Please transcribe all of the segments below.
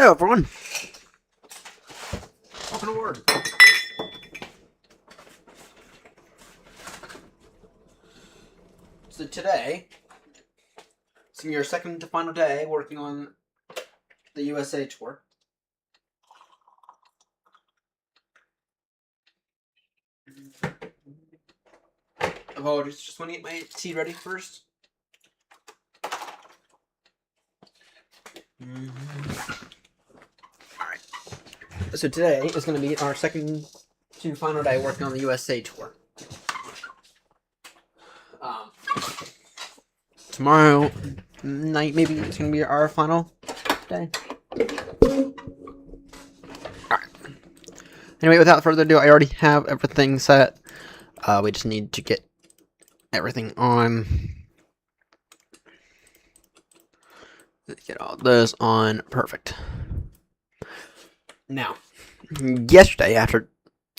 Hello, everyone. Welcome to work. So today, it's your second to final day working on the USA tour. Apologies, just want to get my tea ready first. Alright. So today is going to be our second to final day working on the USA tour. Tomorrow night, maybe it's going to be our final day. Alright. Anyway, without further ado, I already have everything set. We just need to get everything on. Get all those on. Perfect. Now, yesterday, after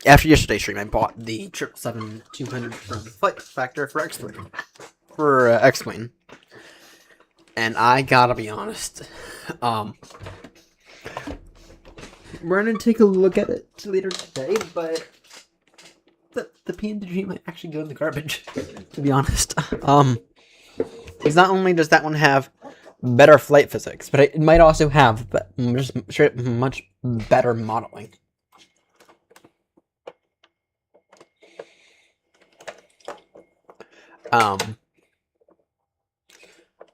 yesterday's stream, I bought the 777-200 from Flight Factor for X-Wing. And I gotta be honest, we're gonna take a look at it later today, but the PNG might actually go in the garbage, to be honest. Because not only does that one have better flight physics, but it might also have just straight much better modeling.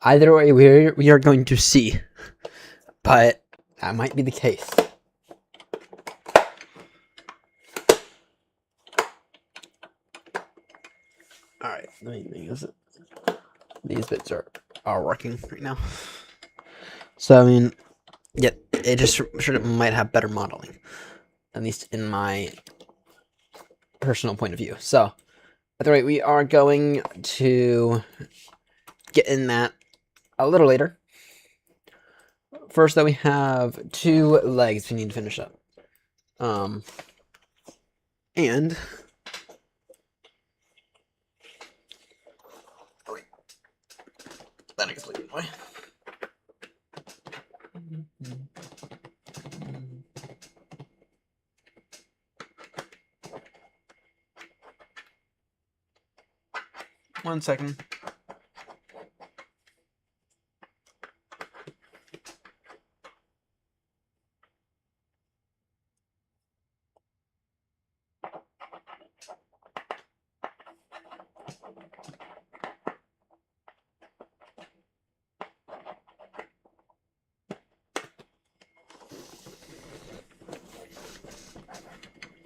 Either way, we are going to see, but that might be the case. All right, the main thing is these bits are working right now. So I mean, yeah, it just sure might have better modeling, at least in my personal point of view. So, either way, we are going to get in that a little later. First, though, we have 2 legs we need to finish up. And oh wait, that I can sleep anyway. One second.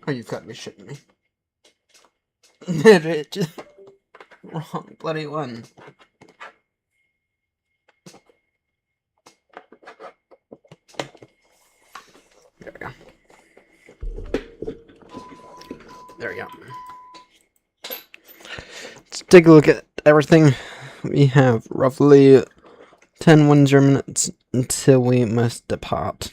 Oh, you've got to be shitting me. Wrong bloody one. There we go. There we go. Let's take a look at everything. We have roughly 10 minutes until we must depart.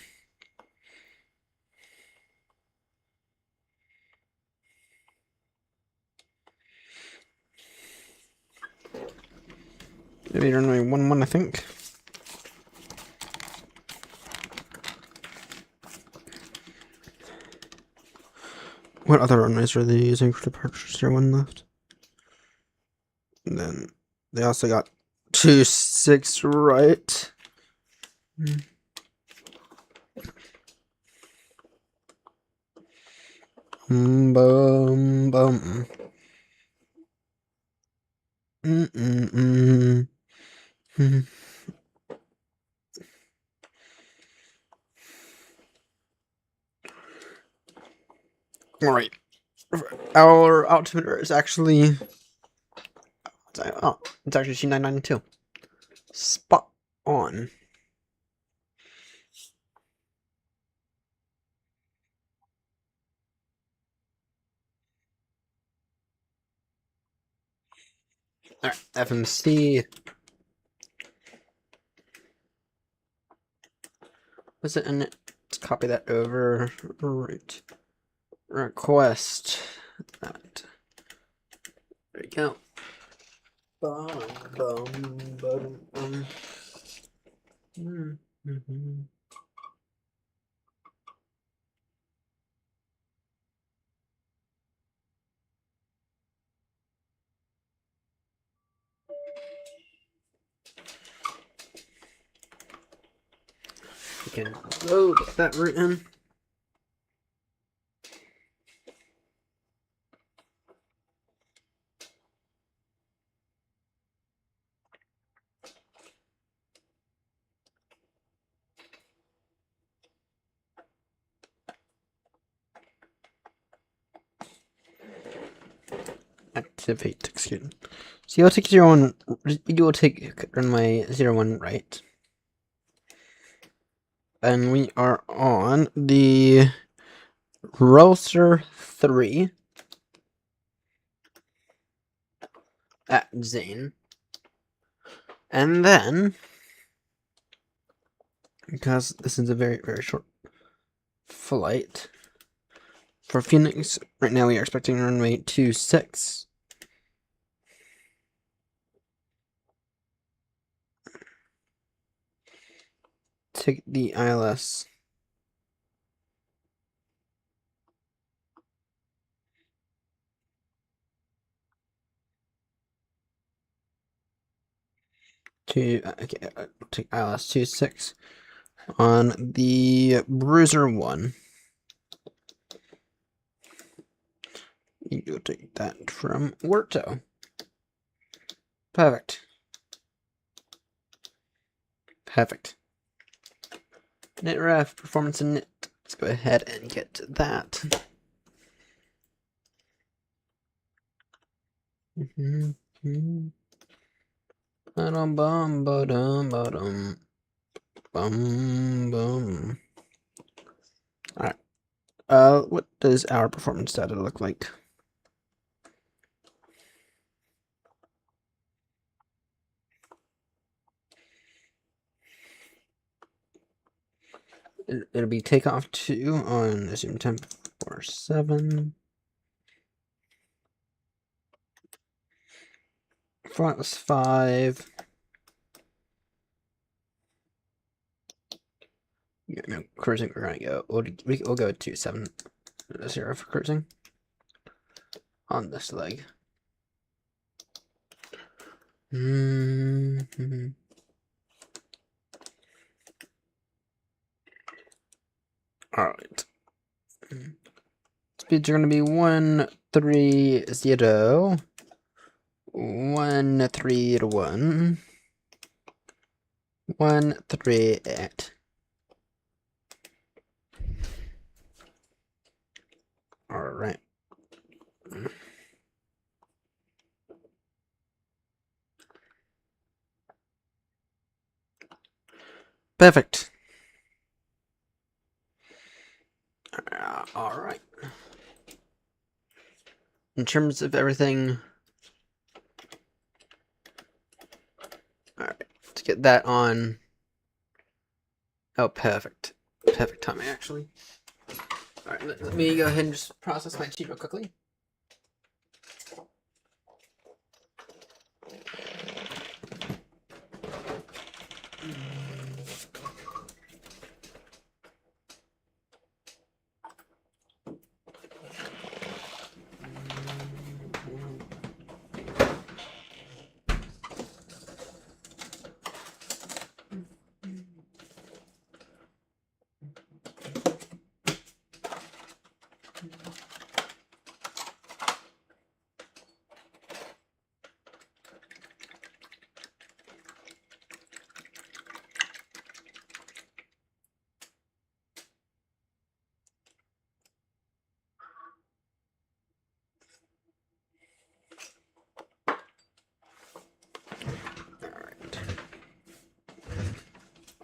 Maybe only 1-1, I think. What other runways are they using for departures? Is there one left? And then they also got 2-6 right. Boom, boom. All right, our altimeter is actually it's actually C992. Spot on. All right, FMC. Was it in it? Let's copy that over. Right. Request that. There you go. Boom, boom, boom, boom. We can load that root in. Activate execute. So you'll take 0, 1. You will take runway 01 right. And we are on the Roaster 3 at Zane. And then, because this is a very, very short flight, for Phoenix, right now we are expecting runway 26. Take the ILS. Take ILS 26 on the Bruiser 1. You'll take that from Werto. Perfect. Perfect. Nitref, performance and nit. Let's go ahead and get that. Bum bum bum bum bum. Alright. What does our performance data look like? It'll be takeoff 2 on assume temp 47. Front was 5. No, cruising, we're gonna go. We'll go 2.7 0 for cruising on this leg. Alright. Speeds are gonna be 130, 131, 138. Alright. Perfect. Alright. In terms of everything, alright, to get that on. Oh, perfect. Perfect timing, actually. Alright, let me go ahead and just process my tea real quickly.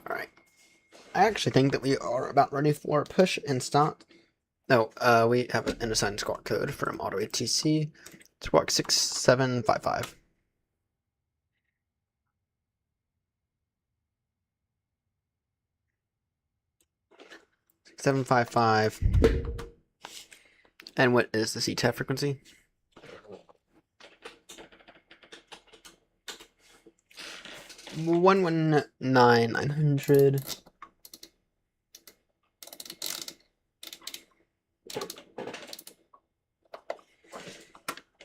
Alright. I actually think that we are about ready for push and start. No, we have an assigned squawk code from Auto ATC. Squawk 6755. 6755. And what is the CTAF frequency? 119,900.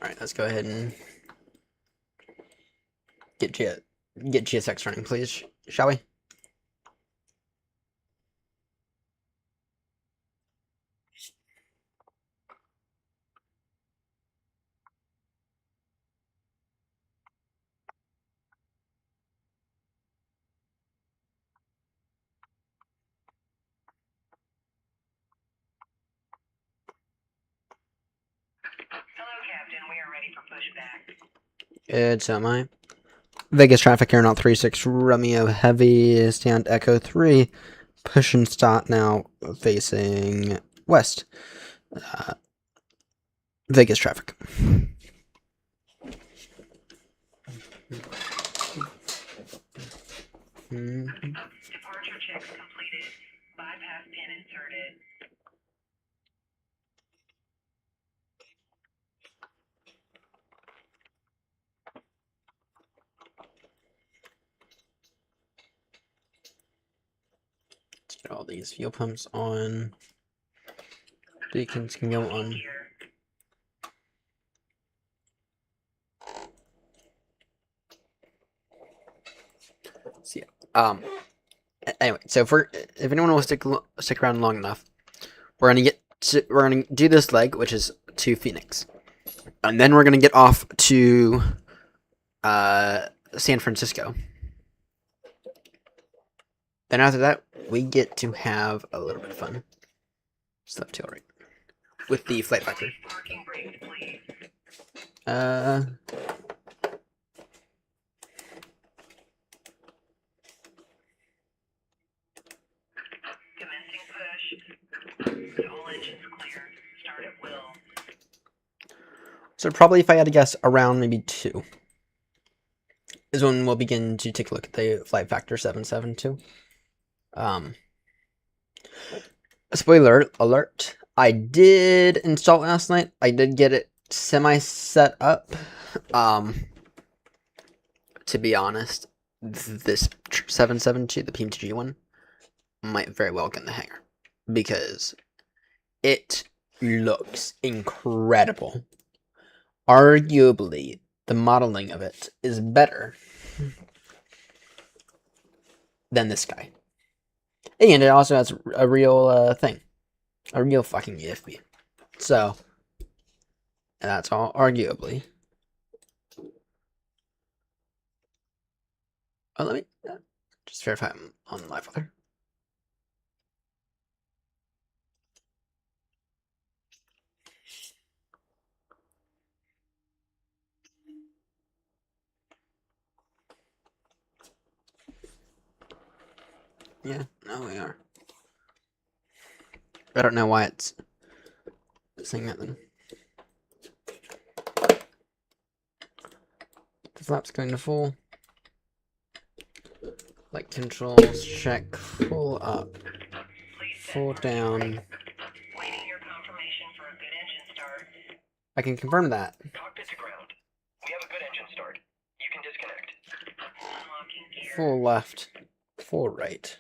Alright, let's go ahead and get GSX running, please, shall we? It's my Vegas traffic aeronaut 36 Romeo heavy stand echo 3 push and start now facing west. Vegas traffic. Departure checks completed. Bypass pin inserted. Let's get all these fuel pumps on. Beacons can go on. So yeah. Anyway, so if anyone wants to stick around long enough, we're gonna do this leg, which is to Phoenix, and then we're gonna get off to San Francisco. Then after that, we get to have a little bit of fun. Stuff to right with the flight factor. Parking brakes, please. Commencing push. All engines clear. Start at will. So probably, if I had to guess, around maybe 2 is when we'll begin to take a look at the flight factor 772. Spoiler alert, I did install it last night. I did get it semi set up. To be honest, this 772, the PMTG one, might very well get in the hangar because it looks incredible. Arguably, the modeling of it is better than this guy. And it also has a real thing. A real fucking EFB. So, that's all arguably. Oh, let me just verify I'm on live with her. Yeah, no, we are. I don't know why it's saying that then. The flap's going to full. Light controls, check, full up, full down. Waiting your confirmation for a good engine start. I can confirm that. Cockpit to ground. We have a good engine start. You can disconnect. Unlocking gear. Full left, full right.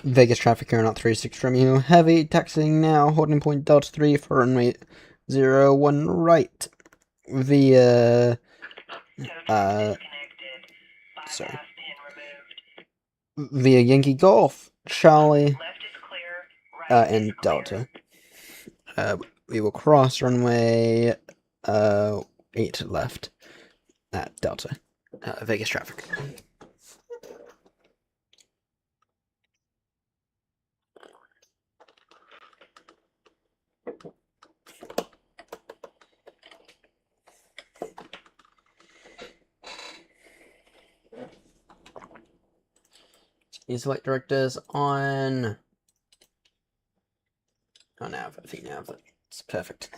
Vegas traffic aeronaut 36 Romeo heavy, taxiing now, holding point Delta 3 for runway 01 right via sorry, via Yankee Golf, Charlie, and Delta. We will cross runway 8 left at Delta. Vegas traffic. These flight directors on nav, VNav. It's perfect.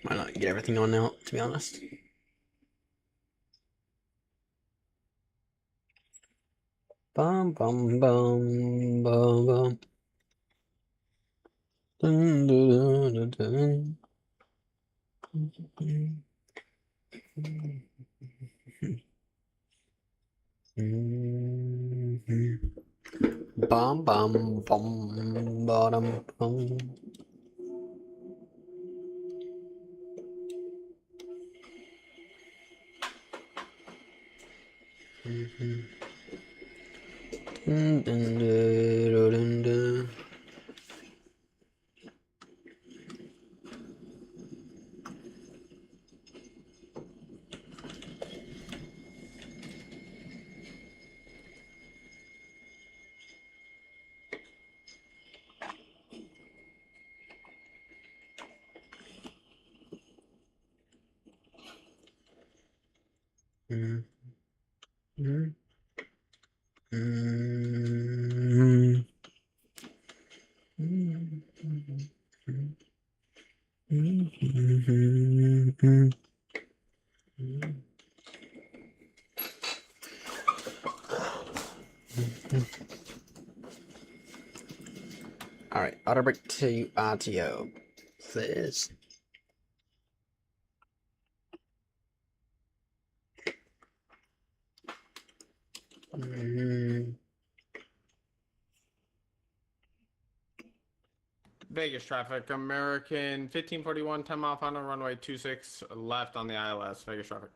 Why not get everything on now, to be honest? Bum bum bum bum bum. Dun, dun, dun, dun, dun. Bum bum bum bottom bum. All right, auto break to RTO, please. Vegas traffic, American 1541, 10 mile final runway 26 left on the ILS. Vegas traffic.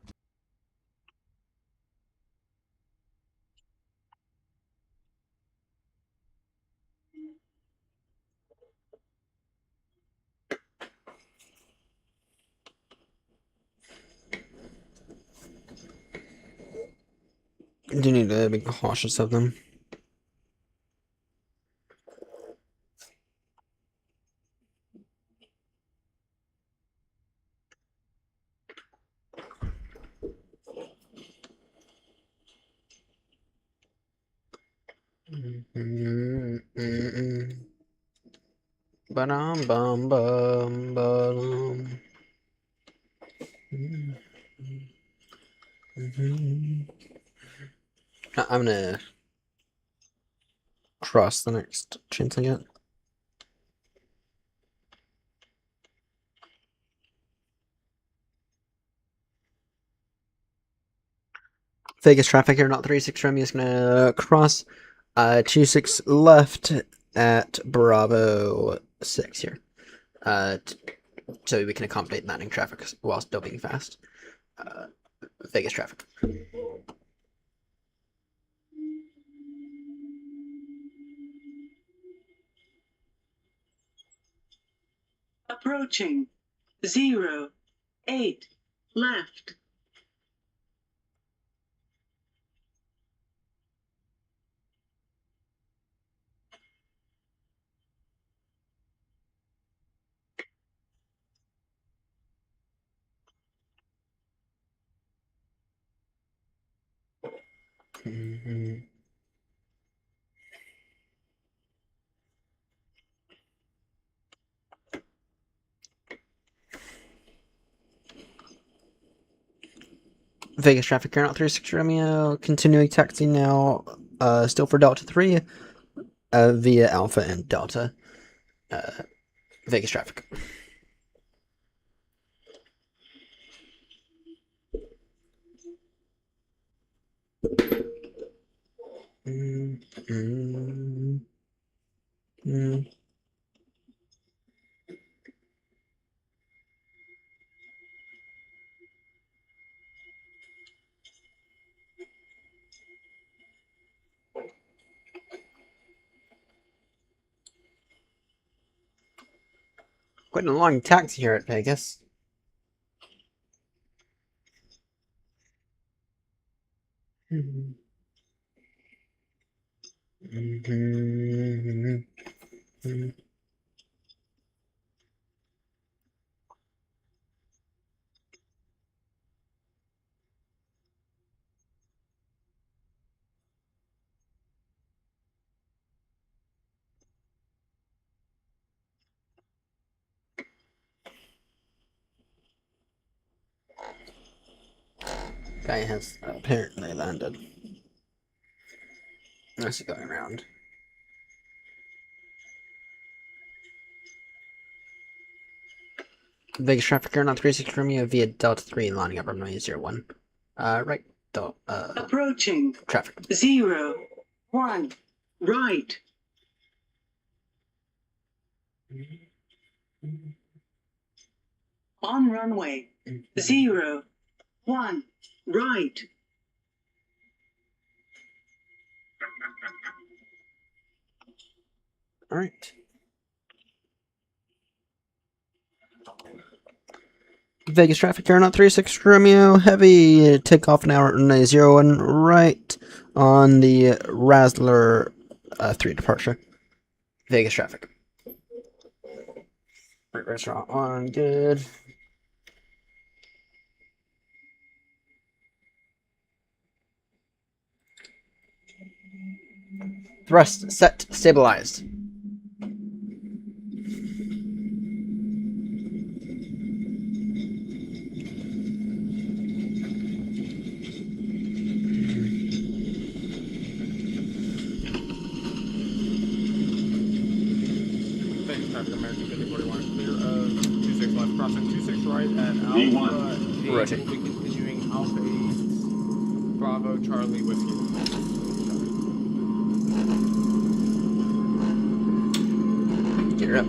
Do need to be cautious of them. Ba-dum, bum, bum, ba-dum. I'm gonna cross the next chance I get. Vegas traffic here, not 36 Remy is gonna cross 26 left at Bravo 6 here. So we can accommodate landing traffic while still being fast. Vegas traffic. Approaching 08 left. Vegas traffic here, not 36 Romeo. Continuing taxi now, still for Delta 3, via Alpha and Delta. Vegas traffic. Quite a long taxi here at Vegas. Guy has apparently landed. This is going around. Vegas traffic here, not 36 Romeo via Delta 3, lining up runway 01. Right. Approaching Traffic. 01 right. On runway 01 right. All right. Vegas traffic Aeronaut 36 Romeo Heavy, takeoff now at runway 01 right on the Razzler 3 departure. Vegas traffic. Right, restaurant on, good. Thrust set, stabilized. Vegas traffic American 5041, clear of 26 left, crossing 26 right at Alpha 8. Rotate. We'll be continuing Alpha 8, Bravo, Charlie, Whiskey. Get her up.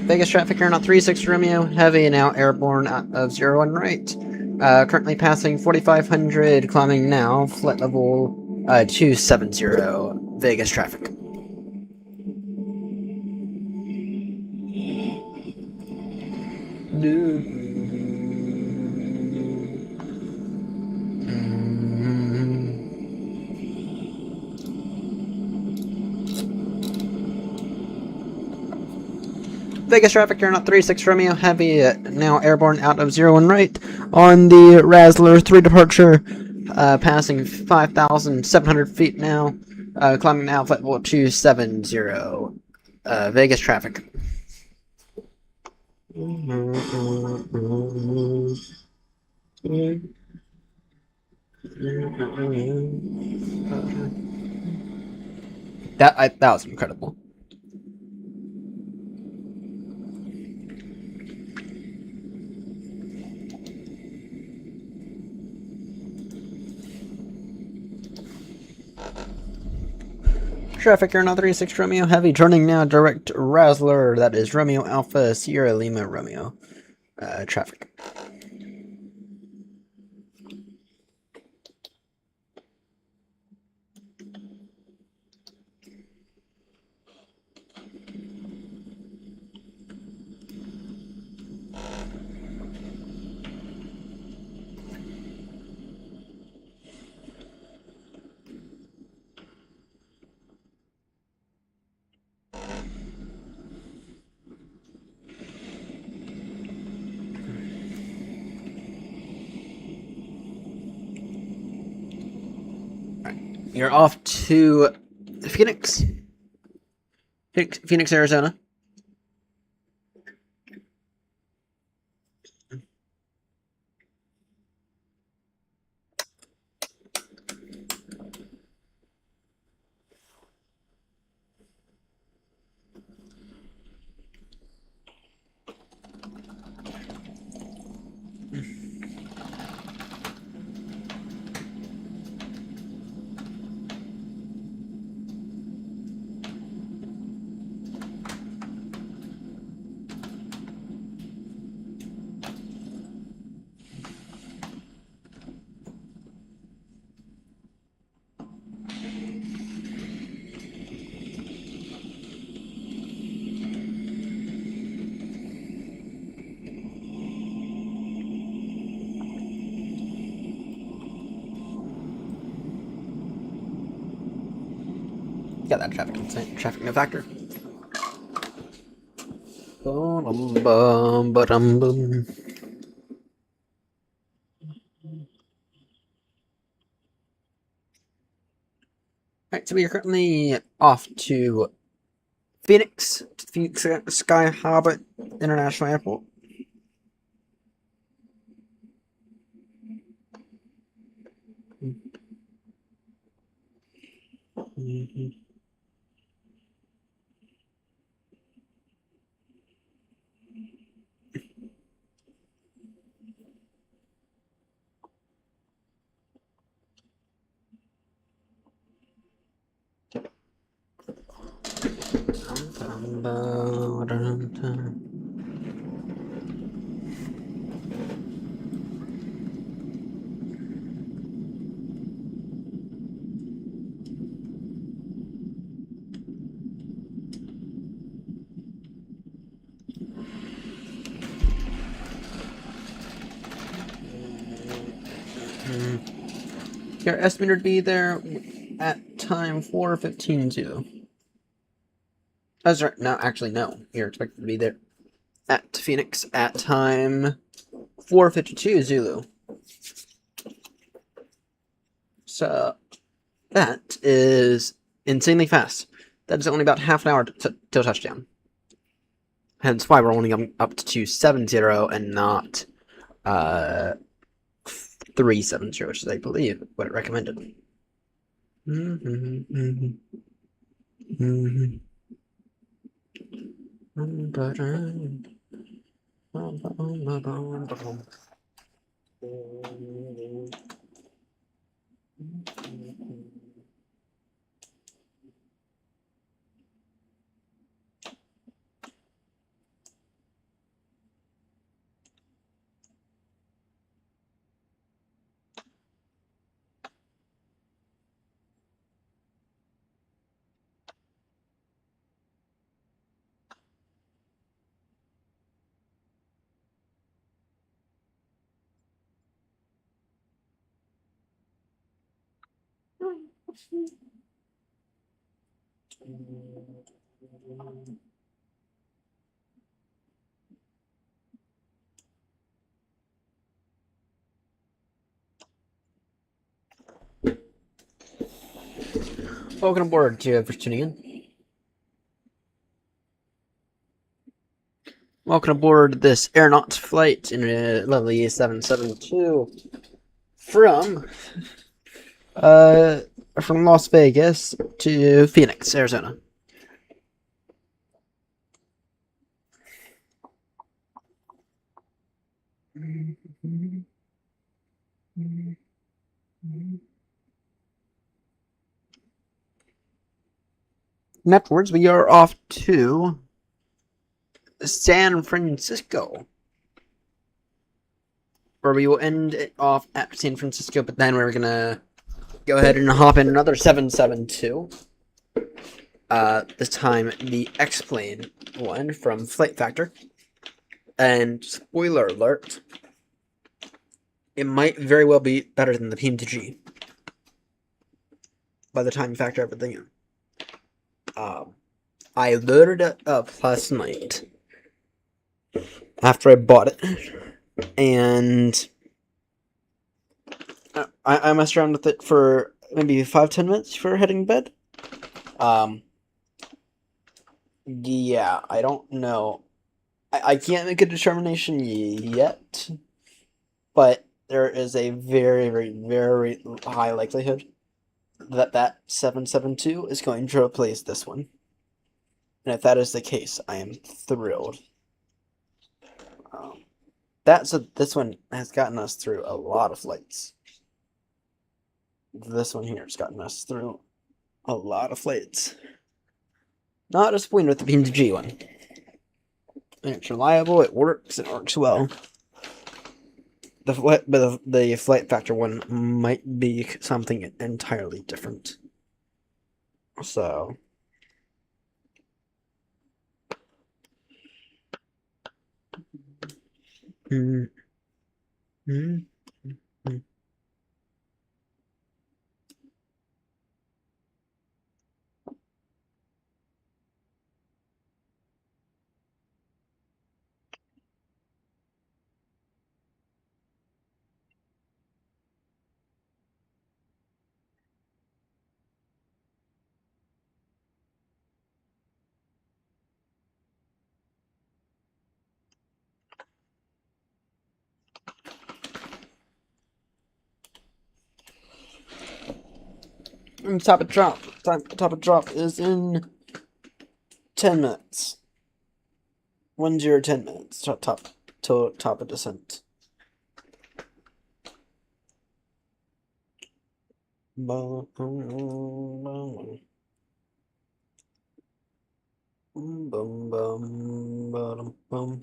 Vegas traffic Aeronaut 36 Romeo Heavy, now airborne out of 01 right. Currently passing 4,500, climbing now, flight level 270. Vegas traffic. Vegas traffic Aeronaut 36 Romeo Heavy, now airborne out of 01 right on the Razzler 3 departure, passing 5,700 feet now, climbing now, flight level 270. Vegas traffic. That was incredible. Traffic Aeronaut 36 Romeo Heavy, turning now direct Razzler, that is Romeo Alpha Sierra Lima Romeo. Traffic. You're off to Phoenix, Arizona. Got that traffic no factor. Bum, bum, bum, bum. Alright, so we are currently off to Phoenix Sky Harbor International Airport. You're estimated to be there at time 4:15 Zulu. That's right. No, actually, no. You're expected to be there at Phoenix at time 4:52 Zulu. So that is insanely fast. That is only about half an hour till touchdown. Hence why we're only up to 270 and not 370, which is, I believe, what it recommended. Welcome aboard to for tuning in. Welcome aboard this aeronaut flight in a lovely 772 from Las Vegas to Phoenix, Arizona. And afterwards, we are off to San Francisco, where we will end it off at San Francisco, but then we're gonna go ahead and hop in another 772. This time the X-Plane one from Flight Factor. And spoiler alert, it might very well be better than the PM2G by the time you factor everything in. I loaded it up last night after I bought it, and I messed around with it for maybe 5-10 minutes for heading to bed. Yeah, I don't know. I can't make a determination yet, but there is a very, very, very high likelihood that 772 is going to replace this one. And if that is the case, I am thrilled. This one has gotten us through a lot of flights. This one here has gotten us through a lot of flights. Not disappointed with the PM2G one. It's reliable, it works well. The Flight Factor one might be something entirely different. So. And top of drop. Top of drop is in 10 minutes. 10 minutes. Top of descent. Bum, bum, bum, bum.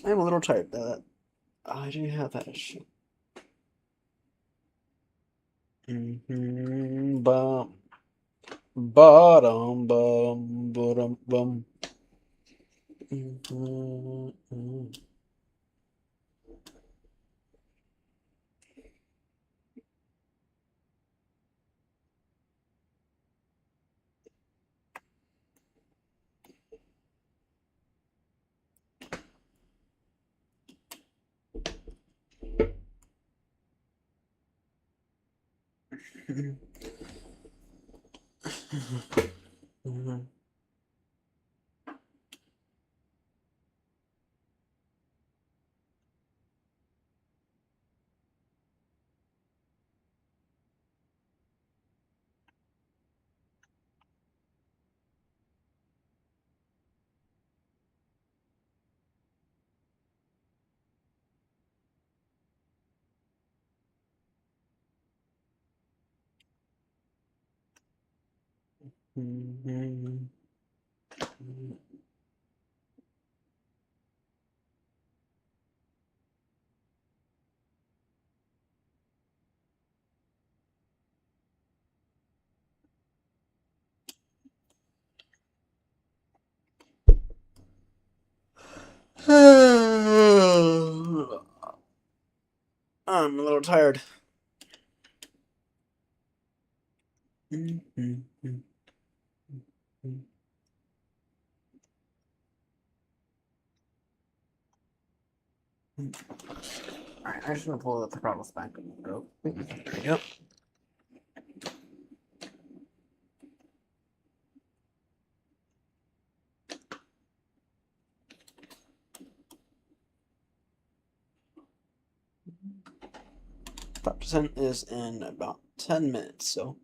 I'm a little tired. I do have that issue. Bum, bottom, bum, bottom, bum. I'm a little tired. Alright, I'm just gonna pull the throttles back. Go. Yep. 5% is in about 10 minutes, so.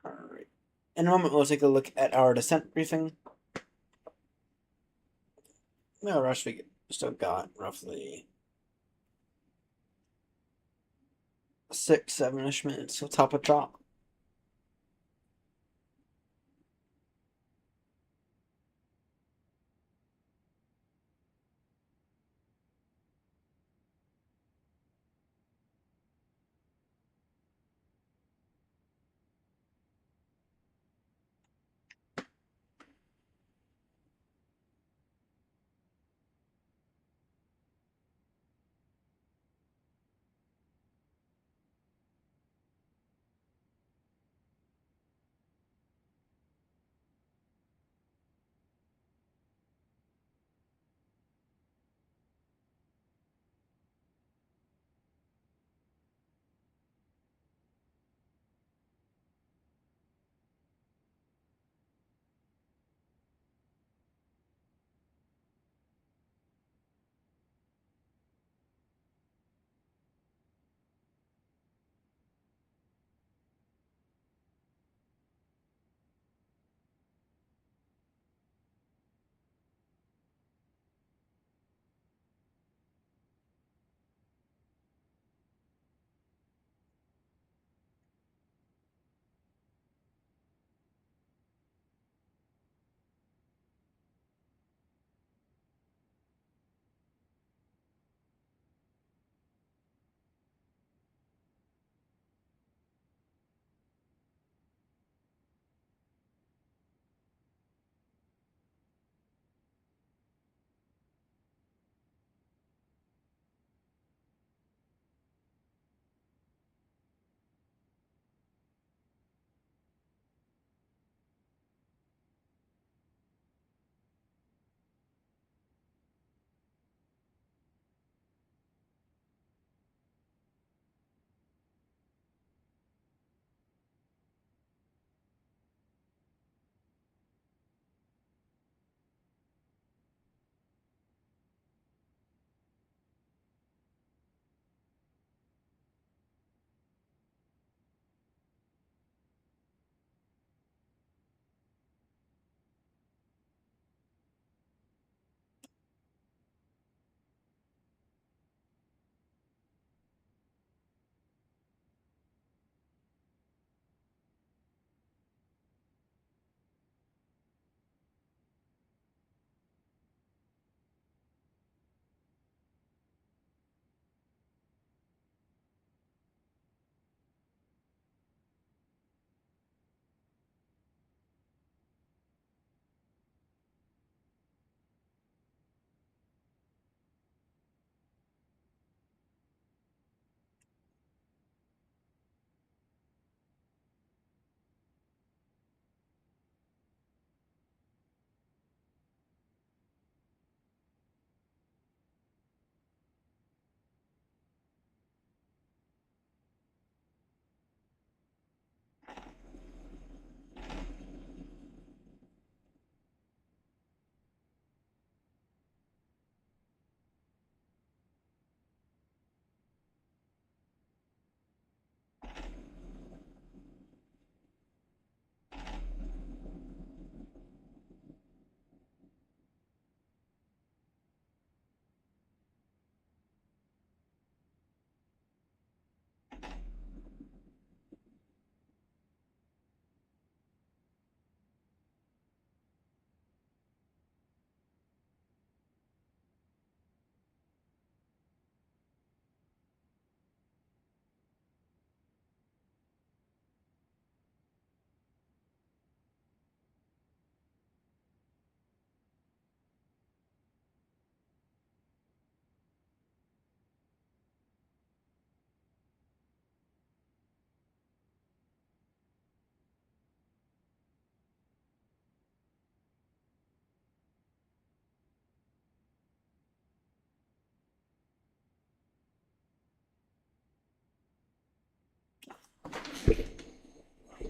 Alright. In a moment, we'll take a look at our descent briefing. No rush, we still got roughly 6-7-ish minutes till top of drop.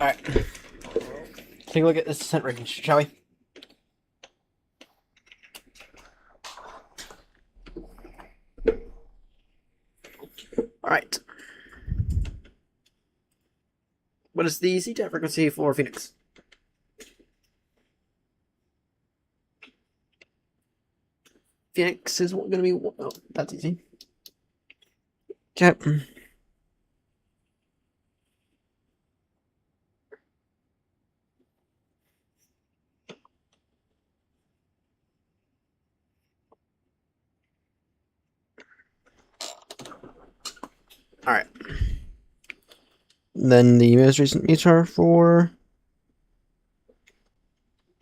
Alright. Take a look at this descent range, shall we? Alright. What is the CTAP frequency for Phoenix? Phoenix is going to be... Oh, that's easy. Okay. Alright. Then the most recent meter for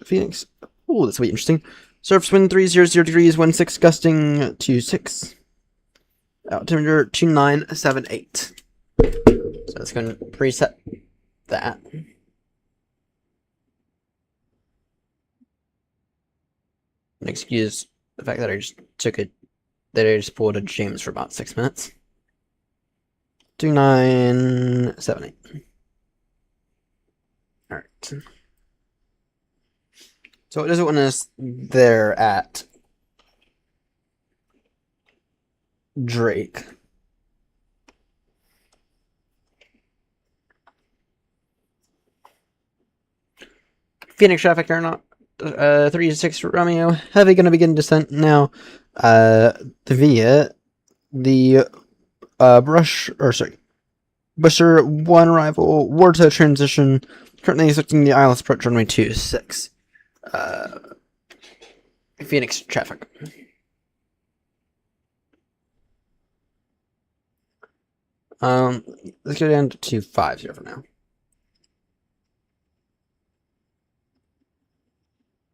Phoenix. Oh, this will be interesting. Surface wind 300 degrees, 16 gusting to 6. Altimeter 2978. So let's go and preset that. And excuse the fact that I just pulled a James for about 6 minutes. 2978. Alright. So it doesn't want us there at Drake. Phoenix traffic or not. 3-6 Romeo. Heavy gonna begin descent now. Via the Busher 1 arrival, Warta transition, currently expecting the ILS approach runway 26. Phoenix traffic. Let's go down to 250 for now.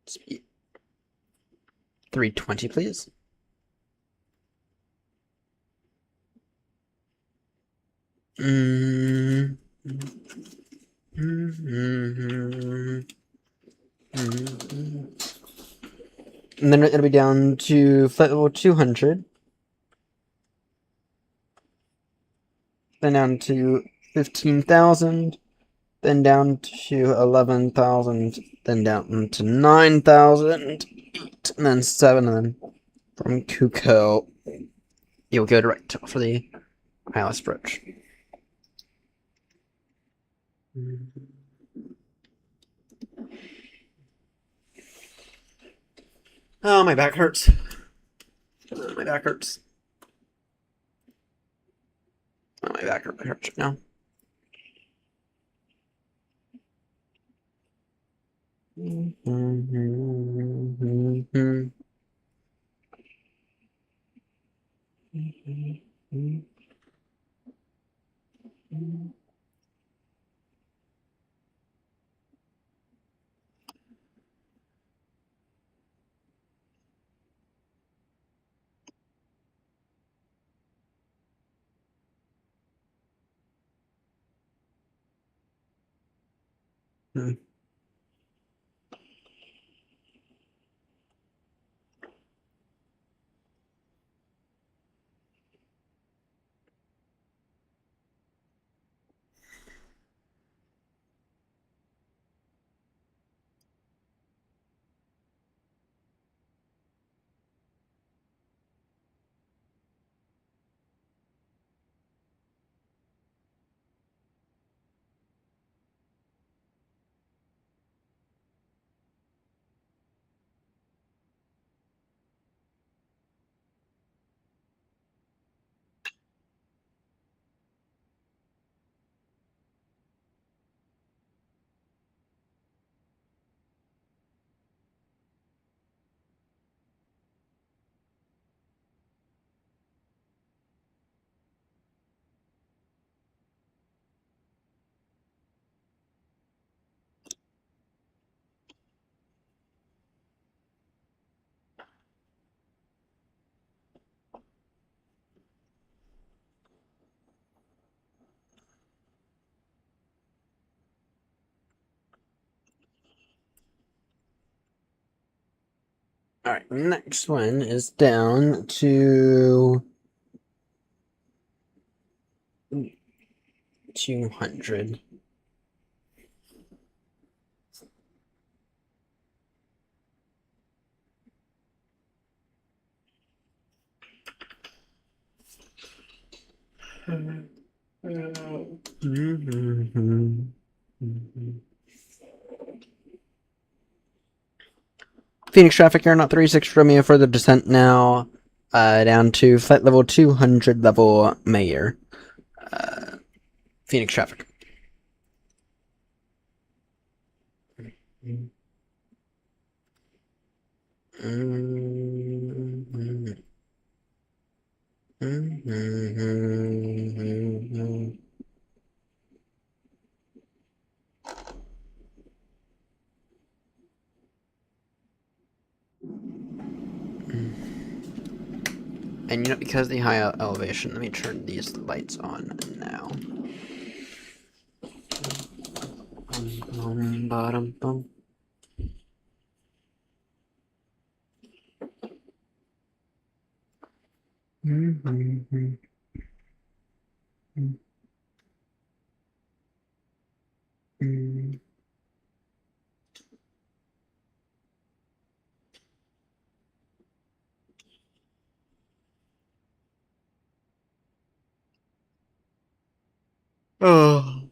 Speed 320, please. And then it'll be down to flight level 200. Then down to 15,000. Then down to 11,000. Then down to 9,000. 8, and then 7. And then from Kuko, you'll go direct for the ILS bridge. Oh, my back hurts. My back hurts. Oh, my back hurts right now. Alright, next one is down to 200. Phoenix traffic, aeronaut 36 Romeo, further descent now, down to flight level 200 level Mayor. Phoenix traffic. And you know, because of the high elevation, let me turn these lights on now. Bottom. Oh.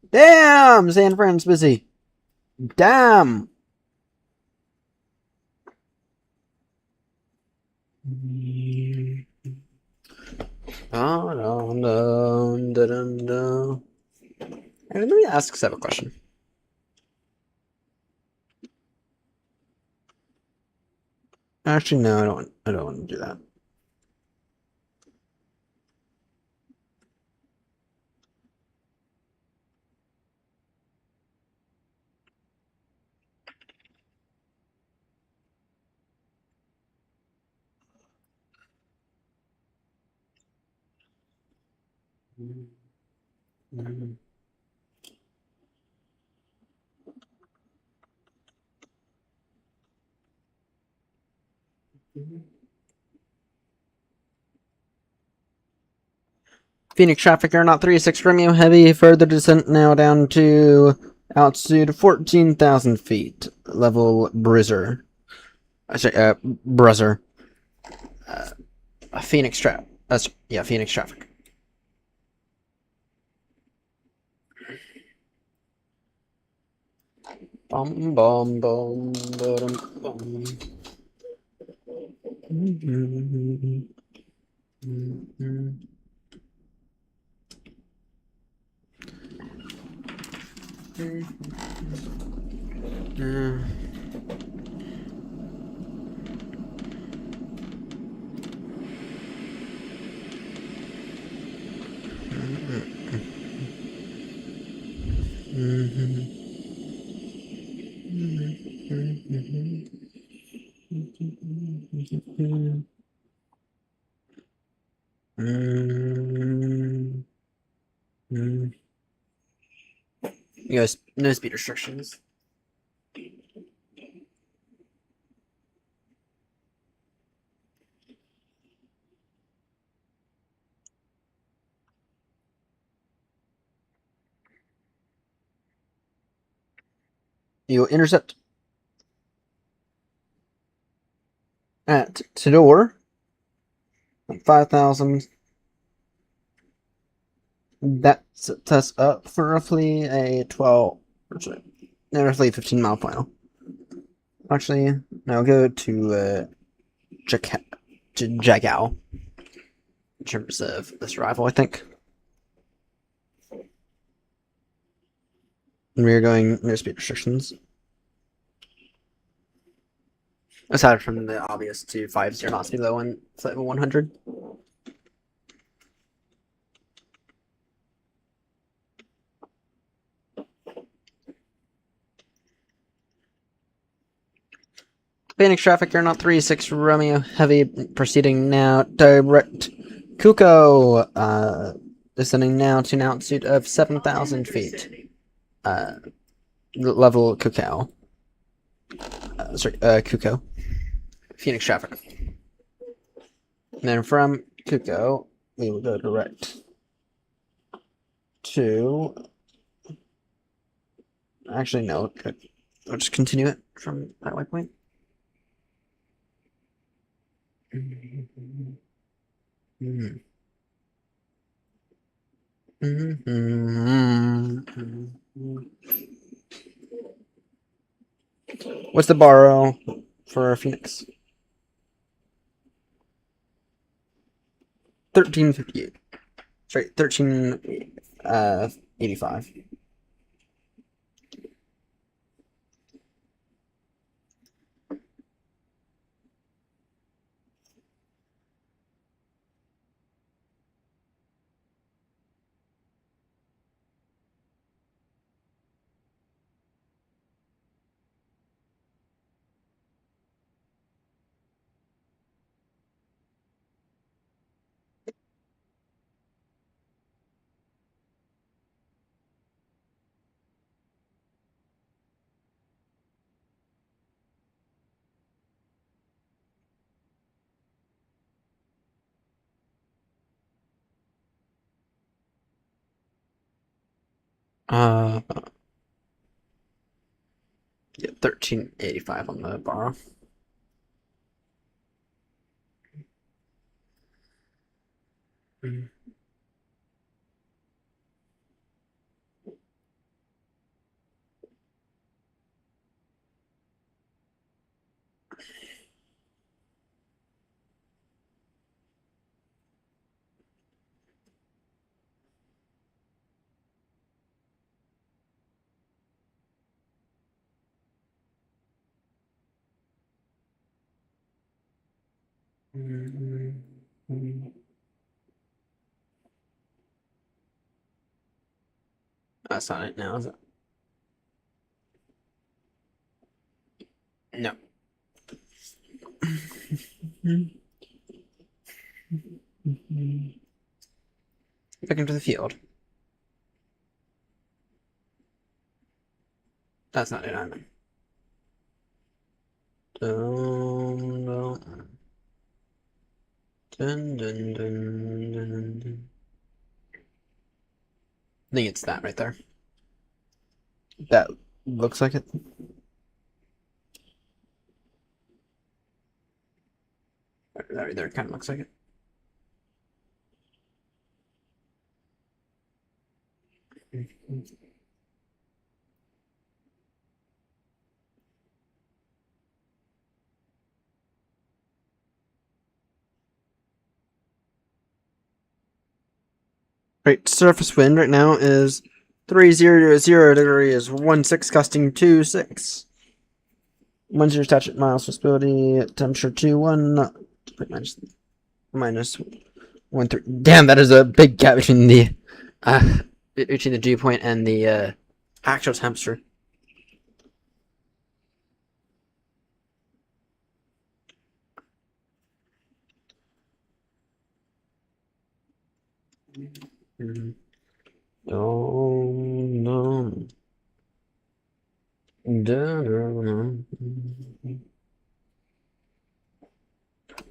Damn! San Fran's busy. Damn! Oh, no. Hey, let me ask Seb a question. Actually, no, I don't want to do that. Phoenix traffic, aeronaut 36 Romeo Heavy, further descent now down to altitude 14,000 feet, level Bruzzer. Bruzzer. Phoenix traffic. Yeah, Phoenix traffic. Bum, bum, bum, bum, bum. Yes, no speed restrictions. You intercept at Tidor 5,000. That sets us up for roughly a 12, no, roughly 15-mile final. Actually, now go to Jagao in terms of this rival, I think. And we're going no speed restrictions. Aside from the obvious 250 knots below and flight level 100. Phoenix traffic, aeronaut 36 Romeo Heavy, proceeding now direct Kuko, descending now to an altitude of 7,000 feet. Level Kuko. Kuko. Phoenix traffic. And then from Kuko, we will go direct to... Actually, no. I'll just continue it from that waypoint. What's the borrow for Phoenix? 1358. Sorry, 1385. Yeah, 1385 on the borrow. That's not it now, is it? No. Back into the field. That's not it either. Dun, dun, dun, dun, dun, dun. I think it's that right there. That looks like it. That right there kind of looks like it. Right, surface wind right now is 30 degrees, 16 gusting 26. 10 touch at miles visibility, temperature 21, minus 13. Damn, that is a big gap between the dew point and the actual temperature. Oh no.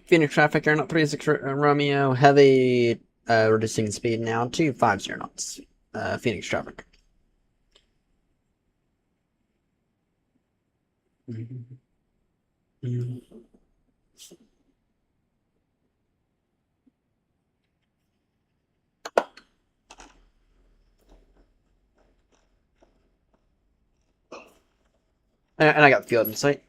Phoenix traffic, Air 36 Romeo, heavy, reducing speed now to 50 knots. Phoenix traffic. And I got field in sight.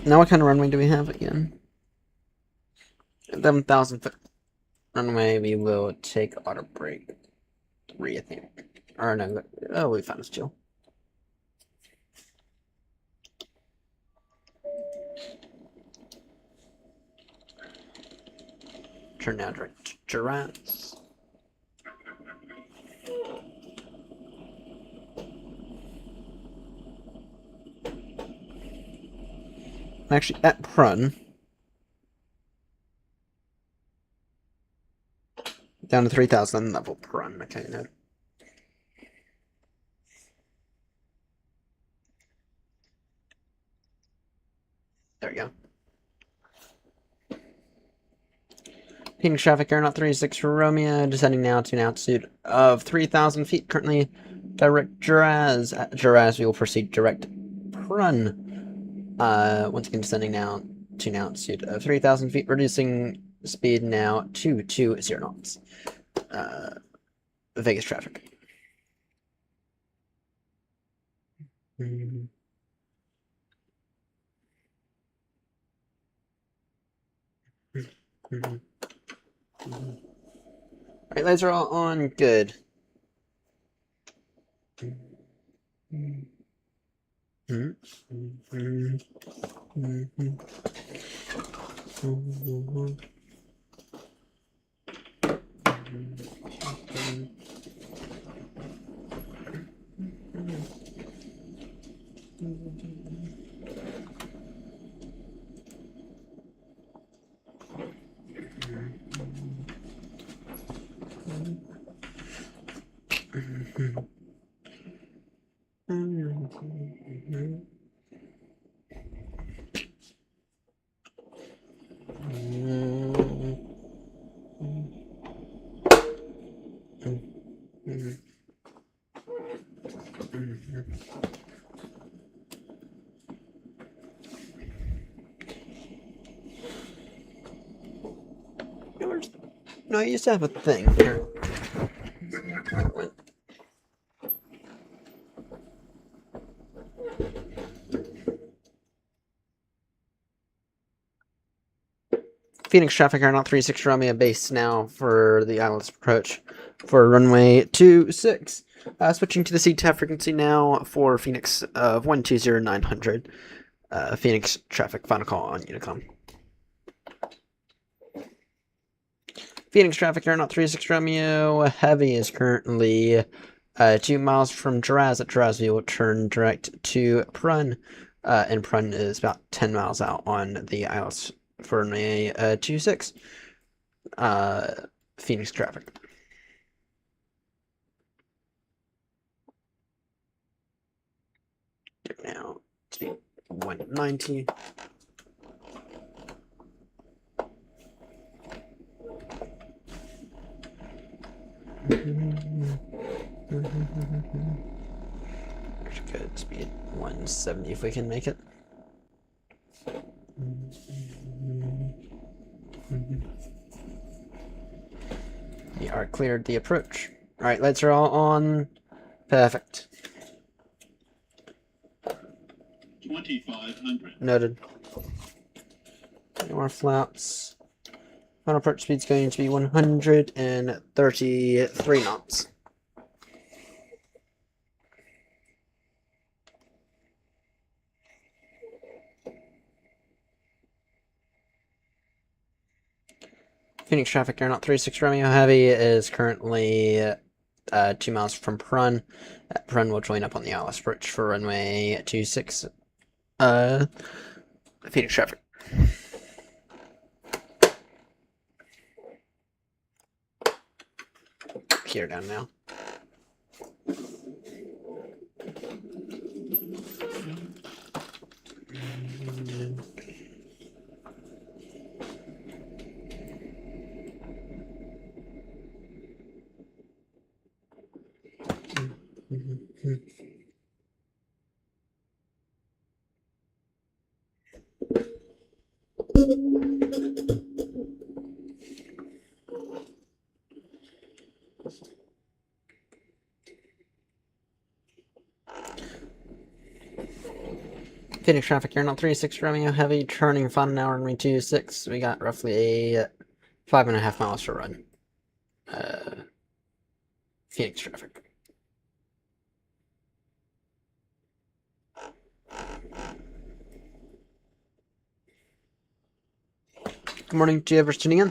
Now what kind of runway do we have again? 11,000 foot runway. We will take auto brake 3, I think. Or no, oh, we found a chill. Turn now direct to Giraffes. Actually, at Prun, Down to 3,000 level per run. Okay, no. There we go. Phoenix traffic, Aeronaut 36 Romeo, descending now to an altitude of 3,000 feet. Currently, direct Juraz. At Juraz, we will proceed direct Prun. Once again, descending now to an altitude of 3,000 feet, reducing speed now to 20 knots. Vegas traffic. Alright, lights are all on. Good. No, I used to have a thing here. Phoenix traffic, Aeronaut 36 Romeo base now for the ILS approach for runway 26. Switching to the CTAF frequency now for Phoenix of 120900. Phoenix traffic, final call on Unicom. Phoenix traffic, Aeronaut 36 Romeo Heavy is currently 2 miles from Juraz. At Juraz, we will turn direct to Prun, and Prun is about 10 miles out on the ILS for runway 26. Phoenix traffic. Now, speed 190. Good, speed 170 if we can make it. We are cleared the approach. Alright, lights are all on. Perfect. 2,500. Noted. No more flaps. Final approach speed is going to be 133 knots. Phoenix traffic, Aeronaut 36 Romeo Heavy is currently 2 miles from Prun. Prun will join up on the ILS approach for runway 26. Phoenix traffic. Here down now. Phoenix traffic, Aeronaut 36 Romeo Heavy, turning final hour runway 26. We got roughly a 5.5 miles to run. Phoenix traffic. Good morning to whoever's tuning in.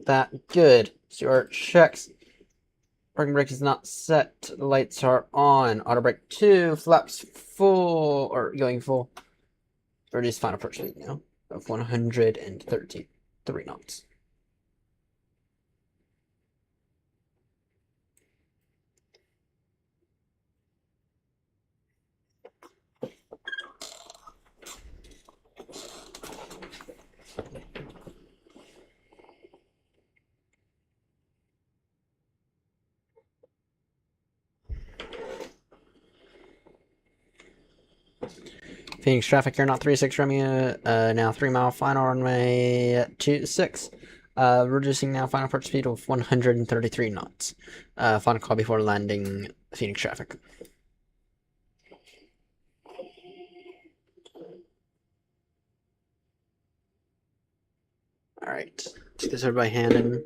That good. Stewart checks. Parking brake is not set. Lights are on. Auto brake 2. Flaps full or going full. Reduce final approach speed now of 133 knots. Phoenix traffic, you're not 36 Romeo, now 3 mile final runway 26. Reducing now final approach speed of 133 knots. Final call before landing Phoenix traffic. Alright, let's get started by hand in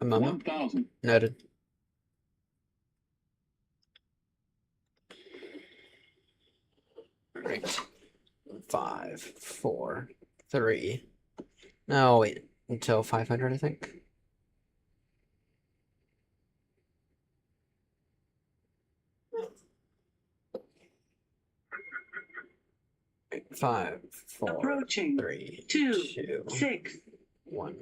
a moment. 1,000. Noted. Alright. 5, 4, 3. No, wait. Until 500, I think. Wait, 5, 4, Approaching. 3, 2, 2, 6. 1.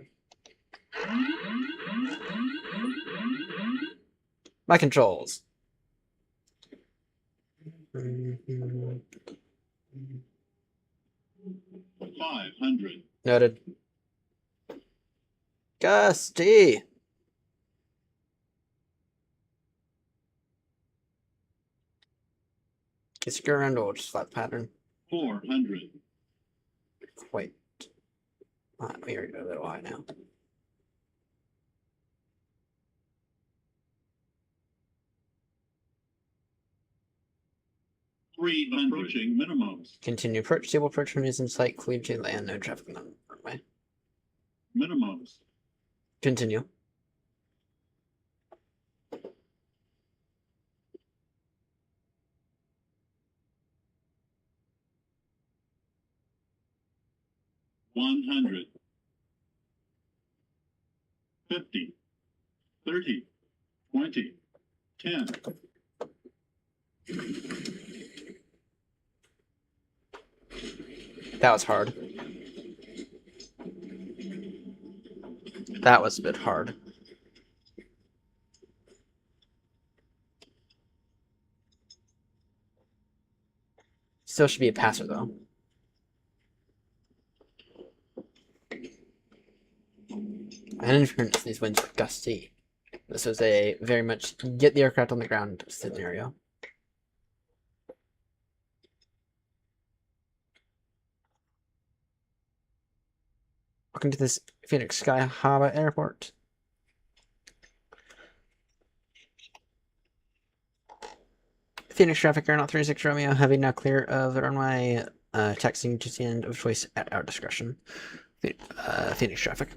My controls. 500. Noted. Gusty. It's around or just flat pattern. 400. Wait. We're a little high now. 300. Approaching minimums. Continue approach. Stable approach when is in sight. Clear to land. No traffic on the runway. Minimums. Continue. $100. 50. 30. 20. 10. That was hard. That was a bit hard. Still should be a passer though. And inference these winds were gusty. This was a very much get the aircraft on the ground scenario. Welcome to this Phoenix Sky Harbor Airport. Phoenix traffic, Aeronaut 36 Romeo, heavy now clear of the runway, taxiing to the end of choice at our discretion. Phoenix traffic.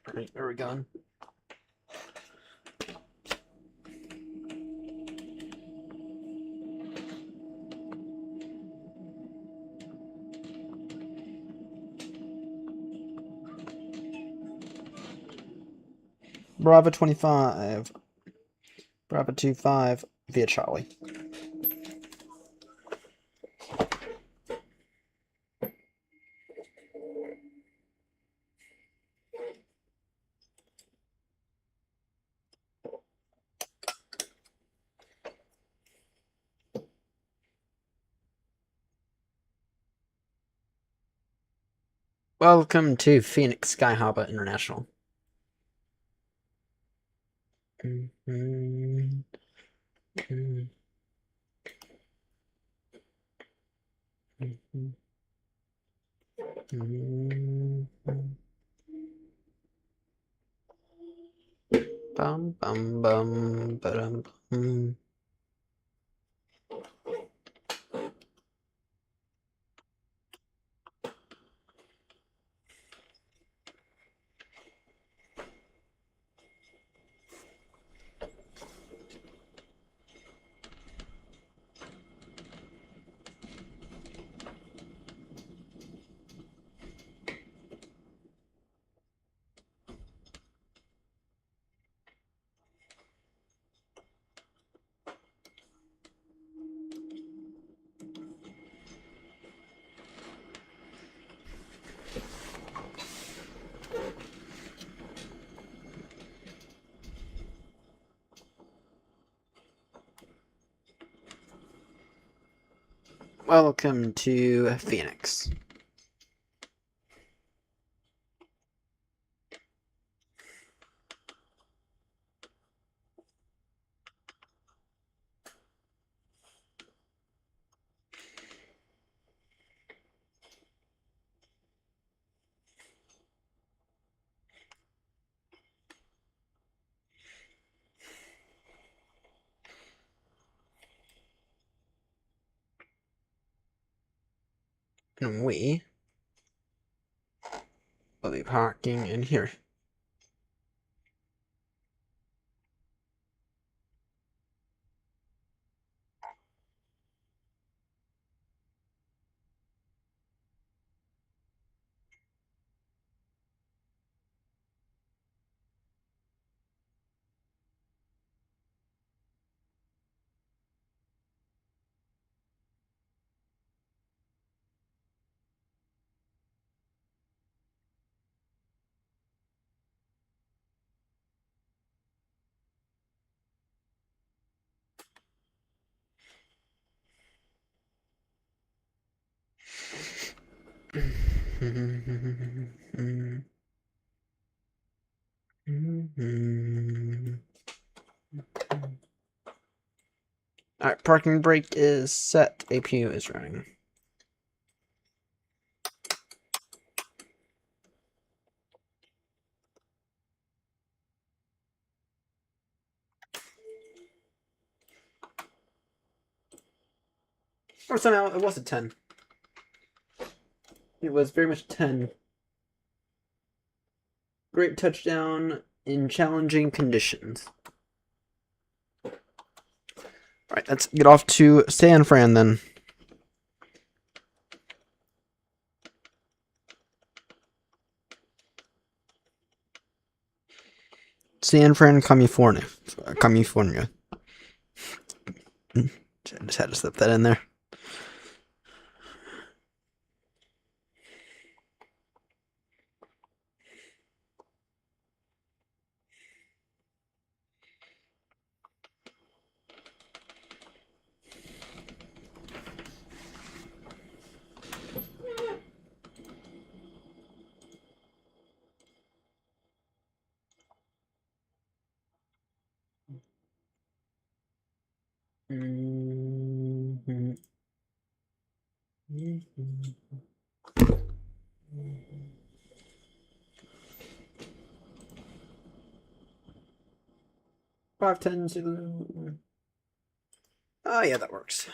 Alright, where are we going? Bravo 25. Bravo 25 via Charlie. Welcome to Phoenix Sky Harbor International. Bum bum bum ba-dum bum. Welcome to Phoenix. And we will be parking in here. Alright, parking brake is set. APU is running. Or somehow it was a 10. It was very much 10. Great touchdown in challenging conditions. Alright, let's get off to San Fran then. San Fran, California. California. I just had to slip that in there. Mm-hmm. 510. Oh yeah, that works.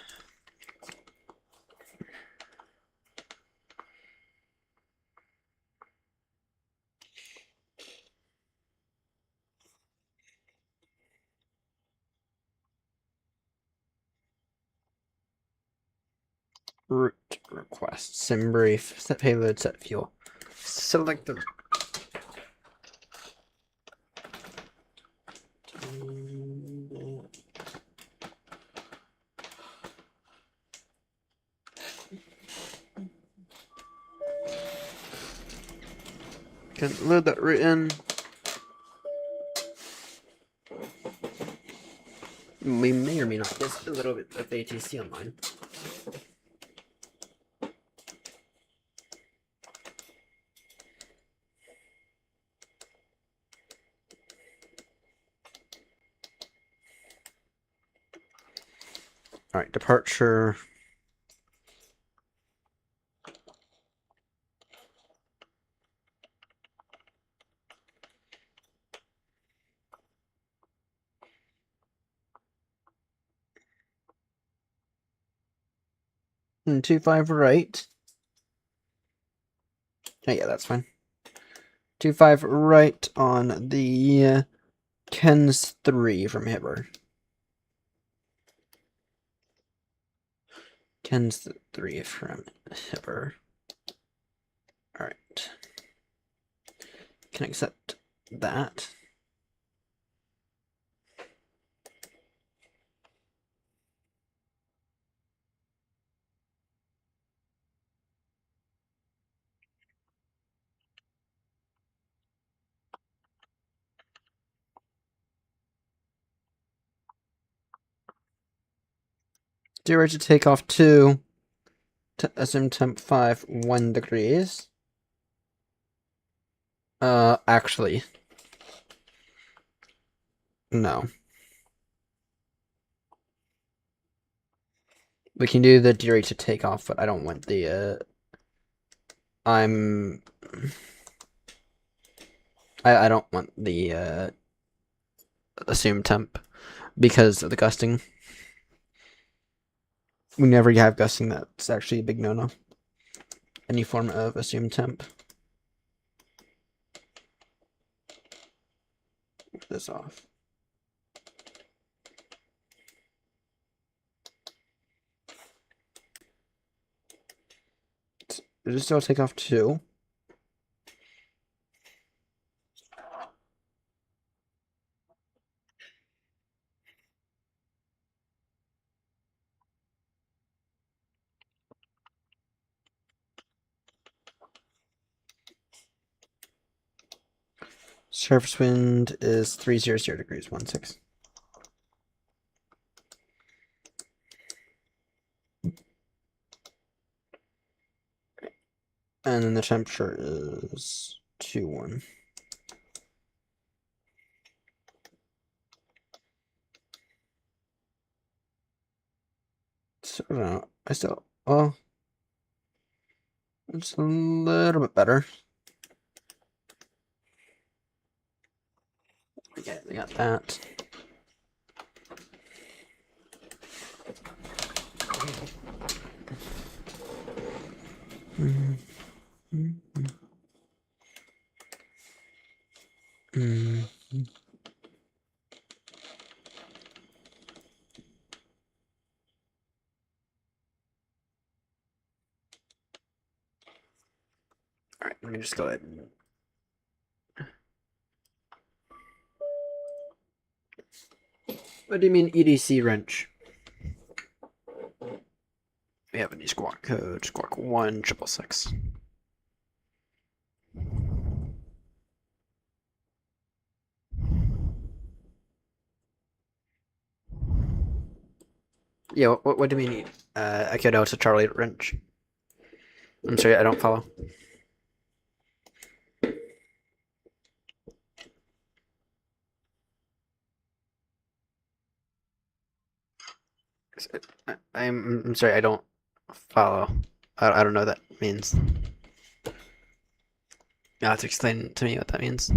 Route request. Sim brief. Set payload. Set fuel. Select the. Can load that route in. We may or may not get a little bit of ATC online. All right, departure. And 25 right. Oh, yeah, that's fine. 25 right on the Ken's 3 from Hibber. Ken's 3 from Hibber. Alright. Can accept that. Zero to take off 2. assume temp 5, 1 degrees. Actually, no. We can do the D rate to take off, but I don't want the, I don't want the, assume temp because of the gusting. Whenever you have gusting, that's actually a big no-no. Any form of assumed temp. Put this off. Just still take off 2. Surface wind is 300 degrees, 16. And then the temperature is 21. So I don't know. I still, well, it's a little bit better. Okay, we got that. Alright, let me just go ahead and what do you mean EDC wrench? We have a new squawk code, squawk 1666. Yeah, what do we need? Echo Delta Charlie wrench. I'm sorry, I don't follow. I'm sorry, I don't follow. I don't know what that means. You'll have to explain to me what that means.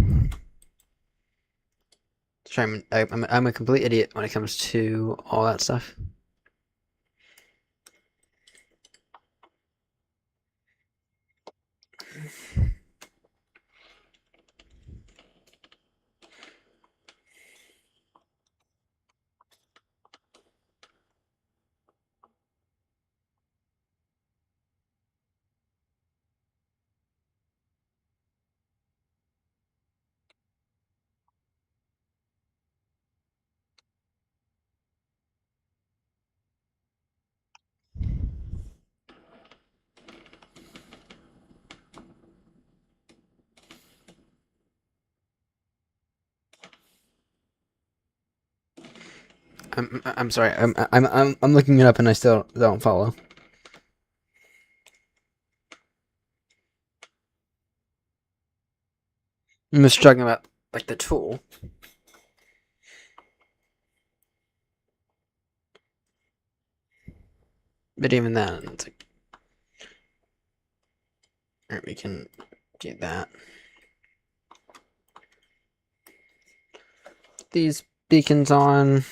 Sorry, I'm a complete idiot when it comes to all that stuff. I'm sorry. I'm looking it up and I still don't follow. I'm just talking about like the tool. But even then, it's like, alright, we can do that. These beacons on.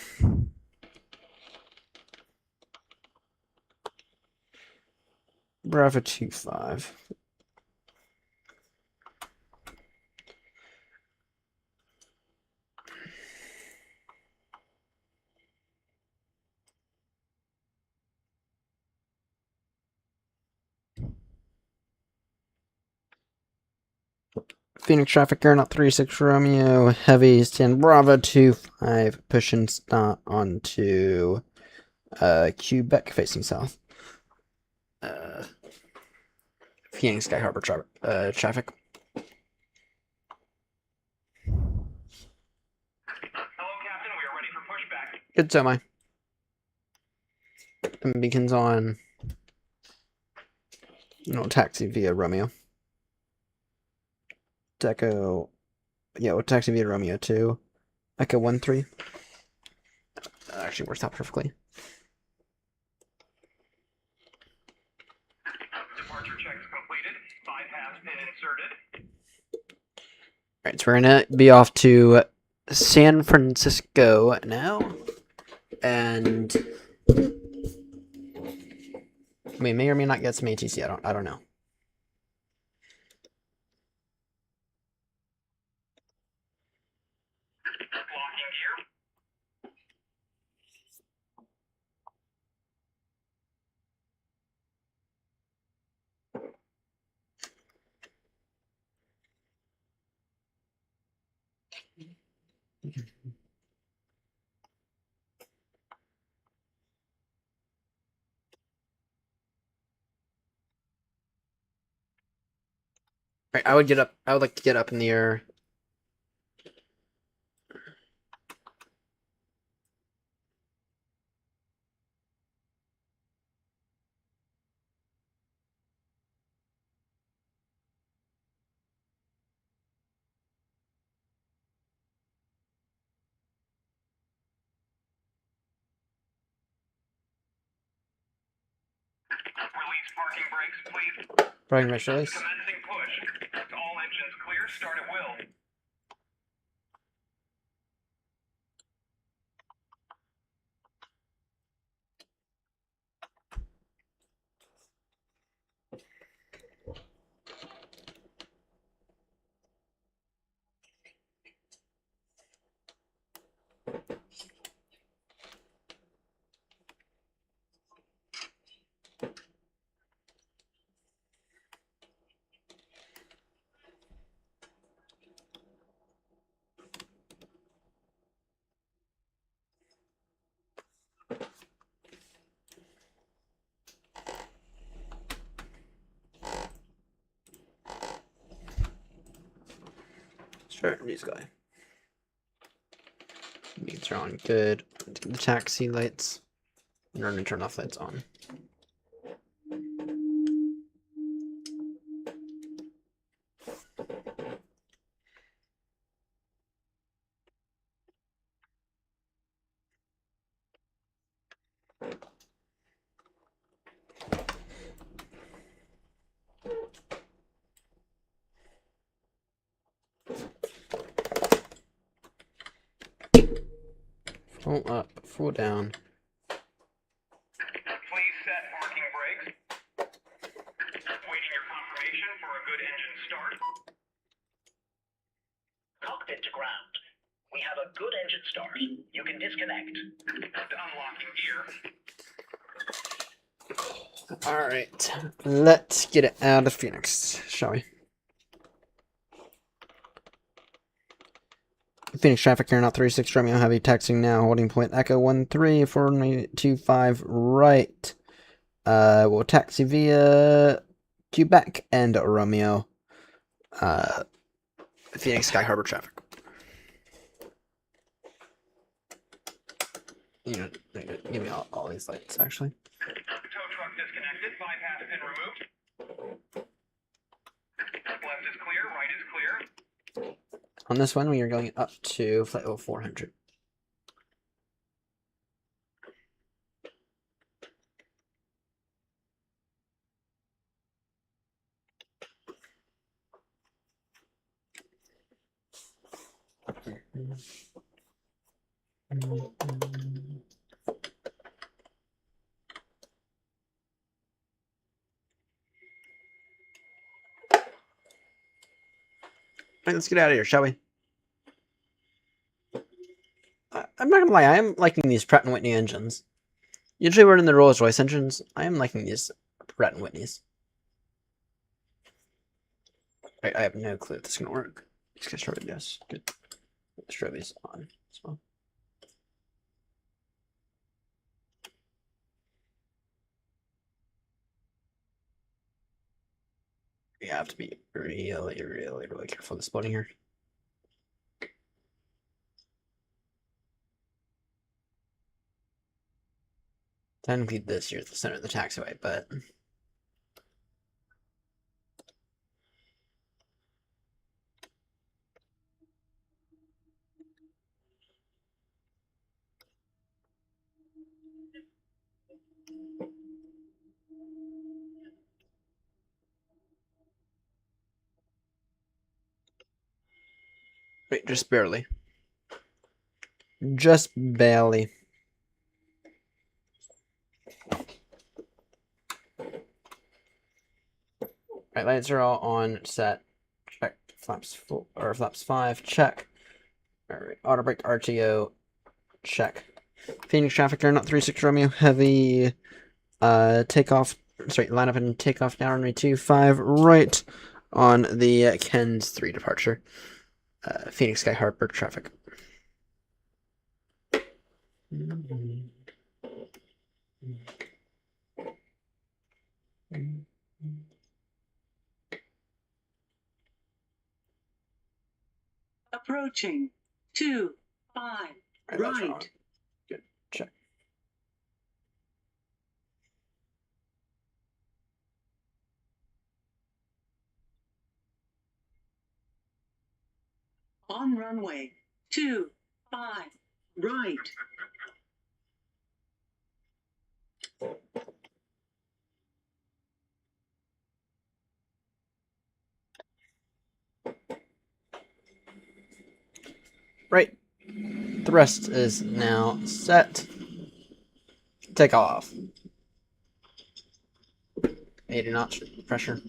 Bravo 25. Phoenix traffic air not 36 Romeo, heavy stand Bravo 25, pushing start onto Quebec facing south. Phoenix Sky Harbor traffic. Hello, Captain. We are ready for pushback. Good semi. And beacons on. No, taxi via Romeo. Echo. Yeah, we'll taxi via Romeo 2. Echo 1-3. That actually works out perfectly. Departure checks completed. Bypass pin inserted. Alright, so we're gonna be off to San Francisco now. And we may or may not get some ATC. I don't know. Locking gear. Alright, I would like to get up in the air. Release parking brakes, please. Bragging rights release. Commencing push. All engines clear. Start at will. Sure, these guy. Meets are on good. The taxi lights. And we're gonna turn off lights on. Full up, full down. Please set parking brakes. Waiting your confirmation for a good engine start. Cockpit to ground. We have a good engine start. You can disconnect. Unlocking gear. Alright, let's get it out of Phoenix, shall we? Phoenix traffic here, not 36 Romeo Heavy, taxiing now, holding point Echo 1-3, 4925 right. We'll taxi via Quebec and Romeo. Phoenix Sky Harbor traffic. You know, give me all these lights, actually. Tow truck disconnected. Bypass pin removed. Left is clear. Right is clear. On this one, we are going up to flight level 400. Alright, let's get out of here, shall we? I'm not gonna lie, I am liking these Pratt & Whitney engines. Usually we're in the Rolls-Royce engines. I am liking these Pratt & Whitneys. I have no clue if this is gonna work. Just get started, yes. Good. Strobe's on as well. You have to be really, really, really careful with the splitting here. Technically this here is the center of the taxiway, but Wait, just barely. Just barely. Right, lights are all on, set. Check. Flaps 4 or flaps 5, check. Alright, auto brake RTO, check. Phoenix traffic are not 36 Romeo heavy. Takeoff, sorry, line up and takeoff down runway 25 right on the Ken's 3 departure. Phoenix Sky Harbor traffic. Approaching. 2, 5. Alright, lights are on. Right. Good, check. On runway. 2, 5. Right. Right. The rest is now set. Take off. 80 knots pressure.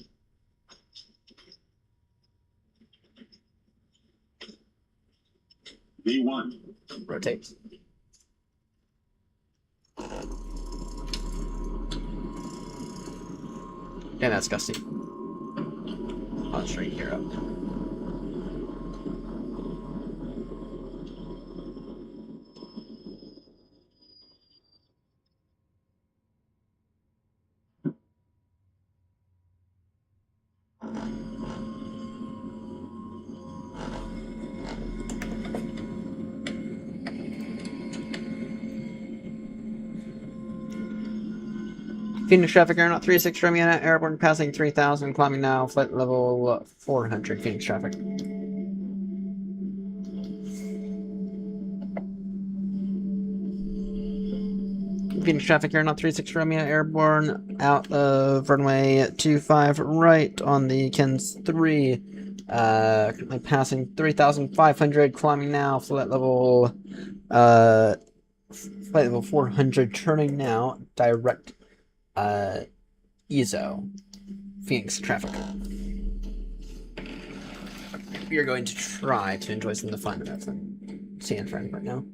V1. Rotate. And that's gusty. I'll straighten gear up. Phoenix traffic aeronaut 36 Romeo airborne passing 3000, climbing now, flight level 400. Phoenix traffic. Phoenix traffic aeronaut 36 Romeo airborne out of runway 25 right on the Ken's 3. Currently passing 3500, climbing now, flight level 400, turning now, direct ESO, Phoenix traffic. We are going to try to enjoy some of the fun of San Fran right now.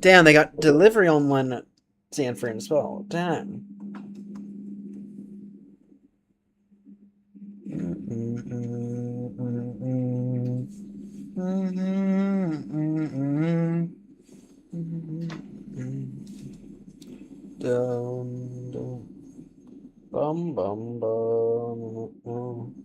Damn, they got delivery on one San Fran as well. Damn. Dum, dum. Bum, bum, bum.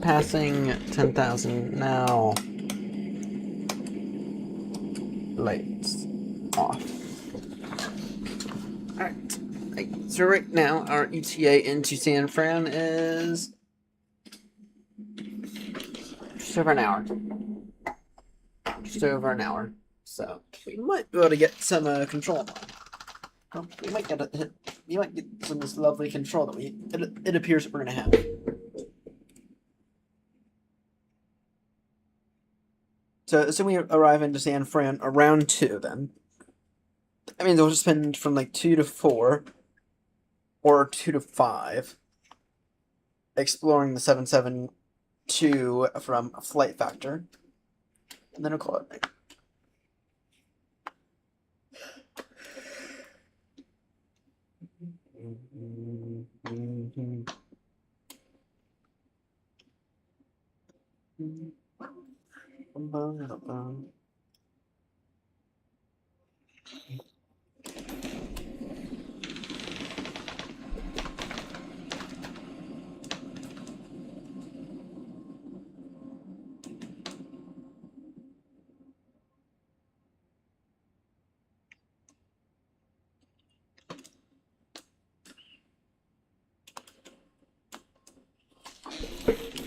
passing 10,000 now. Lights off. Alright. So right now, our ETA into San Fran is just over an hour. Just over an hour. So we might be able to get some control on. Well, we might get some of this lovely control that it appears that we're gonna have. So we arrive into San Fran around 2 then. I mean, they'll spend from like 2 to 4 or 2 to 5 exploring the 772 from Flight Factor. And then we'll call it night.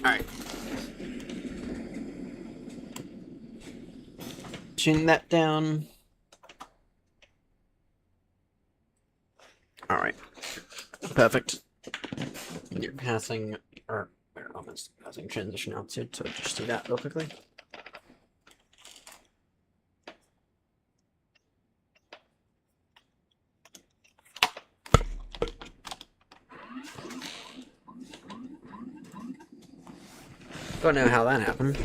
Alright. Tune that down. Alright. Perfect. You're passing, or almost passing transition altitude, so just do that real quickly. Don't know how that happened.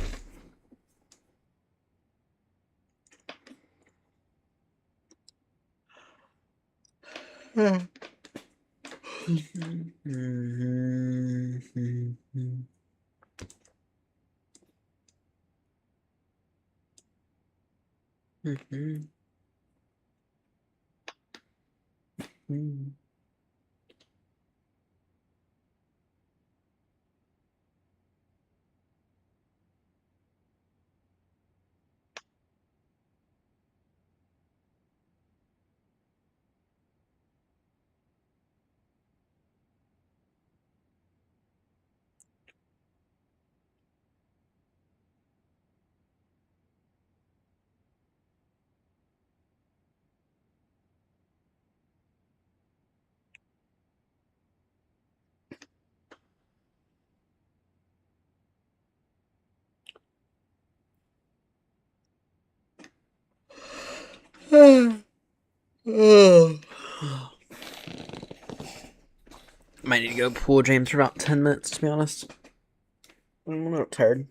Might need to go pool James for about 10 minutes, to be honest. I'm a little tired.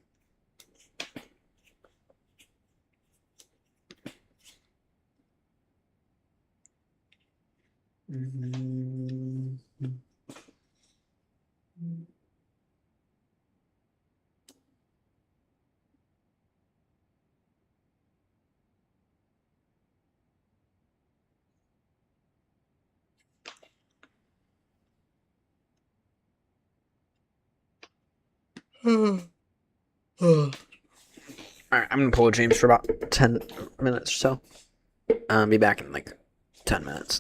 Alright, I'm gonna pull James for about 10 minutes or so. Be back in like 10 minutes.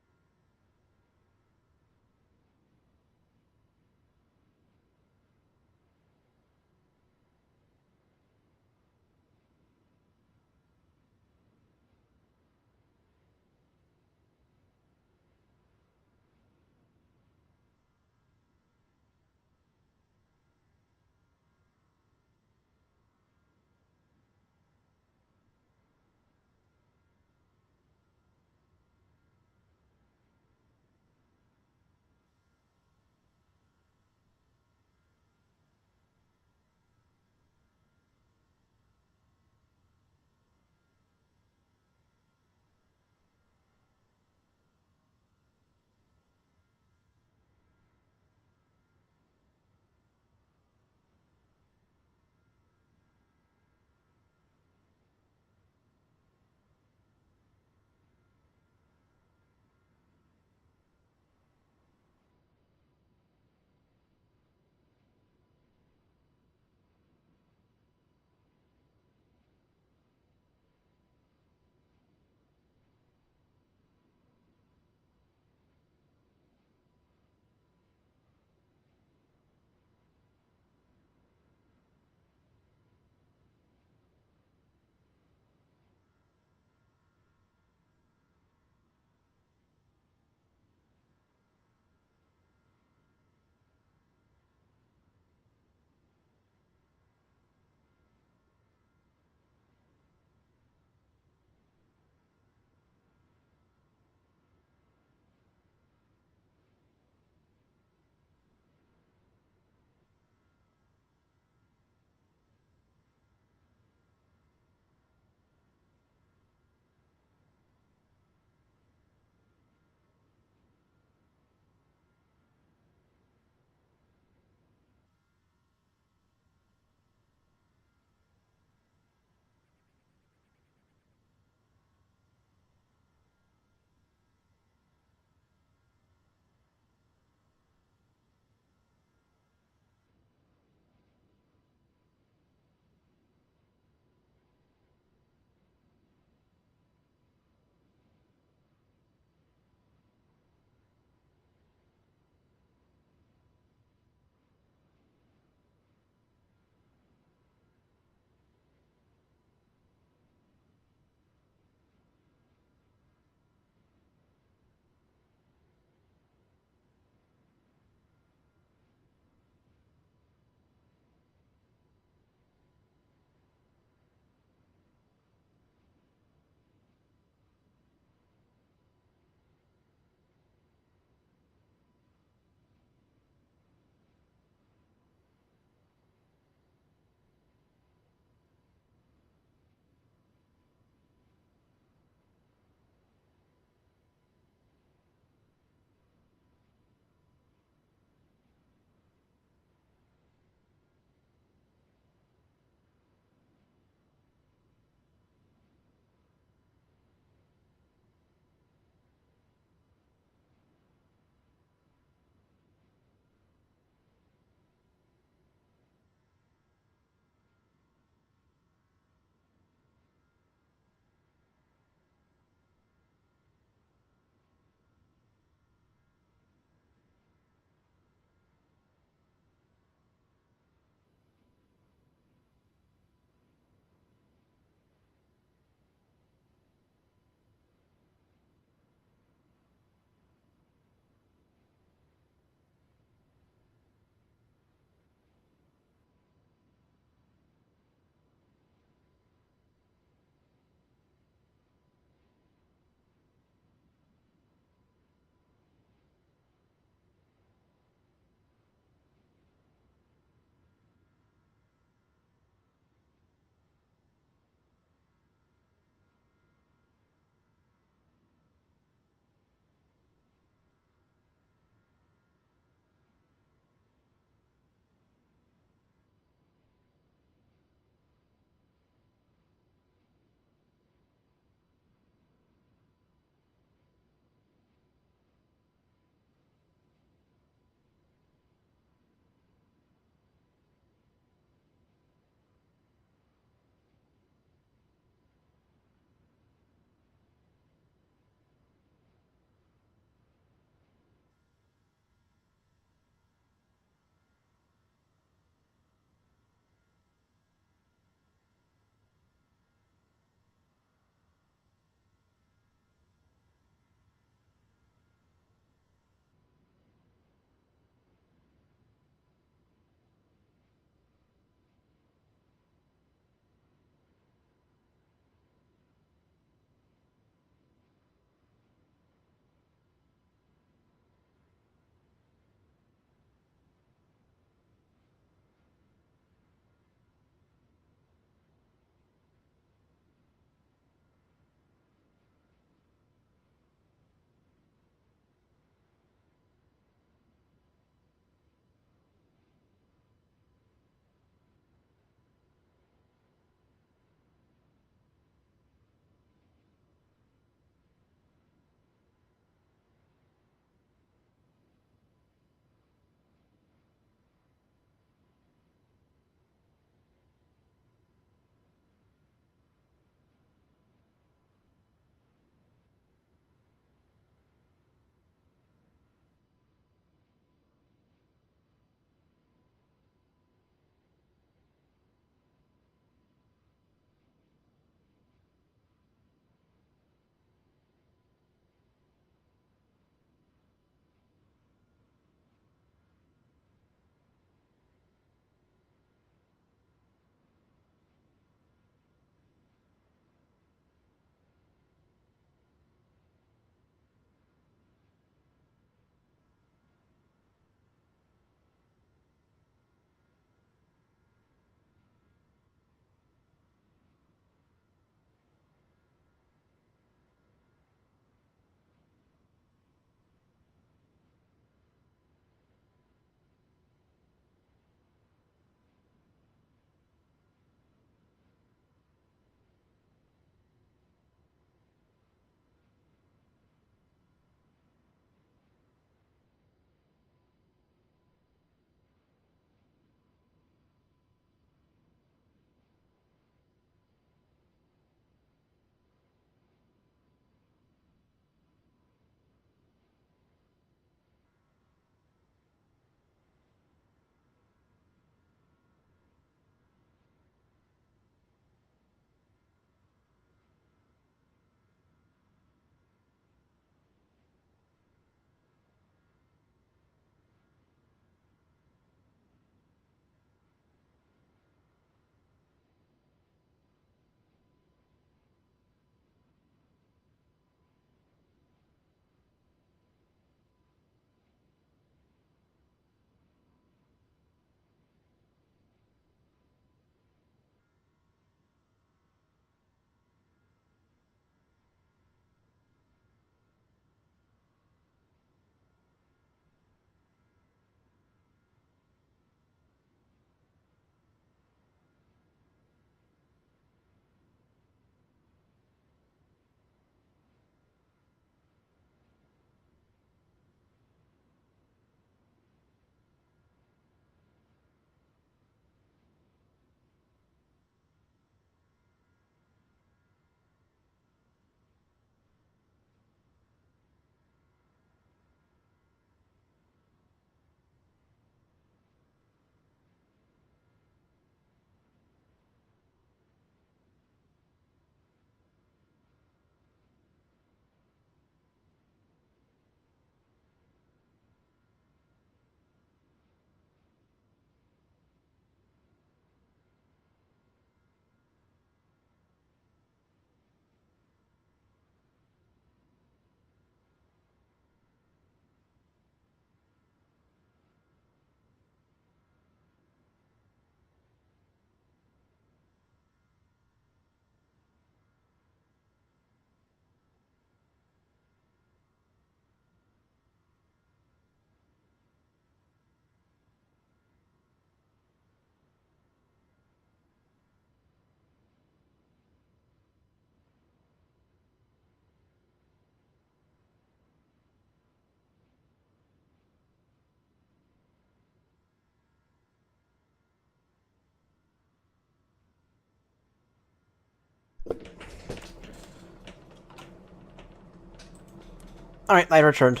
Alright, I returned.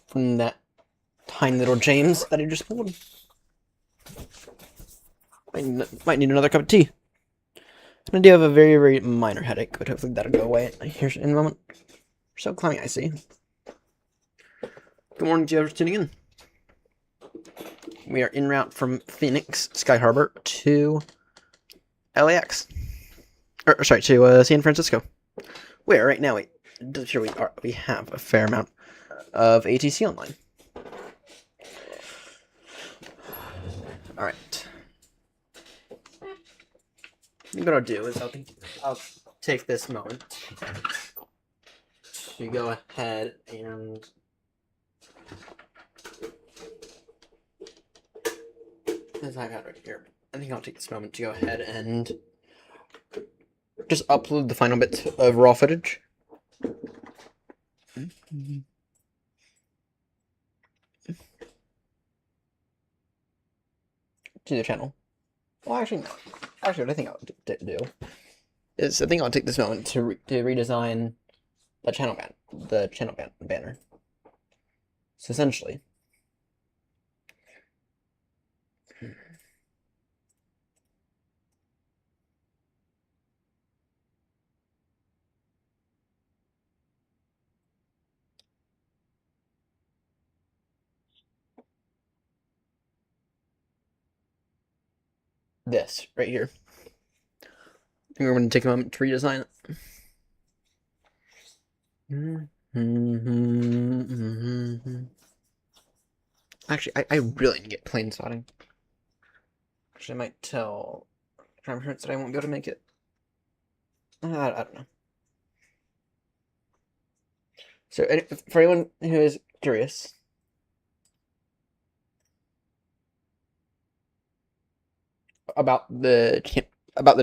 From that tiny little James that I just pulled. Might need another cup of tea. I do have a very, very minor headache, but hopefully that'll go away here in a moment. So cloudy, I see. Good morning to you, tuning in. We are en route from Phoenix, Sky Harbor, to LAX. Sorry, to San Francisco. Where right now we have a fair amount of ATC online. Alright. What I'll do is I'll take this moment to go ahead and as I've got right here, I think I'll take this moment to go ahead and just upload the final bit of raw footage. To the channel. Well, actually, no. Actually, what I think I'll do is I think I'll take this moment to redesign the channel banner. So essentially, this right here. I think we're going to take a moment to redesign it. Actually, I really need to get plane spotting. Actually, I might tell Crime Insurance that I won't be able to make it. I don't know. So, for anyone who is curious, about the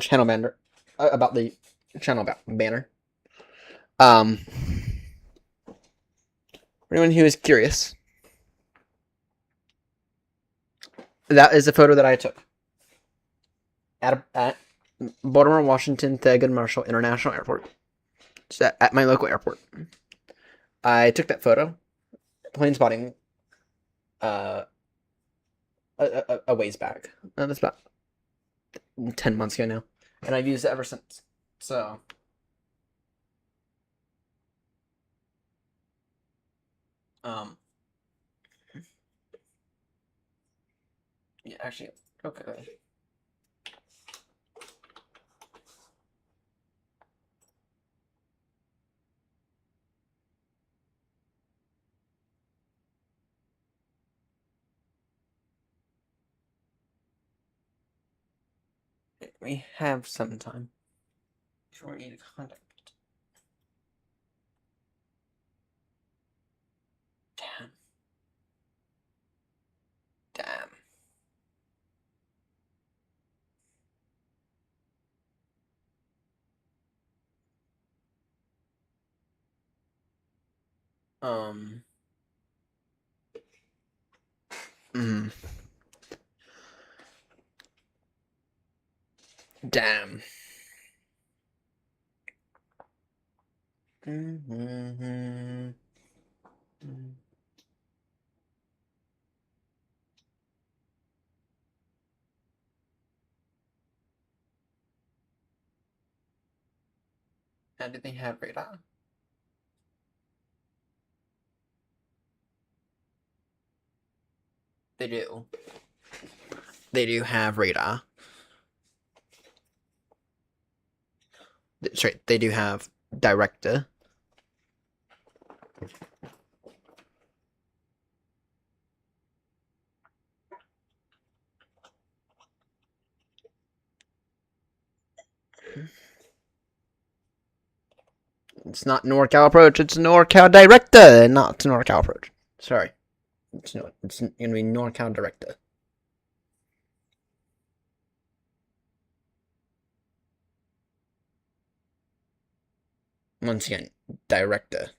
channel banner, for anyone who is curious, that is a photo that I took at Baltimore, Washington, Thurgood Marshall International Airport. So at my local airport. I took that photo, plane spotting, a ways back. That's about 10 months ago now, and I've used it ever since. So, yeah, actually, okay. We have some time before we need to contact. Damn. Damn. And do they have radar? They do. They do have radar. Sorry, they do have director. It's not NorCal approach, it's NorCal director, not NorCal approach. Sorry. It's gonna be NorCal director. Once again, director.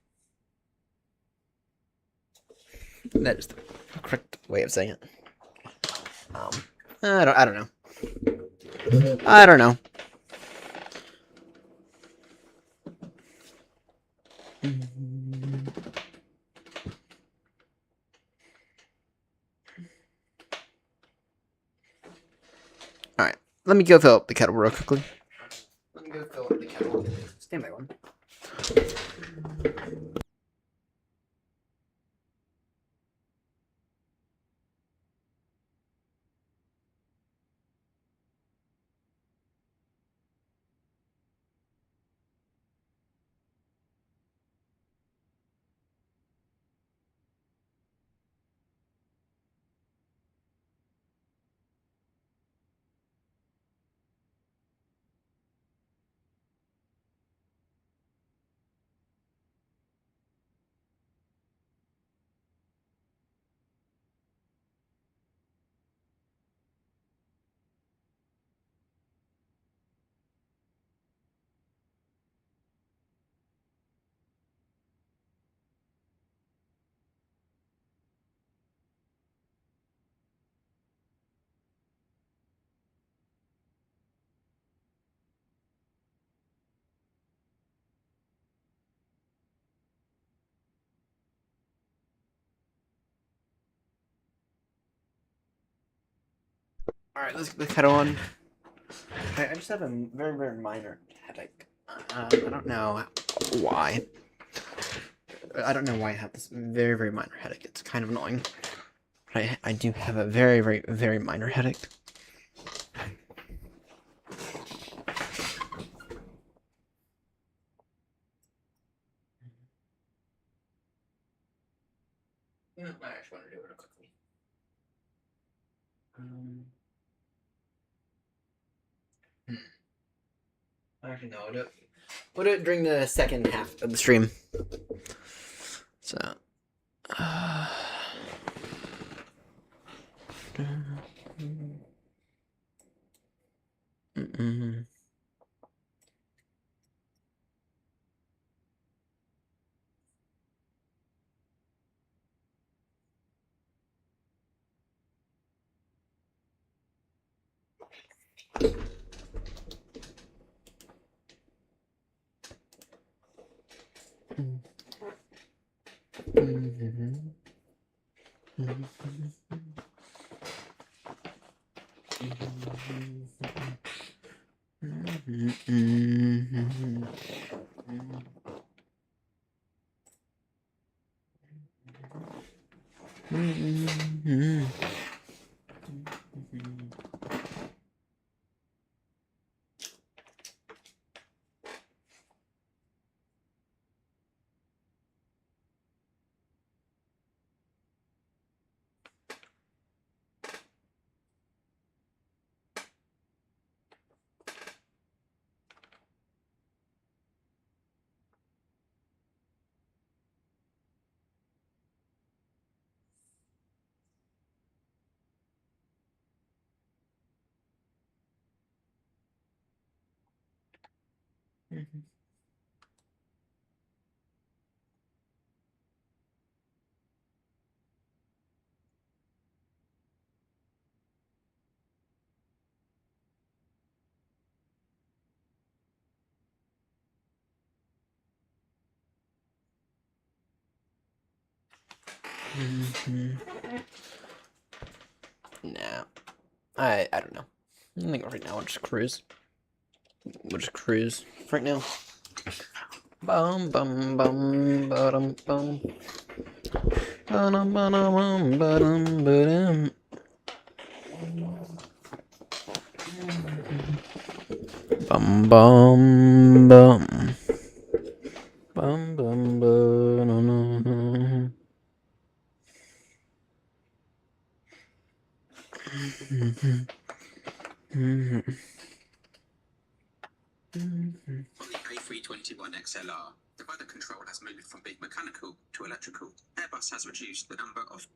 That is the correct way of saying it. I don't know. I don't know. Let me go fill up the kettle real quickly. Let me go fill up the kettle. Stand by one. All right, let's get the kettle on. I just have a very, very minor headache. I don't know why. I don't know why I have this very, very minor headache. It's kind of annoying. I do have a very, very, very minor headache. I actually want to do it real quickly. Actually, no, we'll do it during the second half of the stream. So. No, I don't know. I think right now we'll just cruise. We'll just cruise right now. Bum bum bum bum bum. Ba-dum, ba-dum, ba-dum, ba-dum. Bum bum bum. Bum bum ba-dum. On the A321XLR, the weather control has moved from big mechanical to electrical. Airbus has reduced the number of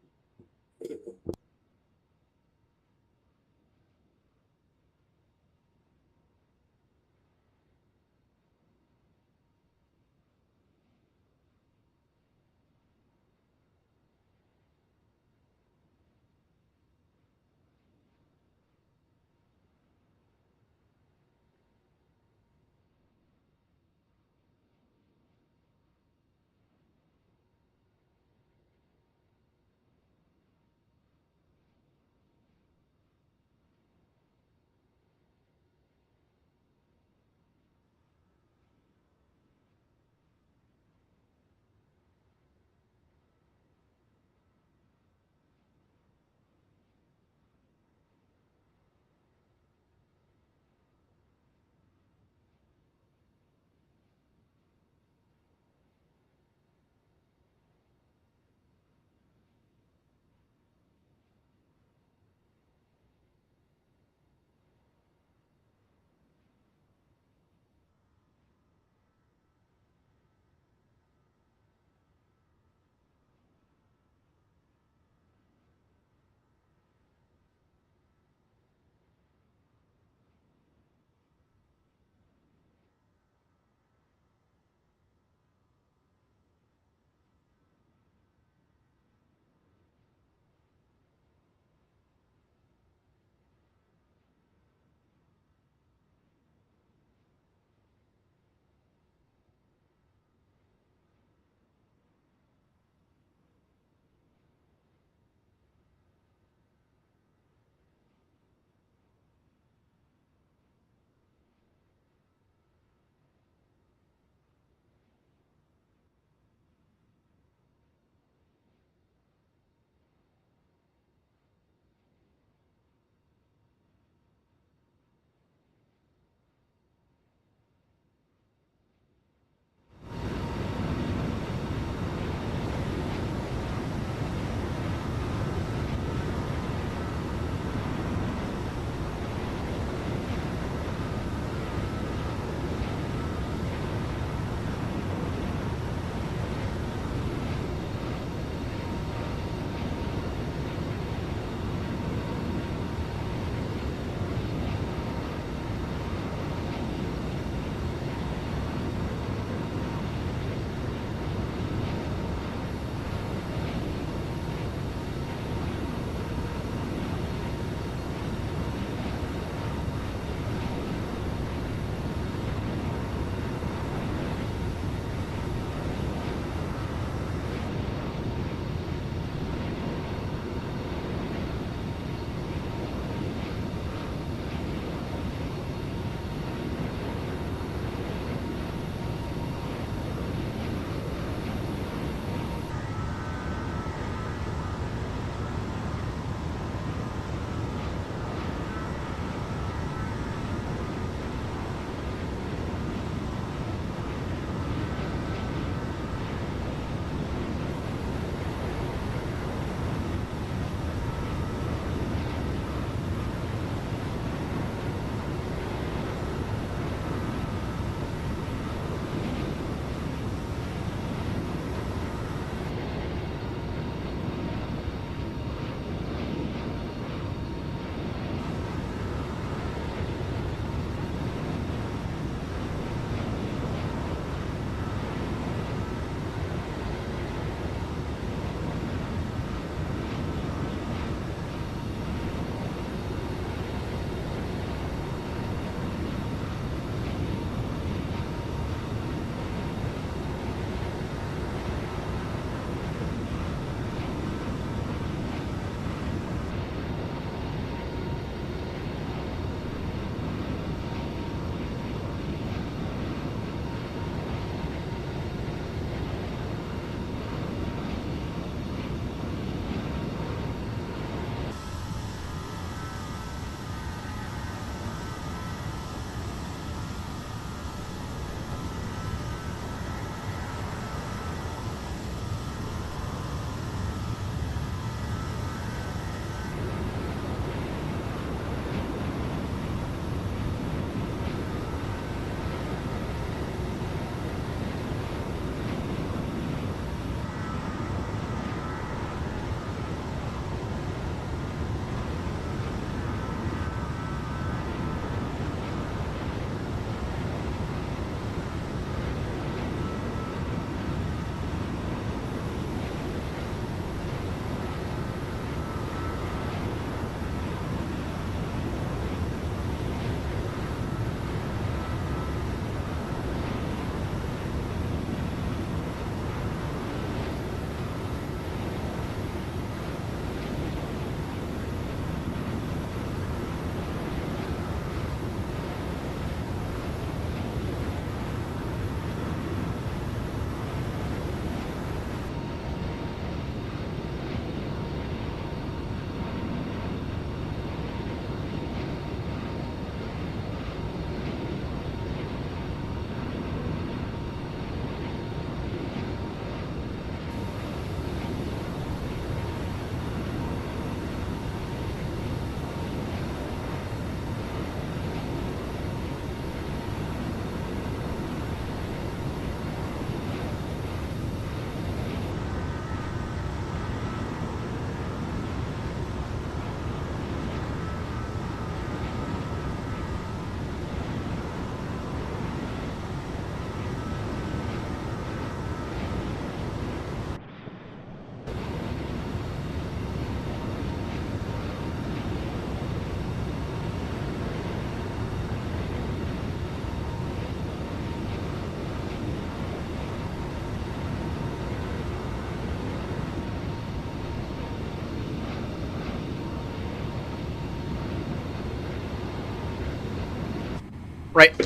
Right.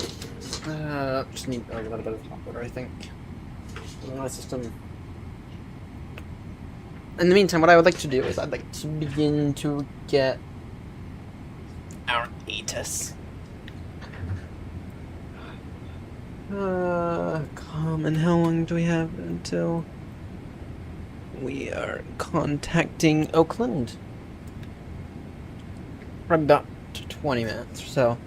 Just need a little bit of hot water, I think. In my system. In the meantime, what I would like to do is I'd like to begin to get our ATIS. And how long do we have until we are contacting Oakland? For about 20 minutes or so.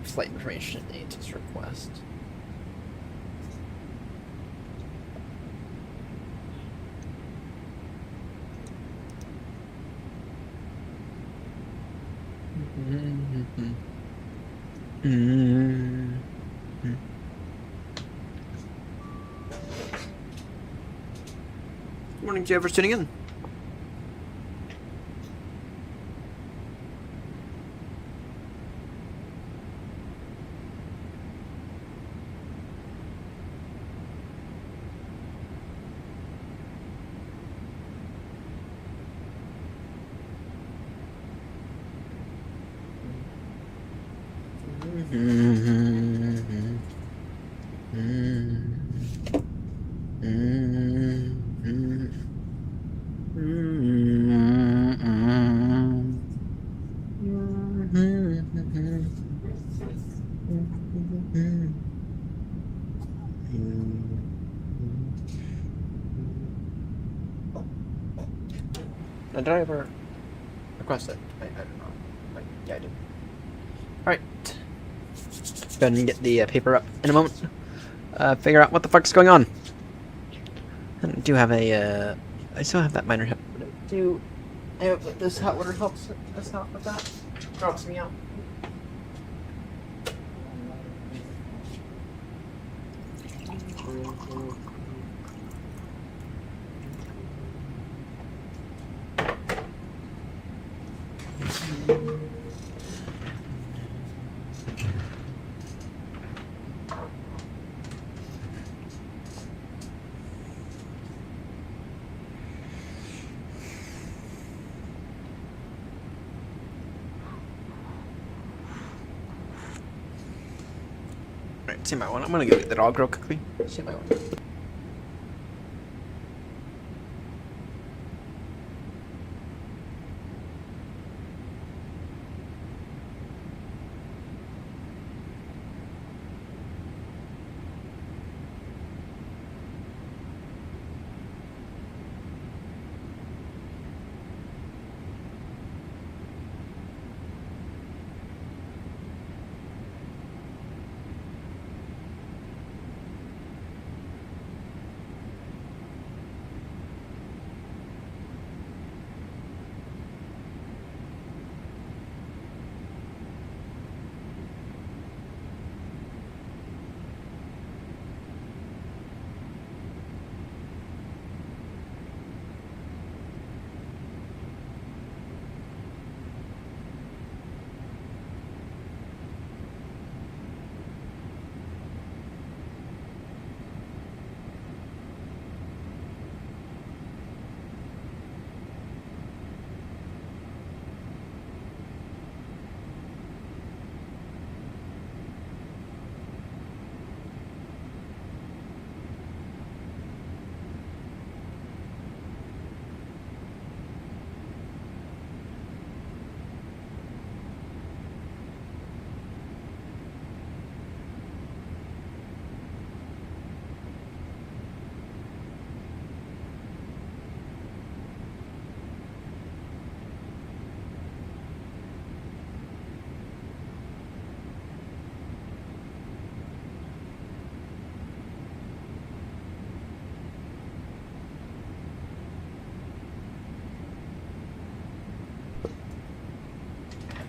Flight information ATIS request. Morning to you ever tuning in. Did I ever request it? I don't know. Yeah, I did. Alright. Go ahead and get the paper up in a moment. Figure out what the fuck's going on. I do have a, I still have that minor help. I hope that this hot water helps us out with that. Drops me out. Right, see my one. I'm gonna go get the dog real quickly. See my one.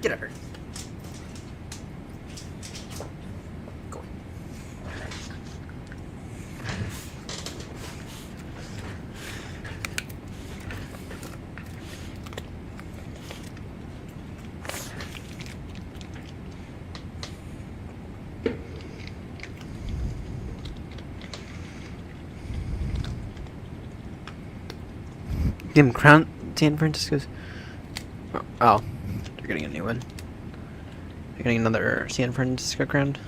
Get up here. Go on. Damn, Crown San Francisco's. Oh, they're getting a new one. Getting another San Francisco ground.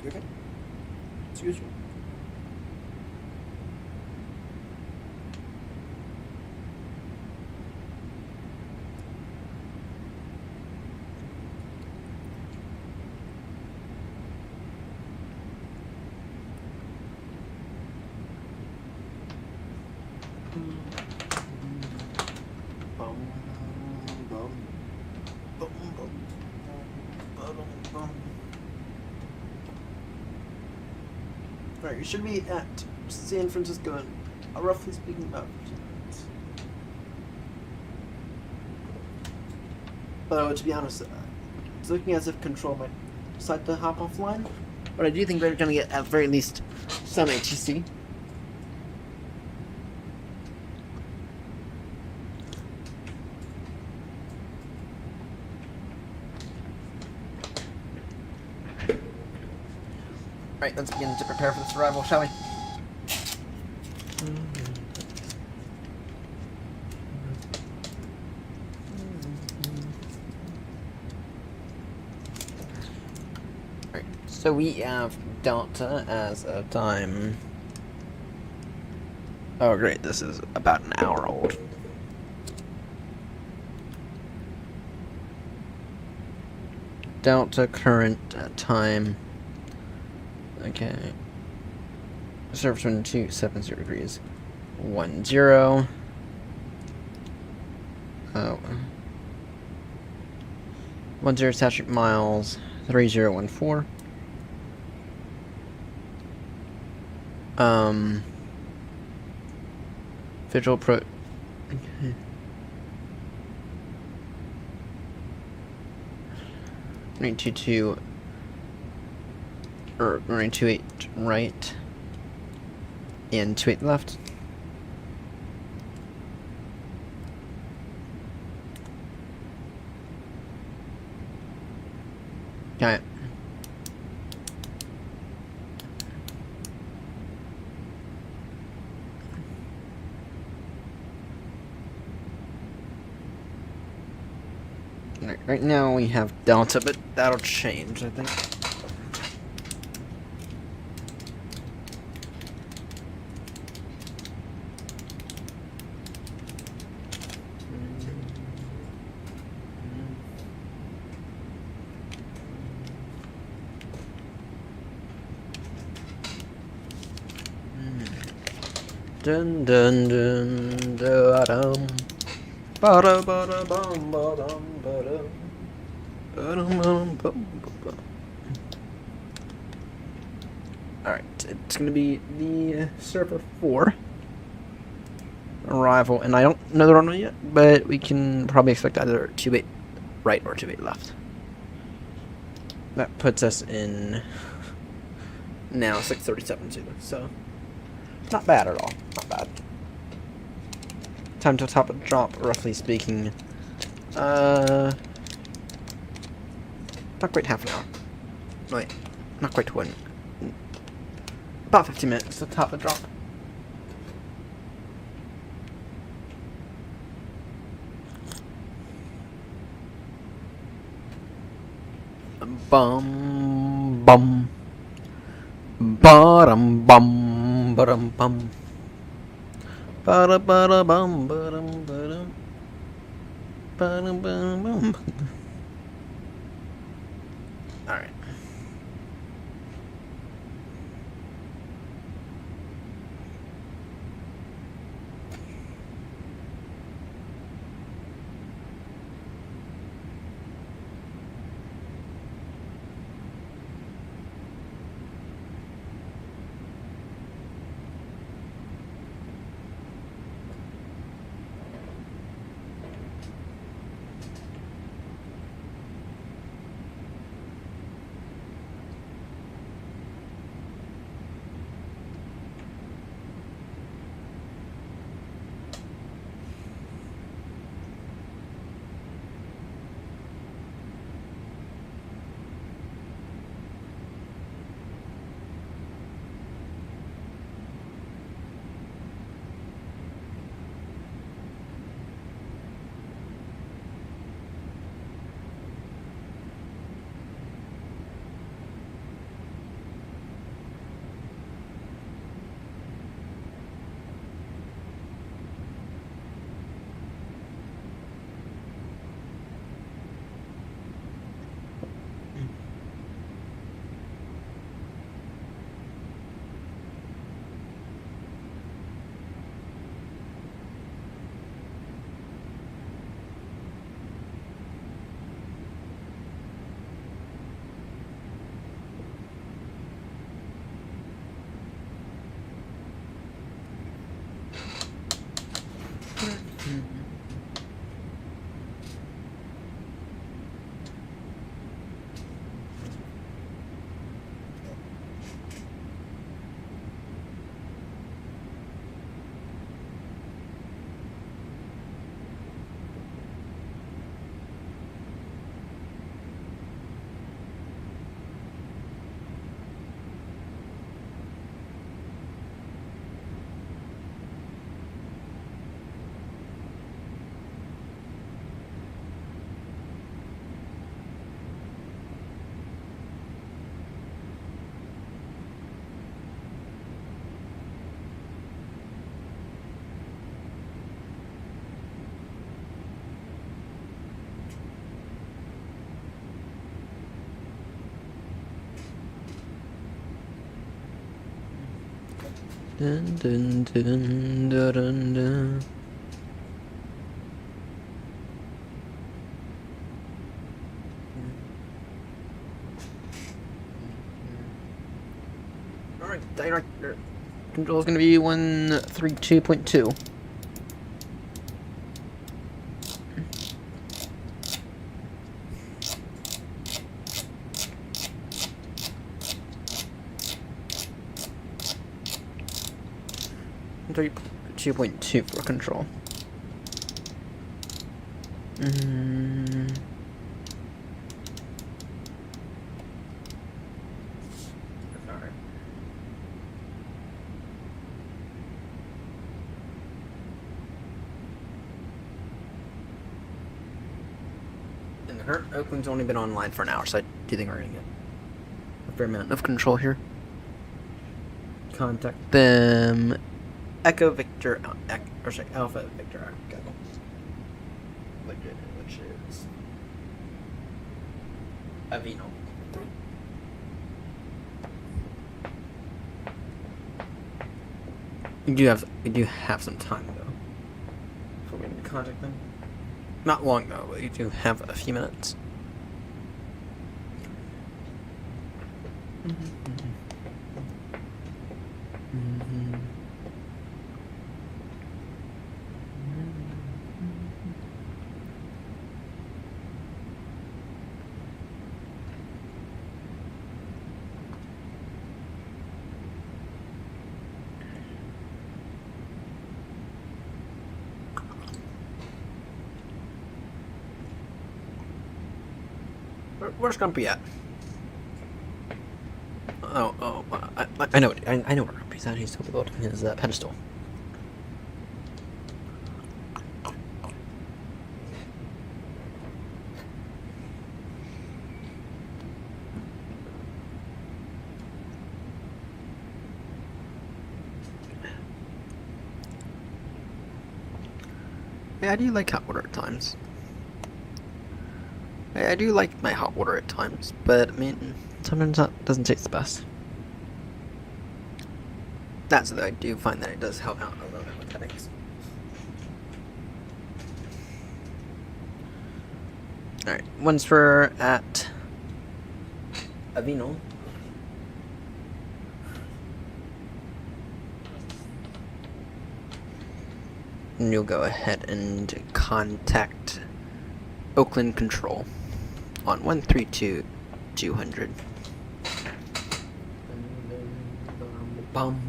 Okay. Excuse me. Alright, you should be at San Francisco in roughly speaking about 15 minutes. But to be honest, it's looking as if Control might decide to hop offline. But I do think we're going to get at very least some HTC. Right, let's begin to prepare for this arrival, shall we? Right, so we have Delta as a time. Oh, great, this is about an hour old. Delta current time. Okay. Surface wind 270 degrees. 10. Oh. 10 statute miles. 3014. Visual pro. Okay. 922. Or 928 right. And 28 left. Got it. Right now we have Delta, but that'll change, I think. Dun dun dun da-dum. Ba-da-ba-da-bum, ba-dum, ba-dum. Ba-dum, ba-dum, bum, ba-bum. Alright, it's gonna be the Surfer 4 arrival, and I don't know the runway yet, but we can probably expect either 28 right or 28 left. That puts us in now 6:37 Zulu, so not bad at all. Not bad. Time to top a drop, roughly speaking. Not quite half an hour. Wait, not quite one. About 15 minutes to top the drop. Bum bum. Ba-dum bum ba-dum bum. Ba-da ba-da bum ba-dum ba-dum. Ba-dum bum bum. Alright. Dun dun dun dun dun dun. Alright, director. Control is going to be 132.2. Three 2.2 for control. Sorry. And Oakland's only been online for an hour, so I do think we're gonna get a fair amount of control here. Contact them. Echo Victor, or sorry, Alpha Victor Echo, which is Avino. We do have some time though. Before we need to contact them. Not long though, but you do have a few minutes. Where's Grumpy at? I know. I know where Grumpy's at. He's still building his pedestal. Yeah, I do like hot water at times. I do like my hot water at times, but I mean, sometimes that doesn't taste the best. That's though I do find that it does help out a little bit with headaches. Alright, once we're at Avino, you'll go ahead and contact Oakland Control on 132-200. Bum.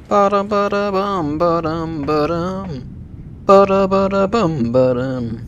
Ba-dum ba-da-bum ba-dum ba-dum. Ba-da-ba-da-bum ba-dum.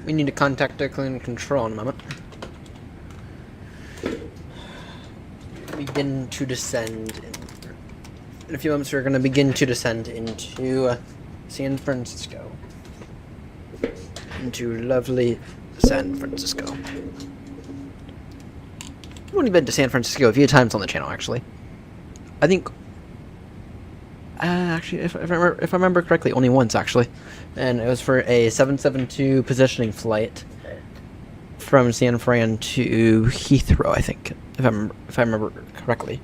We need to contact Oakland Control in a moment. Begin to descend. In a few moments, we're going to begin to descend into San Francisco. Into lovely San Francisco. I've only been to San Francisco a few times on the channel, actually. I think... actually, if I remember correctly, only once, actually. And it was for a 772 positioning flight from San Fran to Heathrow, I think, if I remember correctly.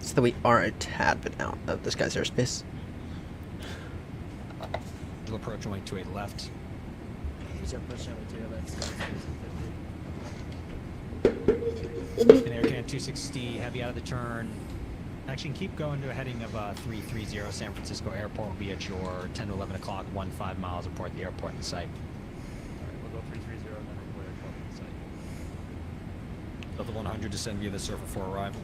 So we are a tad bit out of this guy's airspace. We'll approach runway 28 left. And Air Canada 260, heavy out of the turn. Actually, keep going to a heading of 330 San Francisco Airport. Will be at your 10 to 11 o'clock, 15 miles report the airport in sight. Alright, we'll go 330 and then report airport in sight. Delta 100, descend via the server for arrival.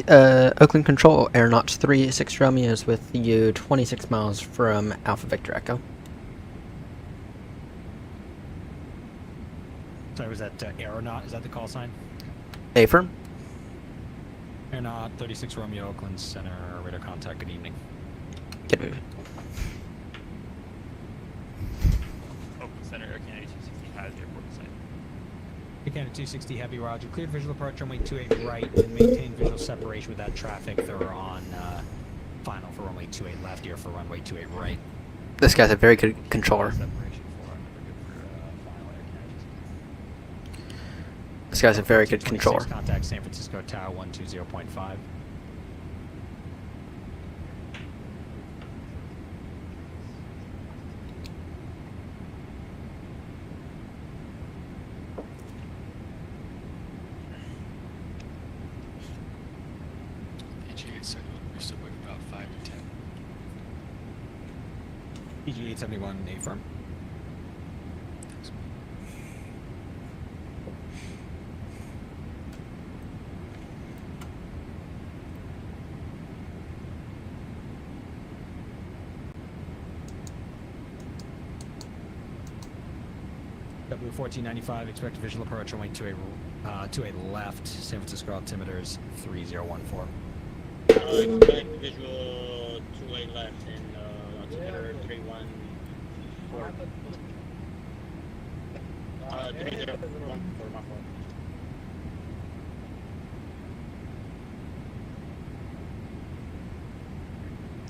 Oakland Control, Aeronauts 36 Romeo is with you 26 miles from Alpha Victor Echo. Sorry, was that Aeronaut? Is that the call sign? Affirm. Aeronaut 36 Romeo, Oakland Center, radar contact, good evening. Get moving. Oakland Center, Air Canada 260 has airport in sight. Air Canada 260 heavy, roger. Cleared visual approach runway 28 right and maintain visual separation with that traffic. They're on final for runway 28 left here for runway 28 right. This guy's a very good controller. Separation for final Air Canada. This guy's a very good controller. Contact San Francisco Tower 120.5. PG 871 affirm. W1495, expect visual approach runway 28 left, San Francisco altimeters 3014. Expect visual 28 left and altimeter 314. 3014, my fault.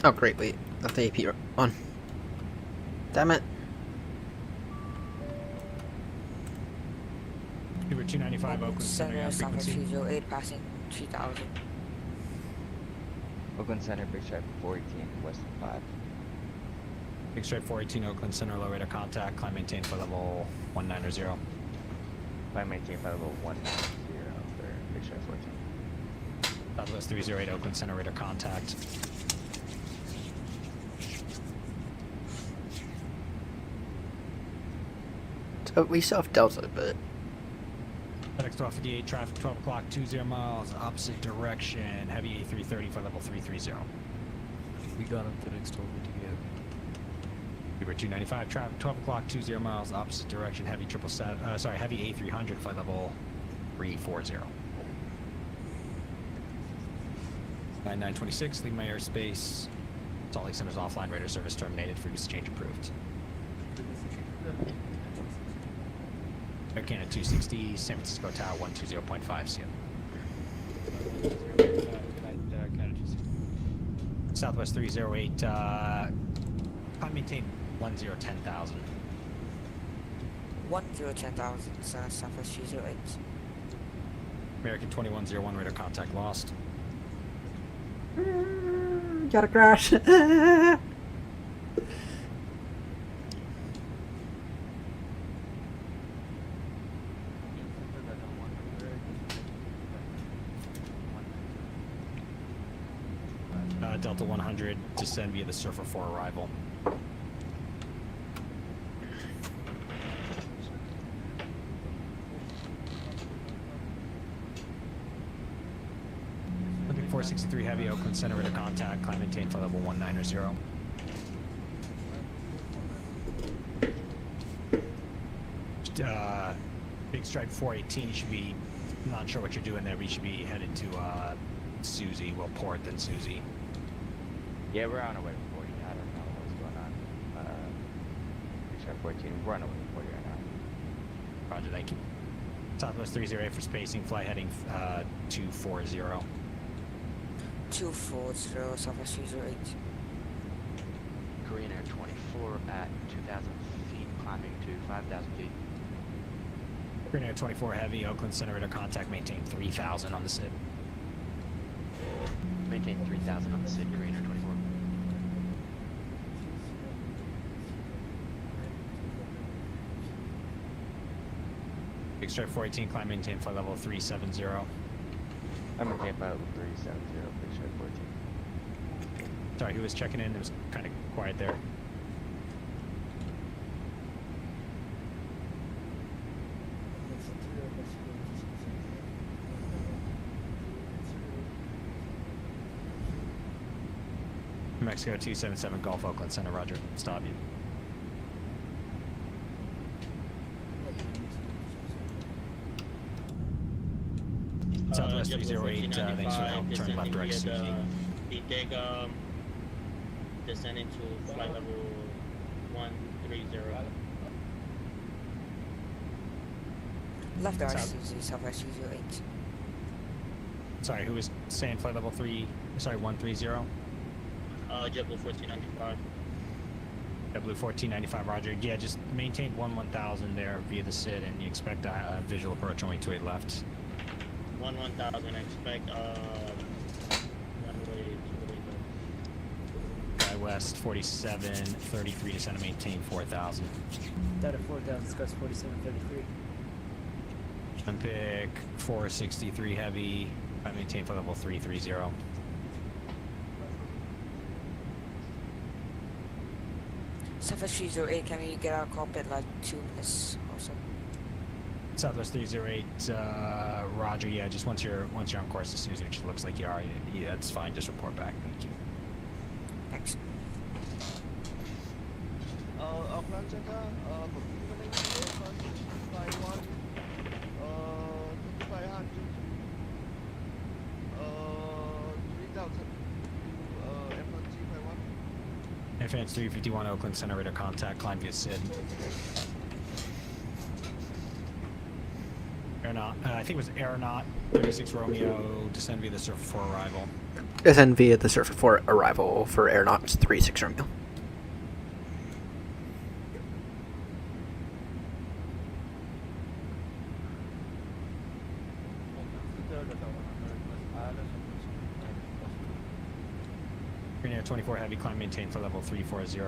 Oh great, wait, left the AP on. Damn it. Uber 295, Oakland Center, Center, San frequency. Francisco 8, passing 3000. Oakland Center, Big Stripe 418, West 5. Big Stripe 418, Oakland Center, low radar contact, climb maintain for level 190. Climb maintain by level 190 for Big Stripe 14. Southwest 308, Oakland Center, radar contact. So we still have Delta, but FedEx 1258, traffic 12 o'clock, 20 miles, opposite direction, heavy A330 for level 330. We got him FedEx told me to get. Uber 295, traffic 12 o'clock, 20 miles, opposite direction, heavy heavy A300 flight level 340. 9926, leave my airspace. Salt Lake Center's offline radar service terminated, frequency change approved. Air Canada 260, San Francisco Tower 120.5, see you. Southwest 308, climb maintain 1010,000. 1010,000, Southwest 308. American 2101, radar contact lost. gotta crash. Delta 100, descend via the Surfer for arrival. Looking 463 Heavy, Oakland Center, radar contact, climb maintain flight level 190. Big Strike 418, you should be, I'm not sure what you're doing there, but you should be headed to Susie, well, port then Susie. Yeah, we're on our way to 40. I don't know what's going on. Big Strike 14, we're on our way to 40 right now. Roger, thank you. Southwest 308 for spacing, flight heading 240. 240, Southwest 308. Korean Air 24 at 2,000 feet, climbing to 5,000 feet. Korean Air 24 Heavy, Oakland Center, radar contact, maintain 3,000 on the SID. Maintain 3,000 on the SID, Korean Air 24. Big Strike 418, climb maintain flight level 370. I'm maintain flight level 370, Big Strike 14. Sorry, who was checking in? It was kind of quiet there. Mexico 277 Gulf, Oakland Center, roger. Stop you. Southwest 308, thanks for the help. Turn left direct Susie. The dig descending to flight level 130. Left direct Susie, Southwest 308. Sorry, who was saying flight level 130? JetBlue 1495. JetBlue 1495, roger. Yeah, just maintain 1000 there via the SID, and you expect a visual approach on way 28 left. 1000, expect runway 280. West 4733, descend and maintain 4000. Data 4000, discuss 4733. Olympic 463 Heavy, I maintain flight level 330. Southwest 308, can we get our cockpit like 2 minutes or so? Southwest 308, roger, yeah, just once you're on course to Susie, which looks like you are, yeah, that's fine, just report back, thank you. Thanks. Auckland Center, good evening, Taiwan, 2500, 3000, FNG Taiwan. Advance 351 Oakland Center, radar contact, climb via SID. Aeronaut, I think it was Aeronaut 36 Romeo, descend via the Surfer for arrival. Descend via the Surfer for arrival for Aeronauts 36 Romeo. Green Air 24 Heavy, climb maintain for level 340.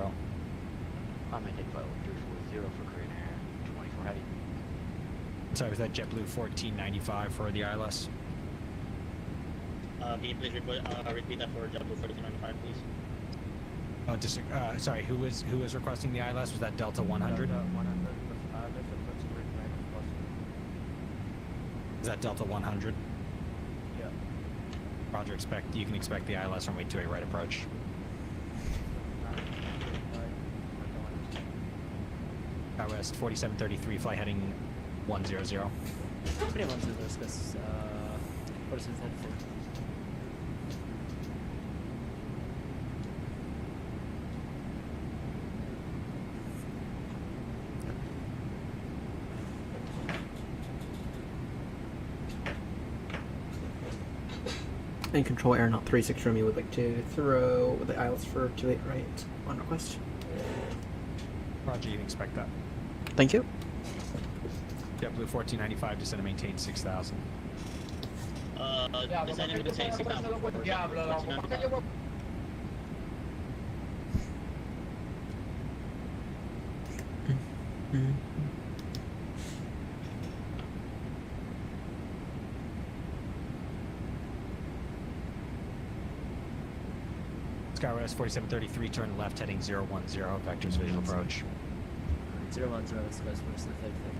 I'm maintain flight level 340 for Korean Air 24 Heavy. Sorry, was that JetBlue 1495 for the ILS? Can you please repeat that for JetBlue 1495, please? Oh, sorry, who was requesting the ILS? Was that Delta 100? Delta 100, ILS approach rate 9 Is that Delta 100? Yeah. Roger, you can expect the ILS runway 28 right approach. West 4733, flight heading 100. 310, discuss 4734. And control Aeronaut 36 Romeo would like to throw the ILS for 28 right on request. Roger, you can expect that. Thank you. JetBlue 1495, descend and maintain 6000. Descending to maintain 6000. Skywest 4733, turn left heading 010, vectors visual approach. 010, Skywest 4733.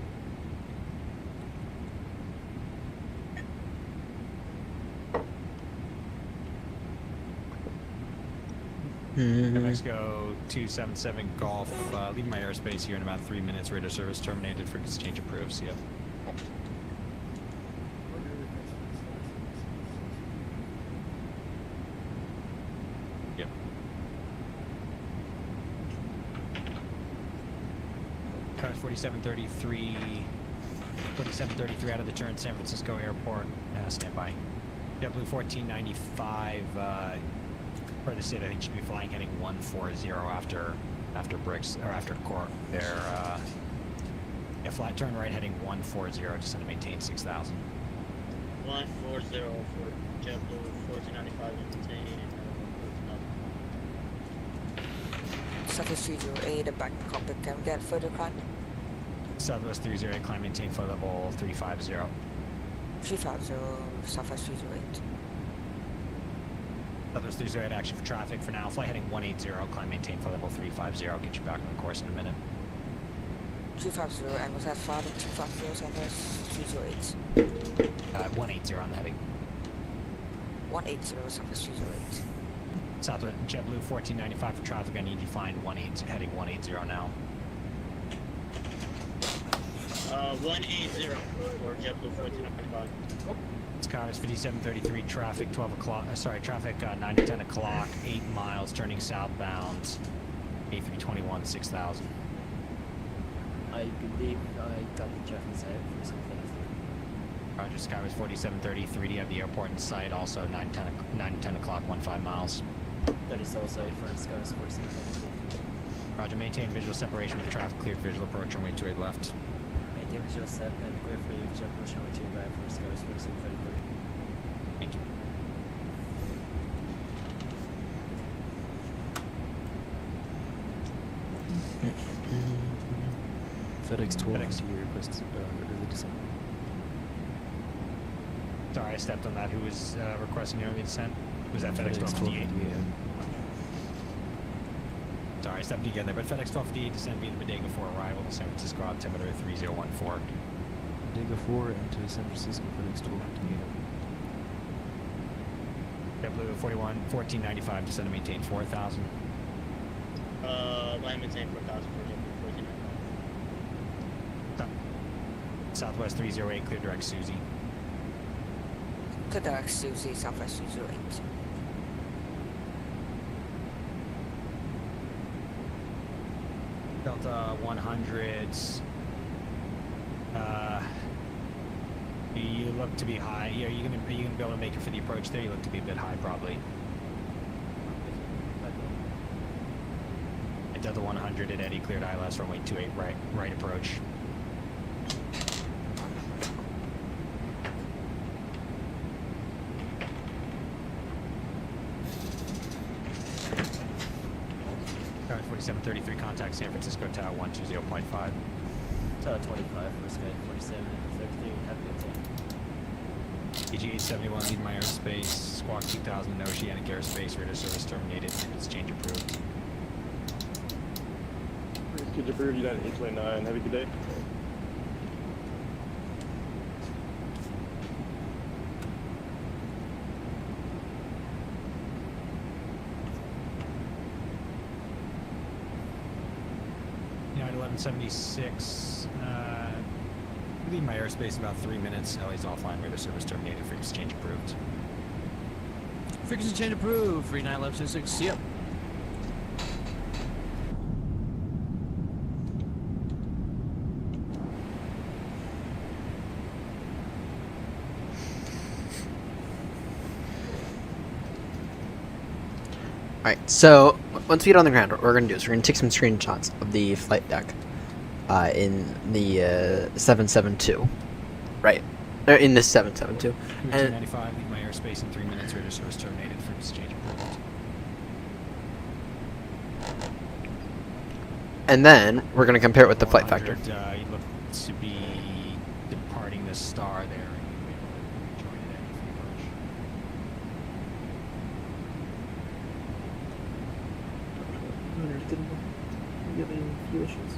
Mexico 277 Golf, leaving my airspace here in about 3 minutes. Radar service terminated. For exchange approved. See ya. Yep. Cars 4733 out of the turn, San Francisco Airport. Stand by. JetBlue 1495. For the state, I think should be flying heading 140 after bricks or after core. Their flat turn right heading 140. Just to maintain 6,000. 140 for JetBlue 1495 and maintain. Southwest 308, the back cockpit. Can we get further climb? Southwest 308, climb maintain flight level 350. 350, Southwest 308. Southwest 308 action for traffic for now. Flight heading 180, climb maintain flight level 350. I'll get you back on the course in a minute. 350, and was that farther? 250, Southwest 308. 180 on the heading. 180, Southwest 308. Southwest JetBlue 1495 for traffic. I need you to find 180, heading 180 now. 180 for JetBlue 1495. Skywest 5733, traffic 12 o'clock, traffic 9 to 10 o'clock, 8 miles, turning southbound, A321, 6,000. I believe I got the traffic side for something. Roger, Skywest 4733, do you have the airport in sight? Also 9 to 10 o'clock, 15 miles. That is also for Skywest 4733. Roger, maintain visual separation with traffic cleared, visual approach, runway 28 left. Maintain visual set and clear for you, jet approach runway 28 right for Skywest 4733. Thank you. FedEx 12 requests early descent. Sorry, I stepped on that. Who was requesting early descent? Was that FedEx 1258? Sorry, I stepped again there, but FedEx 1258 descent via the Bodega for arrival to San Francisco, altimeter 3014. Bodega 4 into San Francisco, FedEx 1258. JetBlue 1495, descend to maintain 4,000. Line maintain 4,000 for JetBlue 1495. Southwest 308, clear direct Susie. Clear direct Susie, Southwest 308. Delta 100s. You look to be high. Are you gonna be able to make it for the approach there? You look to be a bit high, probably. At Delta 100 at Eddie, cleared ILS, runway 28 right approach. Tower 4733, contact San Francisco Tower 120.5. Tower 25 for Sky 4733, happy to take. EG-871, leave my airspace. Squawk 2000 in Oceanic airspace. Radar service terminated. Exchange approved. Exchange approved, United 829. Have a good day. United 1176. Leave my airspace about 3 minutes. LA's offline. Radar service terminated. Frequency exchange approved. Frequency exchange approved. 391126. See ya. Alright, so once we get on the ground, what we're going to do is we're going to take some screenshots of the flight deck in the 772. Right. In this 772. And 295, leave my airspace in 3 minutes. Radar service terminated. Frequency exchange approved. And then we're going to compare it with the flight factor. You look to be departing the star there. there's good one. You're having a few issues.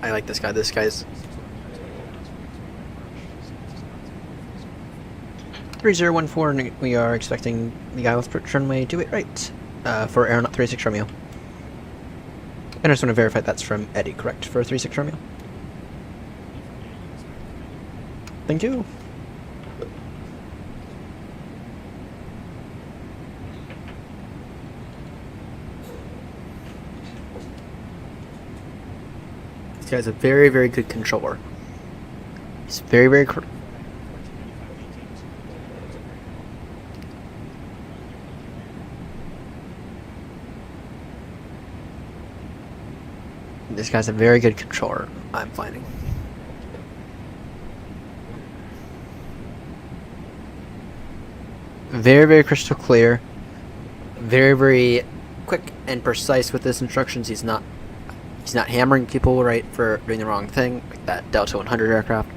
I like this guy. This guy's 3014, and we are expecting the guy with runway 28 right for aeronaut 36 Romeo. And I just want to verify that's from Eddie, correct, for 36 Romeo? Thank you. This guy's a very, very good controller. He's very, very This guy's a very good controller, I'm finding. Very, very crystal clear. Very, very quick and precise with his instructions. He's not hammering people right for doing the wrong thing, like that Delta 100 aircraft.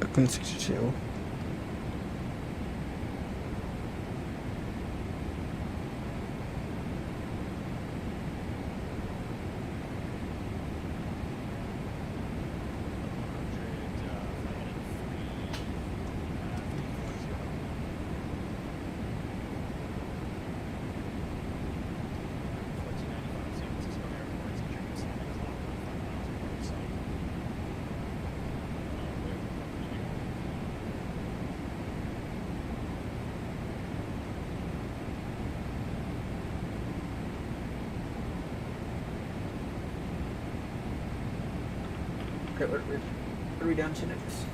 Oakland 62. Okay, what are we down to next?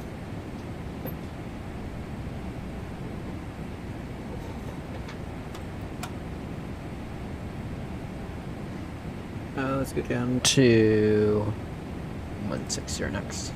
Let's go down to 160 next.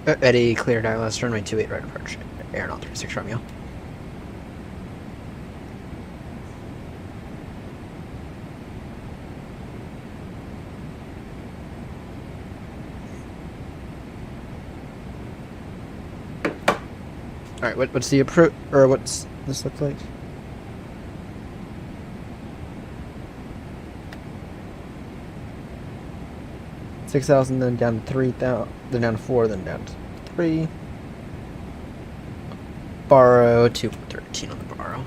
Eddie, cleared ILS, runway 28 right approach. Aeronaut 36 Romeo. Alright, what's the approach, or what's this look like? $6,000, then down to 3,000, then down to 4, then down to 3. Borrow 213 on the borrow.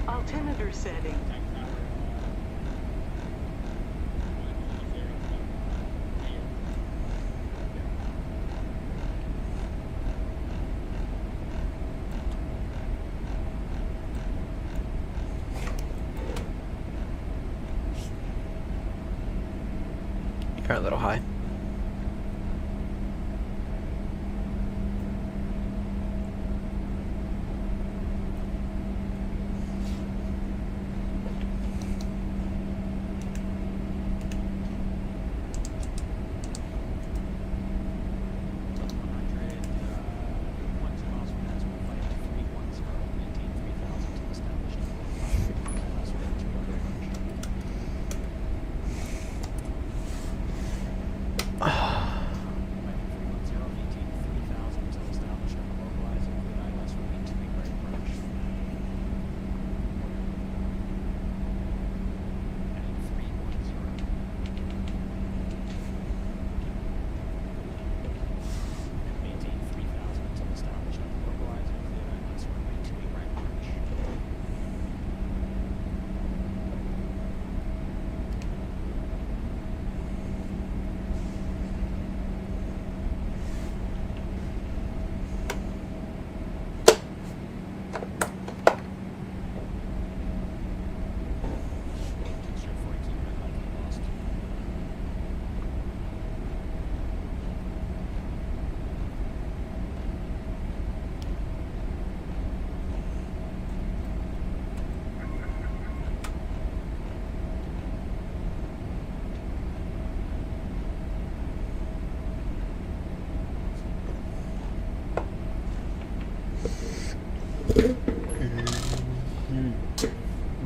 Altimeter setting. You're a little high.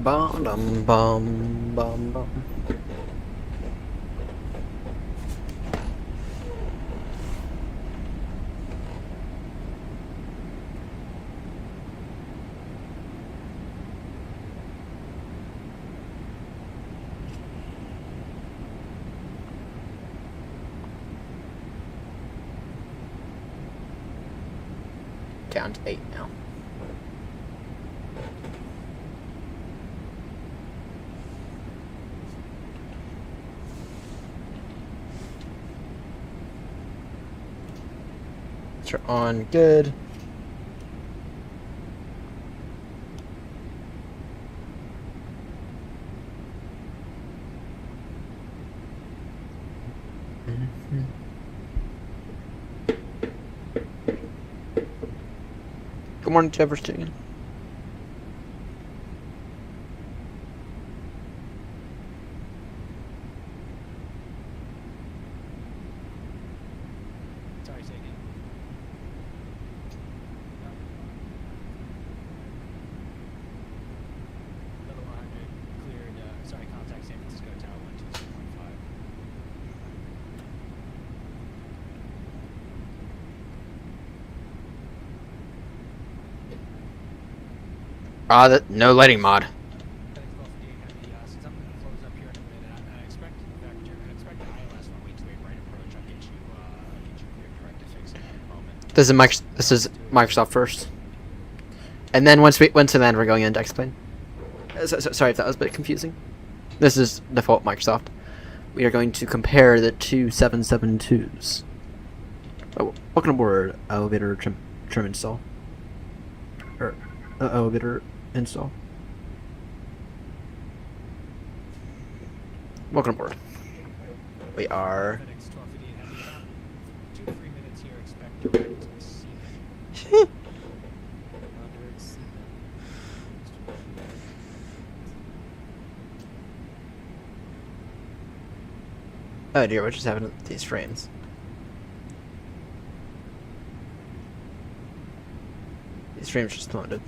Bum bum bum bum bum. Down to 8 now. Are on good. Good morning, Jefferson. No lighting mod. This is Microsoft first, and then once we land, we're going into X-Plane. Sorry if that was a bit confusing. This is default Microsoft. We are going to compare the two 772s. Oh, welcome aboard, elevator trim install. Or elevator install. Welcome aboard. We are. Oh dear, what just happened to these frames? These frames just loaded.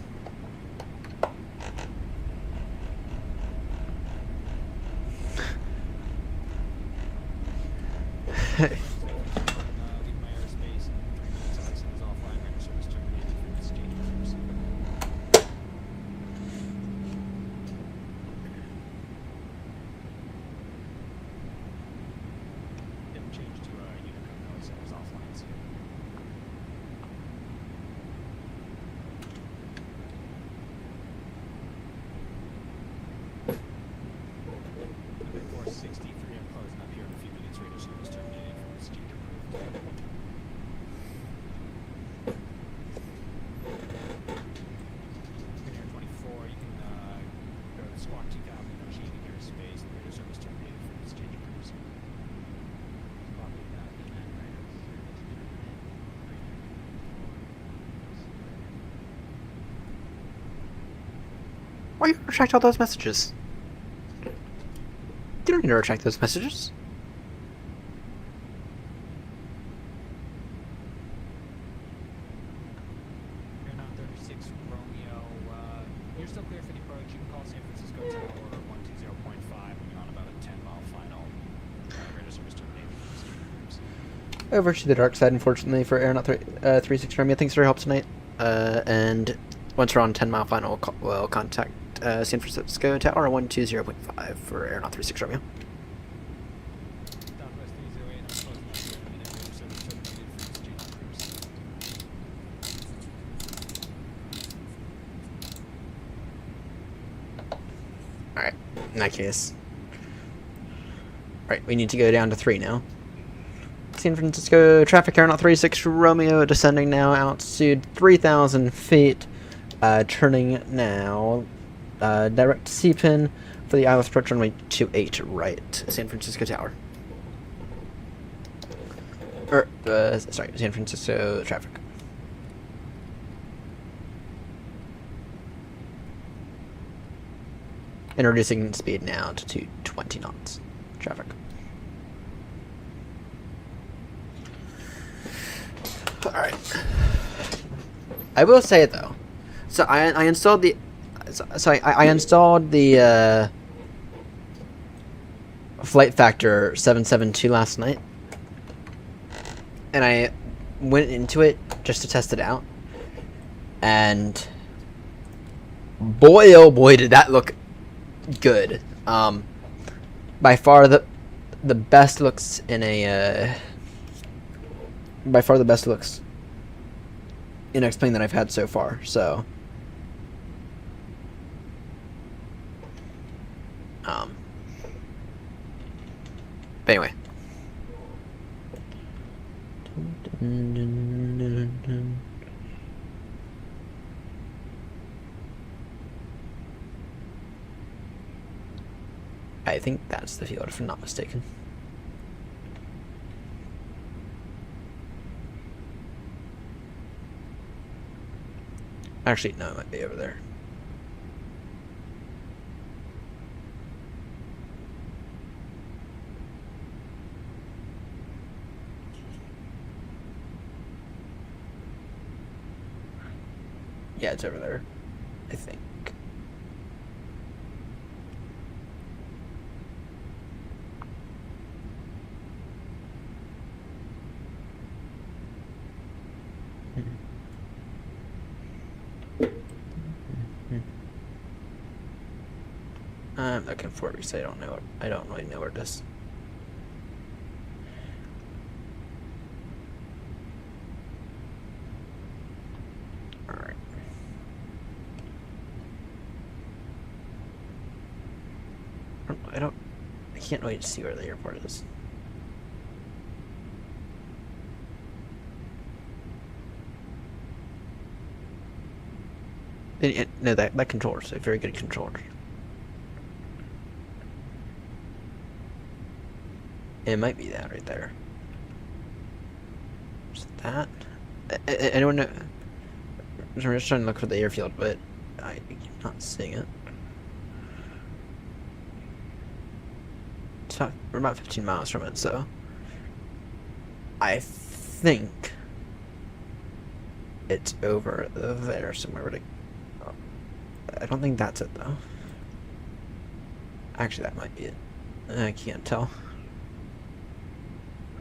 Why you retract all those messages? You don't need to retract those messages. Airnaut 36 Romeo, you're still clear for the approach. You can call San Francisco Tower 120.5 when you're on about a 10-mile final. Radar service terminated. Over to the dark side, unfortunately, for Aeronaut 36 Romeo. Thanks for your help tonight. And once we're on 10-mile final, we'll contact San Francisco Tower 120.5 for Aeronaut 36 Romeo. Alright, in that case. Right, we need to go down to 3 now. San Francisco traffic, Aeronaut 36 Romeo, descending now, altitude 3,000 feet, turning now, direct C-pin for the ILS approach runway 28 right, San Francisco Tower. Sorry, San Francisco traffic. And reducing speed now to 220 knots. Traffic. Alright. I will say though, so I installed the I installed the Flight Factor 772 last night, and I went into it just to test it out, and boy oh boy did that look good. By far the best looks in a by far the best looks in X-Plane that I've had so far, so but anyway. I think that's the field, if I'm not mistaken. Actually, no, it might be over there. Yeah, it's over there, I think. I'm looking for it because I don't know. I don't really know where it is. All right. I can't wait to see where the airport is. No, that controller's a very good controller. It might be that right there. Is it that? Anyone know? I'm just trying to look for the airfield, but I'm not seeing it. We're about 15 miles from it, so I think it's over there somewhere. I don't think that's it, though. Actually, that might be it. I can't tell.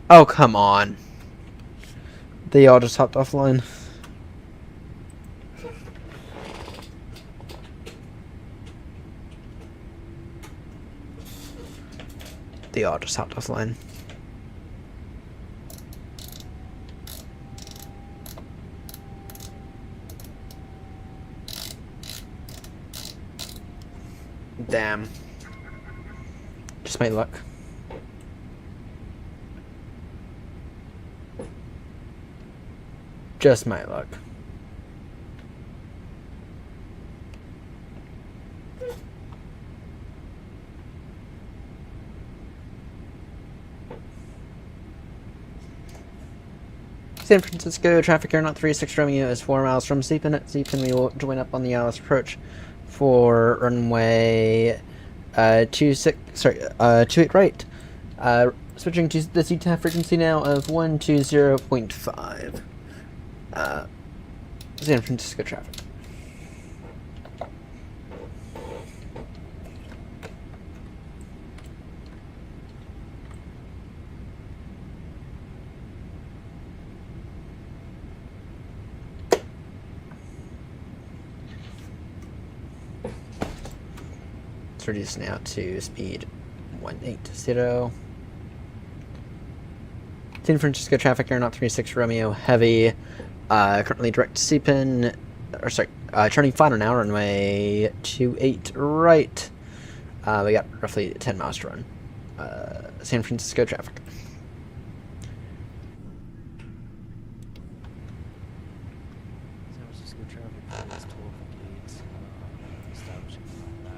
Oh, come on. They all just hopped offline. They all just hopped offline. Damn. Just my luck. Just my luck. San Francisco traffic airnaut 36 Romeo is 4 miles from Seapen. At Seapen, we will join up on the ILS approach for runway 28 right. Switching to the CTAF frequency now of 120.5. San Francisco traffic. Let's reduce now to speed 180. San Francisco traffic airnaut 36 Romeo heavy. Currently direct to Seapen, or sorry, turning final now, runway 28 right. We got roughly 10 miles to run. San Francisco traffic. San Francisco traffic is 12:08. Establishing that.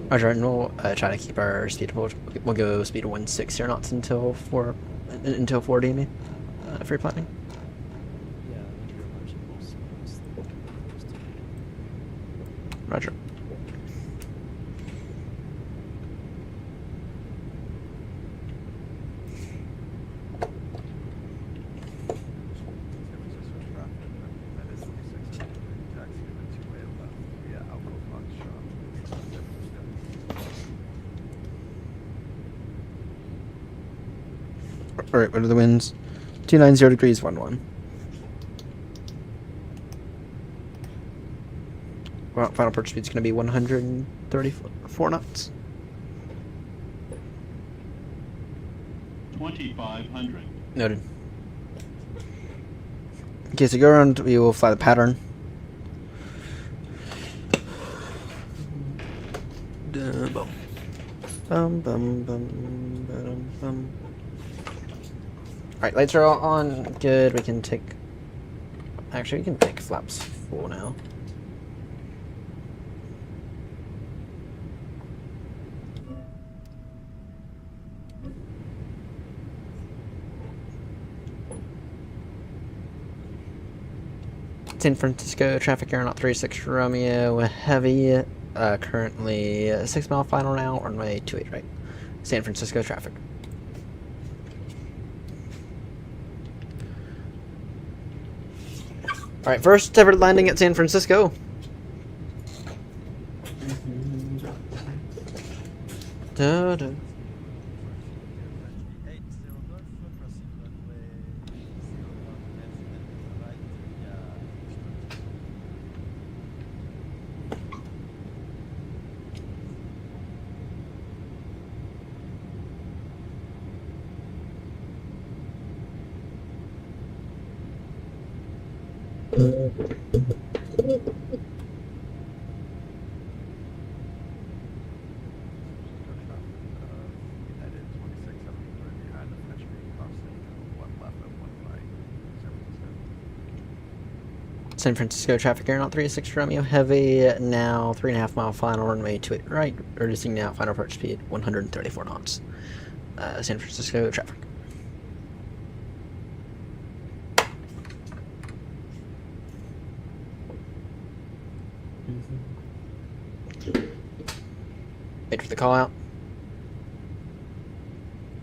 Roger, and we'll try to keep our speed. We'll go speed 16 knots until 4 DME for your planning. Yeah, Roger. Alright, what are the winds? 290 degrees, 11. Well, final approach speed is going to be 134 knots. 2,500. Noted. In case we go around, we will fly the pattern. Bum. Bum, bum, bum, bum, bum. Alright, lights are all on. Good, we can take... Actually, we can take flaps full now. San Francisco traffic airnaut 36 Romeo heavy. Currently 6 mile final now, runway 28 right. San Francisco traffic. Alright, first ever landing at San Francisco. Da, da. United 2673 behind the French Street crossing, 1 left and 1 right, San Francisco. San Francisco traffic aeronaut 36 Romeo heavy now 3.5 mile final runway 28 right, reducing now final approach speed 134 knots. San Francisco traffic. Wait for the call out.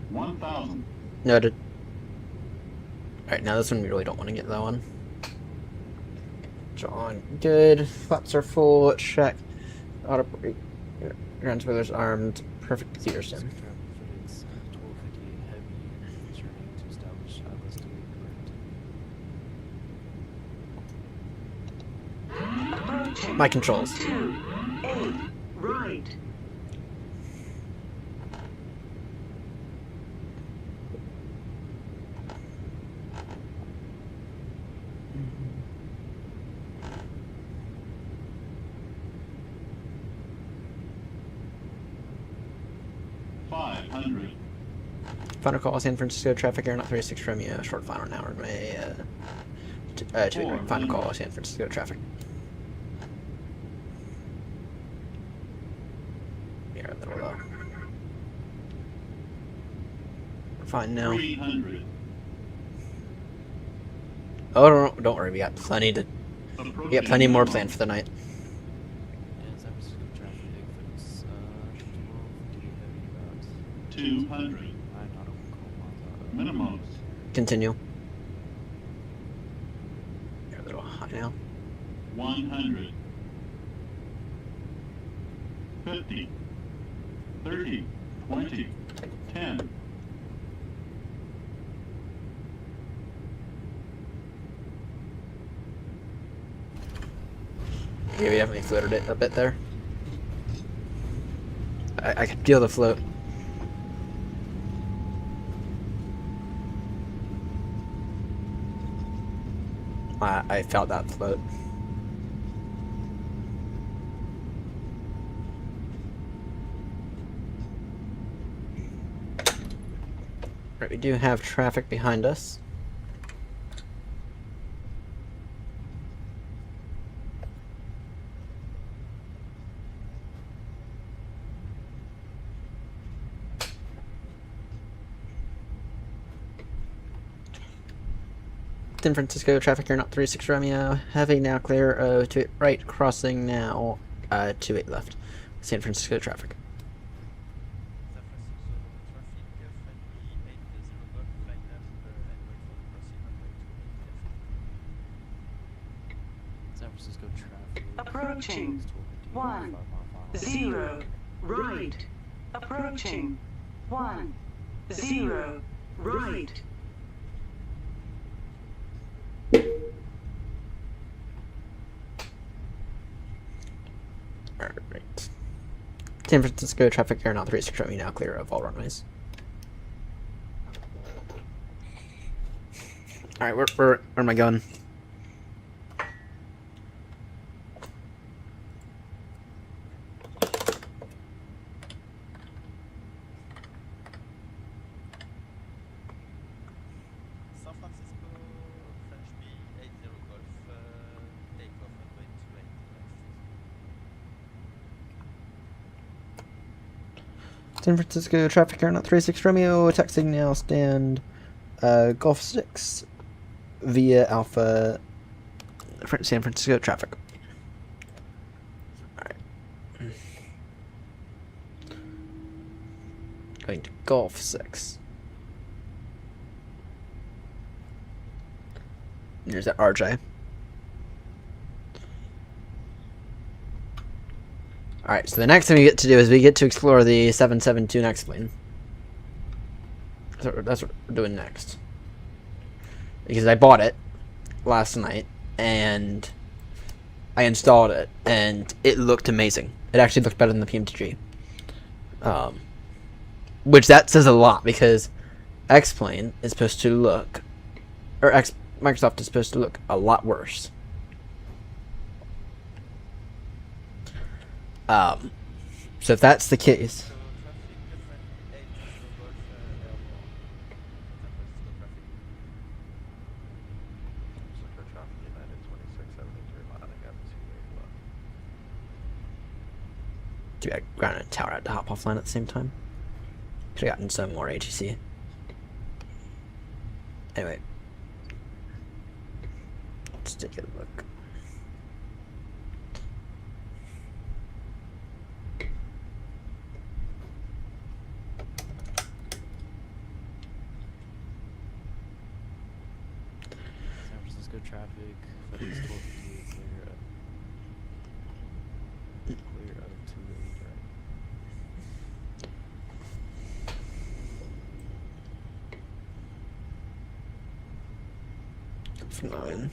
1,000. Noted. Alright, now this one we really don't want to get that one. John, good. Flaps are full. Check. Auto brake. Ground spoilers armed. Perfect theater sim. My controls. 2, 8, right. Final call, San Francisco traffic aeronaut 36 Romeo, short final now, runway, final call, San Francisco traffic. Here, a little low. We're fine now. 300. Oh, don't worry, we got plenty more planned for the night. And San Francisco traffic for this 200. Minimums. Continue. You're a little high now. 100. 50. 30. 20. 10. Yeah, we definitely floated it a bit there. I can feel the float. I felt that float. Right, we do have traffic behind us. San Francisco traffic aeronaut 36 Romeo, heavy now clear, 28 right, crossing now, 28 left. San Francisco traffic. San Francisco traffic. Approaching. 1, 0, right. Approaching. 1, 0, right. Alright. San Francisco traffic aeronaut 36 Romeo now clear of all runways. Alright, where am I going? San Francisco, French B, 80 Golf, takeoff runway 28 left. San Francisco traffic aeronaut 36 Romeo, taxiing now stand Golf 6 via Alpha San Francisco traffic. Alright. Going to Golf 6. There's that RJ. Alright, so the next thing we get to do is we get to explore the 772 next plane. That's what we're doing next. Because I bought it last night, and I installed it, and it looked amazing. It actually looked better than the PMTG. Which that says a lot, because X-Plane is supposed to look, or Microsoft is supposed to look a lot worse So if that's the case, So traffic 28 Golf airport. San Francisco traffic. Central traffic United 2673 lining up 28 left. do I ground and tower had to hop offline at the same time? Could have gotten some more ATC. Anyway, let's take a look. San Francisco traffic, FedEx 1258 clear of 28 right. Fine.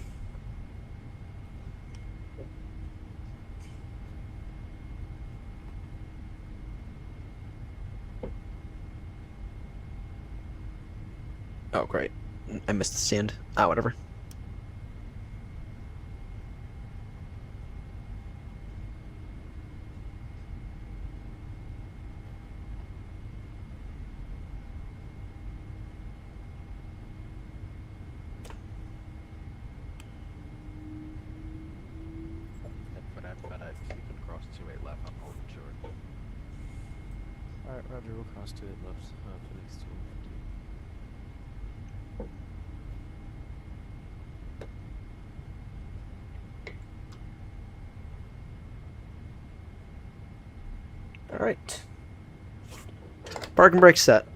Oh, great. I missed the stand. Ah, whatever. For that FedEx, you can cross 28 left, I'm holding short. Alright, Roger, we'll cross to it left, FedEx 1258. Alright. Parking brake set.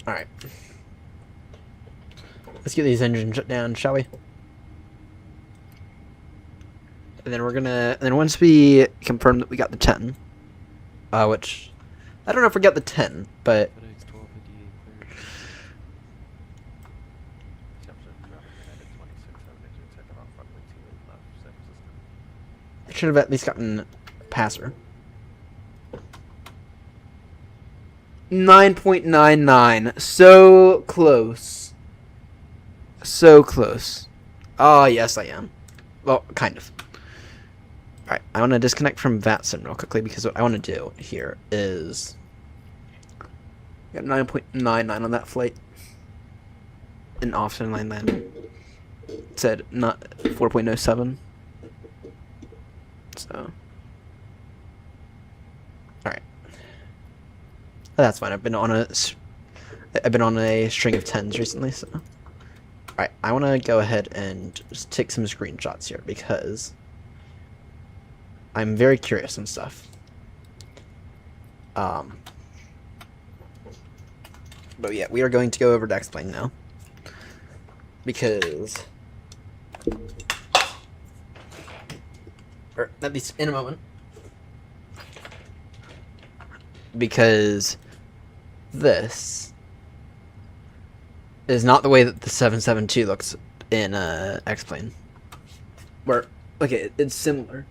Alright. Let's get these engines shut down, shall we? And then we're gonna... And then once we confirm that we got the 10, which... I don't know if we got the 10, but... FedEx 1258 clear. Central traffic United 2673 taking off runway 28 left, San Francisco. I should have at least gotten a passer. 9.99. So close. So close. Oh, yes, I am. Well, kind of. Alright, I want to disconnect from VATSIM real quickly because what I want to do here is... Got 9.99 on that flight. In Austin line land. It said not 4.07. So... Alright. That's fine. I've been on a string of 10s recently, so... Alright, I want to go ahead and just take some screenshots here, because... I'm very curious and stuff. But yeah, we are going to go over to X-Plane now. Because... Or, at least in a moment. Because... This... is not the way that the 772 looks in X-Plane. Where, okay, it's similar.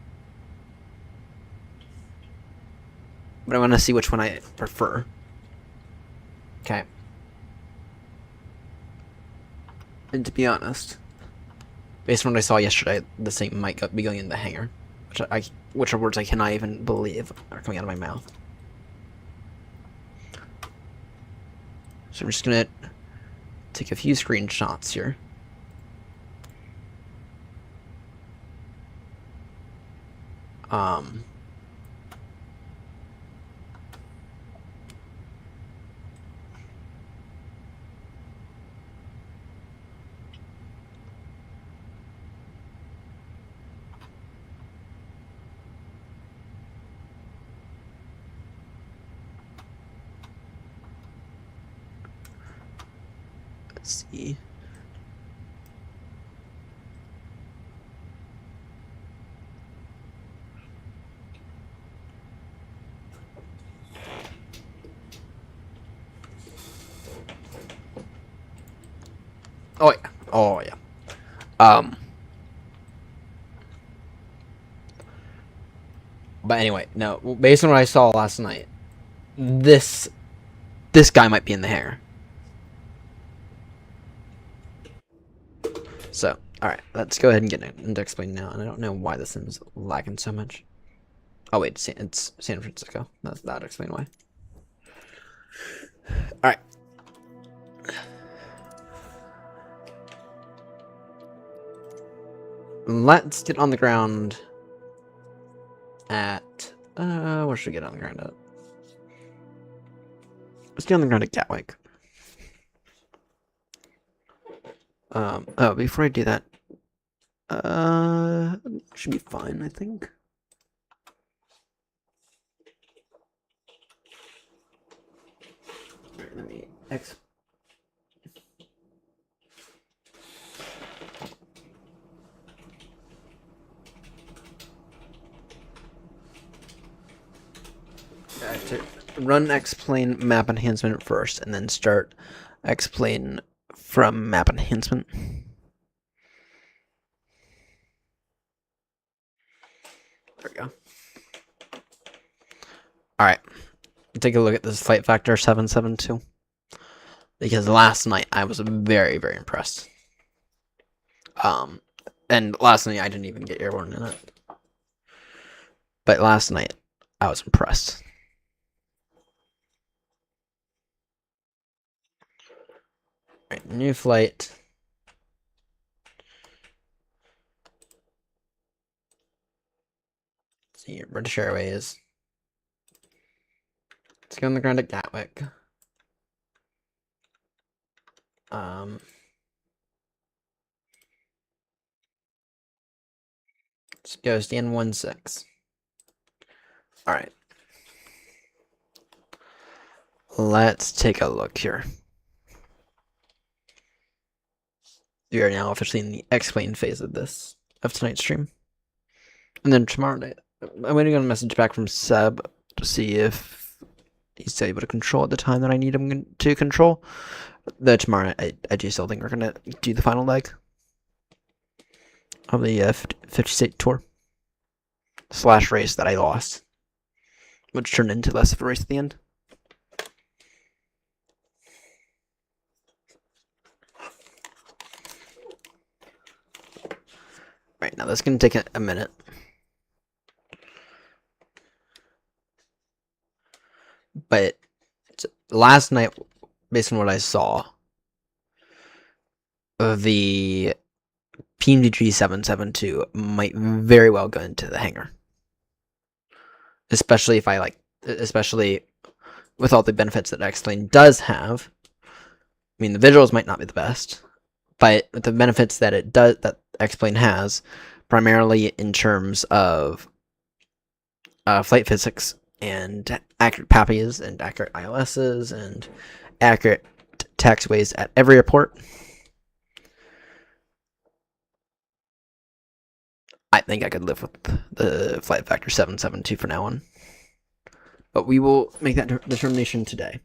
But I want to see which one I prefer. Okay. And to be honest, based on what I saw yesterday, the same might be going in the hangar. Which are words I cannot even believe are coming out of my mouth. So I'm just gonna take a few screenshots here. Let's see. Oh yeah. Oh yeah. But anyway, no. Based on what I saw last night, this this guy might be in the hangar. So, alright, let's go ahead and get into explain now. And I don't know why this is lagging so much. Oh wait, it's San Francisco. That'd explain why. Alright. Let's get on the ground at... where should we get on the ground at? Let's get on the ground at Gatwick. Oh, before I do that... should be fine, I think. Alright, let me... I have to run X-Plane map enhancement first, and then start X-Plane from map enhancement. There we go. Alright. Take a look at this flight factor 772. Because last night I was very, very impressed. And last night I didn't even get airborne in it. But last night I was impressed. Right, new flight. See, British Airways. Let's go on the ground at Gatwick. Let's go stand 16. Alright. Let's take a look here. We are now officially in the X-Plane phase of tonight's stream. And then tomorrow night, I'm waiting on a message back from Seb to see if he's able to control at the time that I need him to control. Though tomorrow, I do still think we're going to do the final leg of the 50 state tour / race that I lost, which turned into less of a race at the end. Right, now that's going to take a minute. But last night, based on what I saw, the PMDG 772 might very well go into the hangar. Especially especially with all the benefits that X-Plane does have. I mean, the visuals might not be the best, but with the benefits that that X-Plane has, primarily in terms of flight physics and accurate PAPIs and accurate ILSs and accurate taxiways at every airport, I think I could live with the flight factor 772 for now on. But we will make that determination today.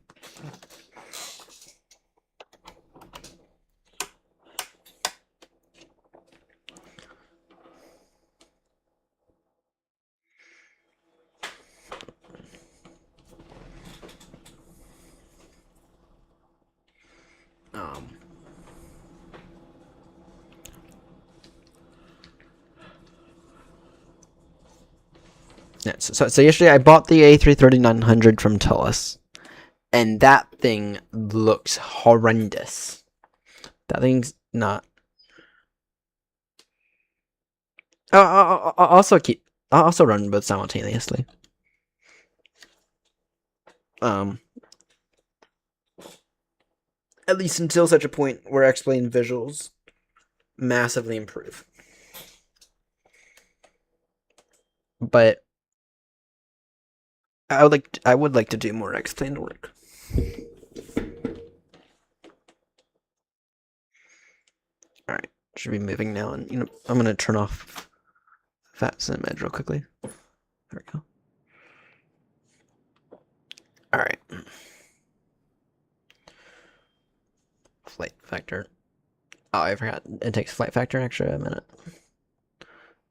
Yeah, so yesterday I bought the A330-900 from TELUS, and that thing looks horrendous. That thing's not. I'll also run both simultaneously. At least until such a point where X-Plane visuals massively improve. But I would like to do more X-Plane work. Alright, should be moving now, and I'm gonna turn off Fat Sim Edge real quickly. There we go. Alright. Flight factor. Oh, I forgot. It takes flight factor an extra minute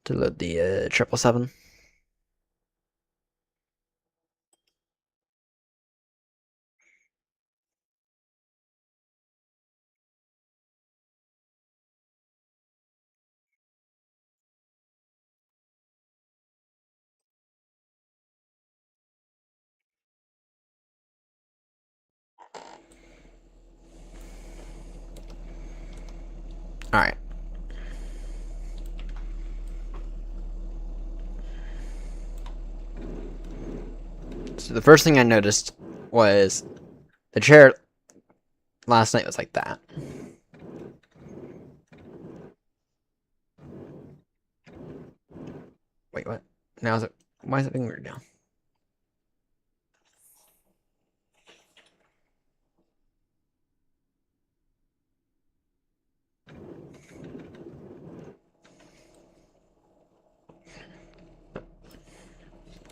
to load the 777. Alright. So the first thing I noticed was the chair last night was like that. Wait, what? Now is it? Why is it being weird now?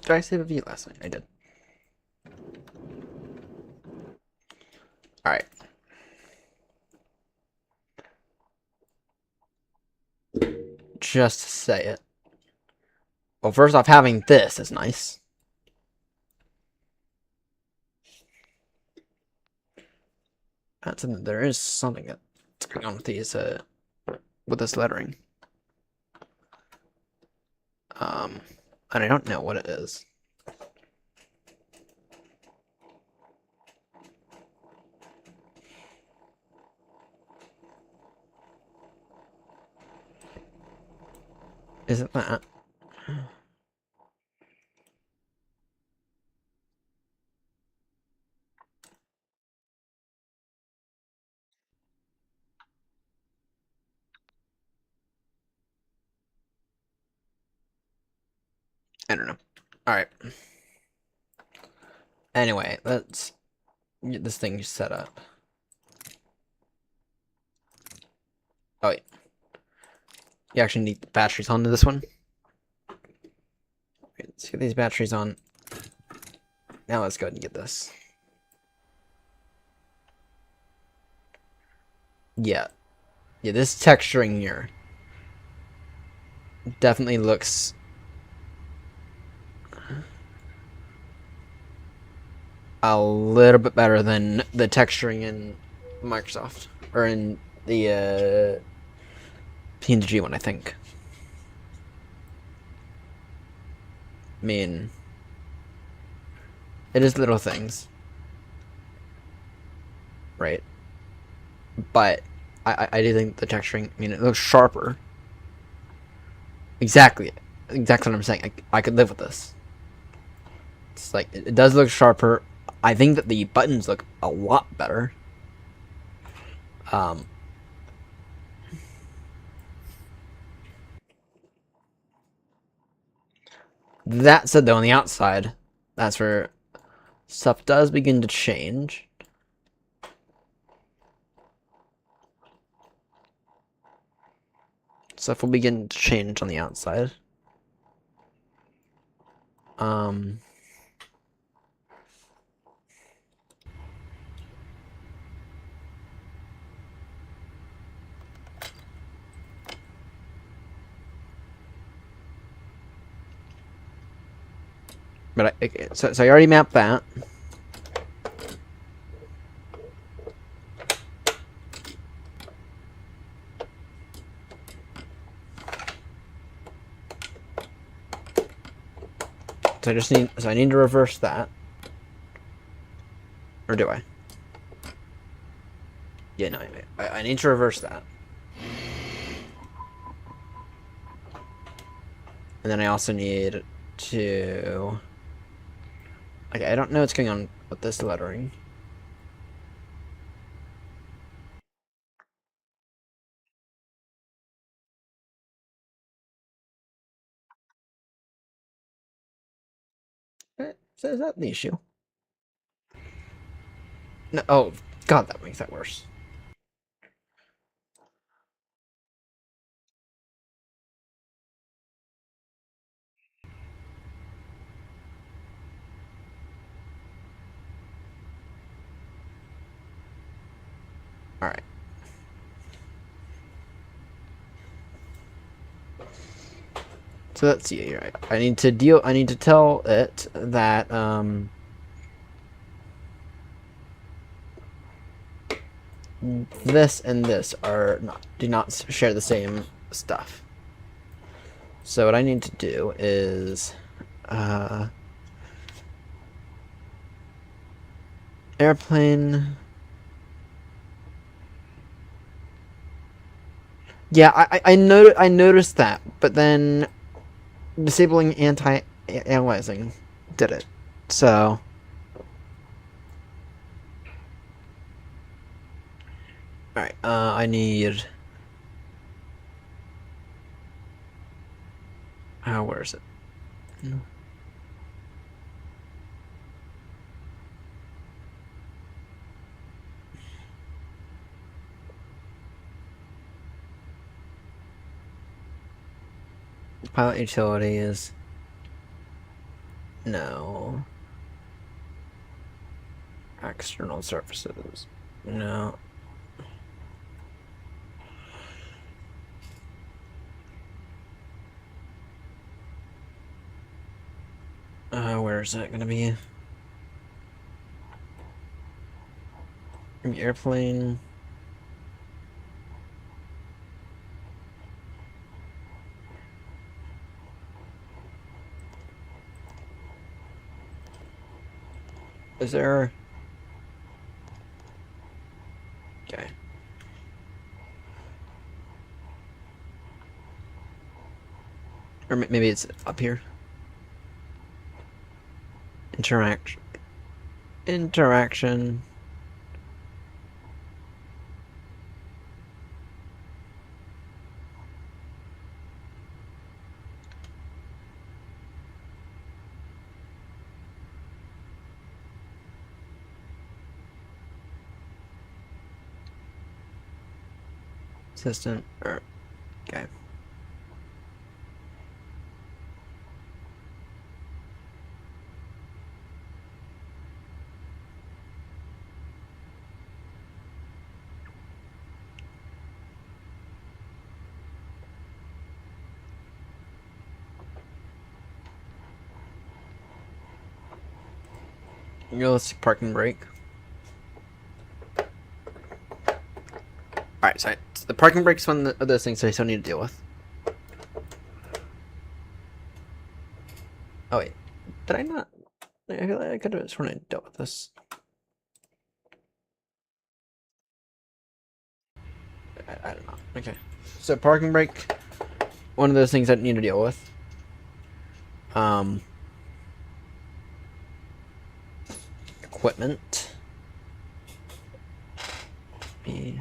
Did I save a view last night? I did. Alright. Just to say it. Well, first off, having this is nice. There is something that's going on with these, with this lettering. And I don't know what it is. Is it that? I don't know. Alright. Anyway, let's get this thing set up. Oh, wait. You actually need the batteries onto this one. Okay, let's get these batteries on. Now let's go ahead and get this. Yeah. Yeah, this texturing here definitely looks a little bit better than the texturing in Microsoft. Or in the PNG one, I think. I mean, it is little things. Right. But I do think the texturing, I mean, it looks sharper. Exactly what I'm saying. I could live with this. It's like, it does look sharper. I think that the buttons look a lot better. That said, though, on the outside, that's where stuff does begin to change. Stuff will begin to change on the outside. But so I already mapped that. So I need to reverse that. Or do I? Yeah, no, I need to reverse that. And then I also need to... Okay, I don't know what's going on with this lettering. So is that the issue? No, oh, God, that makes that worse. Alright. So let's see here. I need to tell it that, this and this do not share the same stuff. So what I need to do is airplane. Yeah, I noticed that, but then disabling anti-aliasing did it. So alright, I need where is it? Pilot utilities. No. External surfaces. No. Where is that gonna be? Airplane. Is there? Okay. Or maybe it's up here. Interaction. Assistant. Okay. Realistic parking brake. Alright, so the parking brake's one of those things I still need to deal with. Oh wait, did I not? I feel like I could have sworn I dealt with this. I don't know. Okay, so parking brake, one of those things I need to deal with. Equipment. Me.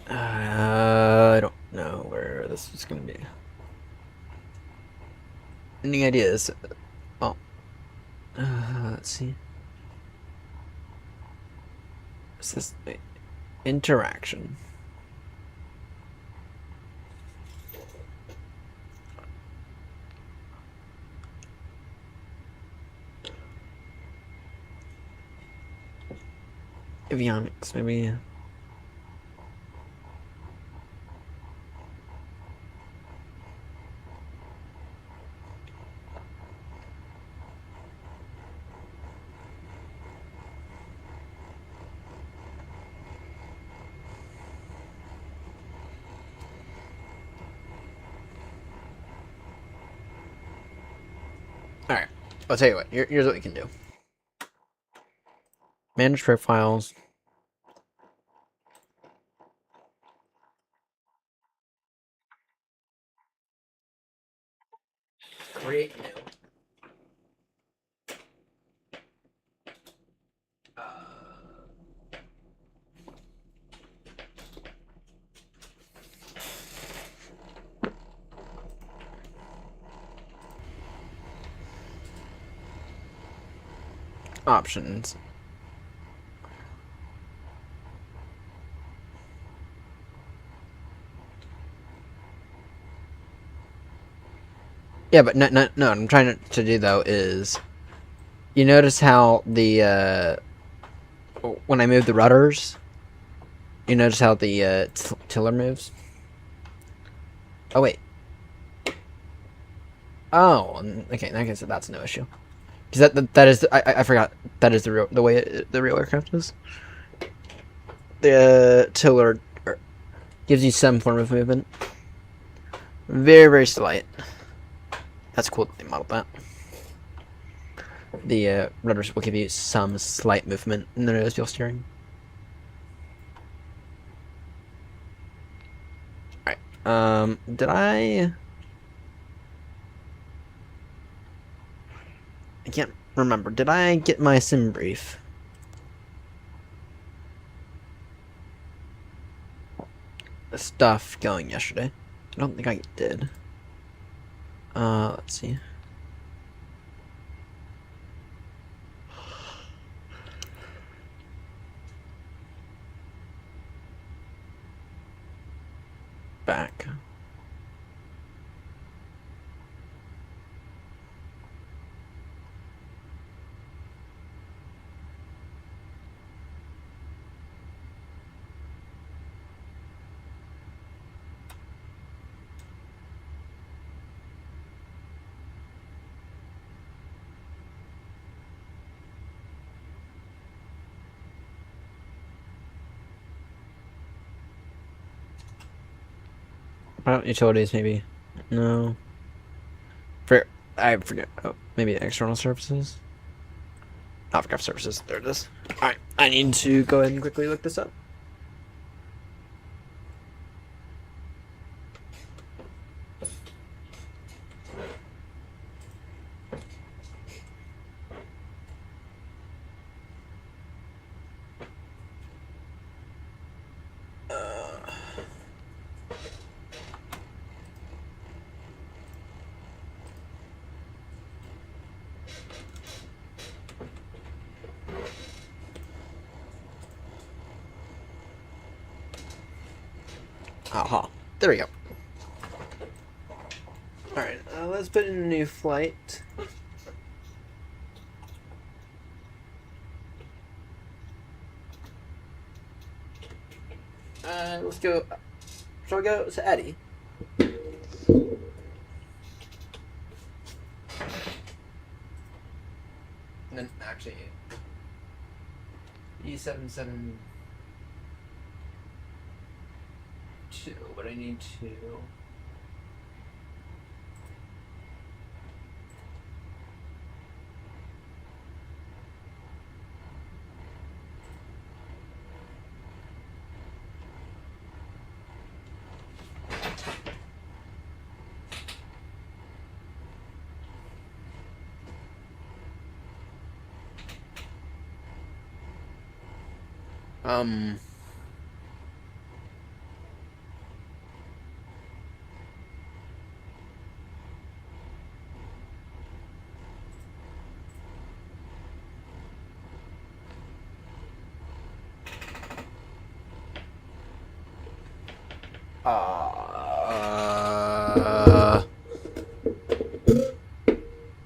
I don't know where this is going to be. Any ideas? Oh. Let's see. What's this? Wait. Interaction. Avionics, maybe. Alright, I'll tell you what, here's what we can do. Manage profiles. Create new. Options. Yeah, but no, what I'm trying to do though is, you notice how the when I move the rudders, You notice how the tiller moves? Oh wait. Oh, okay. In that case, that's no issue. Because that is I forgot that is the way the real aircraft is. The tiller gives you some form of movement. Very, very slight. That's cool that they modeled that. The rudders will give you some slight movement in the nose wheel steering. Alright. Did I can't remember. Did I get my sim brief? The stuff going yesterday. I don't think I did. Let's see. Back. Utilities, maybe. No. I forget. Oh, maybe external services? Not for services. There it is. Alright. I need to go ahead and quickly look this up. Aha. There we go. Alright, let's put in a new flight. Let's go. Shall we go to Eddie? And then actually E772, but I need to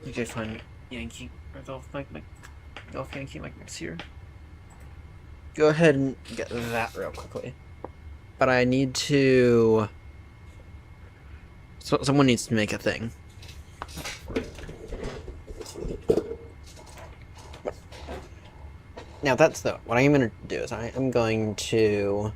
okay, fine. Yankee or Golf Yankee Mike Mix here. Go ahead and get that real quickly. But I need to. So someone needs to make a thing. Now that's what I'm gonna do is I am going to.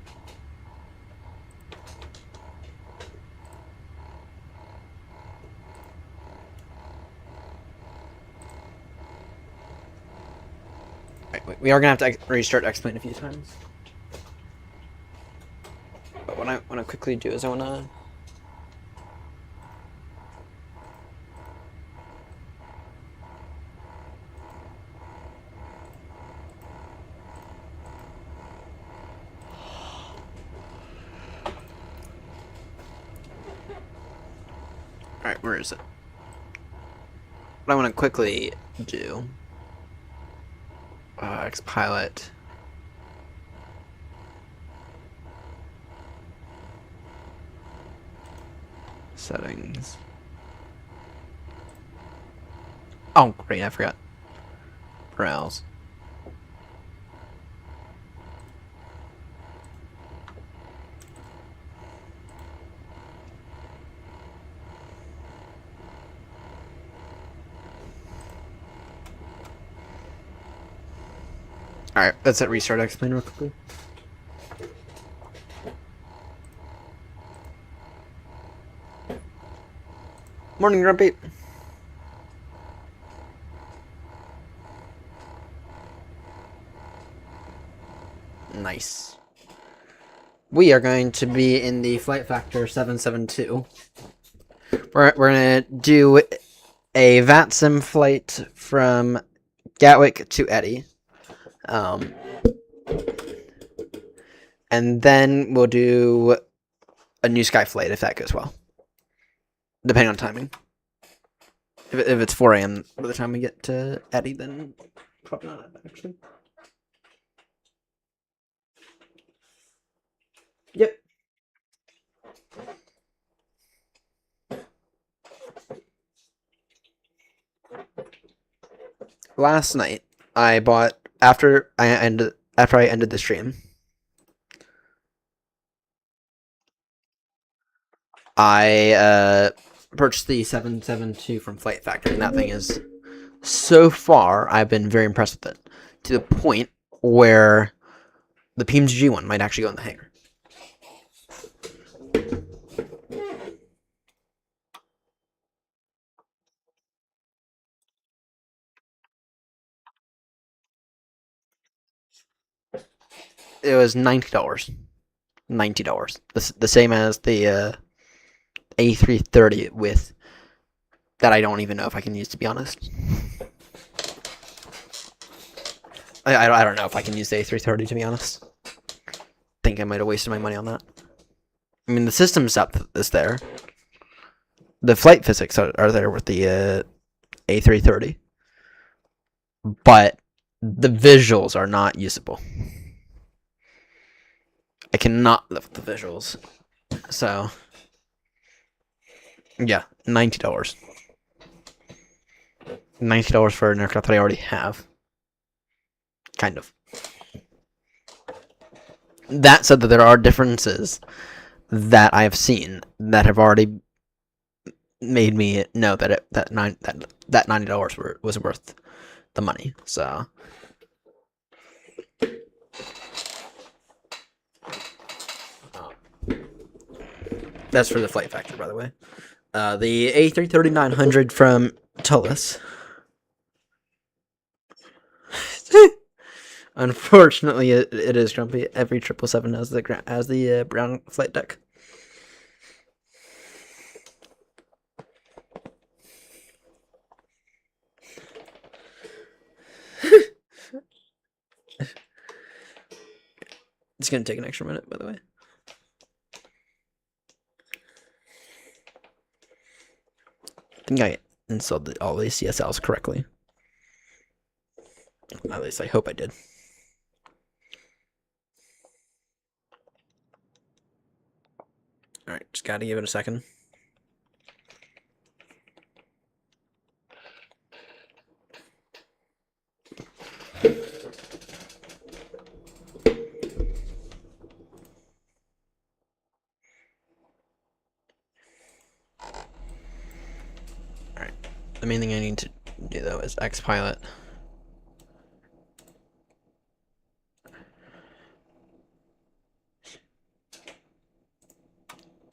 We are gonna have to restart X-Plane a few times. But what I want to quickly do is I want to. Alright, where is it? What I want to quickly do. Xpilot. Settings. Oh, great, I forgot. Browse. Alright, let's hit restart explain real quickly. Morning, Grumpy. Nice. We are going to be in the Flight Factor 772. We're going to do a VATSIM flight from Gatwick to Eddy. And then we'll do a New Sky flight if that goes well. Depending on timing. If it's 4 a.m. by the time we get to Eddy, then probably not actually. Yep. Last night, I bought after I ended the stream. I purchased the 772 from Flight Factor, and that thing is so far I've been very impressed with it, to the point where the PMG one might actually go in the hangar. It was $90. $90. The same as the A330 with that I don't even know if I can use, to be honest. I don't know if I can use the A330, to be honest. Think I might have wasted my money on that. I mean, the system setup is there. The flight physics are there with the A330. But the visuals are not usable. I cannot live with the visuals. So, yeah, $90. $90 for an aircraft that I already have. Kind of. That said, that there are differences that I have seen that have already made me know that that $90 was worth the money. So, that's for the Flight Factor, by the way. The A330-900 from Tullis. Unfortunately, it is grumpy. Every 777 has the brown flight deck. It's gonna take an extra minute, by the way. I think I installed all these CSLs correctly. At least I hope I did. Alright, just gotta give it a second. Alright, the main thing I need to do though is Xpilot.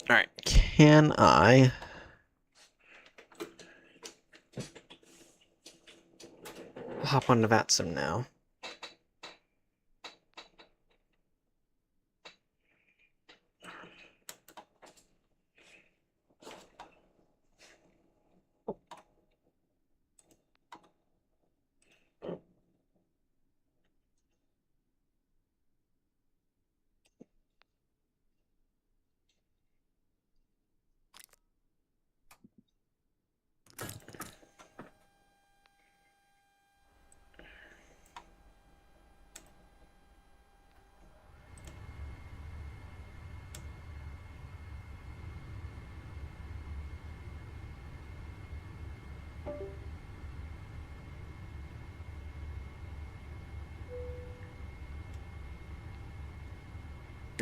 Alright, can I hop on to VATSIM now?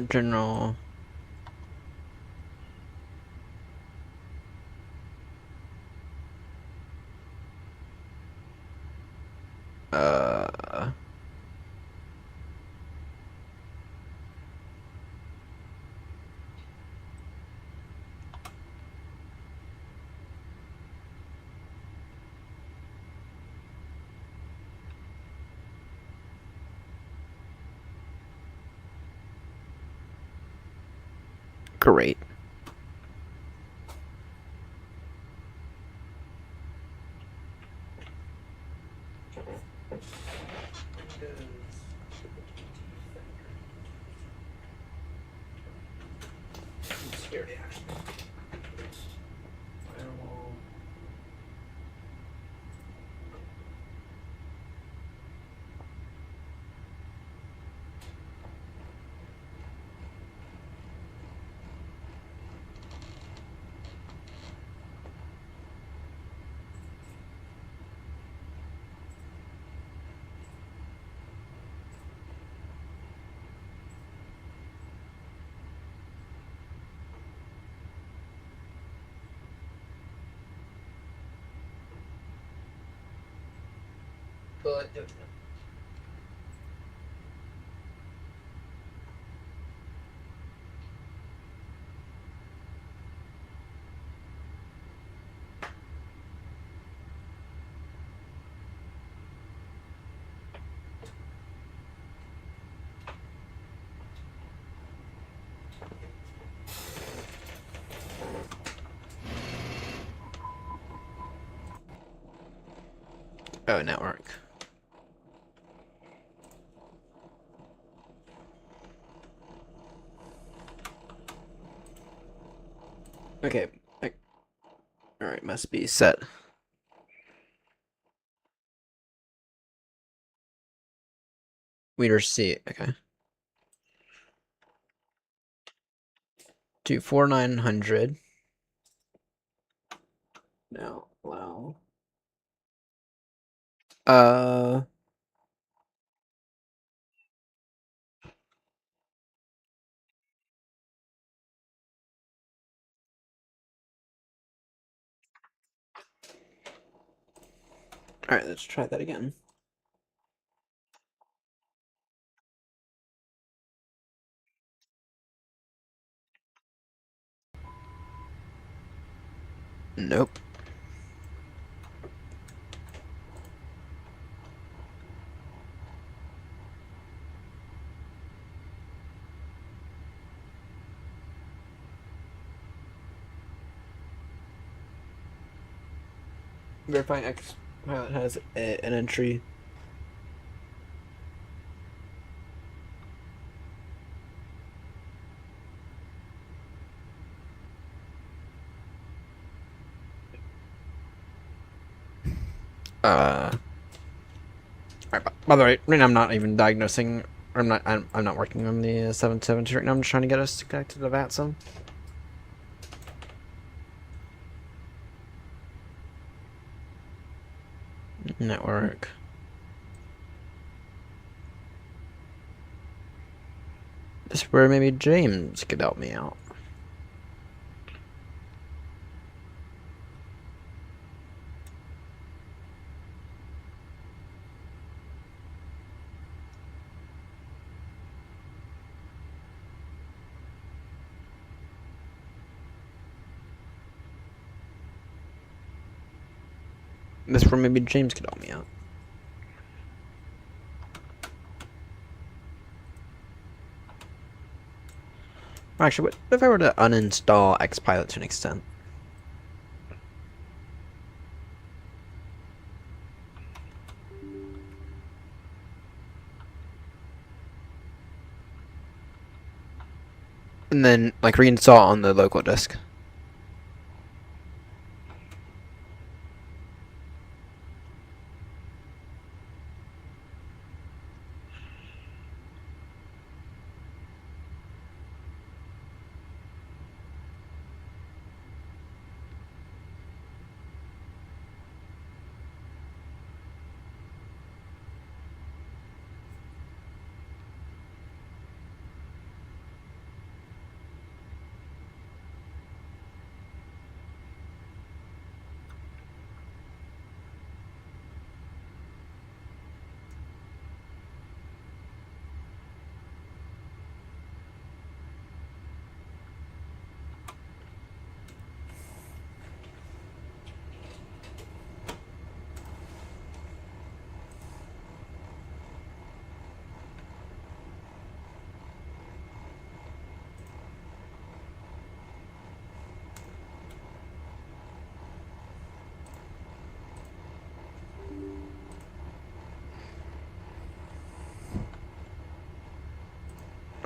General. Great. Oh, network. Okay. Alright, must be set. Reader C, okay. 24900. Now, allow. Alright, let's try that again. Nope. Verifying X pilot has an entry. Alright, by the way, right now I'm not even diagnosing, or I'm not working on the 770 right now. I'm just trying to get us to connect to the VATSIM. Network. This is where maybe James could help me out. This is where maybe James could help me out. Actually, what if I were to uninstall Xpilot to an extent? And then, like, reinstall on the local disk.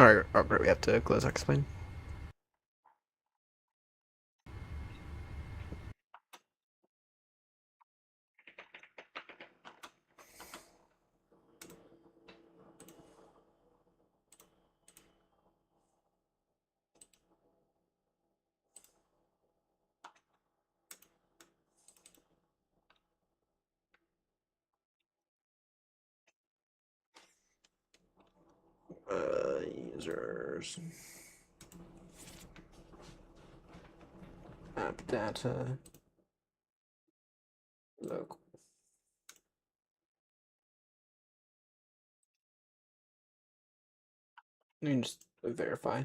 Alright, we have to close explain. Users. App data. Local. You can just verify.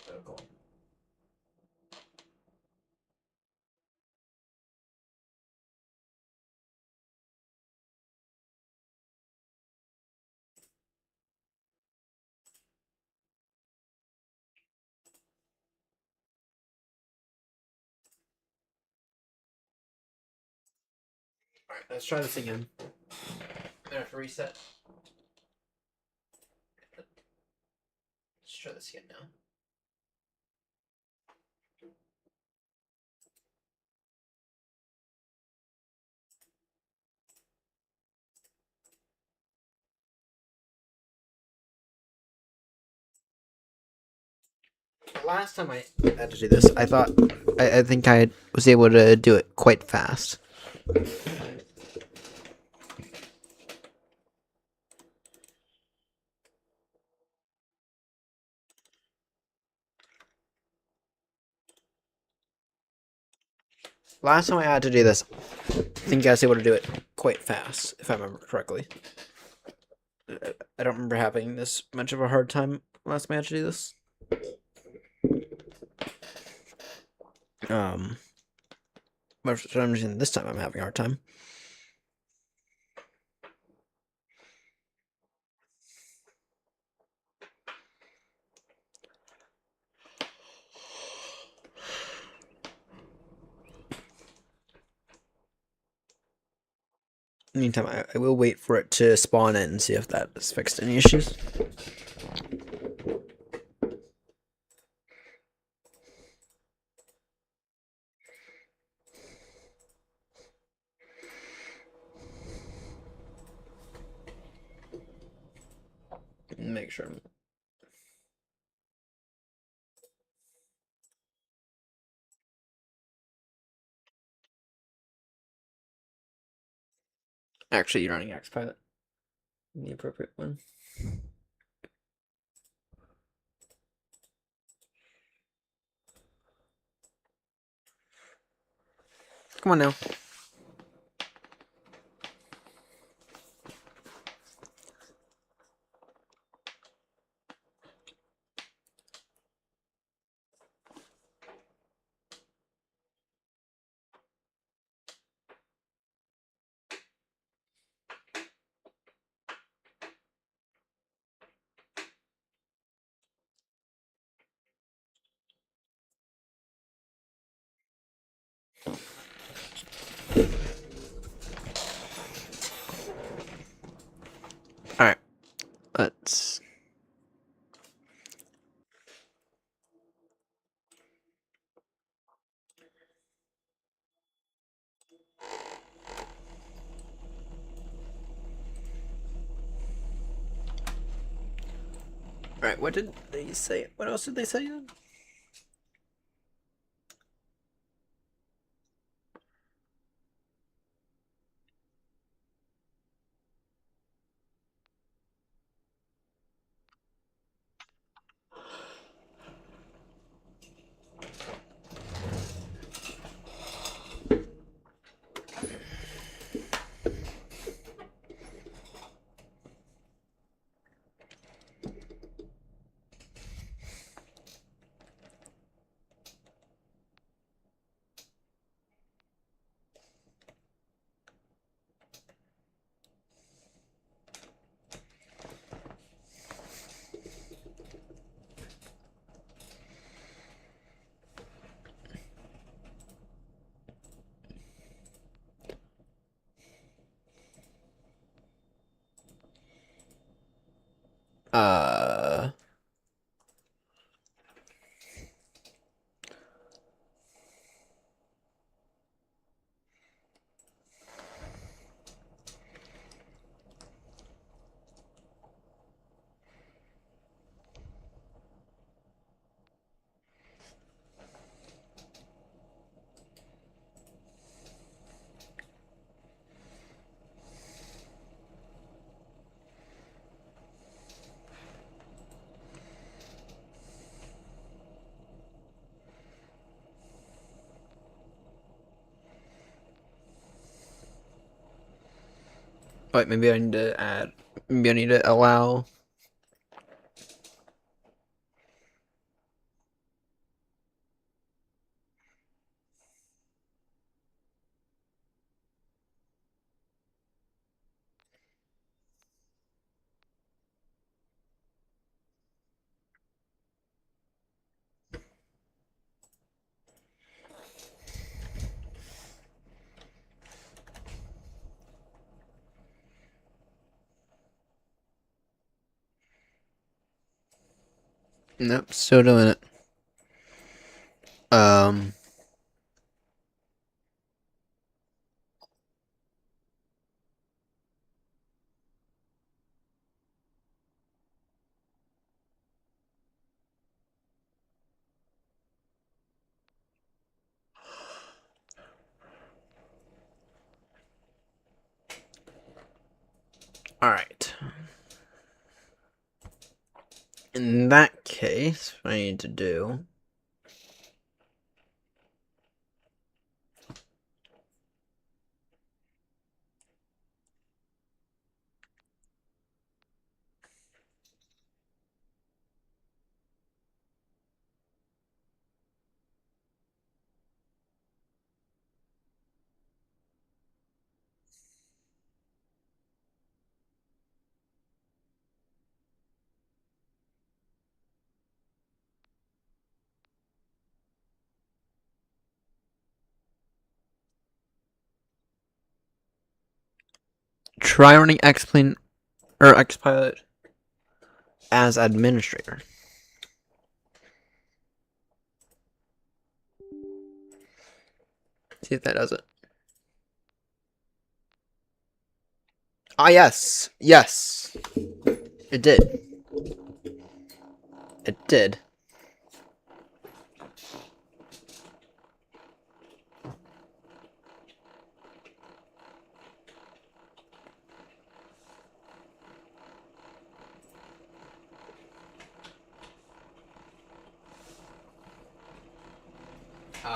Local. Alright, let's try this again. I have to reset. Let's try this again now. Last time I had to do this, I think I was able to do it quite fast. Last time I had to do this, I think I was able to do it quite fast, if I remember correctly. I don't remember having this much of a hard time last time I had to do this. But for some reason this time I'm having a hard time. Meantime, I will wait for it to spawn in and see if that has fixed any issues. Make sure. Actually, you're running Xpilot. The appropriate one. Come on now. Alright. Let's... Alright, what did they say? What else did they say then? Wait, maybe I need to add. Maybe I need to allow. Nope, still doing it. All right. In that case, what I need to do. Try running X-Plane or X-Pilot as administrator. See if that does it. Ah, yes. Yes. It did. It did.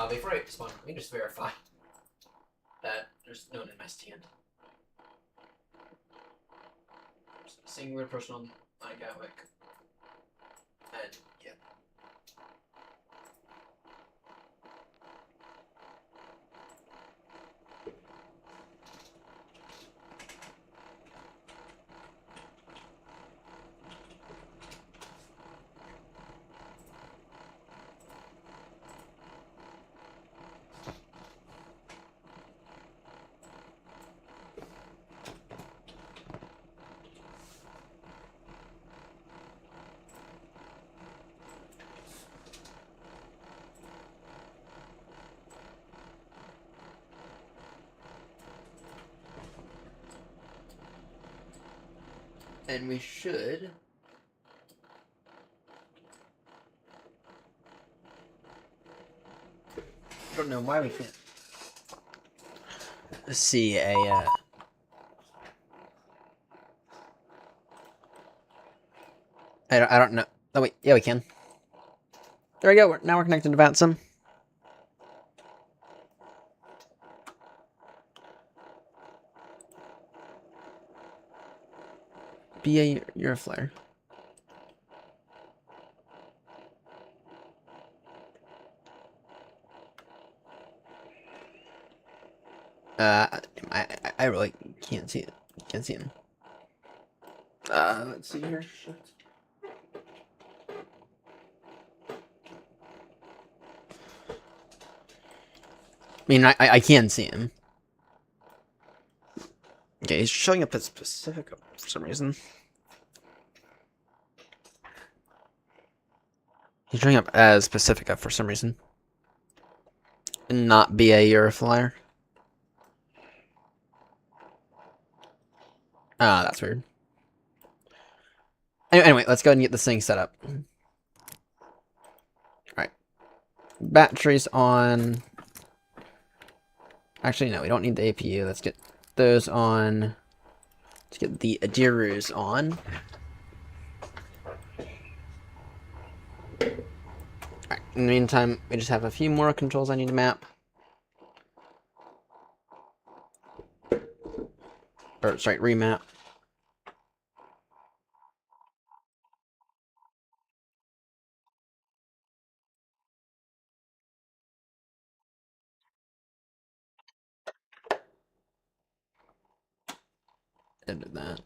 Before I respond, let me just verify that there's no MSTN. Singular personal Gatwick. And yeah. And we should. I don't know why we can't see a. I don't know. Oh wait, yeah we can. There we go. Now we're connected to VATSIM. BA, you're a flare. I really can't see it. Can't see him. Let's see here. Shit. I mean, I can see him. Okay, he's showing up as Pacific for some reason. He's showing up as Pacifica for some reason. And not BA Euroflyer. Ah, that's weird. Anyway, let's go ahead and get this thing set up. Alright. Batteries on. Actually, no, we don't need the APU. Let's get those on. Let's get the Adirus on. Alright, in the meantime, we just have a few more controls I need to map. Or, sorry, remap. Edit that.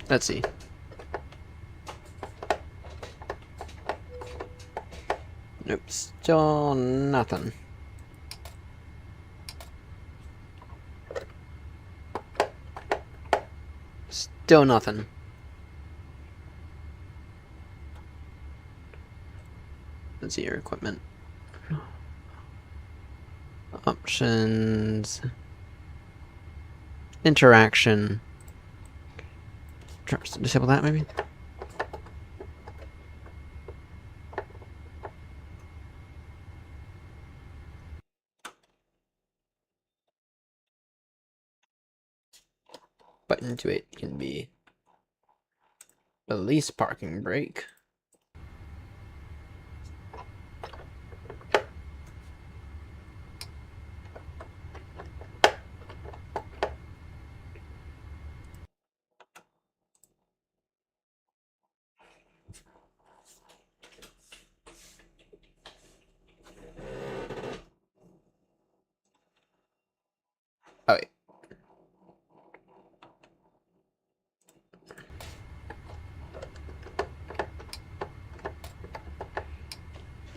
Let's see. Nope, still nothing. Still nothing. Let's see your equipment. Options. Interaction. Disable that maybe? Button to it can be release parking brake. Oh wait.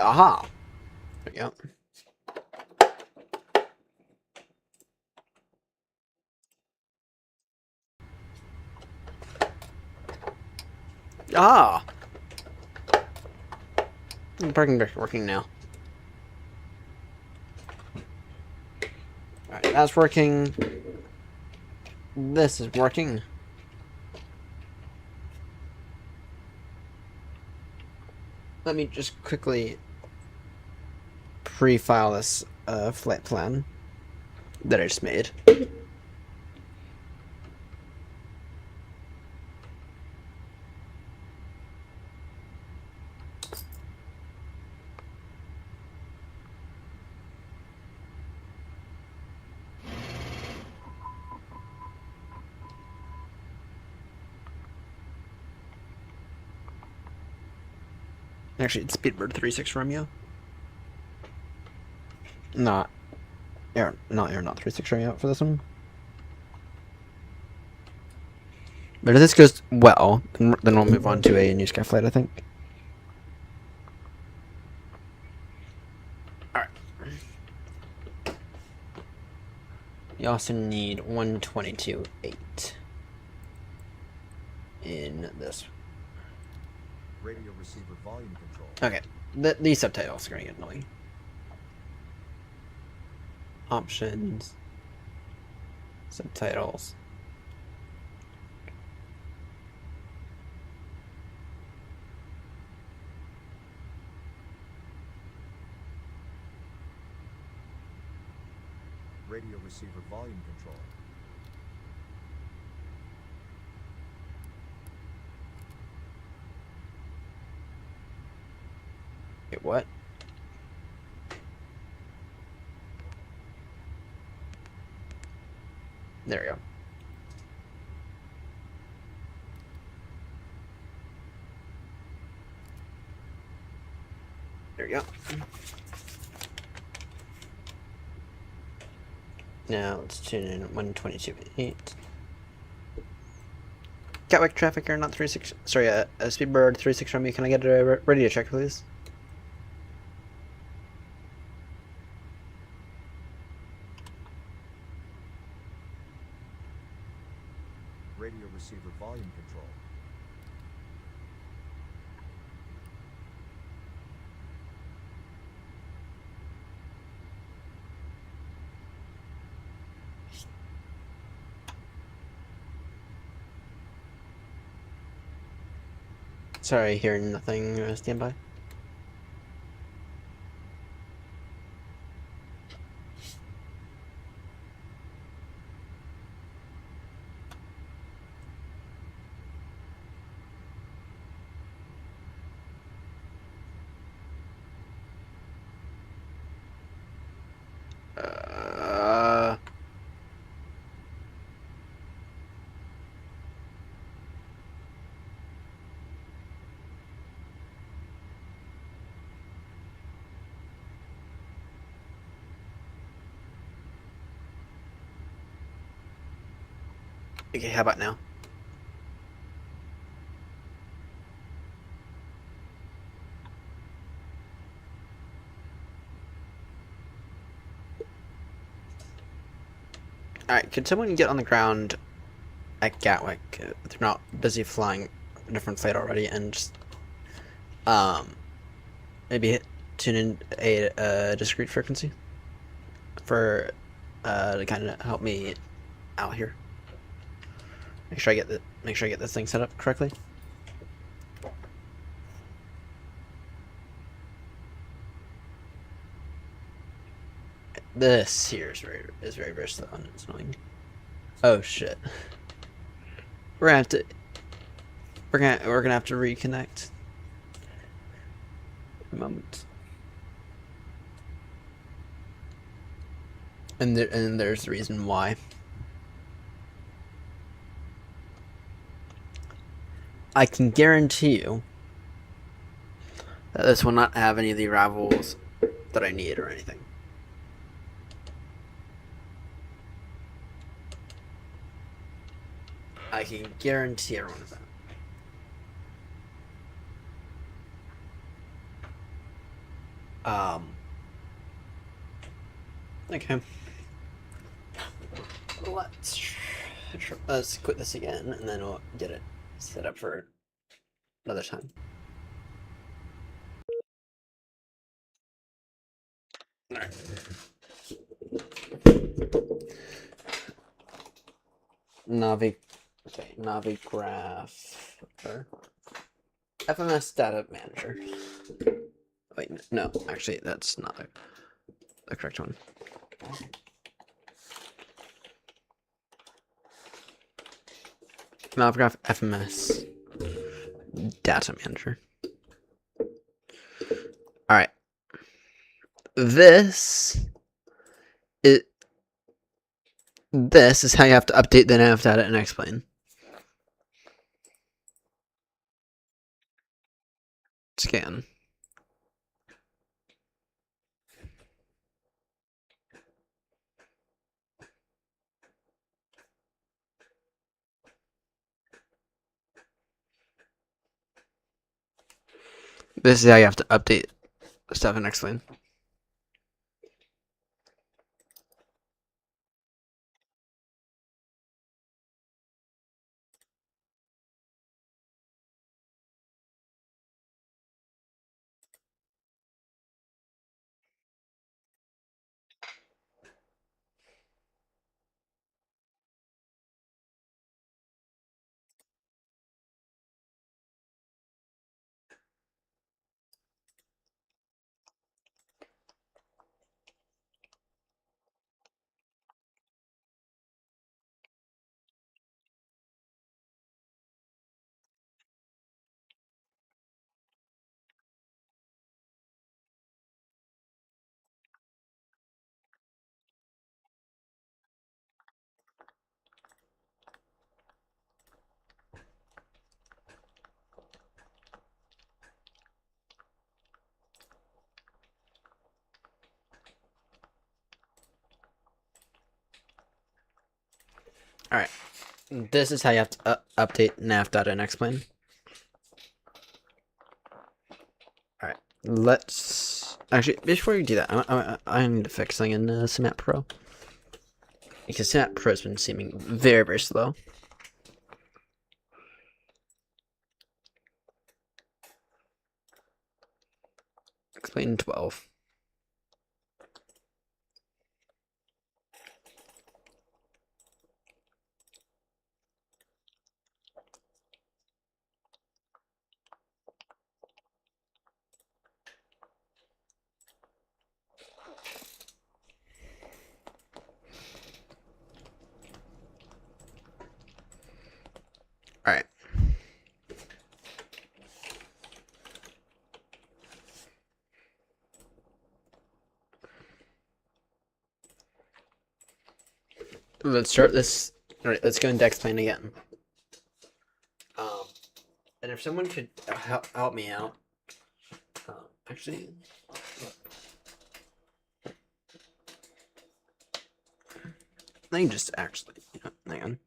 Aha! There we go. Ah! Parking brake working now. Alright, that's working. This is working. Let me just quickly pre-file this flight plan that I just made. Actually, it's Speedbird 36 Romeo. Not Aeronaut 36 Romeo for this one. But if this goes well, then we'll move on to a new sky flight, I think. Alright. You also need 122.8 in this. Radio receiver volume control. Okay, these subtitles are going to get annoying. Options. Subtitles. Radio receiver volume control. Wait, what? There we go. There we go. Now let's tune in 122.8. Gatwick traffic, you're not 36. Sorry, Speedbird 36 from me. Can I get a radio check, please? Radio receiver volume control. Sorry, hearing nothing. Stand by. Okay, how about now? Alright, could someone get on the ground at Gatwick if they're not busy flying a different flight already and just maybe tune in a discrete frequency for to kind of help me out here. Make sure I get this thing set up correctly. This here is very slow and it's annoying. Oh shit. We're gonna have to reconnect. A moment. And there's the reason why. I can guarantee you that this will not have any of the arrivals that I need or anything. I can guarantee everyone of that. Okay. Let's quit this again, and then we'll get it set up for another time. All right. Navigraph or FMS Data Manager. Wait, no, actually, that's not the correct one. Navigraph FMS Data Manager. All right. This is how you have to update the nav data and explain. Scan. This is how you have to update stuff and explain. Alright. This is how you have to update nav data in X-Plane. Alright. Let's... Actually, before you do that, I need to fix something in Synapse Pro. Because Synapse Pro has been seeming very, very slow. X-Plane 12. Alright. Let's start this. Alright, let's go into X-Plane again. And if someone could help me out. Actually... Let me just actually... hang on.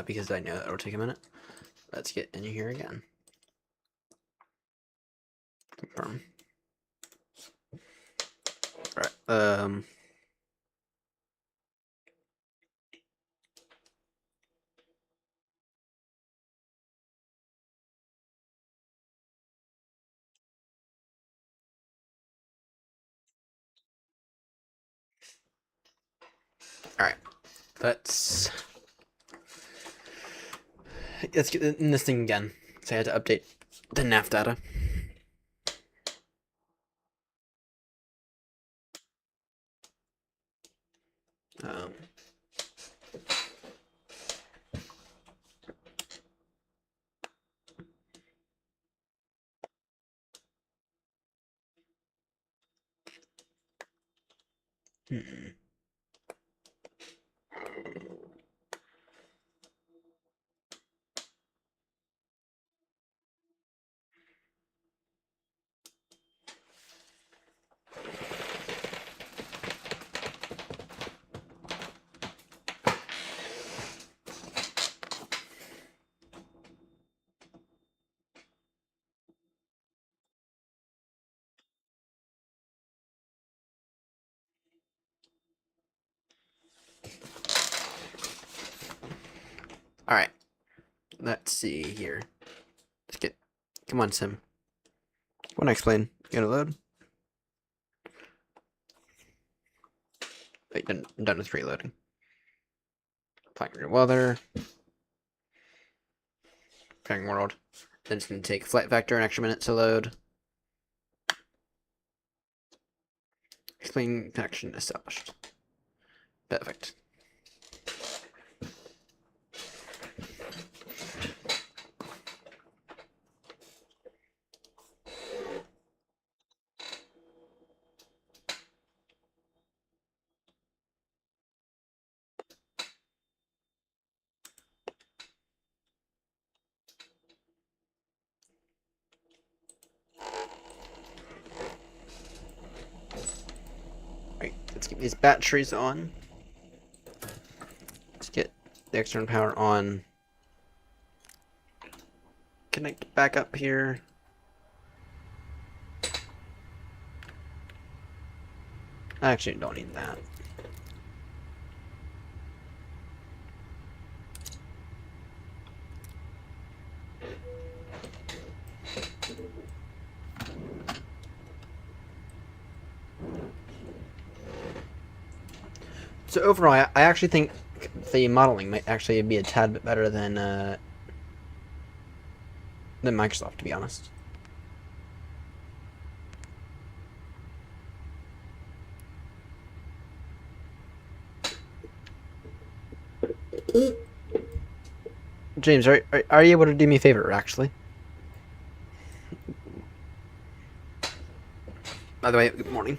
Because I know that will take a minute. Let's get in here again. Confirm. Alright, Alright. Let's get in this thing again. So I had to update the nav data. Alright. Let's see here. Let's get... Come on, Sim. What next plane? You gonna load? Wait, I'm done with reloading. Applying your weather. Pairing world. Then it's gonna take flight vector an extra minute to load. Explain connection established. Perfect. Right, let's get these batteries on. Let's get the external power on. Connect back up here. I actually don't need that. So overall, I actually think the modeling might actually be a tad bit better than than Microsoft, to be honest. James, are you able to do me a favor, actually? By the way, good morning.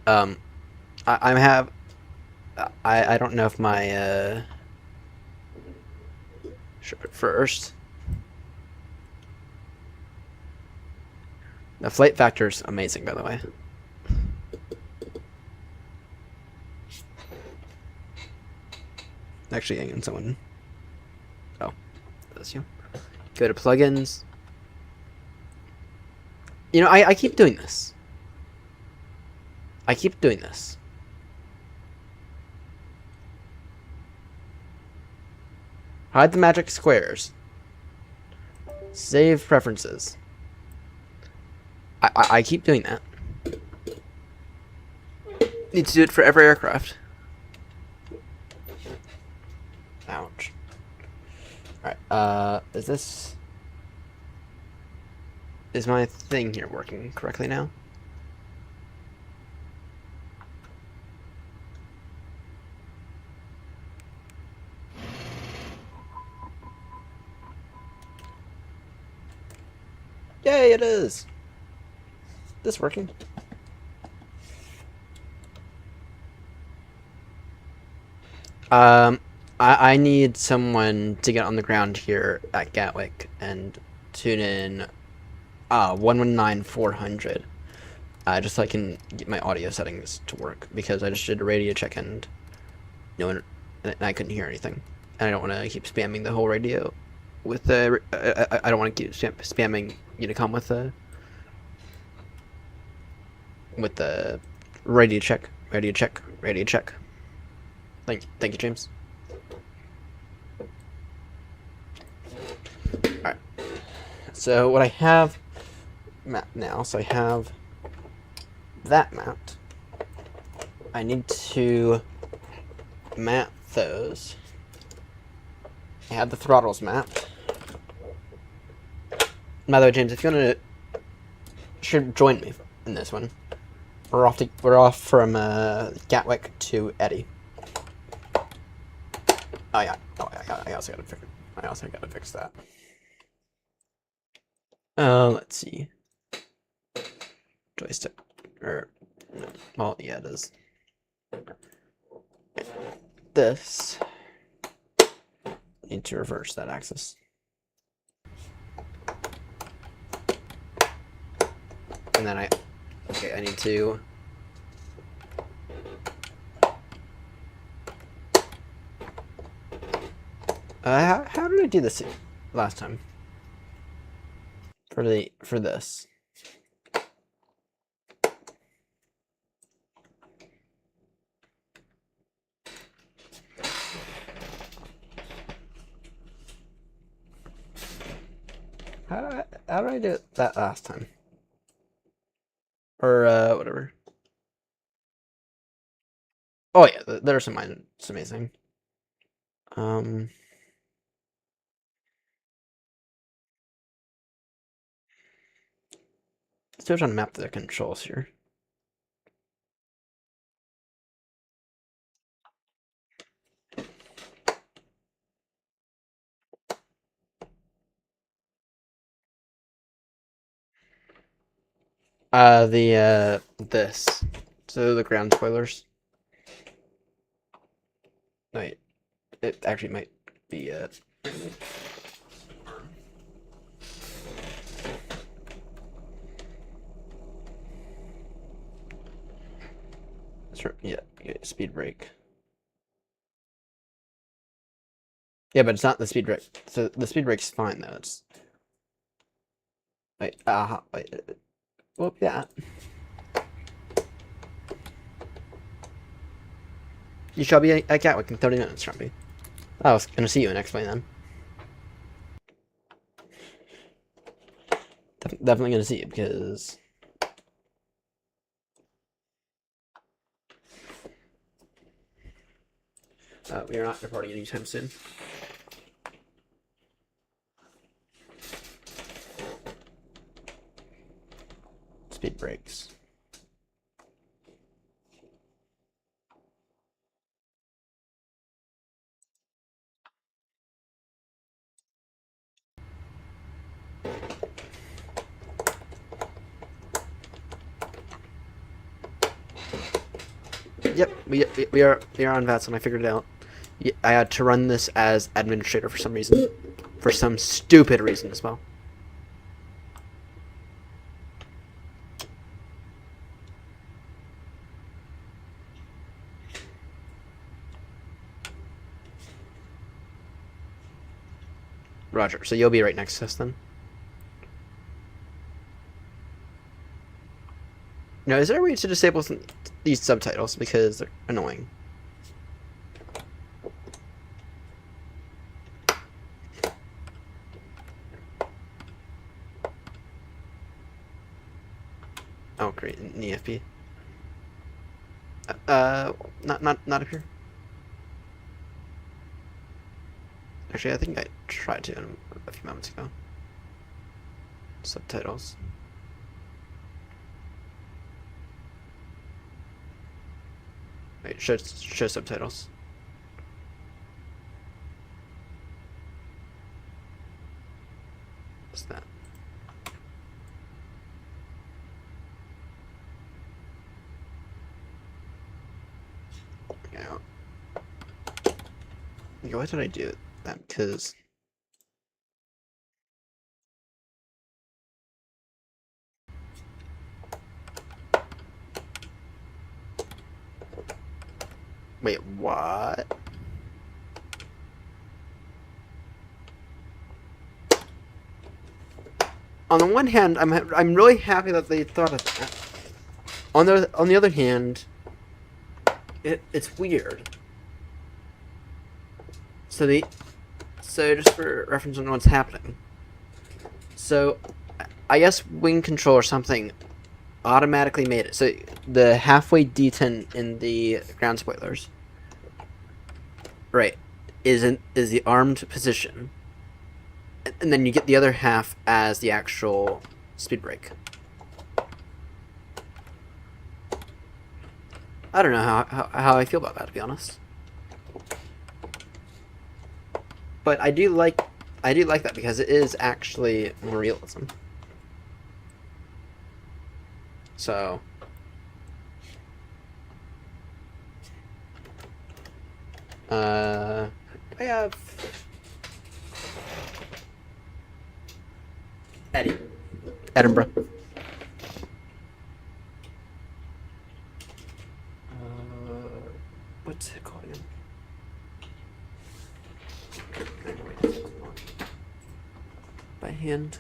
I don't know if my first. The flight factor is amazing, by the way. Actually, hang on, someone. Oh, that's you. Go to plugins. You know, I keep doing this. I keep doing this. Hide the magic squares. Save preferences. I keep doing that. Need to do it for every aircraft. Ouch. Alright, is my thing here working correctly now? Yay, it is! This working? I need someone to get on the ground here at Gatwick and tune in 119-400. Just so I can get my audio settings to work, because I just did a radio check and and I couldn't hear anything. And I don't want to keep spamming the whole radio with the I don't want to keep spamming Unicom with the radio check. Thank you, James. Alright. So what I have mapped now, so I have that mapped. I need to map those. I have the throttles mapped. By the way, James, if you want to should join me in this one. We're off from Gatwick to Eddie. Oh yeah. I also gotta fix that. Let's see. Joystick. Well, yeah, it is. This. Need to reverse that axis. And then I need to how did I do this last time? For this. How did I do that last time? Or whatever. Oh yeah, there's some mine. It's amazing. Still trying to map the controls here. This. So the ground spoilers. Wait, it actually might be yeah, speed brake. Yeah, but it's not the speed brake. So the speed brake's fine though. It's wait, well, yeah. You shall be at Gatwick in 30 minutes, Trumpy. I was gonna see you and explain them. Definitely gonna see you because we are not departing anytime soon. brakes. Yep, we are on VATS, and I figured it out. I had to run this as administrator for some reason, for some stupid reason as well. Roger. So you'll be right next to us then. Now, is there a way to disable these subtitles because they're annoying? Oh, great, in EFP. Not up here. Actually, I think I tried to a few moments ago. Subtitles. Wait, show subtitles. What's that? Yeah. Okay, why did I do that? Because wait, what? On the one hand, I'm really happy that they thought of that. On the other hand, it's weird. So just for reference on what's happening. So I guess wing control or something automatically made it. So the halfway detent in the ground spoilers, right, is the armed position, and then you get the other half as the actual speed brake. I don't know how I feel about that, to be honest. But I do like that because it is actually more realism. So I have Edinburgh. What's it called again? By hand.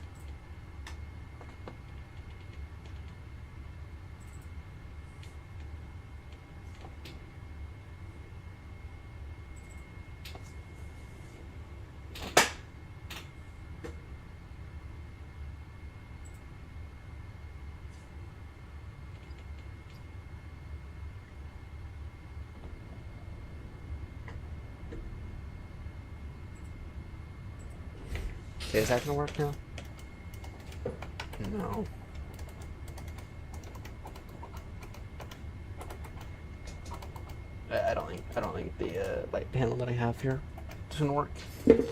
Okay, is that gonna work now? No. I don't think the light panel that I have here is gonna work. It's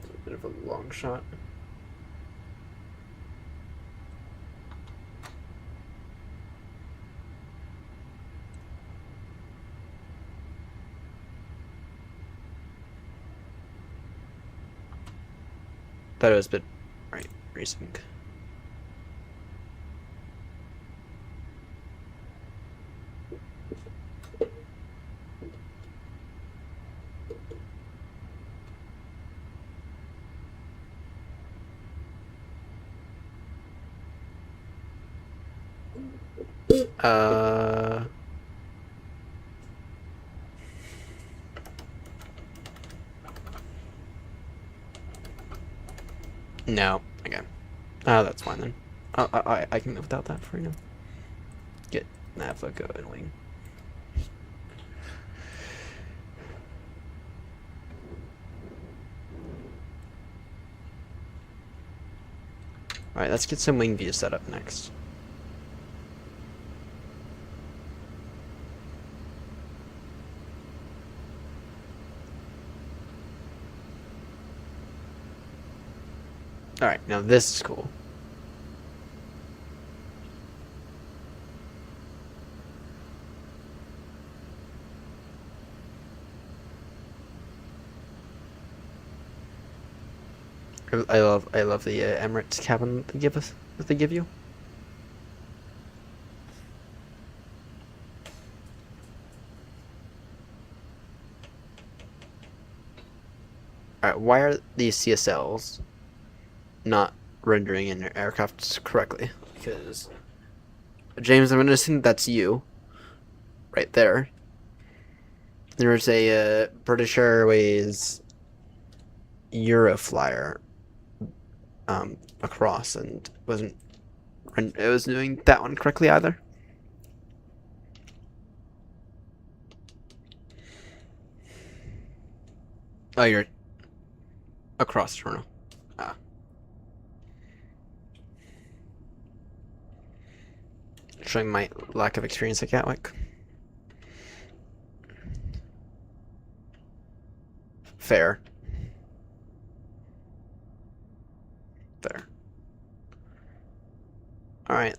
a bit of a long shot. Thought it was a bit racing. No. Okay. That's fine then. I can live without that for now. Get nav logo and wing. Alright, let's get some wing views set up next. Alright, now this is cool. I love the Emirates cabin that they give you. Alright, why are these CSLs not rendering in your aircraft correctly? Because James, I'm gonna assume that's you, right there. There's a British Airways Euroflyer across, and it was doing that one correctly either. Oh, you're across terminal. Ah. Showing my lack of experience at Gatwick. Fair. There. Alright.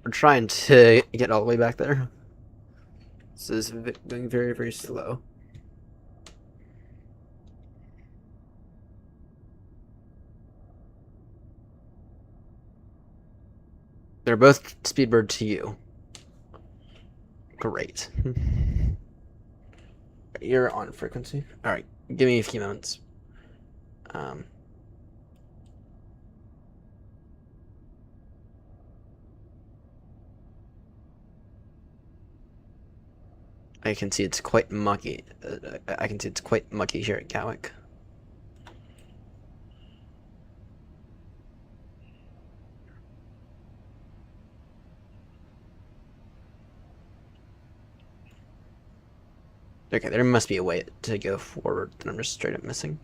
We're trying to get all the way back there. This is going very, very slow. They're both Speedbird to you. Great. You're on frequency. Alright, give me a few moments. I can see it's quite mucky. I can see it's quite mucky here at Gatwick. Okay, there must be a way to go forward that I'm just straight up missing.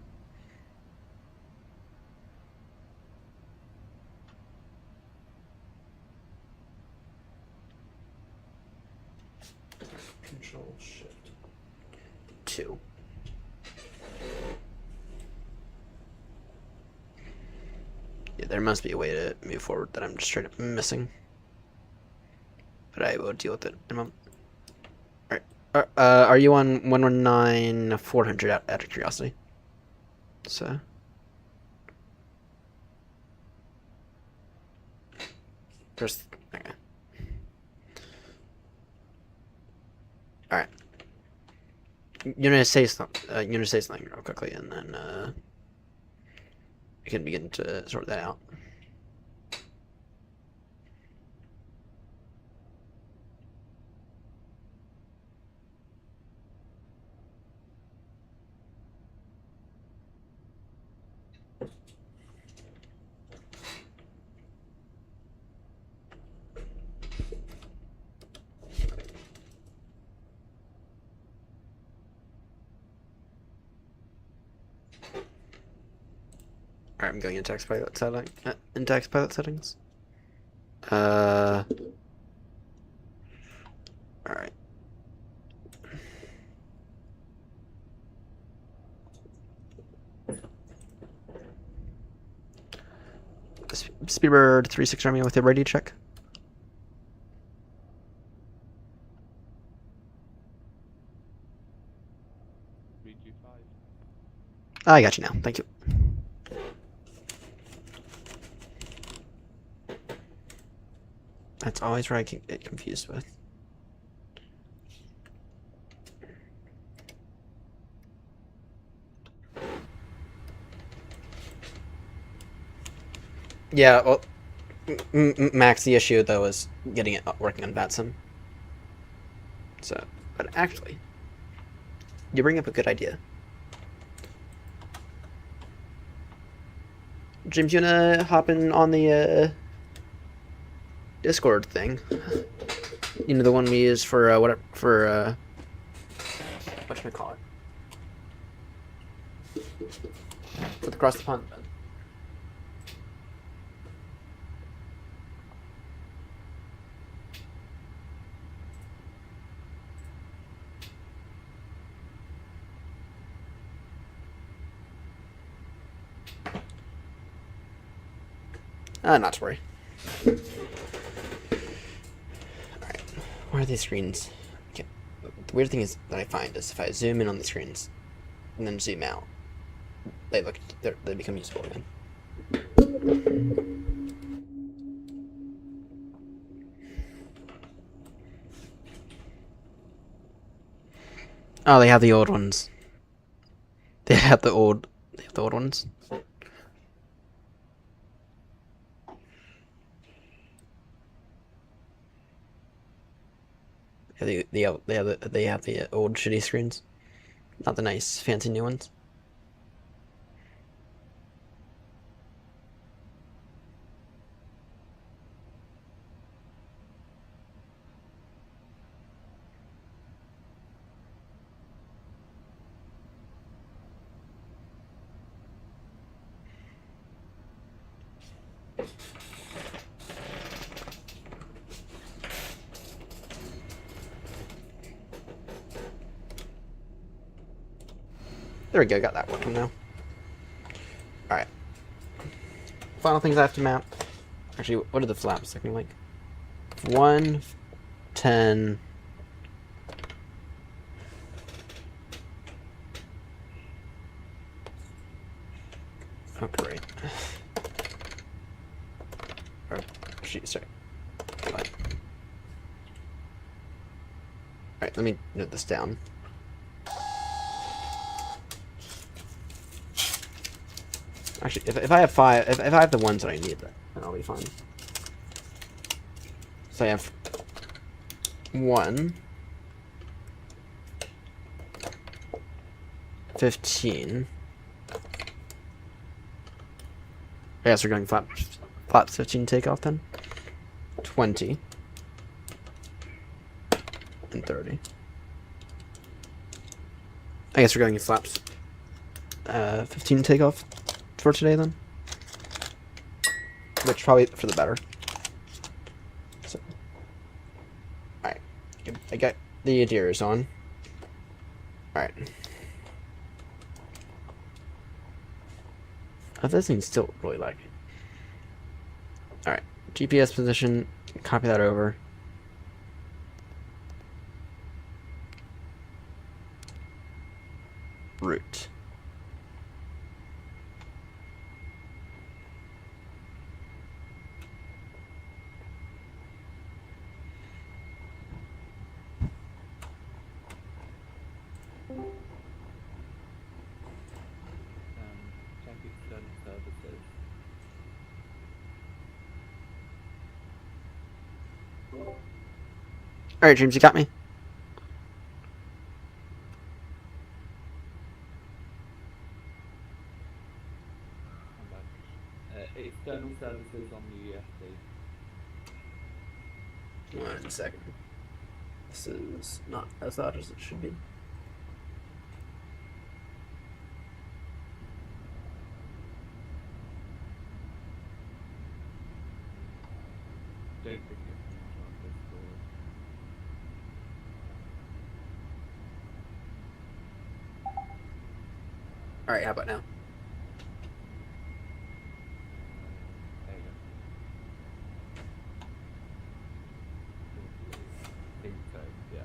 Control Shift 2. Yeah, there must be a way to move forward that I'm just straight up missing. But I will deal with it in a moment. Are you on 119-400 out of curiosity? So. There's. Okay. Alright. You're gonna say something. You're gonna say something real quickly, and then we can begin to sort that out. Alright, I'm going into text pilot settings. Alright. Speedbird 36 Army with a radio check. I got you now. Thank you. That's always where I can get confused with. Yeah, well, Max, the issue though is getting it working on VATSIM. So, but actually, you bring up a good idea. James, you wanna hop in on the Discord thing? You know, the one we use for whatchamacallit? For the Cross the Pond event. Not to worry. Alright. Where are these screens? Okay. The weird thing is that I find is if I zoom in on the screens and then zoom out, they become usable again. Oh, they have the old ones. They have the old ones. Yeah, they have the old shitty screens, not the nice fancy new ones. There we go, got that working now. Alright. Final things I have to map. Actually, what are the flaps looking like? 1, 10. Oh, great. Oh, shoot, sorry. Alright, let me note this down. Actually, if I have 5, if I have the ones that I need, then I'll be fine. So I have 1, 15. I guess we're going flaps 15 takeoff then. 20 and 30. I guess we're going flaps 15 takeoff for today then, which probably for the better. So, all right, I got the adherers on. All right. Oh, this thing's still really laggy. All right, GPS position. Copy that over. Route. Check external services. All right, James, you got me. External services on the UFD. 1 second. This is not as loud as it should be. Don't think All right, how about now? there you go. Think so, yeah.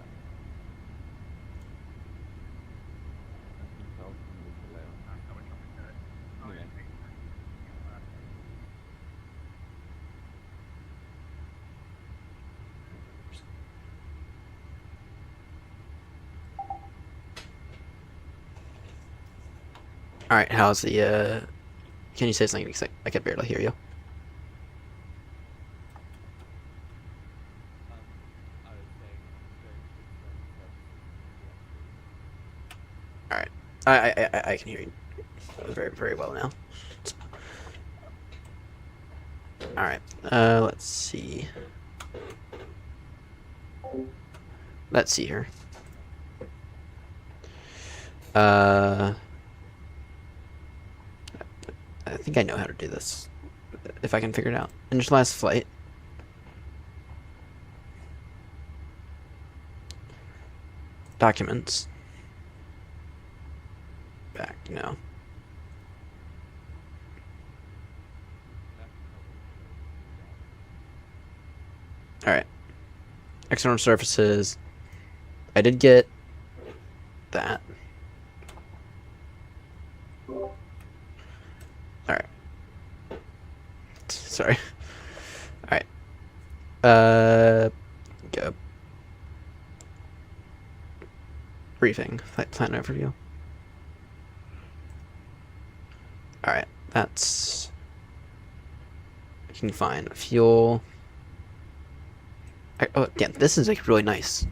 I can tell from the delay on that. Okay. All right, how's the? Can you say something? Because I can barely hear you. I was saying All right, I can hear you very, very well now. All right, let's see. Let's see here. I think I know how to do this. If I can figure it out. Initialize flight. Documents. Back, no. Alright. External surfaces. I did get that. Alright. Sorry. Alright. Go. Briefing. Flight plan overview. Alright. That's... I can find fuel. Oh, damn. This is like really nice.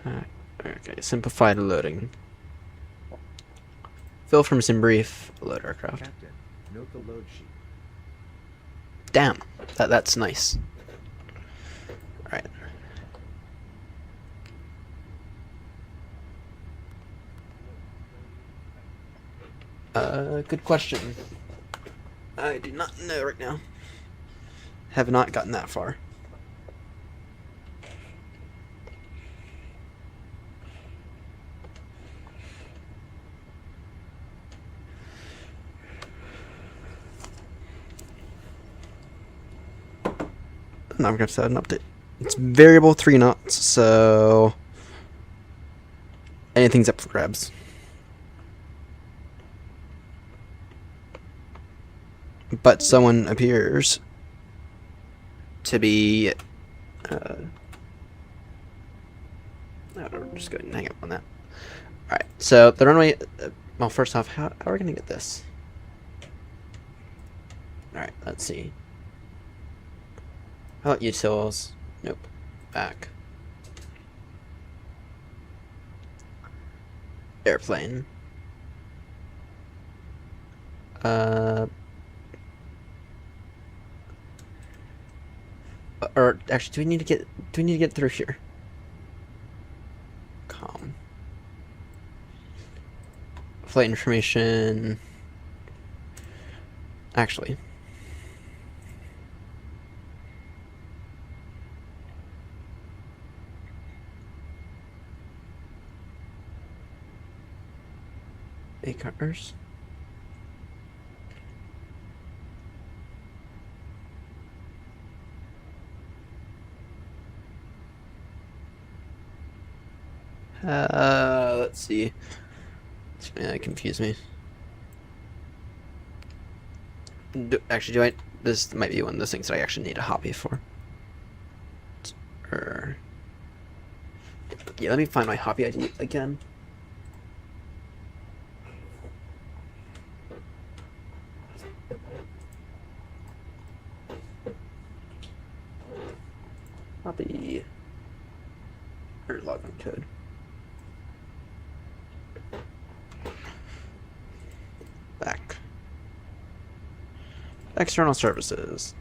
Alright, okay, simplified loading. Fill from SimBrief, load aircraft. Captain, note the load sheet. Damn, that's nice. Alright. Good question. I do not know right now. Have not gotten that far. Now I'm going to set an update. It's variable 3 knots, so anything's up for grabs. But someone appears to be I'm just going to hang up on that. Alright, so the runway, well, first off, how are we going to get this? Alright, let's see. How about utils? Nope. Back. Airplane. Or actually, do we need to get through here? Com. Flight information. Actually. Cars. Let's see. It's gonna confuse me. This might be one of those things that I actually need a hobby for. Yeah, let me find my hobby ID again. Hobby. Or login code. Back. External services.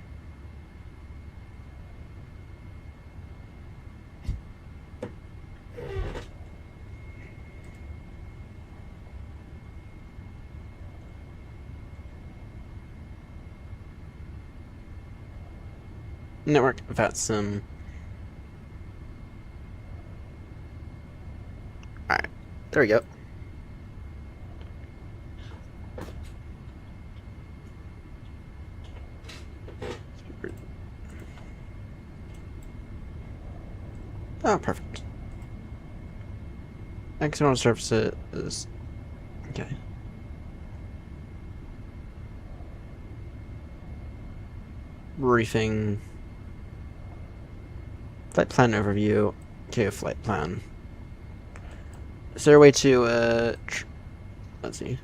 Network VATSIM. Alright, there we go. Oh, perfect. External services. Okay. Briefing. Flight plan overview. Okay, flight plan. Is there a way to, let's see.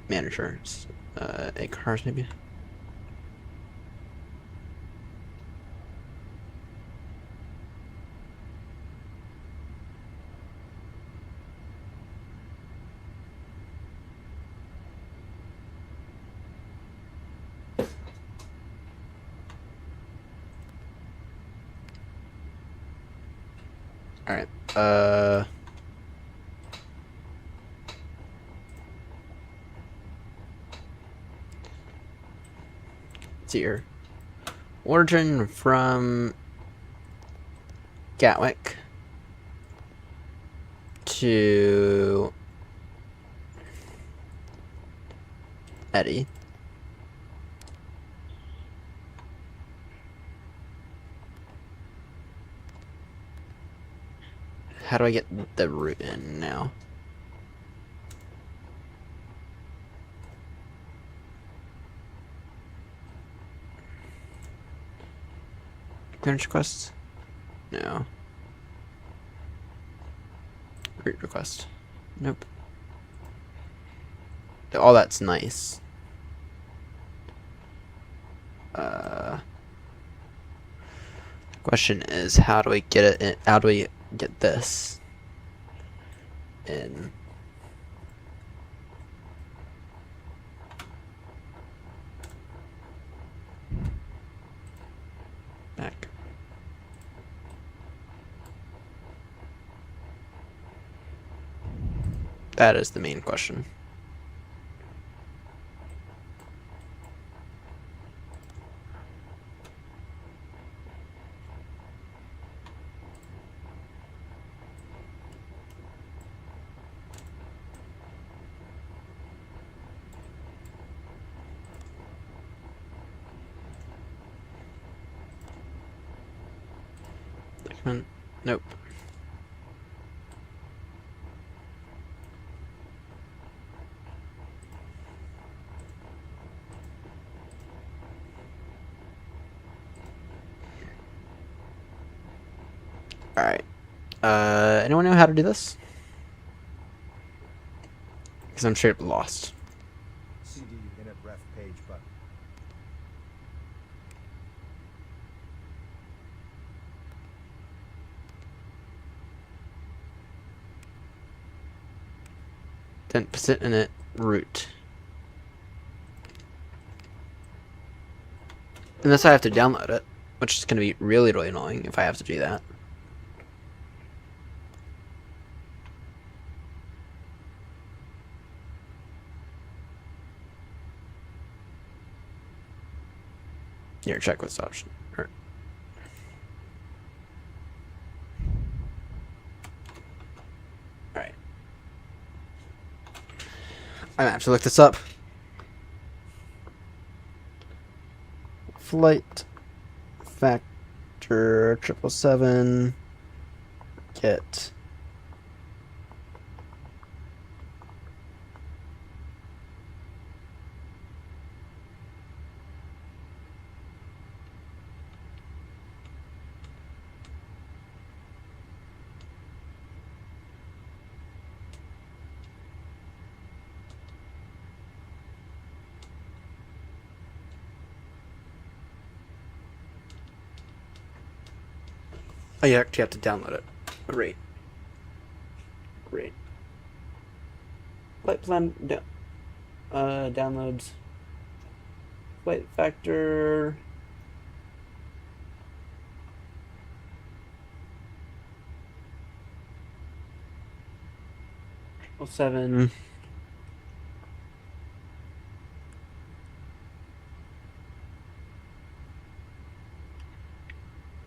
Managers. 8 cars, maybe? Alright, let's see here. Origin from Gatwick to Eddie. How do I get the route in now? Clearance request? No. Route request. Nope. All that's nice. Question is, how do we get it in? How do we get this in? Back. That is the main question. Document. Nope. Alright. Anyone know how to do this? Because I'm straight up lost. CD unit ref page button. Then percent in it route. Unless I have to download it, which is going to be really, really annoying if I have to do that. Here, checklist option. Alright. I'm gonna have to look this up. Flight factor 777 get Oh, you actually have to download it. Great. Great. Flight plan downloads. Flight factor. Seven.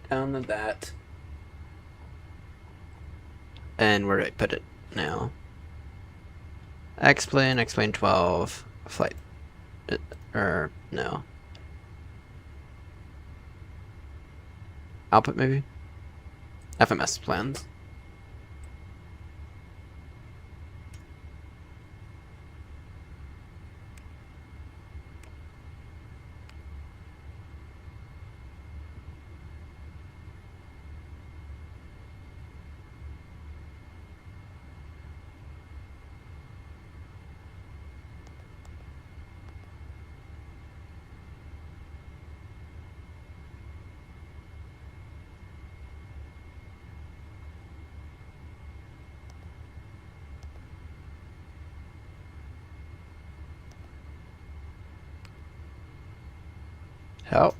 Download that. And where do I put it now? X-plane 12, flight, or no. Output maybe? FMS plans. Help.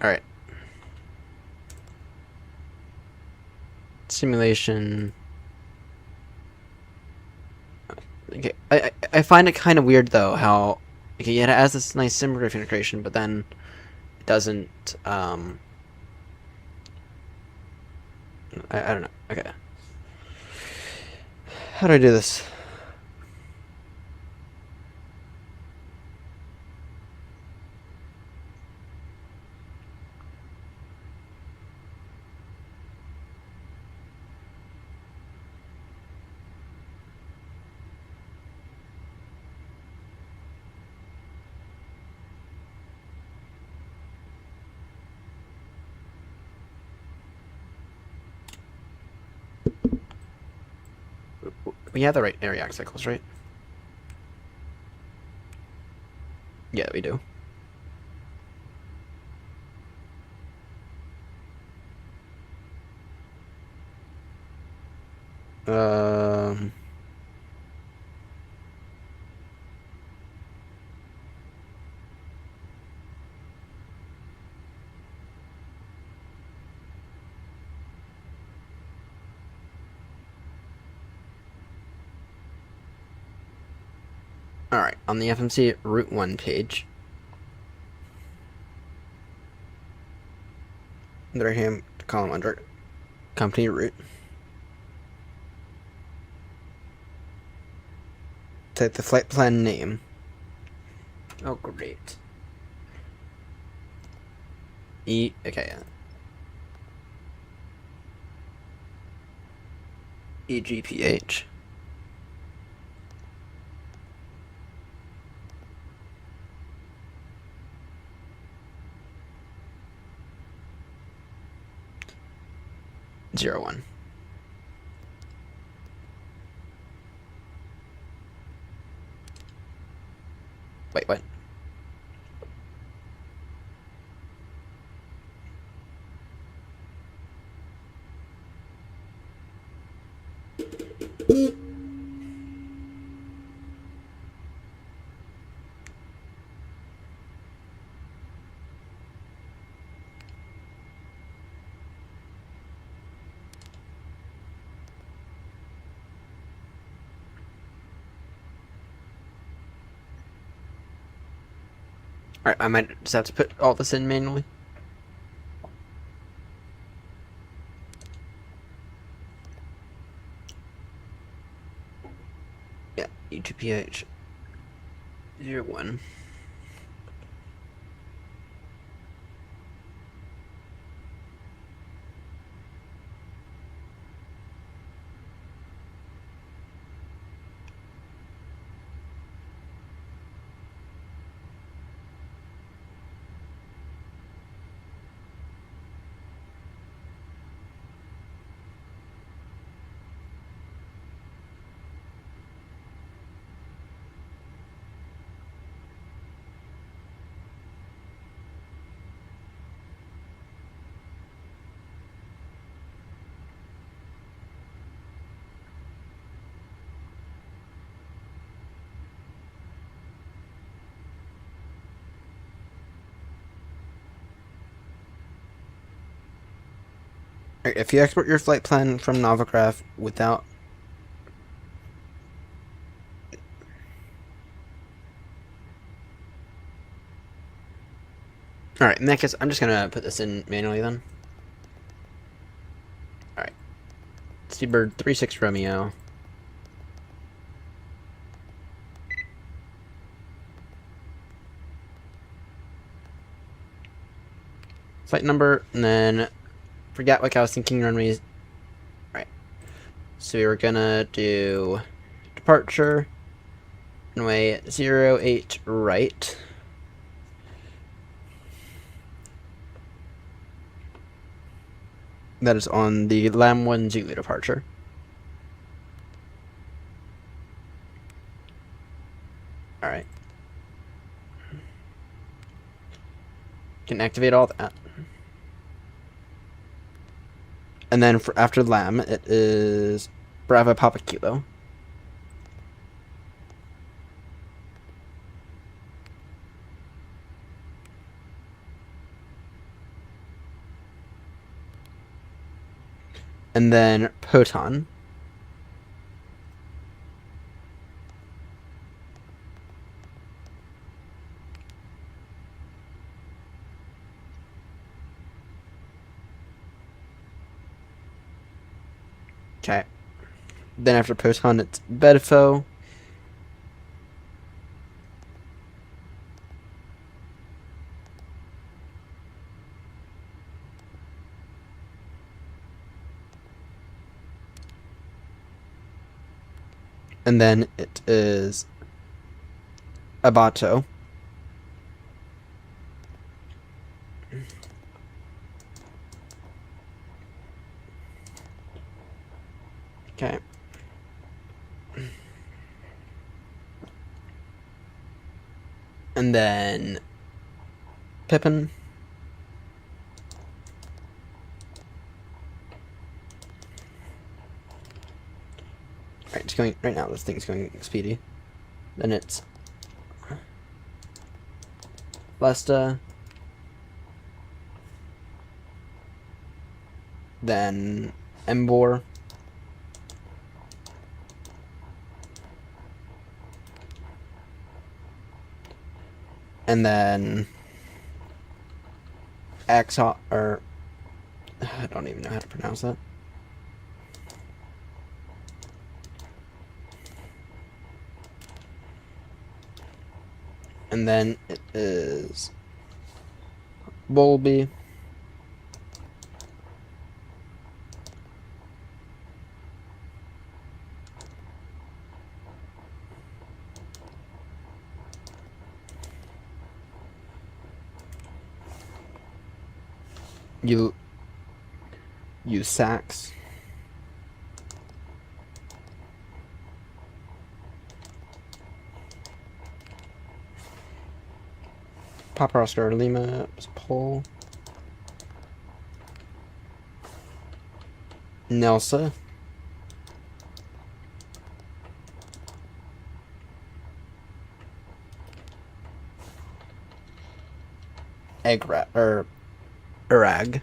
Alright. simulation. Okay, I find it kind of weird though how okay, it has this nice sim graph integration, but then it doesn't. I don't know. Okay, how do I do this? We have the right area cycles, right? Yeah, we do. Um. Alright, on the FMC Route 1 page, the right hand column under company route, type the flight plan name. Oh, great. Okay. EGPH. Zero one. Wait, what? Alright, I might just have to put all this in manually. Yeah, EGPH 01. Alright, if you export your flight plan from Novograph without Alright, in that case, I'm just gonna put this in manually then. Alright. Seabird 36 Romeo. Flight number, and then for Gatwick, I was thinking runways. Right. So we were gonna do departure, runway 08 right. That is on the Lam 1 Zulu departure. Alright. Can activate all that. And then for after Lam, it is Bravo Papa Kilo. and then Proton. Okay. Then after Proton, it's Bedfo. And then it is Abato. Okay. And then Pippin. Alright, it's going right now. This thing's going speedy. Then it's Lesta. Then Embor. And then Axo, or I don't even know how to pronounce that. And then it is Bulby. You Sax. Papa Oscar Lima Pole. Nelsa. Egrat or Urag.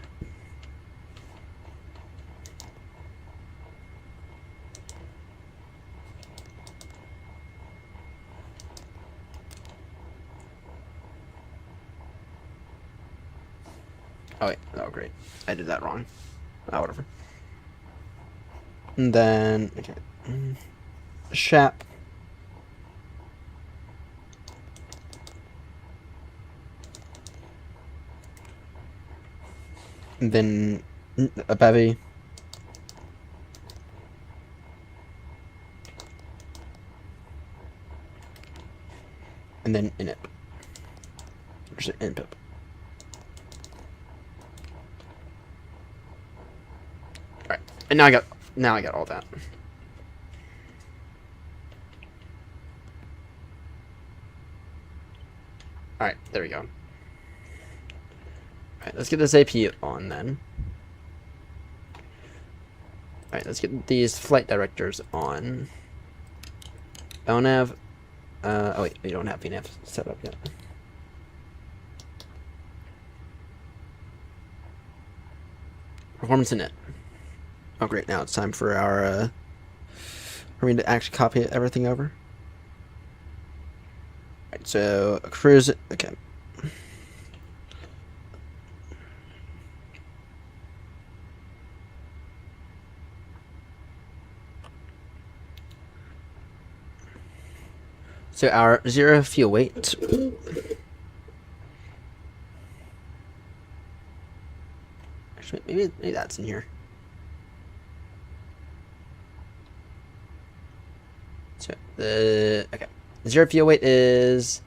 Oh wait, oh great. I did that wrong. Oh, whatever. And then, okay. Shap. And then a Bevy. And then Inip. Or is it Inpip? Alright. And now I got all that. Alright, there we go. Alright, let's get this AP on then. Alright, let's get these flight directors on. I don't have oh wait, you don't have VNAV set up yet. Performance in it. Oh great, now it's time for our for me to actually copy everything over. Alright, so cruise, okay. So our 0 fuel weight. Actually, maybe that's in here. So the okay, 0 fuel weight is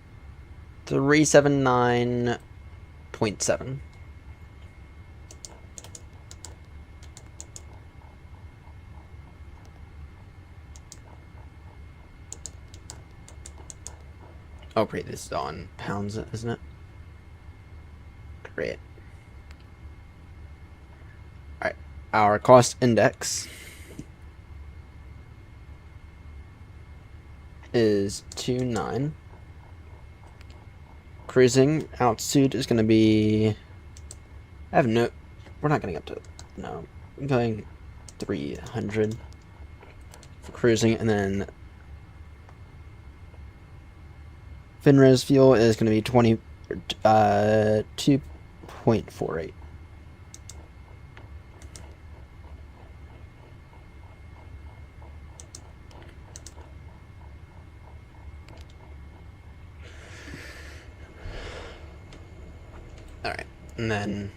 379.7. Oh, great, this is on pounds, isn't it? Great. Alright, our cost index is 29. Cruising altitude is going to be... we're not getting up to... no. I'm going 300 for cruising, and then FinRes fuel is going to be 2.48. All right, and then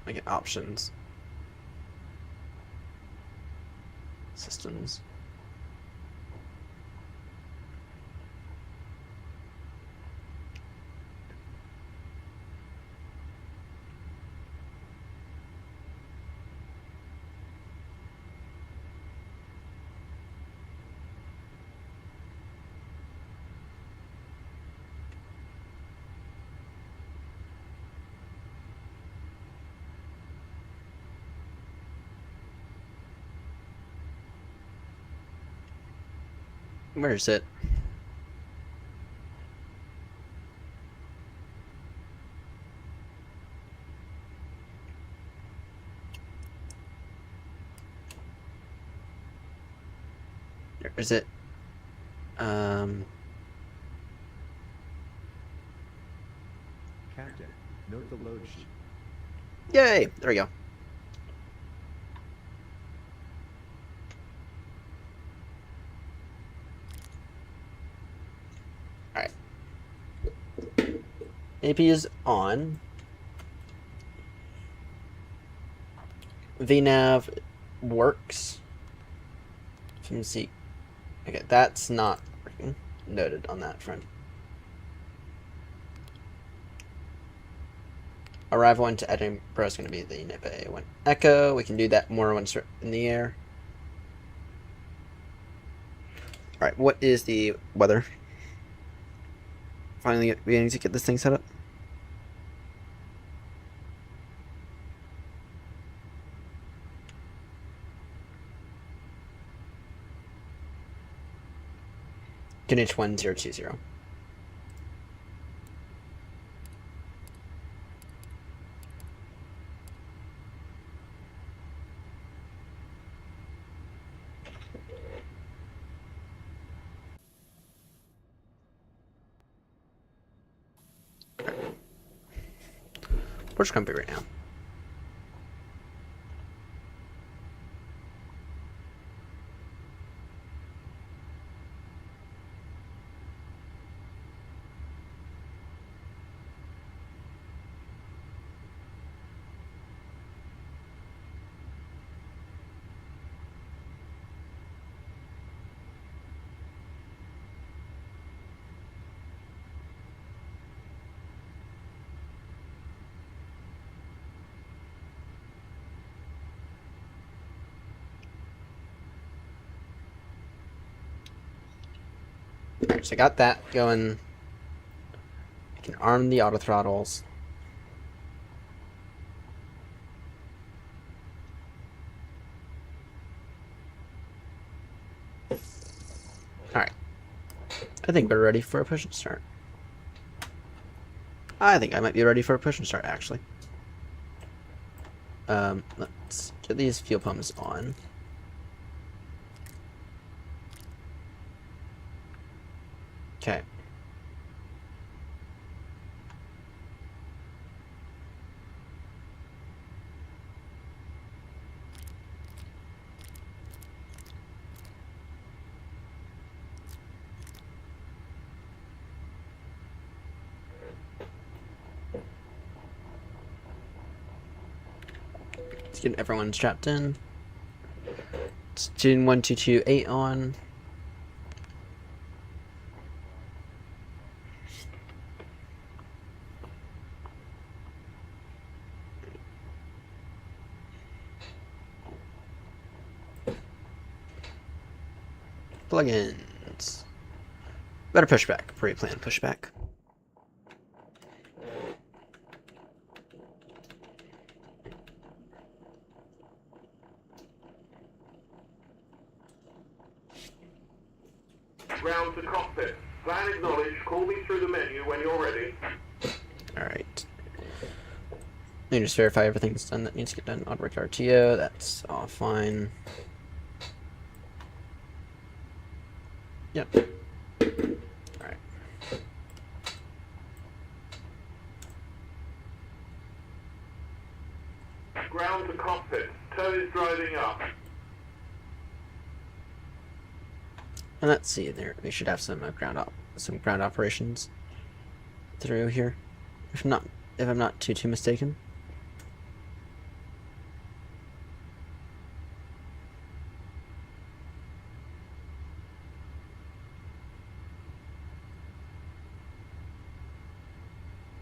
I get options, systems. Where is it? Where is it? Captain, note the load sheet. Yay! There we go. Alright. AP is on. VNav works. FMC. Okay, that's not working. Noted on that front. Arrival into Edinburgh is going to be the NIPA 1 Echo. We can do that more once we're in the air. Alright, what is the weather? Finally beginning to get this thing set up. Greenwich 1020. Where's Grumpy right now? Alright, so I got that going. I can arm the auto throttles. Alright. I think we're ready for a push and start. I think I might be ready for a push and start, actually. Let's get these fuel pumps on. Okay. Let's get everyone strapped in. Let's tune 1228 on. Plugins. Better pushback. Pre-planned pushback. Round to cockpit. Plan acknowledged. Call me through the menu when you're ready. Alright. Let me just verify everything's done that needs to get done. Autowork RTO, that's all fine. Yep. Alright. Ground to cockpit. Tow is driving up. And let's see there. We should have some ground operations through here. If I'm not too mistaken.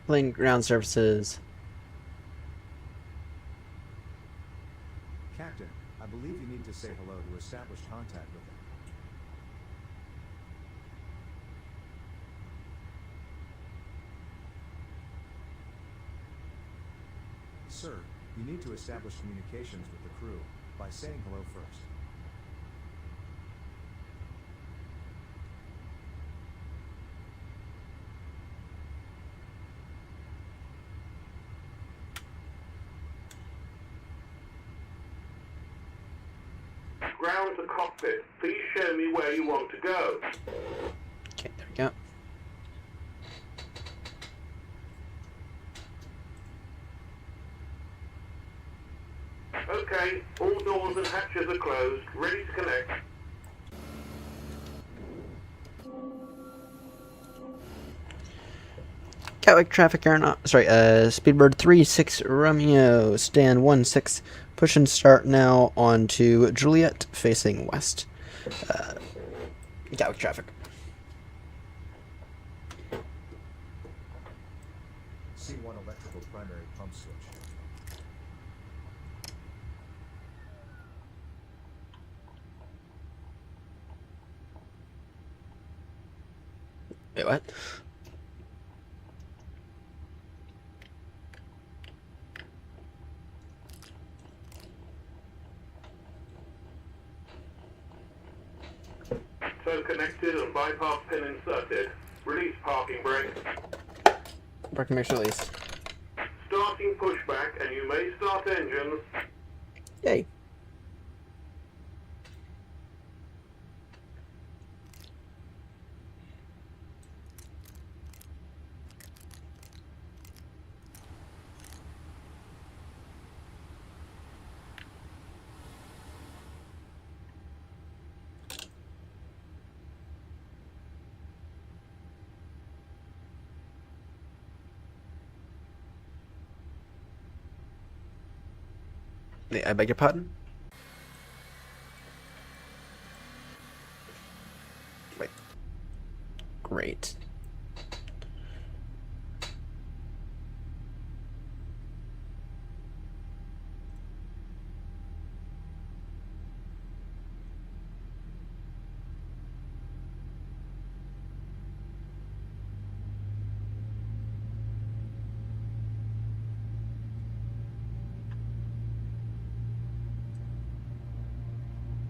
Plane ground services. Captain, I believe you need to say hello to establish contact with him. Sir, you need to establish communications with the crew by saying hello first. Ground to cockpit. Please show me where you want to go. Okay, there we go. Okay, all doors and hatches are closed. Ready to connect. Gatwick traffic aeronaut. Sorry, Speedbird 36 Romeo, stand 16. Push and start now onto Juliet, facing west. Gatwick traffic. C1 electrical primary pump switch. Wait, what? Tow connected and bypass pin inserted. Release parking brake. Parking brakes released. Starting pushback and you may start engines. Yay. I beg your pardon? Wait. Great.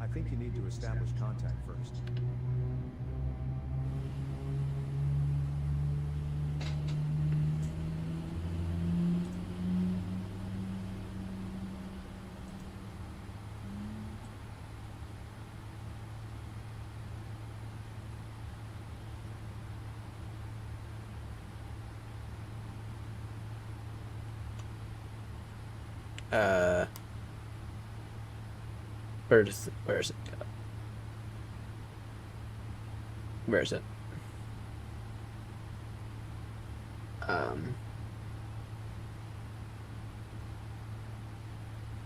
I think you need to establish contact first. Where is it? Where is it? Where is it?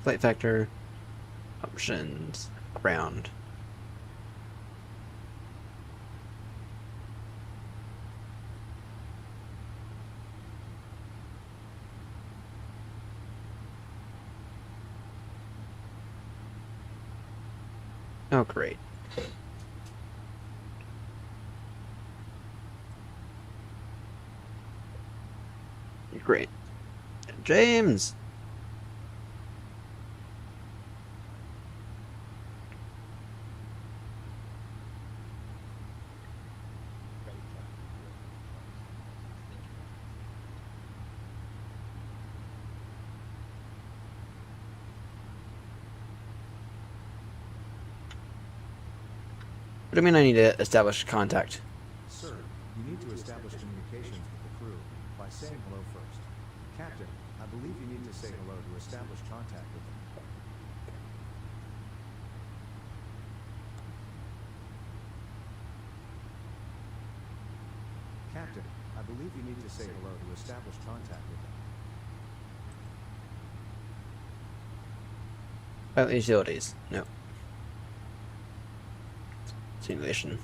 Flight factor, options, ground. Oh, great. Great. James! What do you mean I need to establish contact? Sir, you need to establish communications with the crew by saying hello first. Captain, I believe you need to say hello to establish contact with them. Captain, I believe you need to say hello to establish contact with them. Utilities. No. Simulation.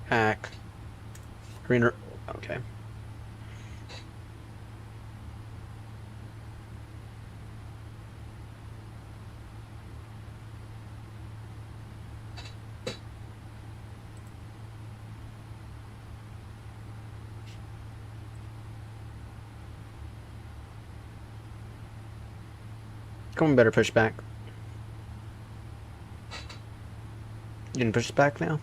Hack. Greener. Okay. Come on, better push back. You can push back now?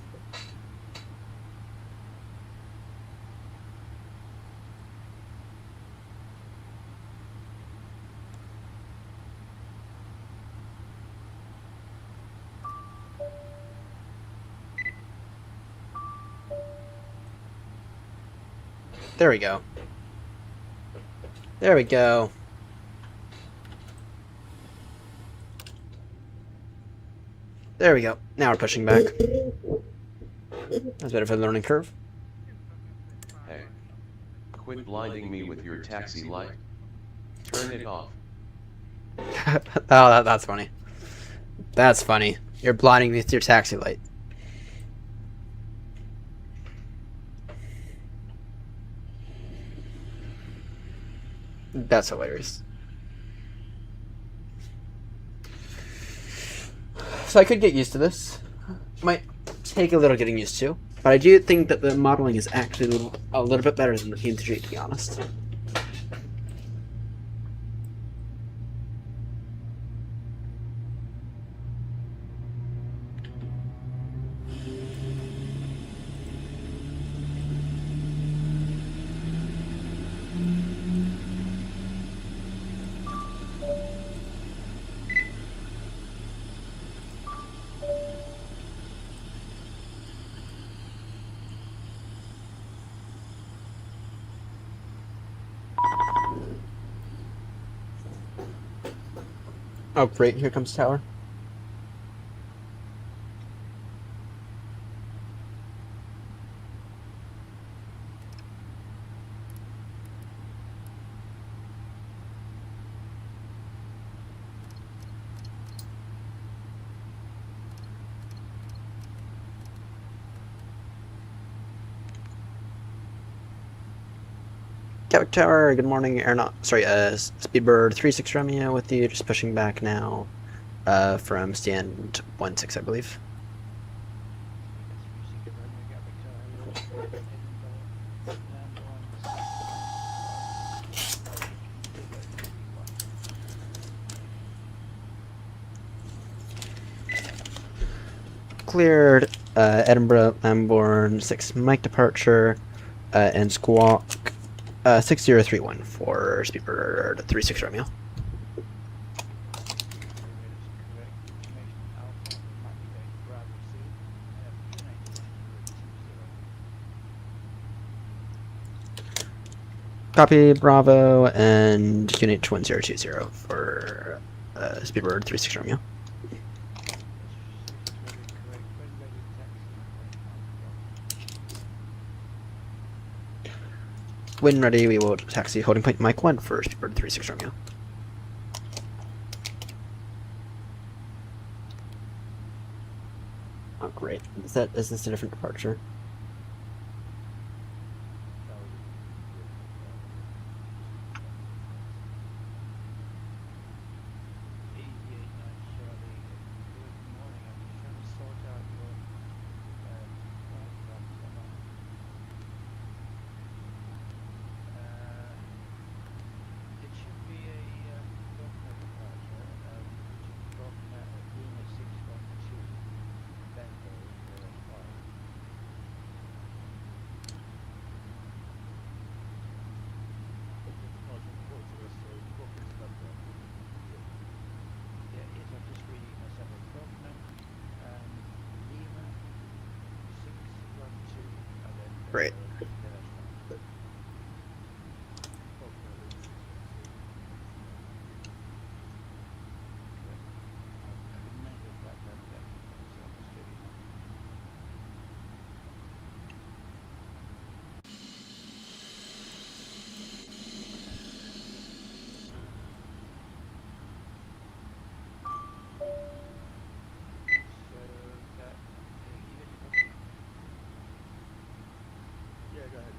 There we go. There we go. There we go. Now we're pushing back. That's better for the learning curve. Hey. Quit blinding me with your taxi light. Turn it off. Oh, that's funny. That's funny. You're blinding me with your taxi light. That's hilarious. So I could get used to this. Might take a little getting used to, but I do think that the modeling is actually a little bit better than the P3, to be honest. Oh, great. Here comes tower. Quebec Tower, good morning, Speedbird 36 Romeo with you, just pushing back now, from stand 16, I believe. Cleared, Edinburgh, Lambourne, 6 Mike departure, and Squawk, 6031 for Speedbird 36 Romeo. Copy Bravo and QNH 1020 for Speedbird 36 Romeo. When ready, we will taxi holding point Mike 1 for Speedbird 36 Romeo. Oh, great. Is this a different departure? Great. Yeah, go ahead.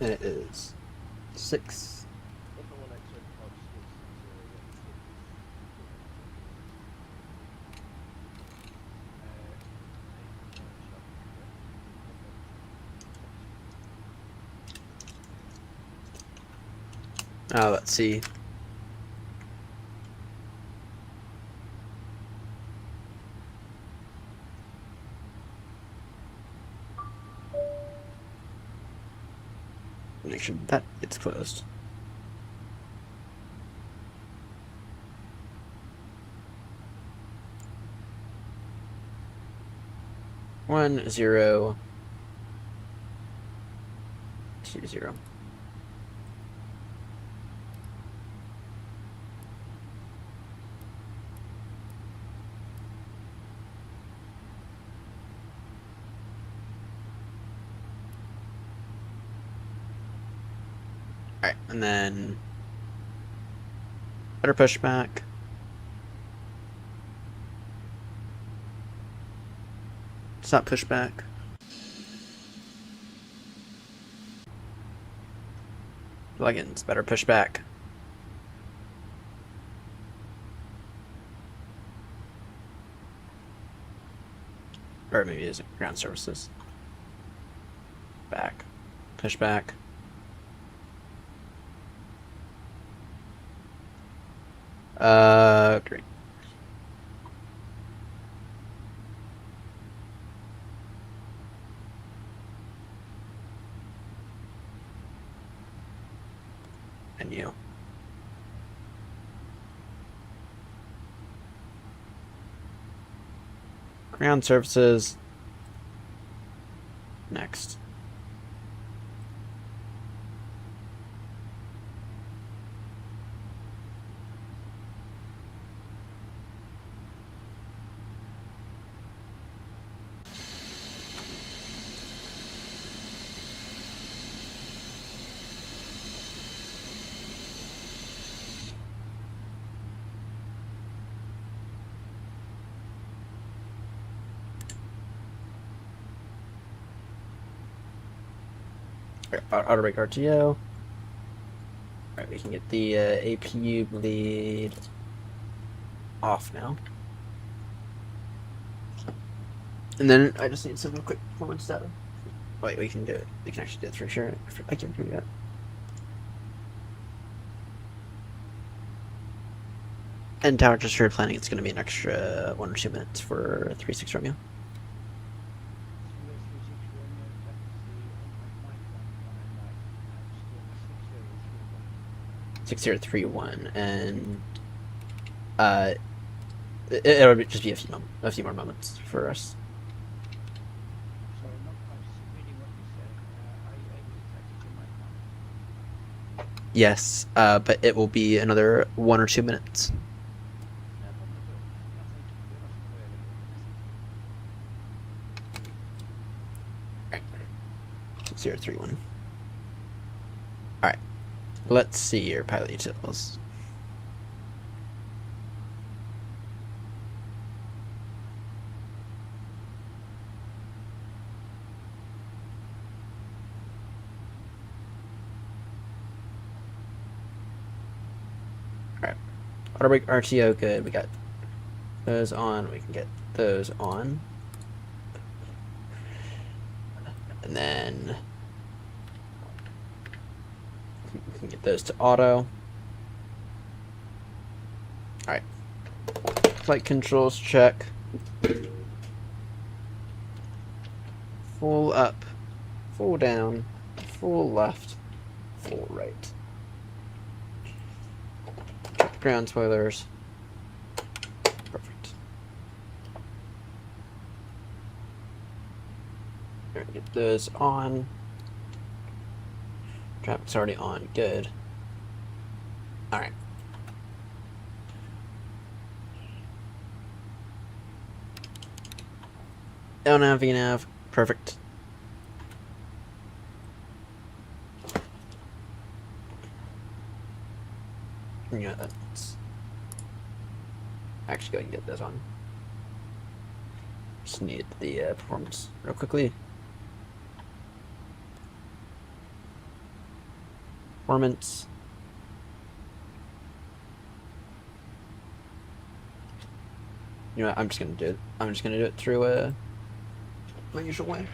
And it is 6. Let's see. Make sure that it's closed. One, 0, 2, 0. Alright, and then better pushback. Stop pushback. Plugins, better pushback. Or maybe it's ground services. Back. Pushback. Great. And you. Ground services. Next. Auto brake RTO. Alright, we can get the APU bleed off now. And then I just need some quick performance data. Wait, we can do it. We can actually do it for sure. I can do that. And tower gesture planning, it's going to be an extra 1 or 2 minutes for 3-6 Romeo. 6031, and it'll just be a few more moments for us. Yes, but it will be another 1 or 2 minutes. Alright. 6031. Alright. Let's see your pilot utils. Alright. Auto brake RTO, good. We got those on. We can get those on. And then we can get those to auto. Alright. Flight controls check. Full up, full down, full left, full right. Ground spoilers. Perfect. Here, get those on. Traffic's already on. Good. Alright. LNAV, VNAV. Perfect. Yeah, that's actually go and get this on. Just need the performance real quickly. Performance. You know what, I'm just gonna do it. I'm just gonna do it through my usual way.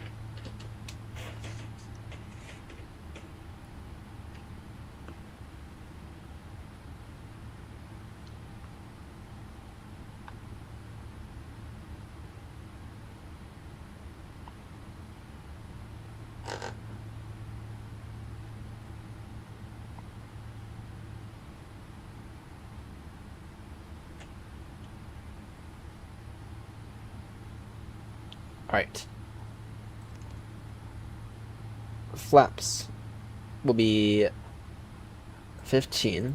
Alright. Flaps will be 15.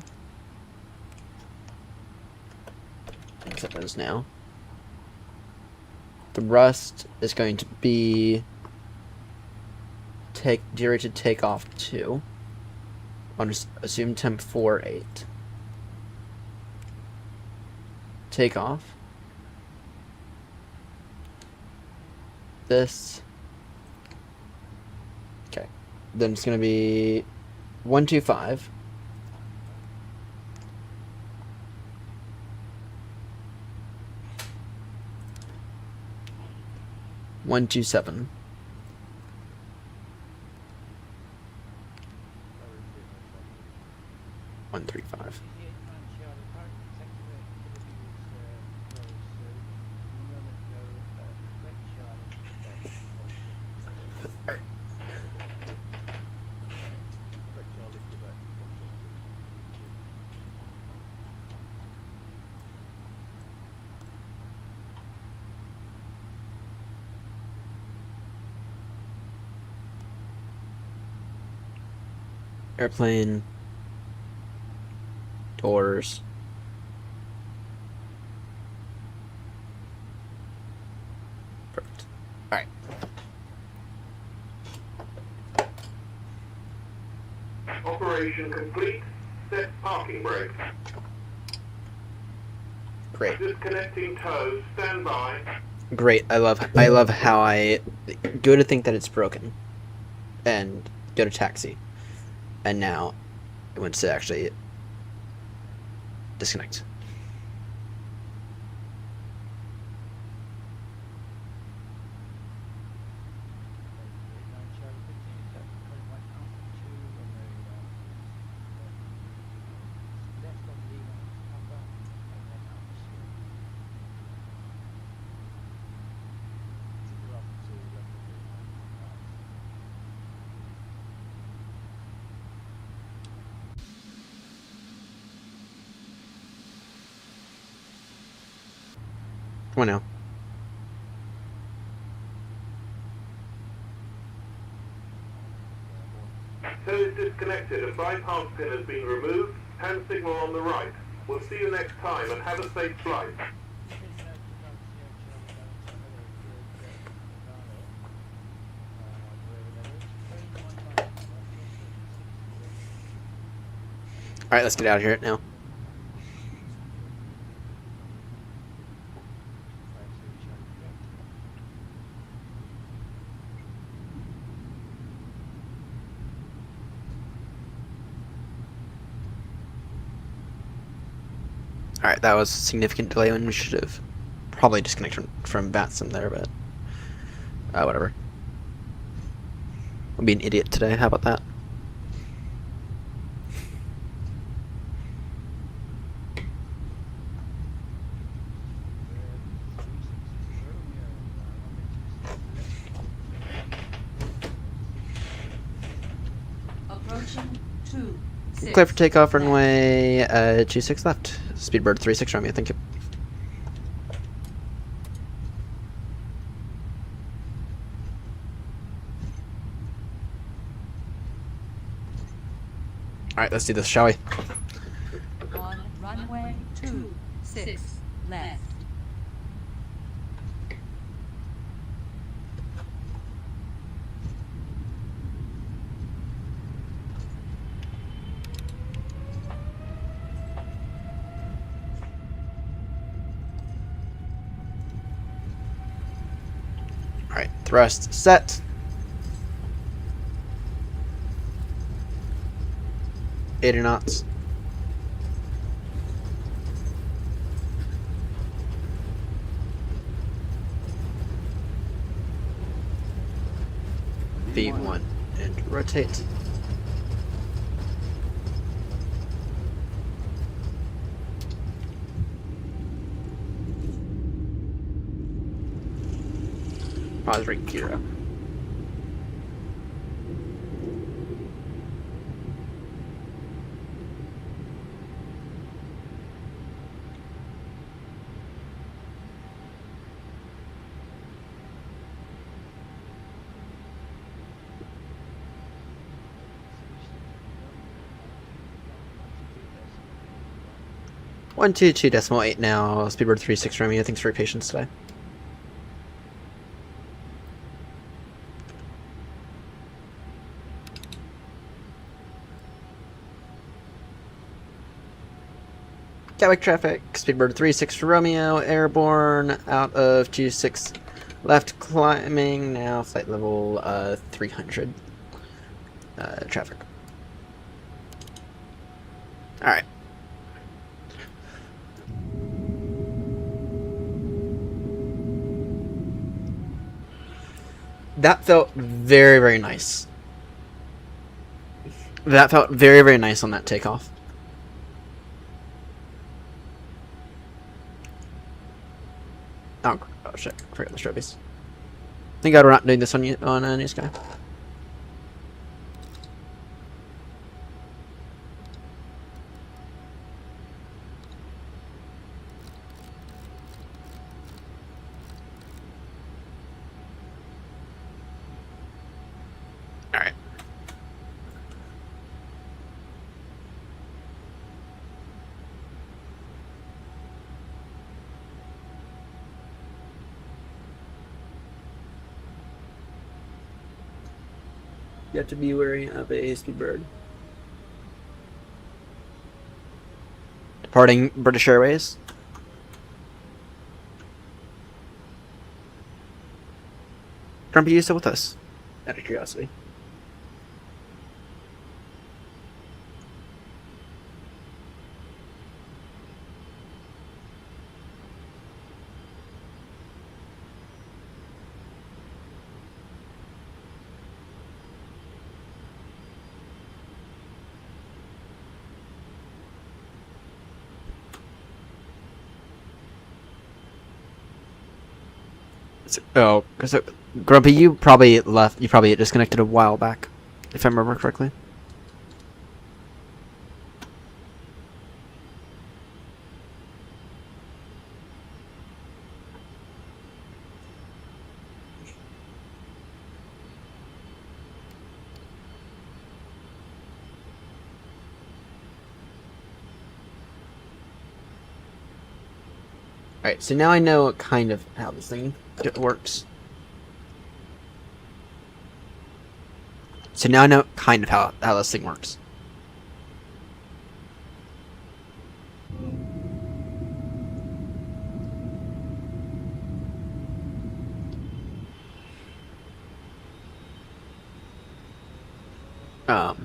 Set those now. The rust is going to be derated takeoff 2. I'll just assume temp 4.8. Takeoff. This. Okay. Then it's going to be 125. One, 2, 7. One, 3, 5. Airplane, doors, perfect. All right. Operation complete. Set parking brake. Great. Disconnecting toes. Stand by. Great. I love how I go to think that it's broken, and go to taxi. And now it wants to actually disconnect. Come on now. Toe is disconnected. A bypass pin has been removed. Hand signal on the right. We'll see you next time and have a safe flight. Alright, let's get out of here now. Alright, that was a significant delay when we should have probably disconnected from Batson there, but whatever. I'll be an idiot today, how about that? Approaching 2 Clear for takeoff, runway 26 left. Speedbird 36 Romeo, thank you. Alright, let's do this, shall we? On runway 26 left. Alright, thrust set. Eight knots. V1 and rotate. Pause right gear up. One two two decimal eight now. Speedbird 36 Romeo. Thanks for your patience today. Gatwick traffic. Speedbird 36 Romeo. Airborne out of 26 left, climbing now. Flight level 300. Traffic. All right. That felt very, very nice. That felt very, very nice on that takeoff. Oh shit, I forgot the strobies. Thank God we're not doing this on New Sky. Alright. You have to be wary of a Speedbird. Departing British Airways. Grumpy, you still with us? Out of curiosity. Oh, because Grumpy, you probably left. You probably disconnected a while back, if I remember correctly. Alright, so now I know kind of how this thing works. So now I know kind of how this thing works. Yeah,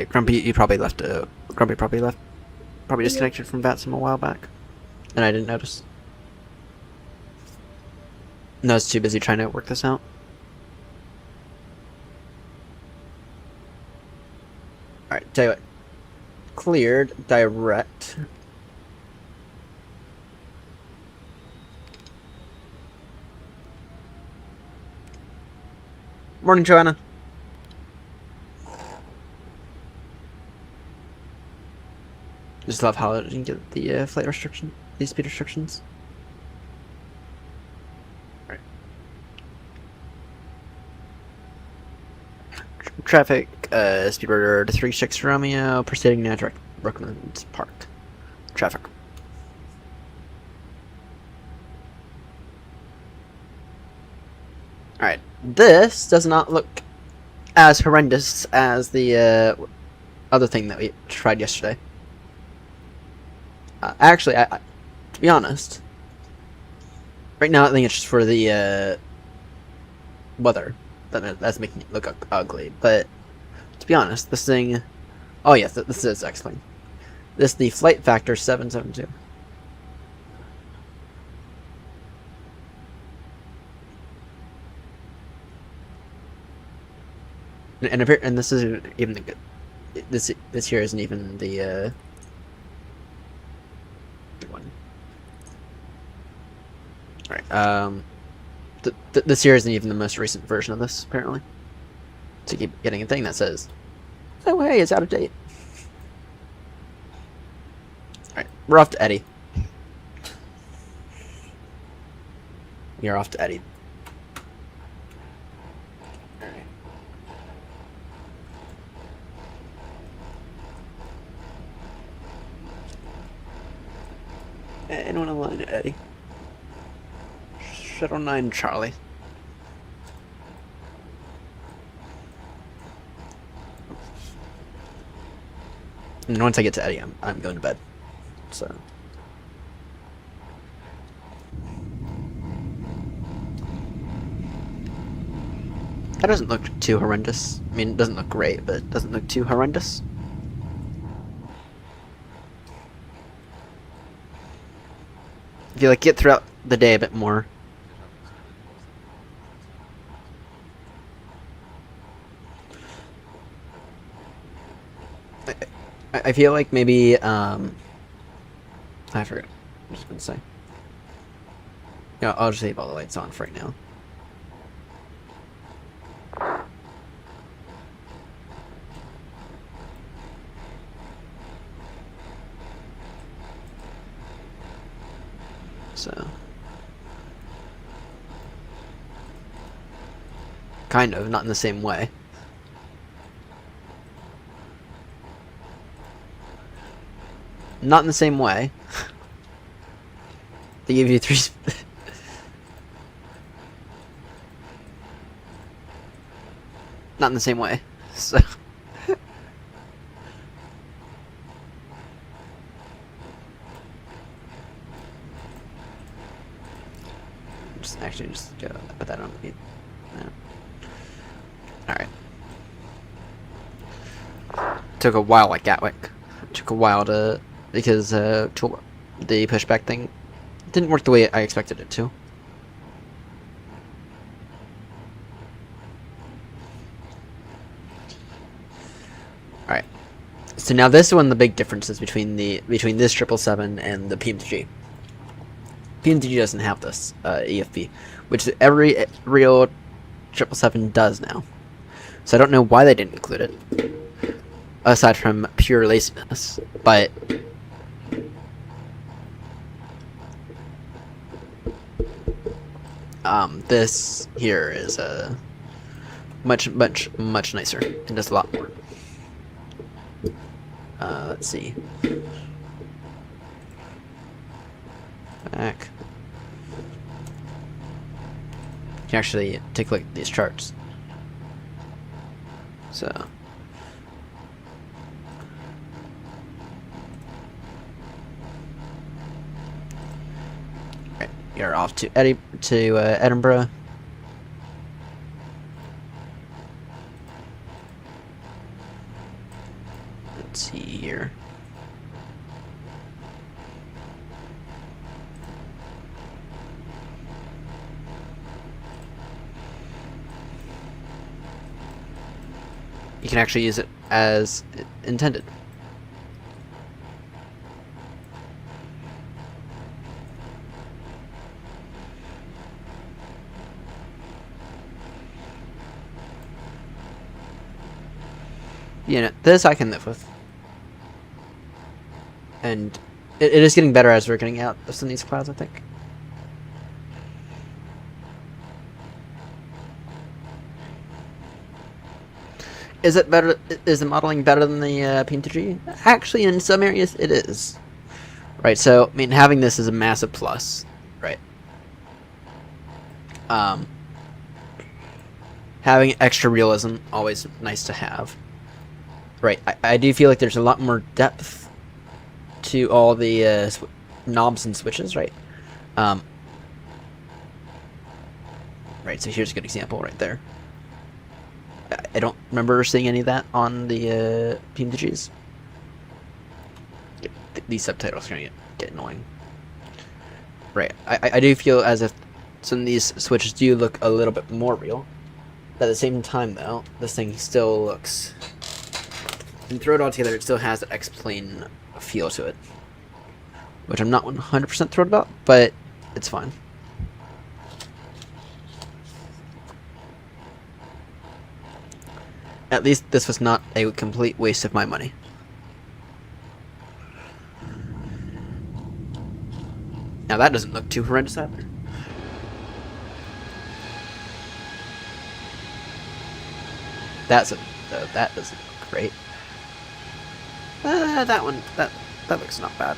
Grumpy, you probably left. Grumpy probably left. Probably disconnected from VATSIM a while back, and I didn't notice. No, I was too busy trying to work this out. Alright, tell you what. Cleared, direct. Morning, Joanna. Just love how you can get the flight restriction, these speed restrictions. Right. Traffic, speed order to 36 Romeo, proceeding now direct Brooklands Park. Traffic. Alright, this does not look as horrendous as the other thing that we tried yesterday. Actually, to be honest, right now I think it's just for the weather that's making it look ugly. But to be honest, this thing, oh yes, this is excellent. This the flight factor 772. And this isn't even the good. This here isn't even the one. All right. This here isn't even the most recent version of this, apparently. So you keep getting a thing that says, "Oh hey, it's out of date." All right, we're off to Eddie. We are off to Eddie. Anyone online, Eddie? Shuttle 9 Charlie. And once I get to Eddie, I'm going to bed. So. That doesn't look too horrendous. I mean, it doesn't look great, but it doesn't look too horrendous. If you like get throughout the day a bit more. I feel like maybe I forgot. I'm just gonna say. Yeah, I'll just leave all the lights on for right now. So, kind of, not in the same way. Not in the same way. They give you 3. Not in the same way. So. Just put that on mute. No. Alright. Took a while at Gatwick. Took a while because the pushback thing didn't work the way I expected it to. Alright. So now this is one of the big differences between this 777 and the PMTG. PMTG doesn't have this EFB, which every real 777 does now. So I don't know why they didn't include it, aside from pure laziness. But this here is much nicer and does a lot more. Let's see. Back. You can actually take a look at these charts. So. Right, you're off to Edinburgh. Let's see here. You can actually use it as intended. You know, this I can live with. And it is getting better as we're getting out of some of these clouds, I think. Is it better? Is the modeling better than the P2G? Actually, in some areas, it is. Right. So, I mean, having this is a massive plus, right? Having extra realism, always nice to have. Right. I do feel like there's a lot more depth to all the knobs and switches, right? Right. So here's a good example right there. I don't remember seeing any of that on the P2Gs. These subtitles are gonna get annoying. Right. I do feel as if some of these switches do look a little bit more real. But at the same time, though, this thing still looks... When you throw it all together, it still has that X-Plane feel to it. Which I'm not 100% thrilled about, but it's fine. At least this was not a complete waste of my money. Now that doesn't look too horrendous either. That doesn't look great. That one, that looks not bad.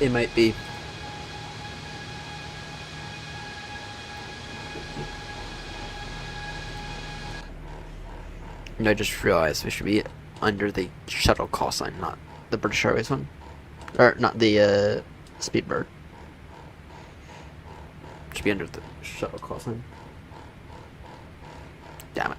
It might be. I just realized we should be under the shuttle call sign, not the British Airways one. Or, not the, Speedbird. Should be under the shuttle call sign. Damn it.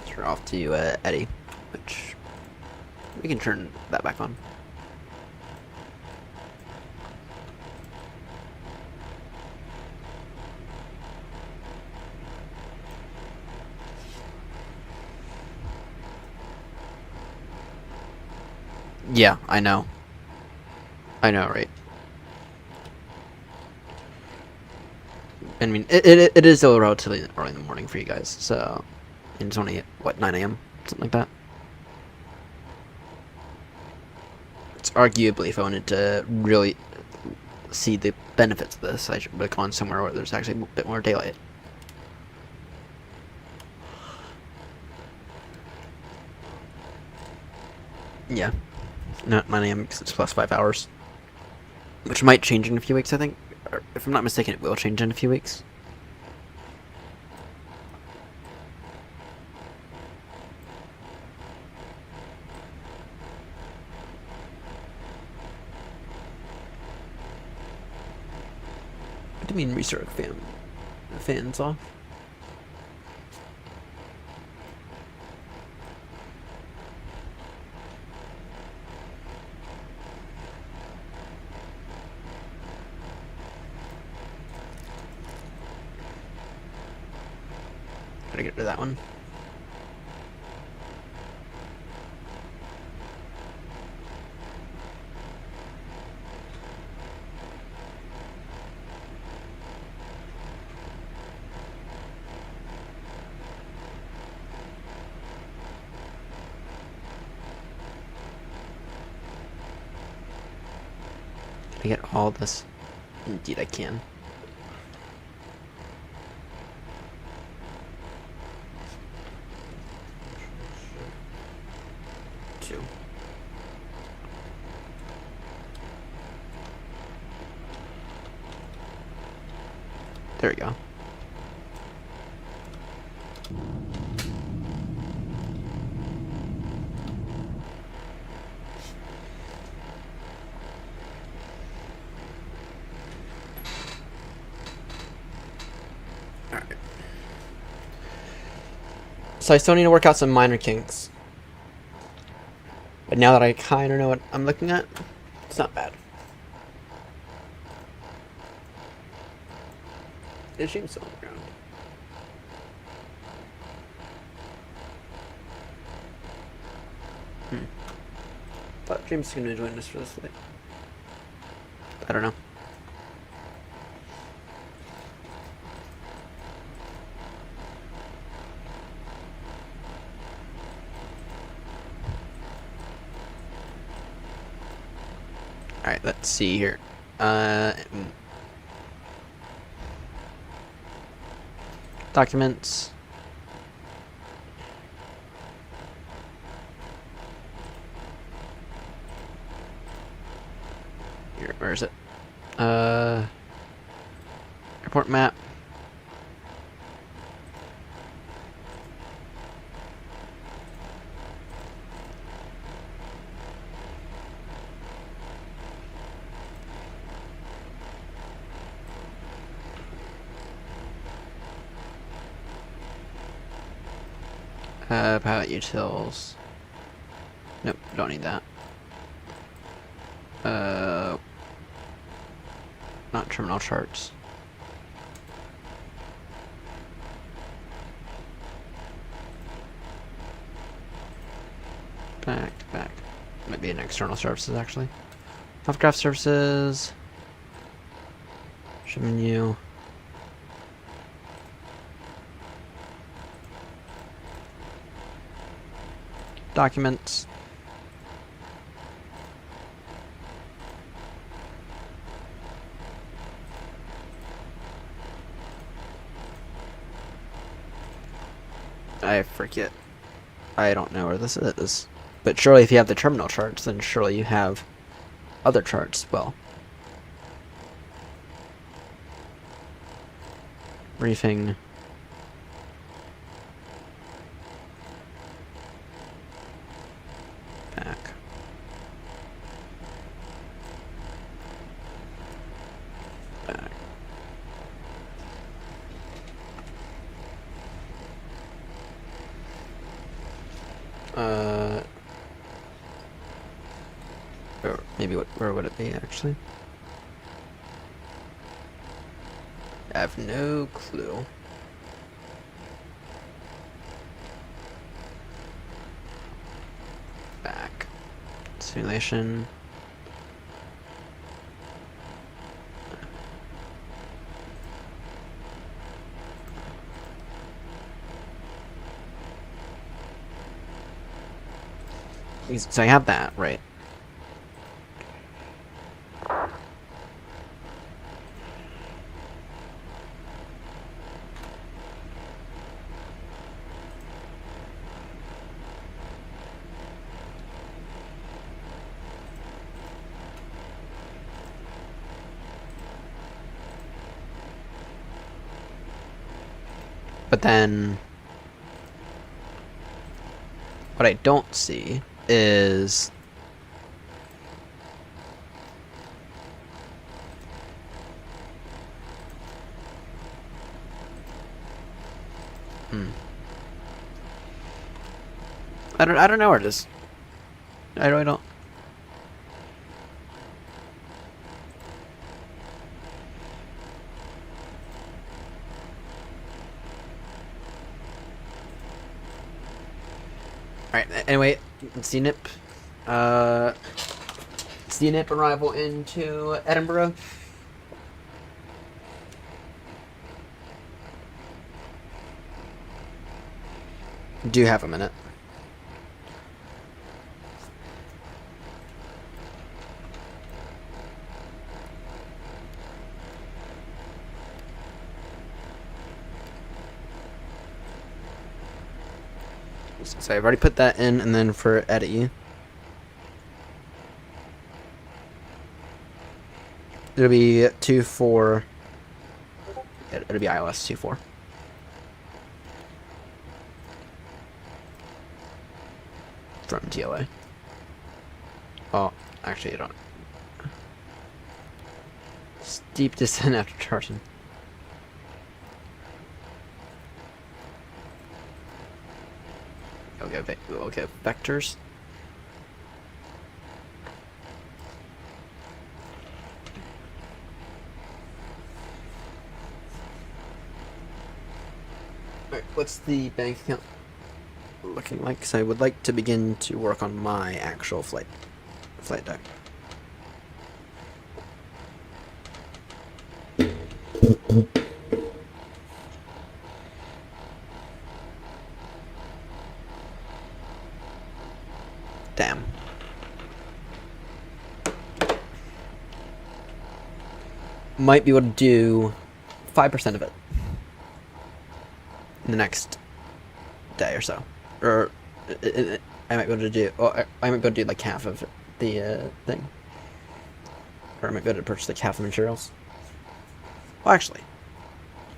Turn off to, Eddie, which we can turn that back on. Yeah, I know. I know, right? I mean, it is still relatively early in the morning for you guys, so... And it's only, what, 9 AM? Something like that. It's arguably, if I wanted to really see the benefits of this, I should have gone somewhere where there's actually a bit more daylight. Yeah. Not 9 AM because it's plus 5 hours. Which might change in a few weeks, I think. Or if I'm not mistaken, it will change in a few weeks. What do you mean restart fans off? Gotta get rid of that one. Can I get all this? Indeed I can. Two. There we go. So I still need to work out some minor kinks. But now that I kind of know what I'm looking at, it's not bad. It seems so on the ground. But James is going to join us for this flight. I don't know. Alright, let's see here. Documents. Here, where is it? Airport map. Pilot utils. Nope, don't need that. Not terminal charts. Back. Might be an external services actually. Hovercraft services. Ship menu. Documents. I forget. I don't know where this is. But surely if you have the terminal charts, then surely you have other charts as well. Briefing. Back. Back. Or maybe where would it be actually? I have no clue. Back. Simulation. So I have that, right? But then what I don't see is I don't know where it is. I really don't. Alright, anyway, CNIP. CNIP arrival into Edinburgh. Do have a minute. So I've already put that in, and then for Eddie, it'll be 2-4. It'll be iOS 2-4. From TLA. Oh, actually, I don't. Steep descent after charging. Okay, vectors. Alright, what's the bank account? looking like, because I would like to begin to work on my actual flight deck. Damn. Might be able to do 5% of it in the next day or so, or I might be able to do. Well, I might be able to do like half of the thing, or I might be able to purchase like half the materials. Well, actually,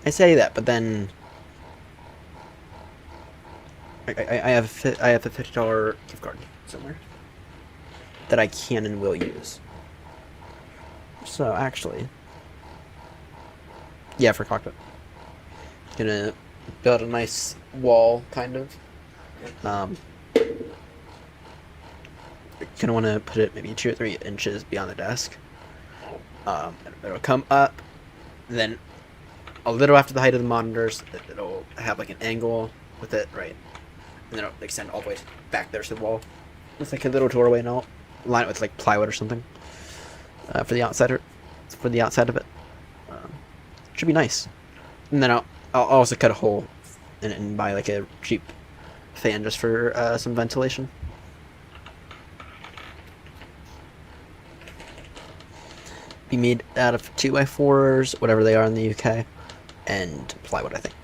I say that, but then I have a $50 gift card somewhere that I can and will use. So actually, yeah, for cockpit, gonna build a nice wall, kind of. Gonna want to put it maybe 2 or 3 inches beyond the desk. It'll come up, then a little after the height of the monitors. It'll have like an angle with it, right? And then it'll extend all the way back there to the wall. It's like a little doorway, and I'll line it with like plywood or something for the outside of it. Should be nice. And then I'll also cut a hole and buy like a cheap fan just for some ventilation. Be made out of 2x4s, whatever they are in the UK, and plywood, I think.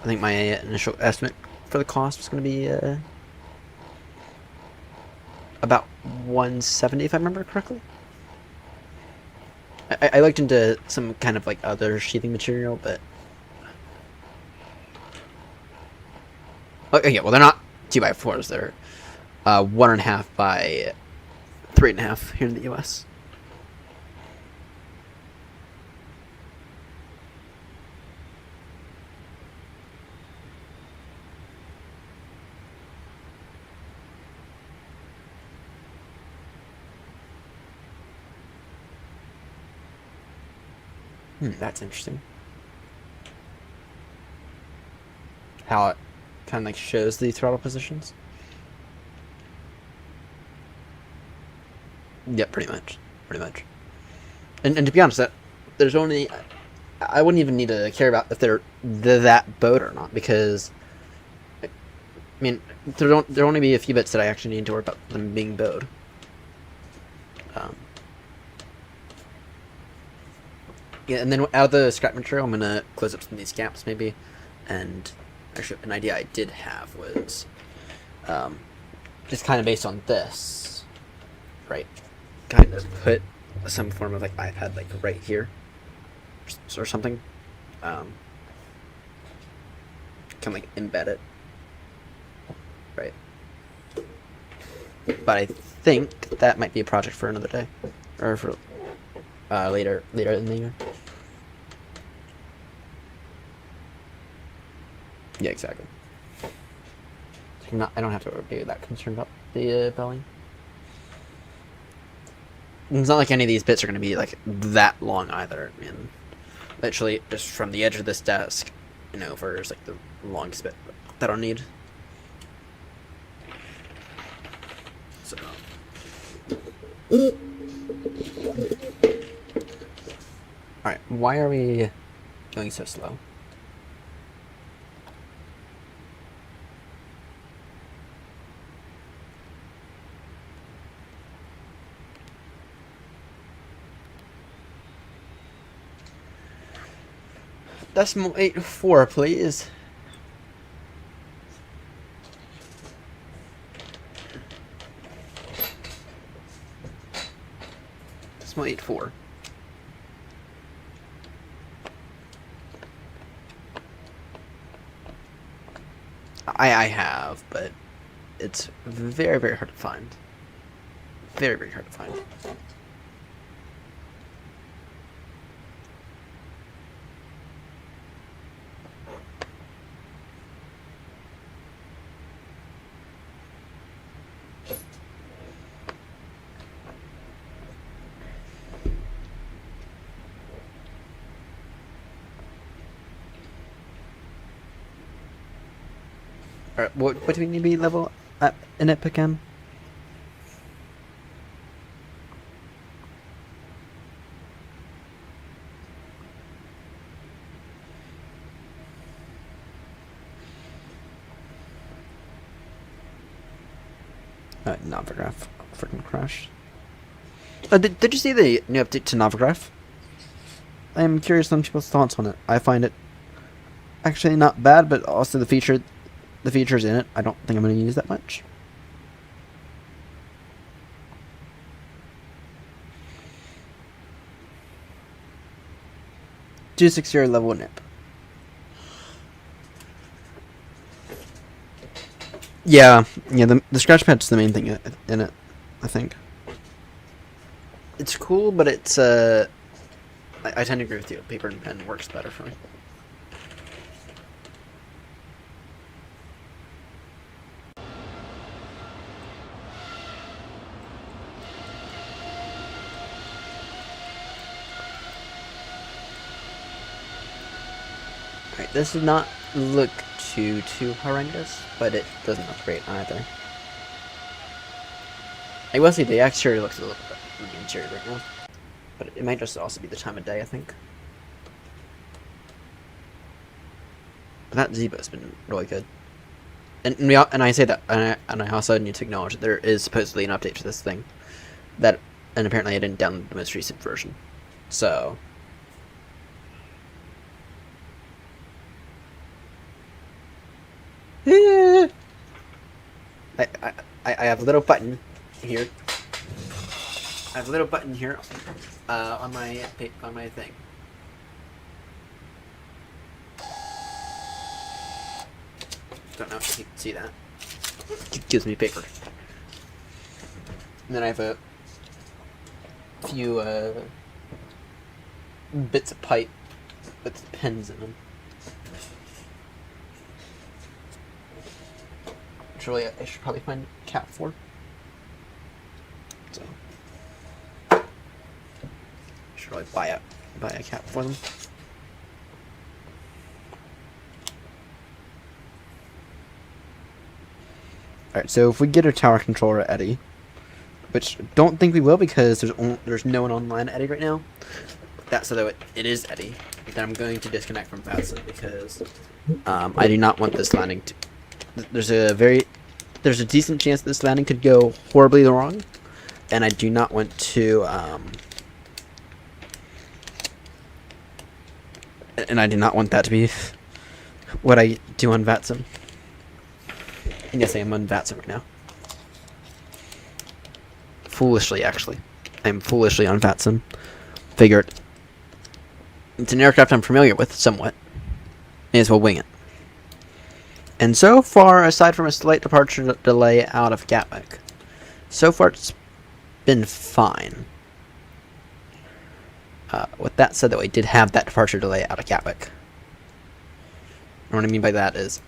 I think my initial estimate for the cost was going to be about $170, if I remember correctly. I looked into some kind of like other sheathing material, but okay, yeah, well, they're not 2x4s. They're 1.5 by 3.5 here in the US. That's interesting. How it kind of like shows the throttle positions. Yeah, pretty much. And to be honest, there's only, I wouldn't even need to care about if they're that bowed or not, because I mean there'll only be a few bits that I actually need to worry about them being bowed. Yeah, and then out of the scrap material, I'm gonna close up some of these gaps maybe, and actually an idea I did have was just kind of based on this, right? Kind of put some form of like iPad like right here or something. Kind of like embed it, right? But I think that might be a project for another day, or for later in the year. Yeah, exactly. I don't have to be that concerned about the belling. It's not like any of these bits are going to be like that long either. I mean, literally just from the edge of this desk and over is like the longest bit that I'll need. So. Alright, why are we going so slow? Decimal 8.4, please. Decimal 8.4. I have, but it's very, very hard to find. Very, very hard to find. Alright, what do we need to be level at in it again? Novigraph freaking crashed. Did you see the new update to Novigraph? I'm curious on people's thoughts on it. I find it actually not bad, but also the features in it, I don't think I'm going to use that much. Do 6-year level nip. Yeah, the scratch pad's the main thing in it, I think. It's cool, but it's I tend to agree with you. Paper and pen works better for me. Alright, this does not look too horrendous, but it doesn't look great either. I will say the exterior looks a little bit from the interior right now, but it might just also be the time of day, I think. But that Zeebo's been really good, and I say that, and I also need to acknowledge that there is supposedly an update to this thing, and apparently I didn't download the most recent version, so. I have a little button here. I have a little button here on my thing. Don't know if you can see that. It gives me paper. And then I have a few bits of pipe with pens in them. Really, I should probably find a cap for. So, I should really buy a cap for them. All right, so if we get a tower controller at Eddie, which I don't think we will because there's no one online at Eddie right now. That's so that it is Eddie. Then I'm going to disconnect from Batson because I do not want this landing to. There's a decent chance this landing could go horribly wrong, and I do not want to that to be what I do on VATSIM. And yes, I am on VATSIM right now. Foolishly, actually. I am foolishly on VATSIM. Figured it's an aircraft I'm familiar with somewhat. May as well wing it. And so far, aside from a slight departure delay out of Gatwick, so far it's been fine. With that said, though, I did have that departure delay out of Gatwick. And what I mean by that is,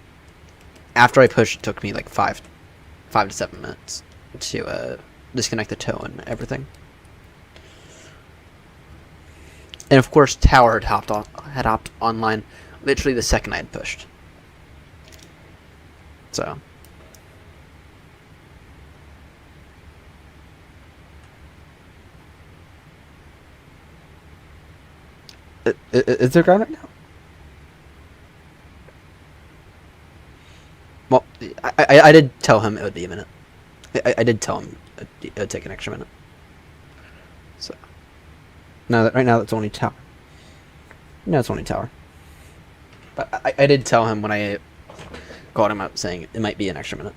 after I pushed, it took me like 5 to 7 minutes to disconnect the tow and everything. And of course, Tower had hopped online literally the second I had pushed. So. Is there ground right now? Well, I did tell him it would be a minute. I did tell him it would take an extra minute. So. No, right now it's only Tower. No, it's only Tower. But I did tell him when I called him up saying it might be an extra minute.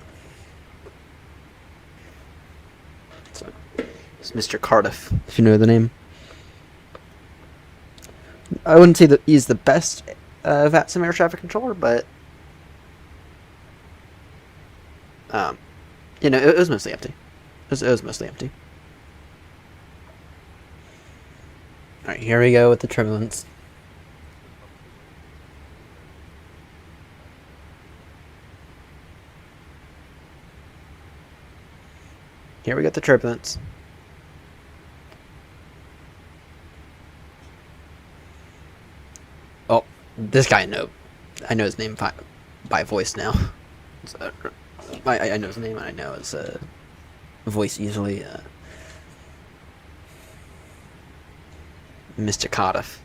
So, it's Mr. Cardiff, if you know the name. I wouldn't say that he's the best VATSIM air traffic controller, but you know, it was mostly empty. It was mostly empty. Alright, here we go with the turbulence. Here we got the turbulence. Oh, this guy I know his name by voice now. I know his name, and I know his voice easily. Mr. Cardiff.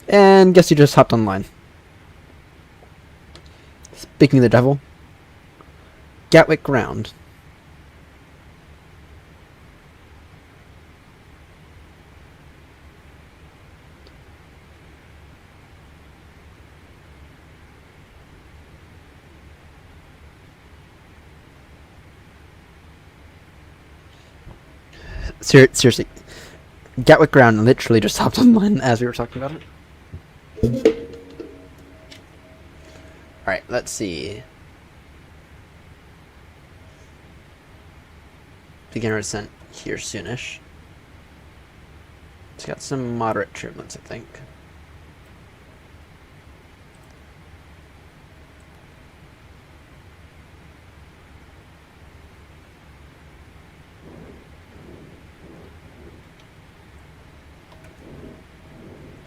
And guess he just hopped online. Speaking of the devil, Gatwick Ground. Seriously, Gatwick Ground literally just hopped online as we were talking about it. Alright, let's see. Beginner descent here soonish. It's got some moderate turbulence, I think.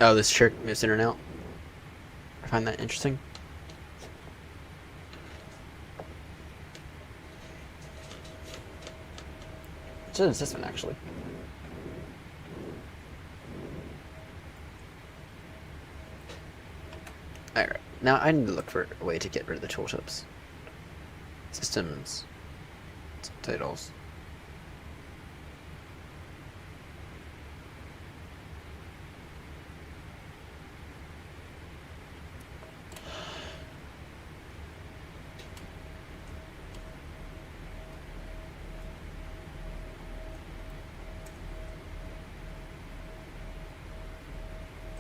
Oh, this shirt moves in and out. I find that interesting. So does this one, actually. Alright, now I need to look for a way to get rid of the tooltips. Systems. Subtitles.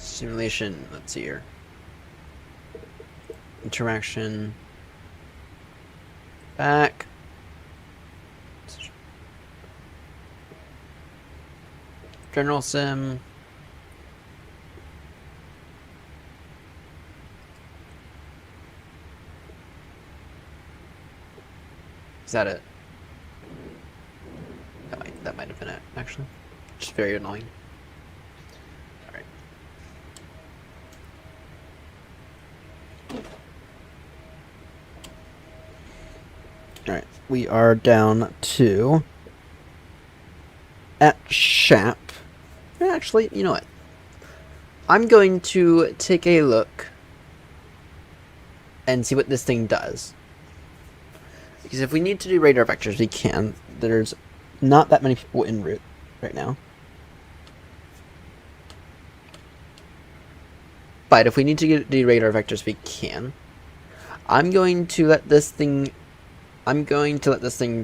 Simulation, let's see here. Interaction. Back. General sim. Is that it? That might have been it, actually. Just very annoying. Alright, we are down to at Shap. Actually, you know what? I'm going to take a look and see what this thing does. Because if we need to do radar vectors, we can. There's not that many people en route right now. But if we need to do radar vectors, we can. I'm going to let this thing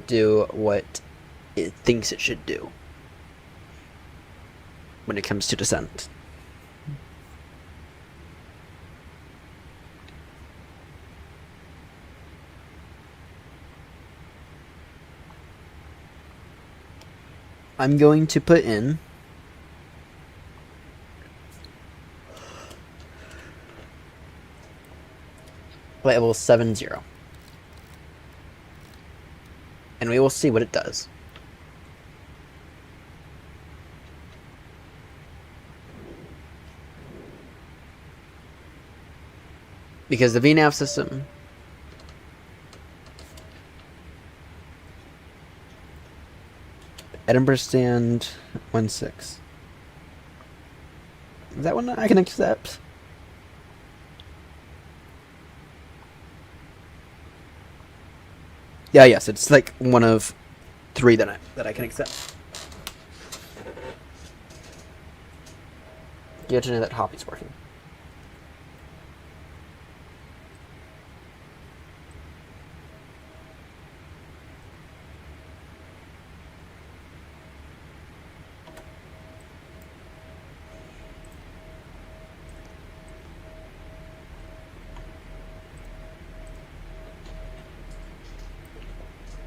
do what it thinks it should do when it comes to descent. I'm going to put in level 70. And we will see what it does. Because the VNAV system Edinburgh stand 1.6. Is that one I can accept? Yeah, yes, it's like one of 3 that I can accept. Good to know that Hoppy's working.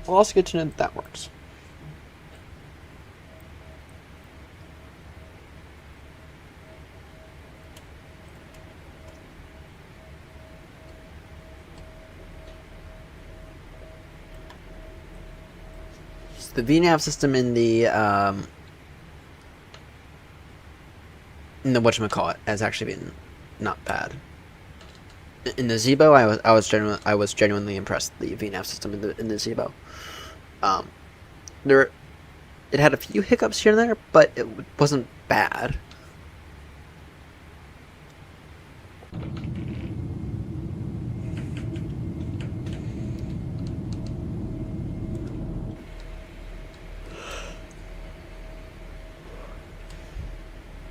Well, also good to know that that works. So the VNAV system in the whatchamacallit has actually been not bad. in the Zebo, I was genuinely impressed with the VNAV system in the Zebo. It had a few hiccups here and there, but it wasn't bad.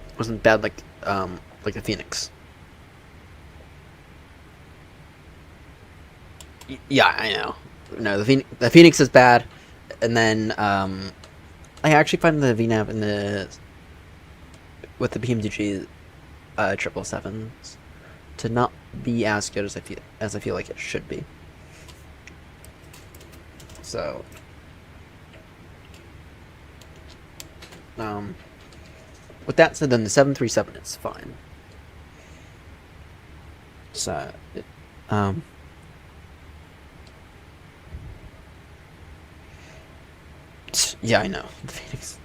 It wasn't bad like the Phoenix. Yeah, I know. No, the Phoenix is bad, and then I actually find the VNAV in with the PMDG 777s to not be as good as I feel like it should be. So, with that said, then the 737 is fine. So, yeah, I know. The Phoenix.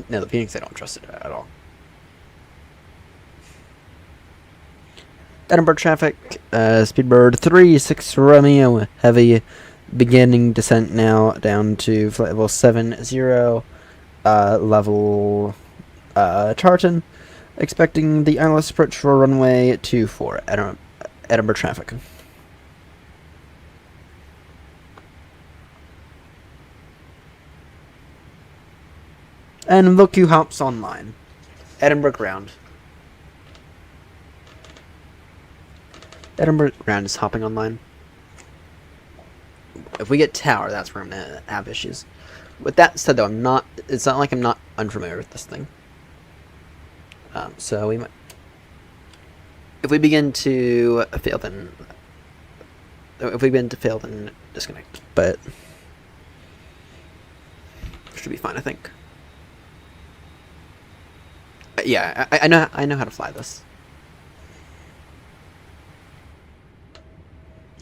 No, the Phoenix, I don't trust it at all. Edinburgh traffic, Speedbird 36 Romeo, heavy, beginning descent now down to flight level 70, level Tartan, expecting the ILS approach for runway 24, Edinburgh traffic. And look who hops online. Edinburgh ground. Edinburgh ground is hopping online. If we get tower, that's where I'm gonna have issues. With that said, though, it's not like I'm not unfamiliar with this thing. So we might. If we begin to fail, then disconnect. But should be fine, I think. Yeah, I know how to fly this.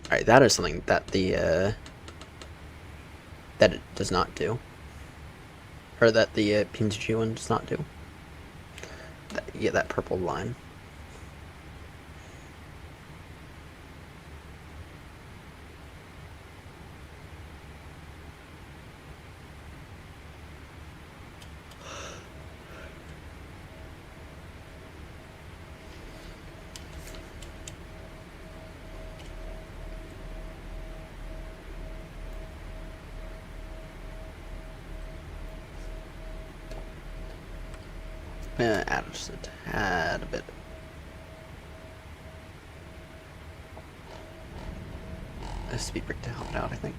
All right, that is something that that it does not do, or that the PNG one does not do. That purple line. Add just a tad a bit. A speed break to help it out, I think.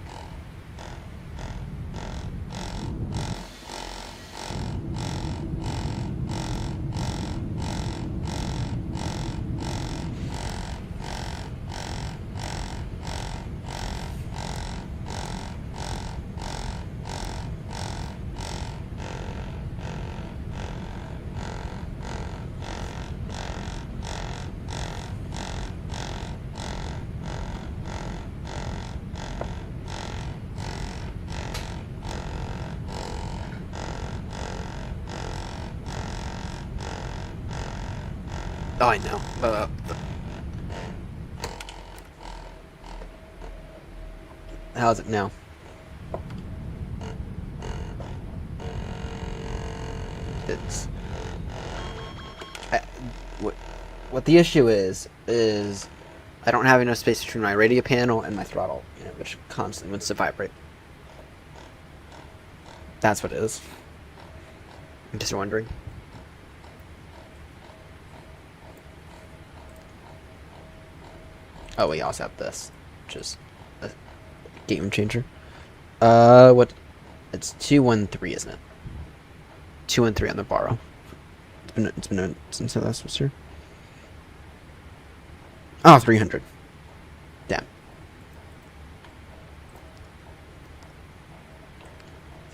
Oh, I know. How's it now? It's... what the issue is I don't have enough space between my radio panel and my throttle, which constantly wants to vibrate. That's what it is. I'm just wondering. Oh, we also have this, which is a game changer. What? It's 213, isn't it? 213 on the borrow. It's been since I last was here. Oh, 300. Damn.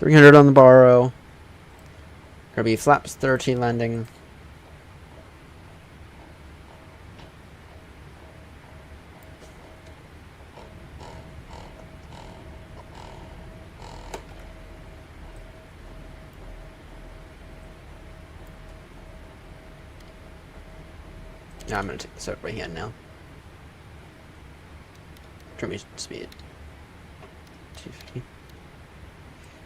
300 on the borrow. Gonna be flaps 13 landing. I'm gonna take this out by hand now. Trim speed. 250.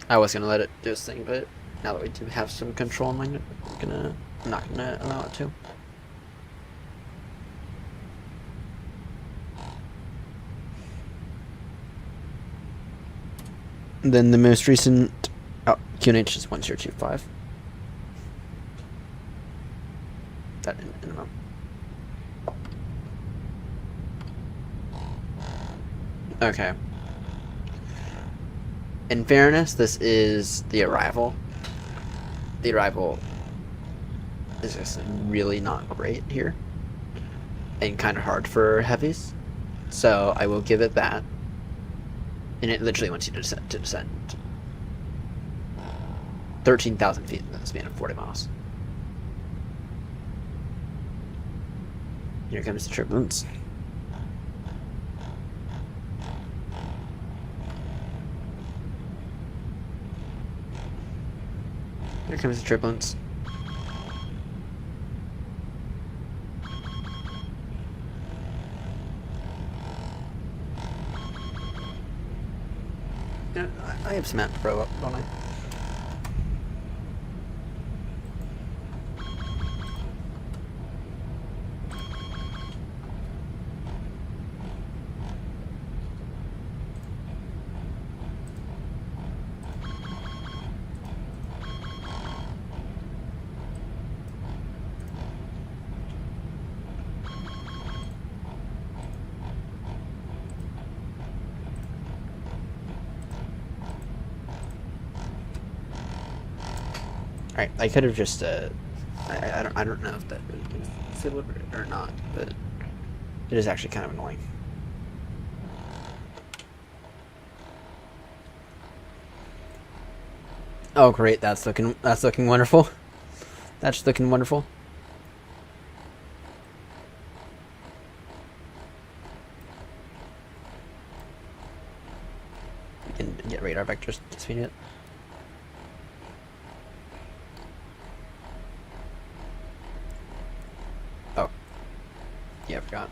I was gonna let it do its thing, but now that we do have some control, I'm not gonna allow it to. Then the most recent QNH is 1025. That in amount. Okay. In fairness, this is the arrival. The arrival is just really not great here. And kind of hard for heavies. So I will give it that. And it literally wants you to descend 13,000 feet in the span of 40 miles. Here comes the turbulence. Here comes the turbulence. Yeah, I have some map to throw up, don't I? Alright, I could have just, I don't know if that would fill it or not, but it is actually kind of annoying. Oh great, that's looking wonderful. That's looking wonderful. We can get radar vectors to speed it. Oh. Yeah, I forgot.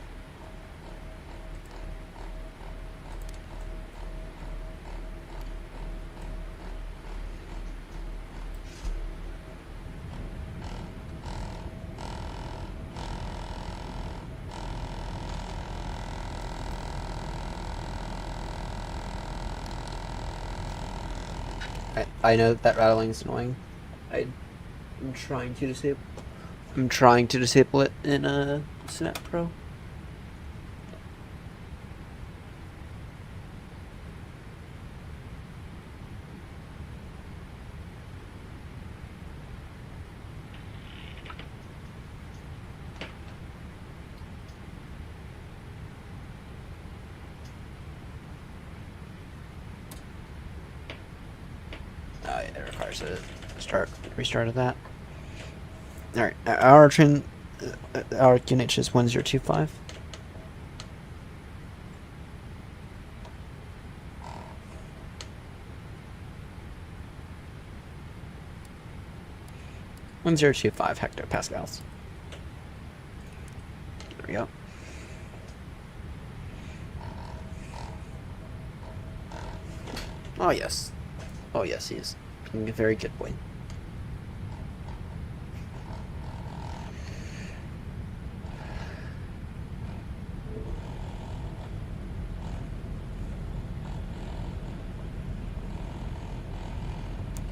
I know that rattling is annoying. I'm trying to disable. I'm trying to disable it in Synapse Pro. Yeah, it requires a restart of that. Alright, our QNH is 1025. hectopascals. There we go. Oh yes. Oh yes, he is. Being a very good boy.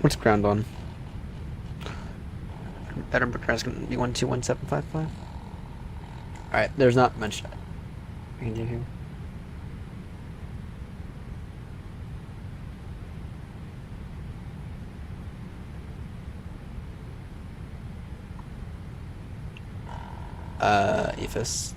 What's ground on? Edinburgh is going to be 121755. Alright, there's not much we can do here. EFIS.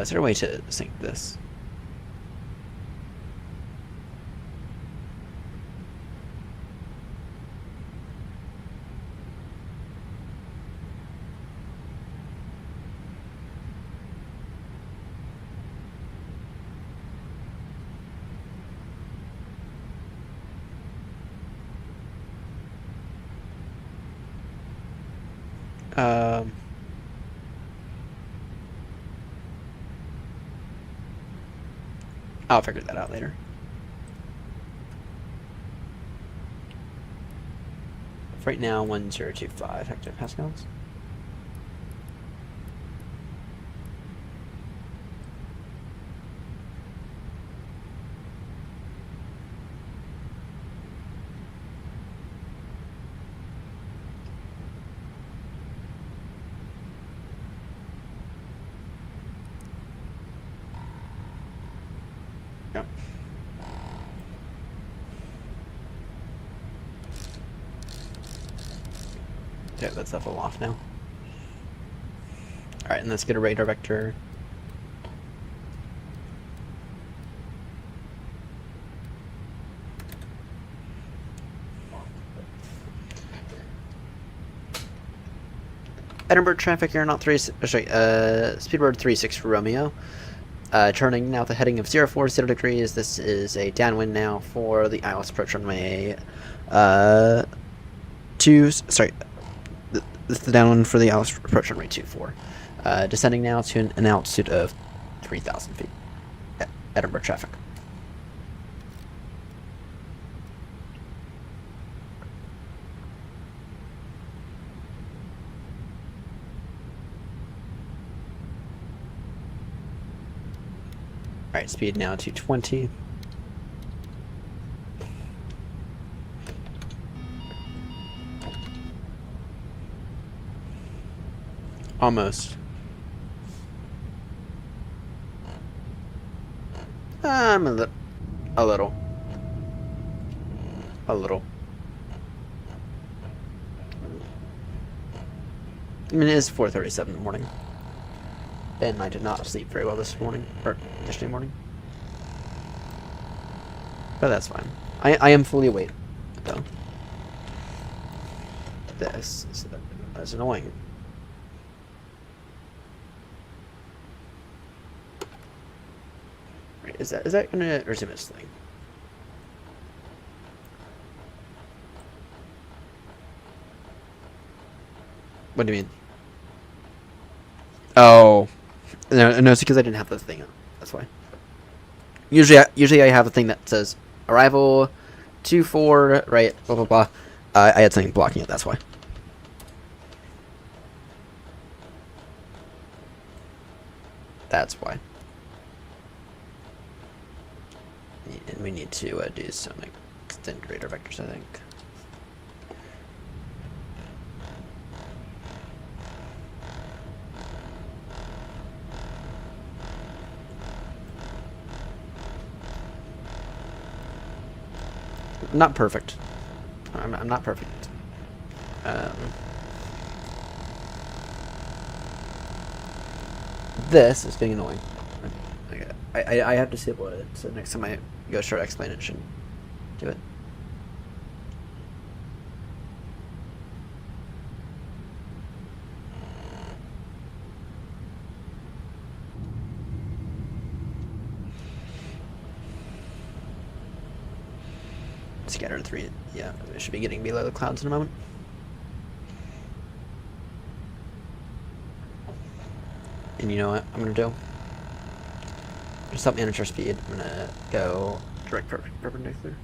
Is there a way to sync this? I'll figure that out later. Right now, 1025 hectopascals. Yep. Okay, that's up a loft now. Alright, and let's get a radar vector. Edinburgh traffic, Aeronaut 3, Speedbird 36 for Romeo. Turning now at the heading of 040 degrees. This is a downwind now for the ILS approach runway 2. Sorry, this is the downwind for the ILS approach runway 24. Descending now to an altitude of 3,000 feet. Edinburgh traffic. Alright, speed now 220. Almost. I'm a little. A little. I mean, it is 4:37 in the morning. And I did not sleep very well this morning, or yesterday morning. But that's fine. I am fully awake, though. This is annoying. Right, is that gonna resume its thing? What do you mean? Oh. No, it's because I didn't have the thing on. That's why. Usually I have a thing that says arrival 24, right? Blah blah blah. I had something blocking it. That's why. That's why. And we need to do some extended radar vectors, I think. Not perfect. I'm not perfect. This is getting annoying. I have to disable it, so next time I go start explaining it, should do it. Scatter 3, yeah, it should be getting below the clouds in a moment. And you know what I'm gonna do? Just help manage our speed. I'm gonna go direct perpendicular.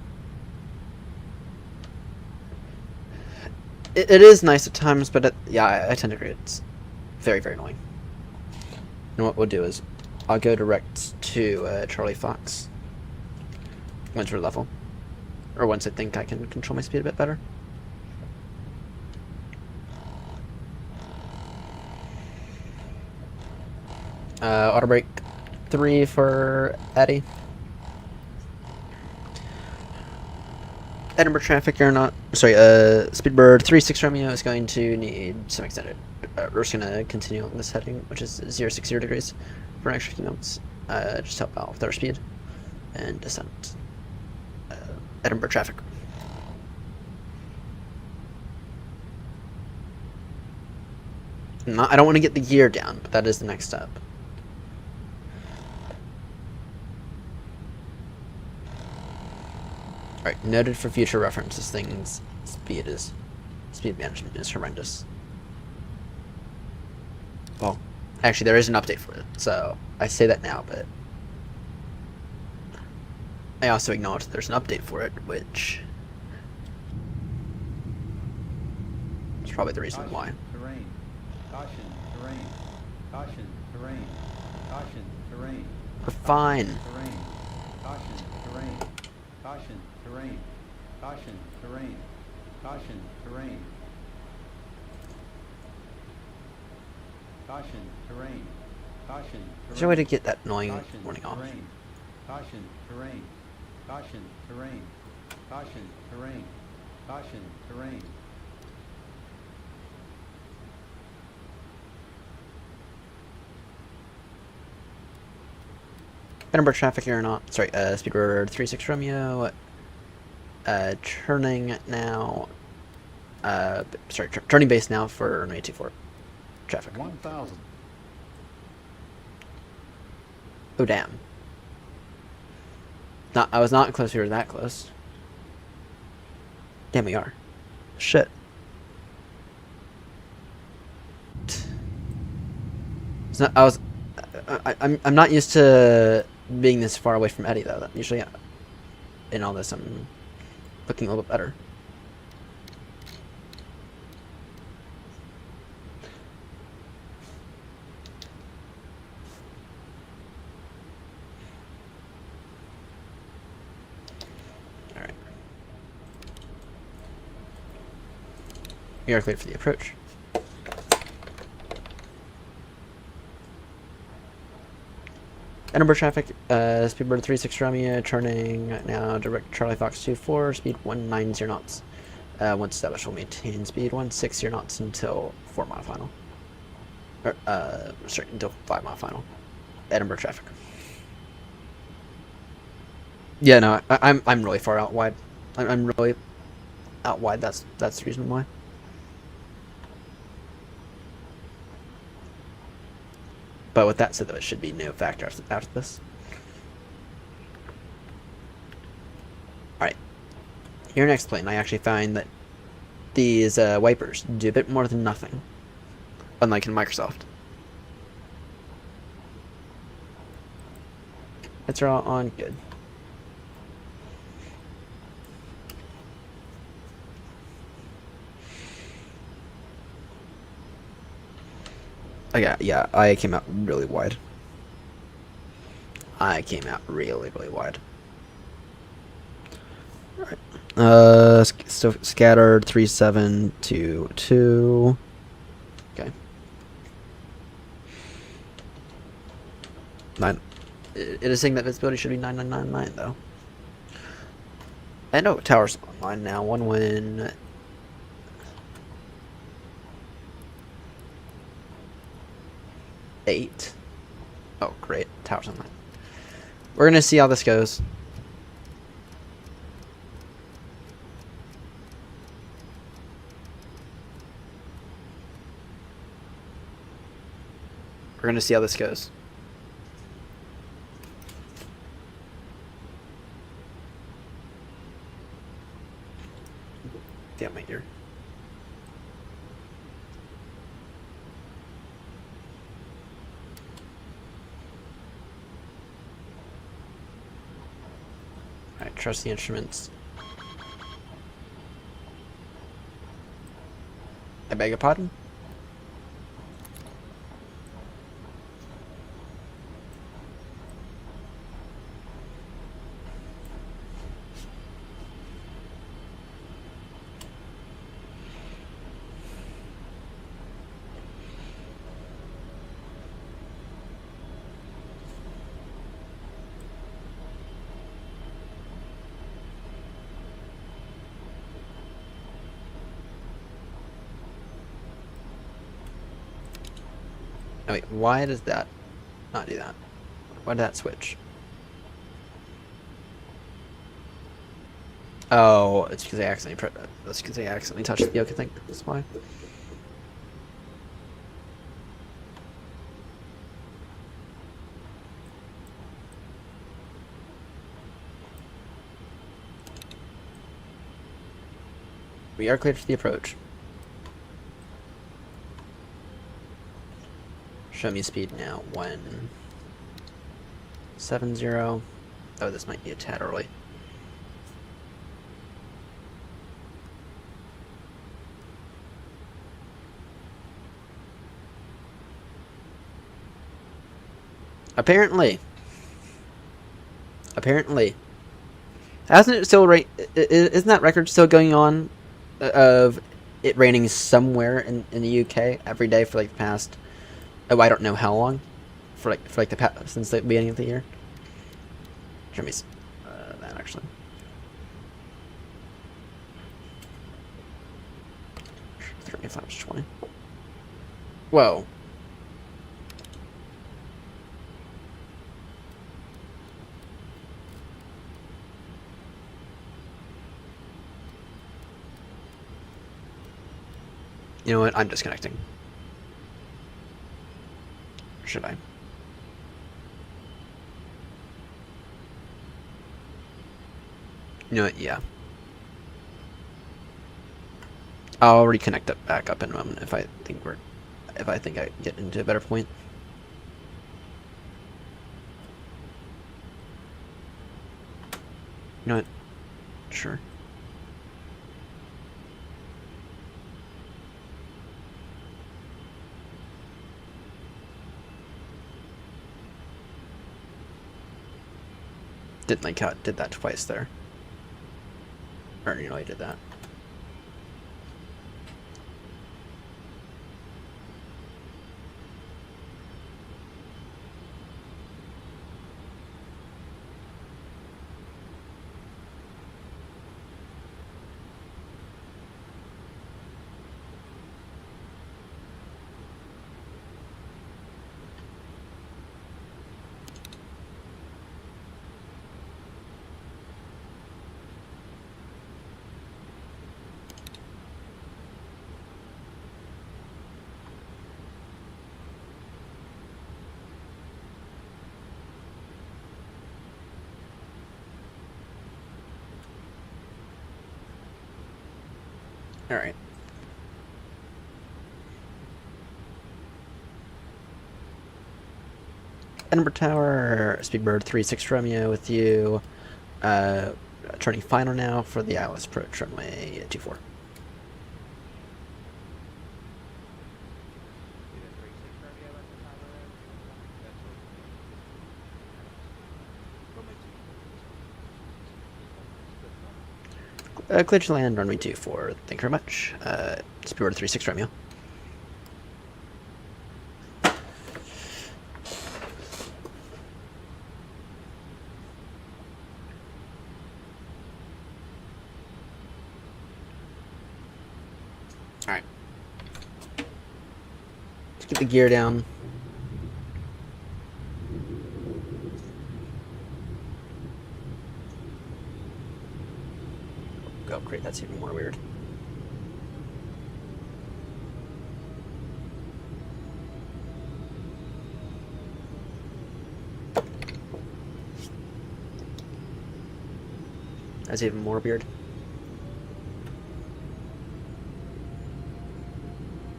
It is nice at times, but yeah, I tend to agree. It's very, very annoying. And what we'll do is, I'll go direct to Charlie Fox once we're level. Or once I think I can control my speed a bit better. Auto brake 3 for Eddie. Edinburgh traffic, you're not. Sorry, Speedbird 36 Romeo is going to need some extended. We're just going to continue on this heading, which is 060 degrees for an extra few minutes. Just help out with our speed and descent. Edinburgh traffic. I don't want to get the gear down, but that is the next step. Alright, noted for future reference, this thing's speed management is horrendous. Well, actually, there is an update for it, so I say that now, but I also acknowledge there's an update for it, which is probably the reason why. Terrain. Caution, terrain. Caution, terrain. Caution, terrain. We're fine. Terrain. Caution, terrain. Caution, terrain. Caution, terrain. Caution, terrain. Caution, terrain. Caution, terrain. Is there a way to get that annoying warning off? Terrain. Caution, terrain. Caution, terrain. Caution, terrain. Caution, terrain. Edinburgh traffic here or not? Sorry, Speedbird 36 Romeo. Turning now. Sorry, turning base now for runway 24 traffic. 1,000. Oh damn. Not, I was not close. We were that close. Damn, we are. Shit. It's not. I was. I'm not used to being this far away from Eddie though. Usually, in all this, I'm looking a little bit better. All right. We are cleared for the approach. Edinburgh traffic, Speedbird 36 Romeo, turning now direct Charlie Fox 24, speed 190 knots. Once established, we'll maintain speed 160 knots until 4 mile final. Or, sorry, until 5 mile final. Edinburgh traffic. Yeah, no, I'm really far out wide. I'm really out wide. That's the reason why. But with that said, though, it should be no factor after this. Alright. Here next plane, I actually find that these wipers do a bit more than nothing. Unlike in Microsoft. Lights are all on, good. Oh, yeah, I came out really wide. I came out really wide. Alright. So scattered 3722. Okay. 9. It is saying that visibility should be 9999 though. I know tower's online now. One win. 8. Oh, great. Tower's online. We're going to see how this goes. We're going to see how this goes. Damn my ear. Alright, trust the instruments. I beg your pardon? Oh, wait, why does that not do that? Why did that switch? Oh, it's because I accidentally touched the yoke, I think. That's why. We are cleared for the approach. Show me speed now. 170. Oh, this might be a tad early. Apparently, hasn't it still isn't that record still going on of it raining somewhere in the UK every day for like the past, oh, I don't know how long, for like the past, since the beginning of the year. Show me that actually. If I was 20. Whoa. You know what? I'm disconnecting. Or should I? You know what? Yeah. I'll reconnect it back up in a moment if I think I get into a better point. You know what? Sure. Didn't like how it did that twice there. Or, you know, I did that. All right. Edinburgh Tower, Speedbird 36 Romeo with you. Turning final now for the Alice approach runway 24. Clear to land runway 24. Thank you very much. Speedbird 36 Romeo. Alright. Let's get the gear down. Oh, great, that's even more weird. That's even more weird.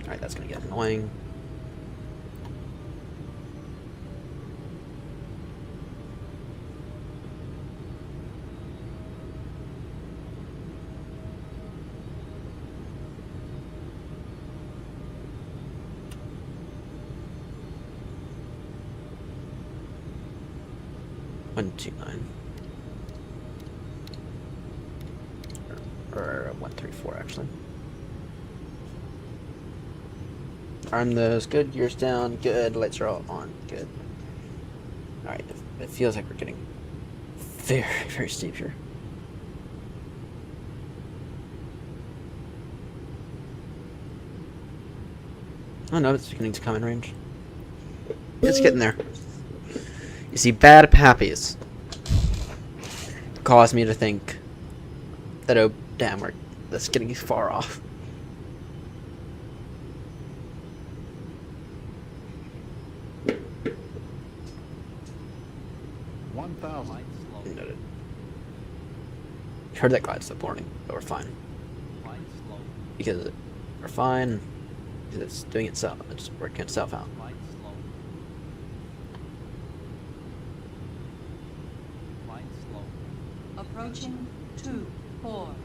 Alright, that's gonna get annoying. One, 2, 9. Or 1, 3, 4 actually. Arm those, good, gears down, good, lights are all on, good. Alright, it feels like we're getting very, very steep here. Oh no, it's beginning to come in range. It's getting there. You see, bad pappies cause me to think that, oh damn, that's getting far off. Noted. Heard that glide slip warning, but we're fine. Because we're fine. Because it's doing itself. It's working itself out. Approaching 2-4.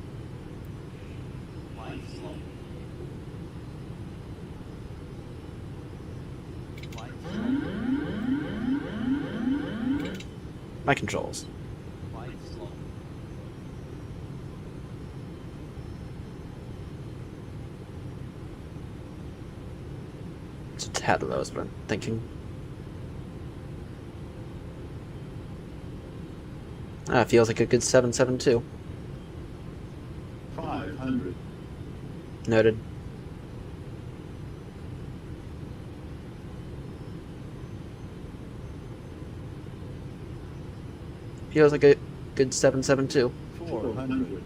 Flight slow. Flight slow. My controls. Flight slow. It's a tad low is what I'm thinking. Feels like a good 772. 500. Noted. Feels like a good 772. 400.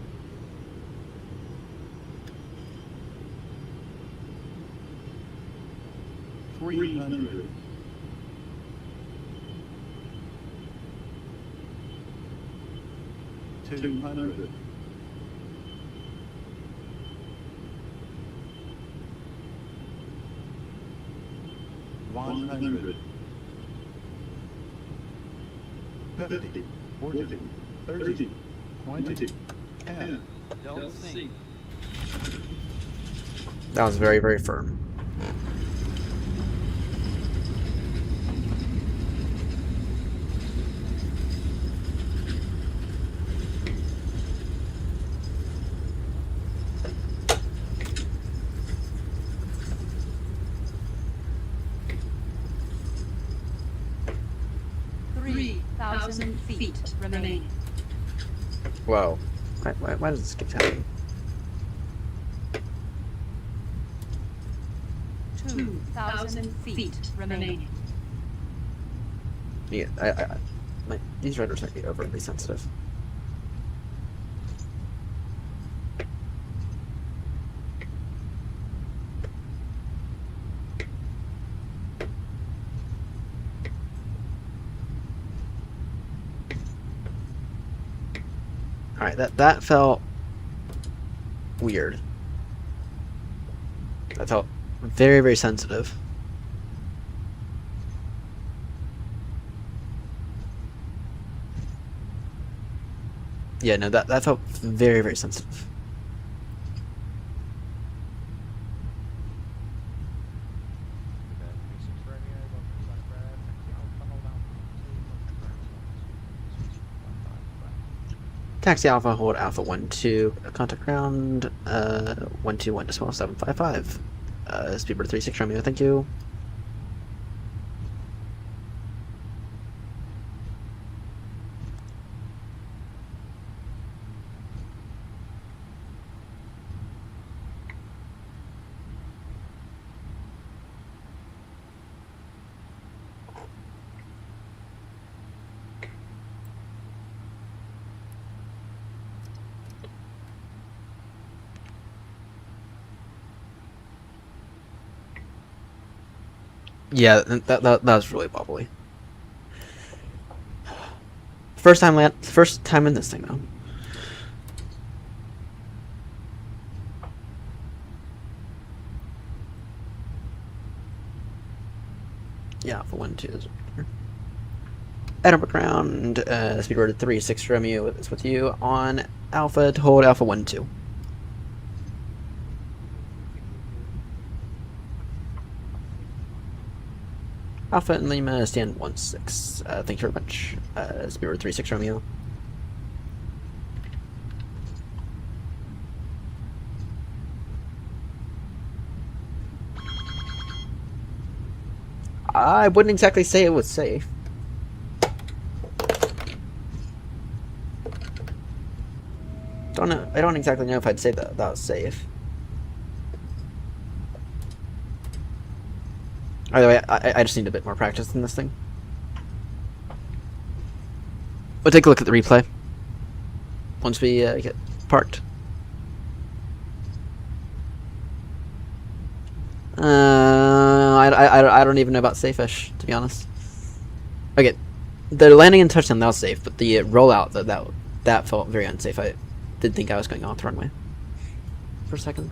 300. 200. 100. 50. 40. 30. 20. 10. Don't sink. That was very, very firm. Feet remaining. Whoa. Why does this keep happening? 2,000 feet remaining. Yeah, these radars might be overly sensitive. Alright, that felt weird. That felt very, very sensitive. Yeah, no, that felt very, very sensitive. Taxi Alpha, hold Alpha 1-2, contact ground, 121 to small 755. Speedbird 36 Romeo, thank you. Yeah, that was really wobbly. First time in this thing though. Yeah, Alpha 1-2 is here. Edinburgh ground, Speedbird 36 Romeo is with you on Alpha to hold Alpha 1-2. Alpha and Lima stand 1-6. Thank you very much. Speedbird 36 Romeo. I wouldn't exactly say it was safe. Don't know. I don't exactly know if I'd say that was safe. Either way, I just need a bit more practice in this thing. We'll take a look at the replay once we get parked. I don't even know about safe-ish, to be honest. Okay, the landing and touchdown, that was safe, but the rollout, that felt very unsafe. I did think I was going off the runway for a second.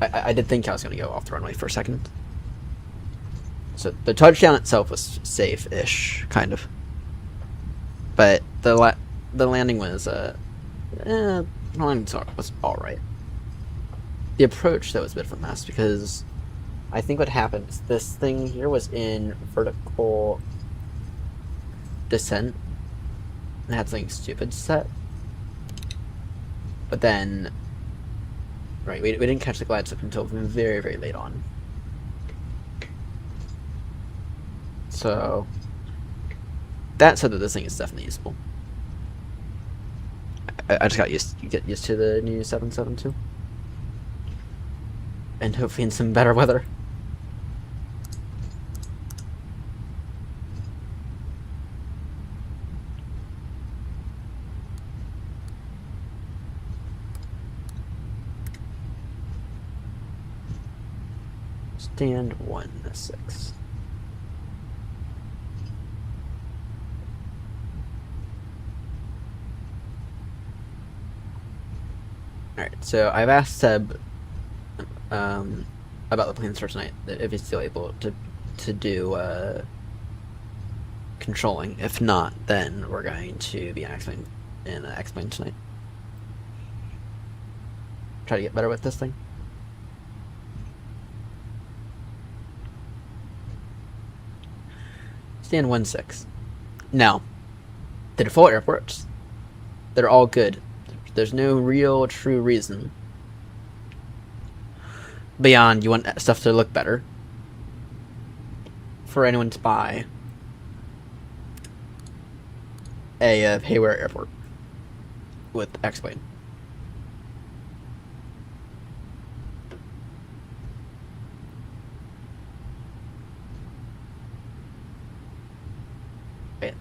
I did think I was going to go off the runway for a second. So the touchdown itself was safe-ish, kind of. But the landing was the landing was all right. The approach though was a bit of a mess because I think what happened is this thing here was in vertical descent and had something stupid set. But then, right, we didn't catch the glide slope until very, very late on. So, that said that this thing is definitely usable. I just got get used to the new 772. And hopefully in some better weather. Stand 1-6. Alright, so I've asked Seb about the plans for tonight, if he's still able to do controlling. If not, then we're going to be in X-Plane tonight. Try to get better with this thing. Stand 1-6. Now, the default airports, they're all good. There's no real true reason beyond you want stuff to look better for anyone to buy a Haywire airport with X-Plane. Okay.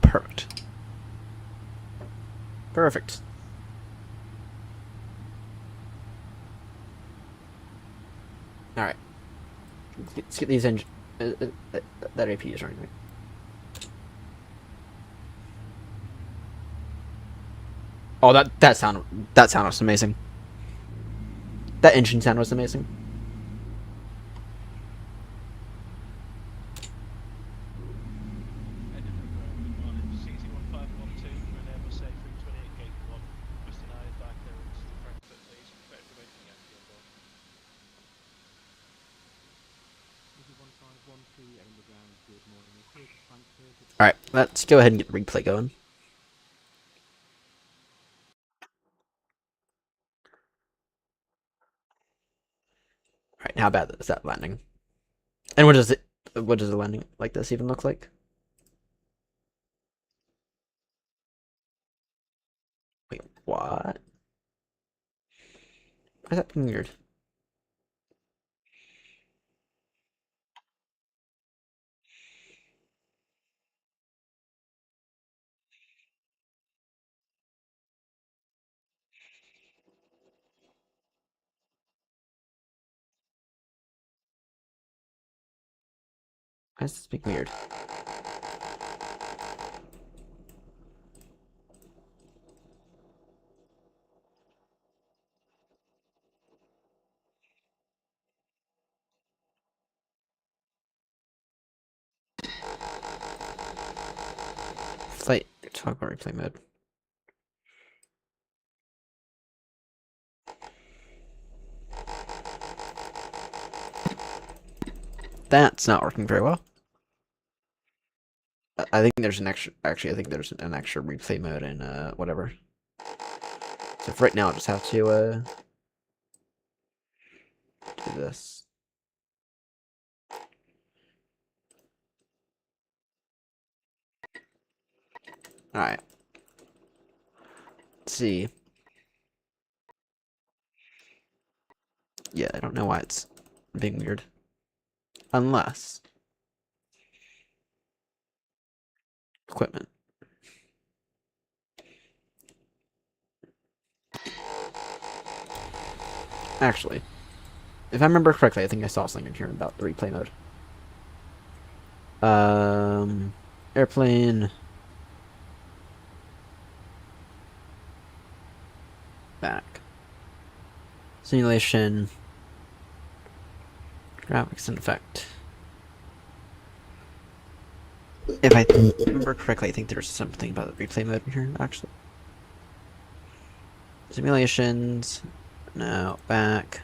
Perfect. Perfect. Alright. Let's get these engines. That AP is running, right? Oh, that sound was amazing. That engine sound was amazing. Alright, let's go ahead and get the replay going. Alright, how bad is that landing? And what does a landing like this even look like? Wait, what? Why is that being weird? Why is this being weird? Flight toggle replay mode. That's not working very well. I think there's an extra. Actually, I think there's an extra replay mode in whatever. So for right now, I'll just have to do this. All right. Let's see. Yeah, I don't know why it's being weird. Unless equipment. Actually, if I remember correctly, I think I saw something in here about the replay mode. Airplane. Back. Simulation. Graphics and effect. If I remember correctly, I think there's something about the replay mode in here, actually. Simulations. No, back.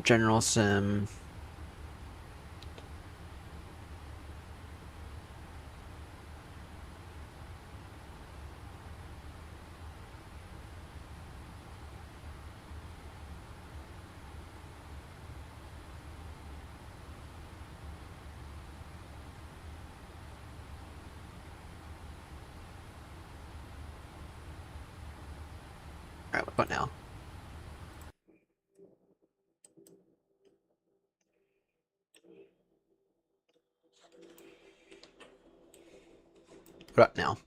General sim. Alright, what about now? What about now?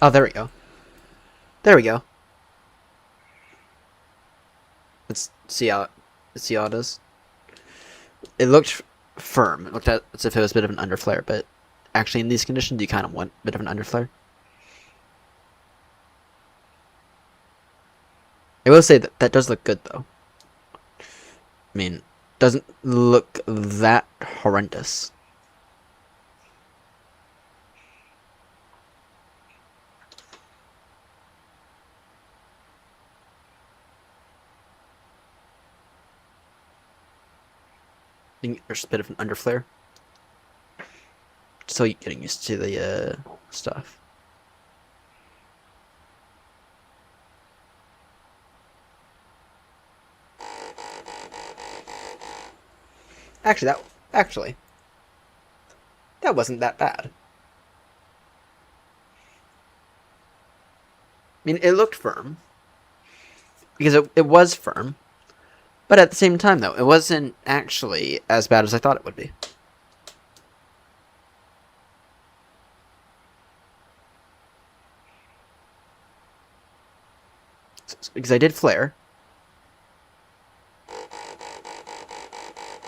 Oh, there we go. There we go. Let's see how it is. It looked firm. It looked as if it was a bit of an underflare, but actually in these conditions you kind of want a bit of an underflare. I will say that does look good though. I mean, doesn't look that horrendous. I think there's a bit of an underflare. Still getting used to the stuff. Actually, that wasn't that bad. I mean, it looked firm. Because it was firm. But at the same time, though, it wasn't actually as bad as I thought it would be. Because I did flare.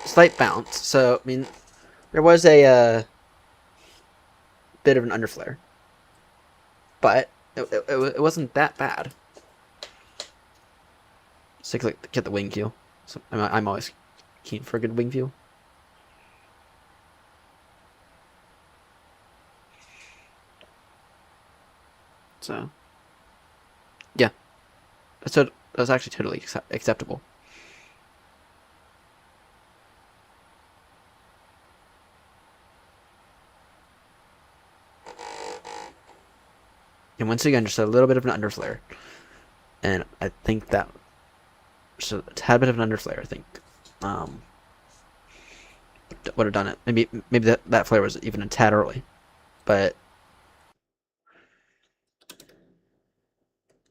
Slight bounce. So, I mean, there was a bit of an underflare. But it wasn't that bad. So get the wing view. So I'm always keen for a good wing view. So, yeah, that was actually totally acceptable. And once again, just a little bit of an underflare, and I think that just a tad bit of an underflare. I think would have done it. Maybe that flare was even a tad early, but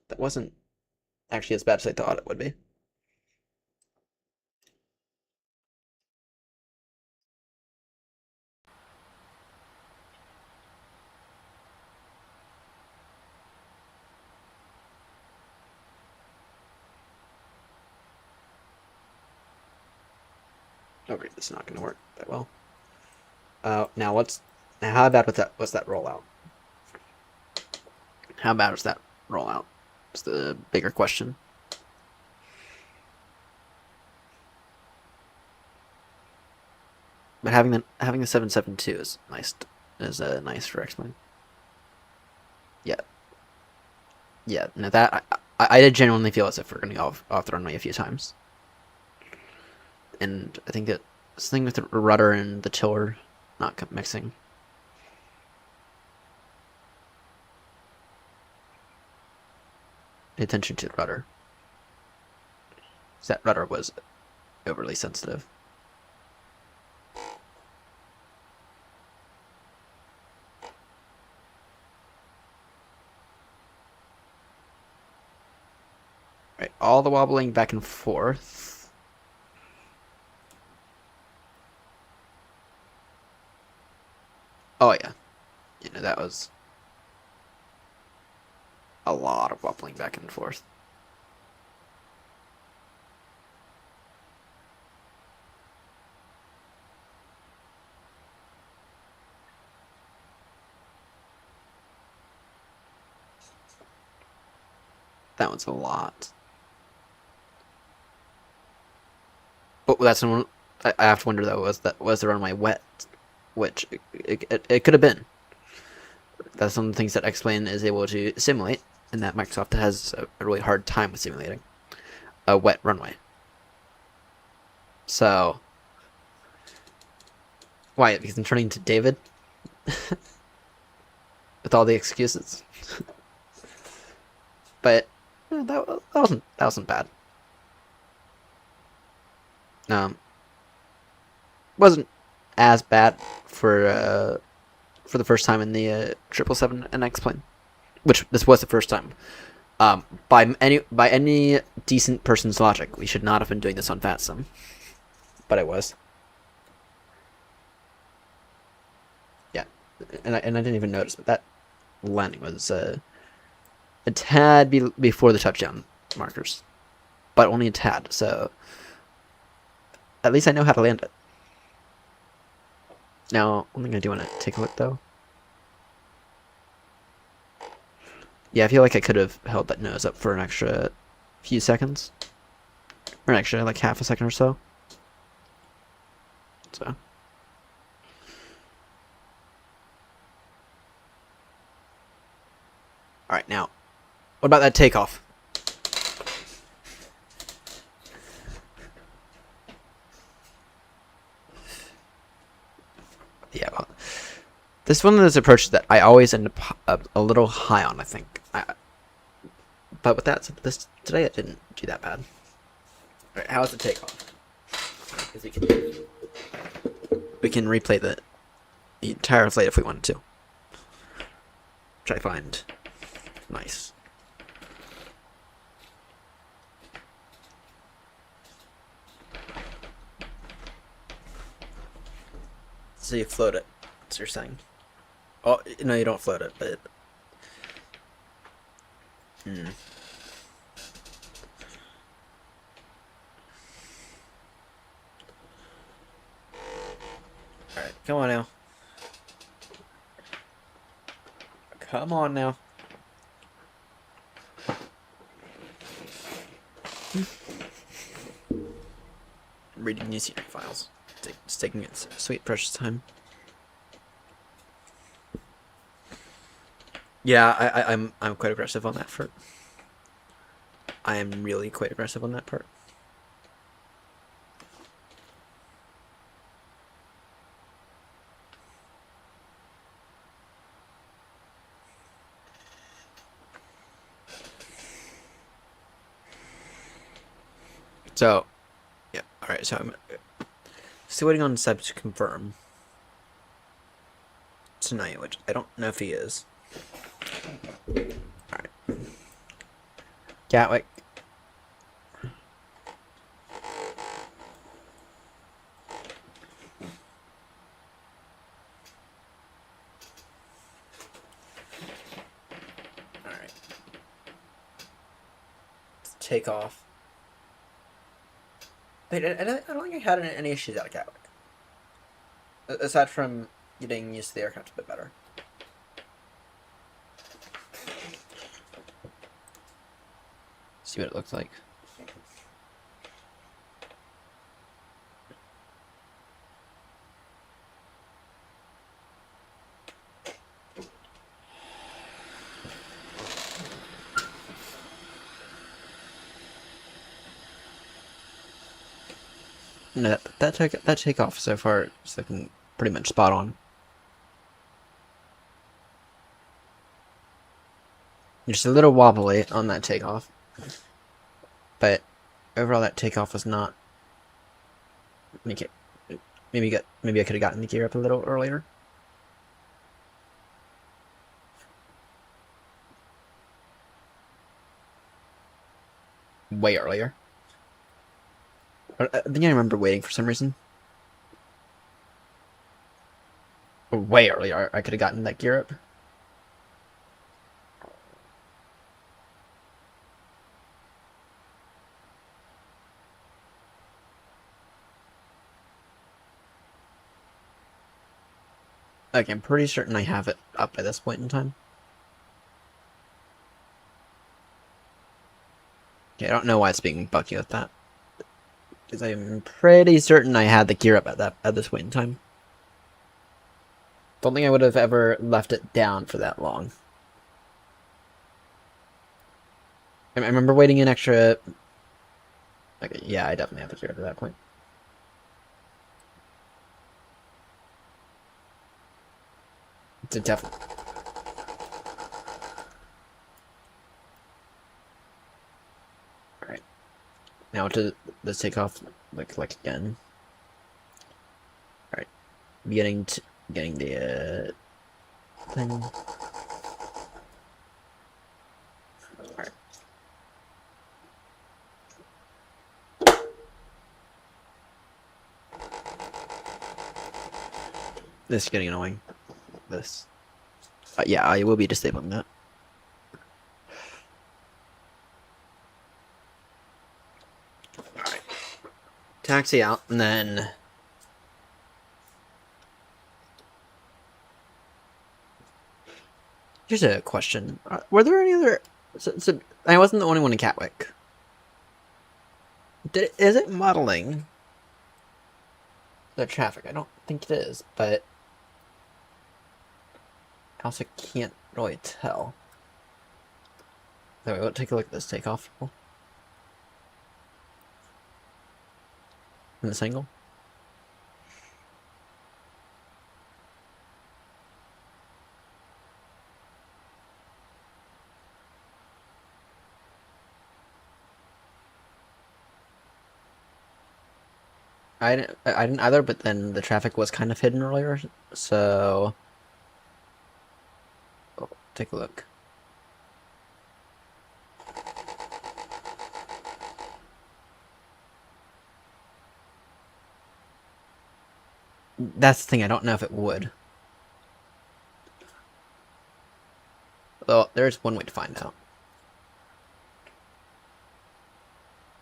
that wasn't actually as bad as I thought it would be. Oh great, this is not going to work that well. Now how bad was that rollout? How bad was that rollout? It's the bigger question. But having the 772 is nice. Nice for X-Men. Yeah. Yeah. No, that I did genuinely feel as if we're going to go off the runway a few times. And I think that this thing with the rudder and the tiller not mixing. Pay attention to the rudder. That rudder was overly sensitive. Right, all the wobbling back and forth. Oh yeah, You know, that was a lot of wobbling back and forth. That was a lot. But that's one. I have to wonder though. Was the runway wet? Which it could have been. That's one of the things that X-Plane is able to simulate, and that Microsoft has a really hard time with simulating a wet runway. So, why? Because I'm turning to David with all the excuses. But that wasn't bad. Wasn't as bad for the first time in the 777 and X-Plane, which this was the first time. By any decent person's logic, we should not have been doing this on FATSIM, but it was. Yeah, and I didn't even notice that landing was a tad before the touchdown markers, but only a tad. So at least I know how to land it. Now, one thing I do want to take a look though. Yeah, I feel like I could have held that nose up for an extra few seconds. Or an extra, like, half a second or so. So. Alright, now, what about that takeoff? Yeah, well, this is one of those approaches that I always end up a little high on, I think. But with that, today it didn't do that bad. Alright, how's the takeoff? We can replay the entire flight if we wanted to. Which I find nice. So you float it, that's what you're saying. Oh, no, you don't float it, but... Alright, come on now. Come on now. Reading new scenery files. It's taking its sweet precious time. Yeah, I'm quite aggressive on that part. I am really quite aggressive on that part. So, yeah, alright, so I'm still waiting on Seb to confirm tonight, which I don't know if he is. Alright. Gatwick. Alright. Let's take off. Wait, I don't think I had any issues out of Gatwick. Aside from getting used to the aircraft a bit better. See what it looks like. No, that takeoff so far is looking pretty much spot on. Just a little wobbly on that takeoff, but overall that takeoff was not. Maybe I could have gotten the gear up a little earlier. Way earlier. I think I remember waiting for some reason. Oh. way earlier, I could have gotten that gear up. Okay, I'm pretty certain I have it up by this point in time. Okay, I don't know why it's being buggy with that. Because I'm pretty certain I had the gear up at this point in time. Don't think I would have ever left it down for that long. I remember waiting an extra... Okay, yeah, I definitely have the gear up at that point. It's a definite... Alright. Now to let's take off like again. Alright. Getting the thing. Alright. This is getting annoying. This. Yeah, I will be disabling that. Alright. Taxi out, and then... Here's a question. Were there any other... So I wasn't the only one in Catwick. Is it modeling the traffic? I don't think it is, but... I also can't really tell. Anyway, we'll take a look at this takeoff. In this angle. I didn't either, but then the traffic was kind of hidden earlier, so... Oh, take a look. That's the thing, I don't know if it would. Well, there's one way to find out.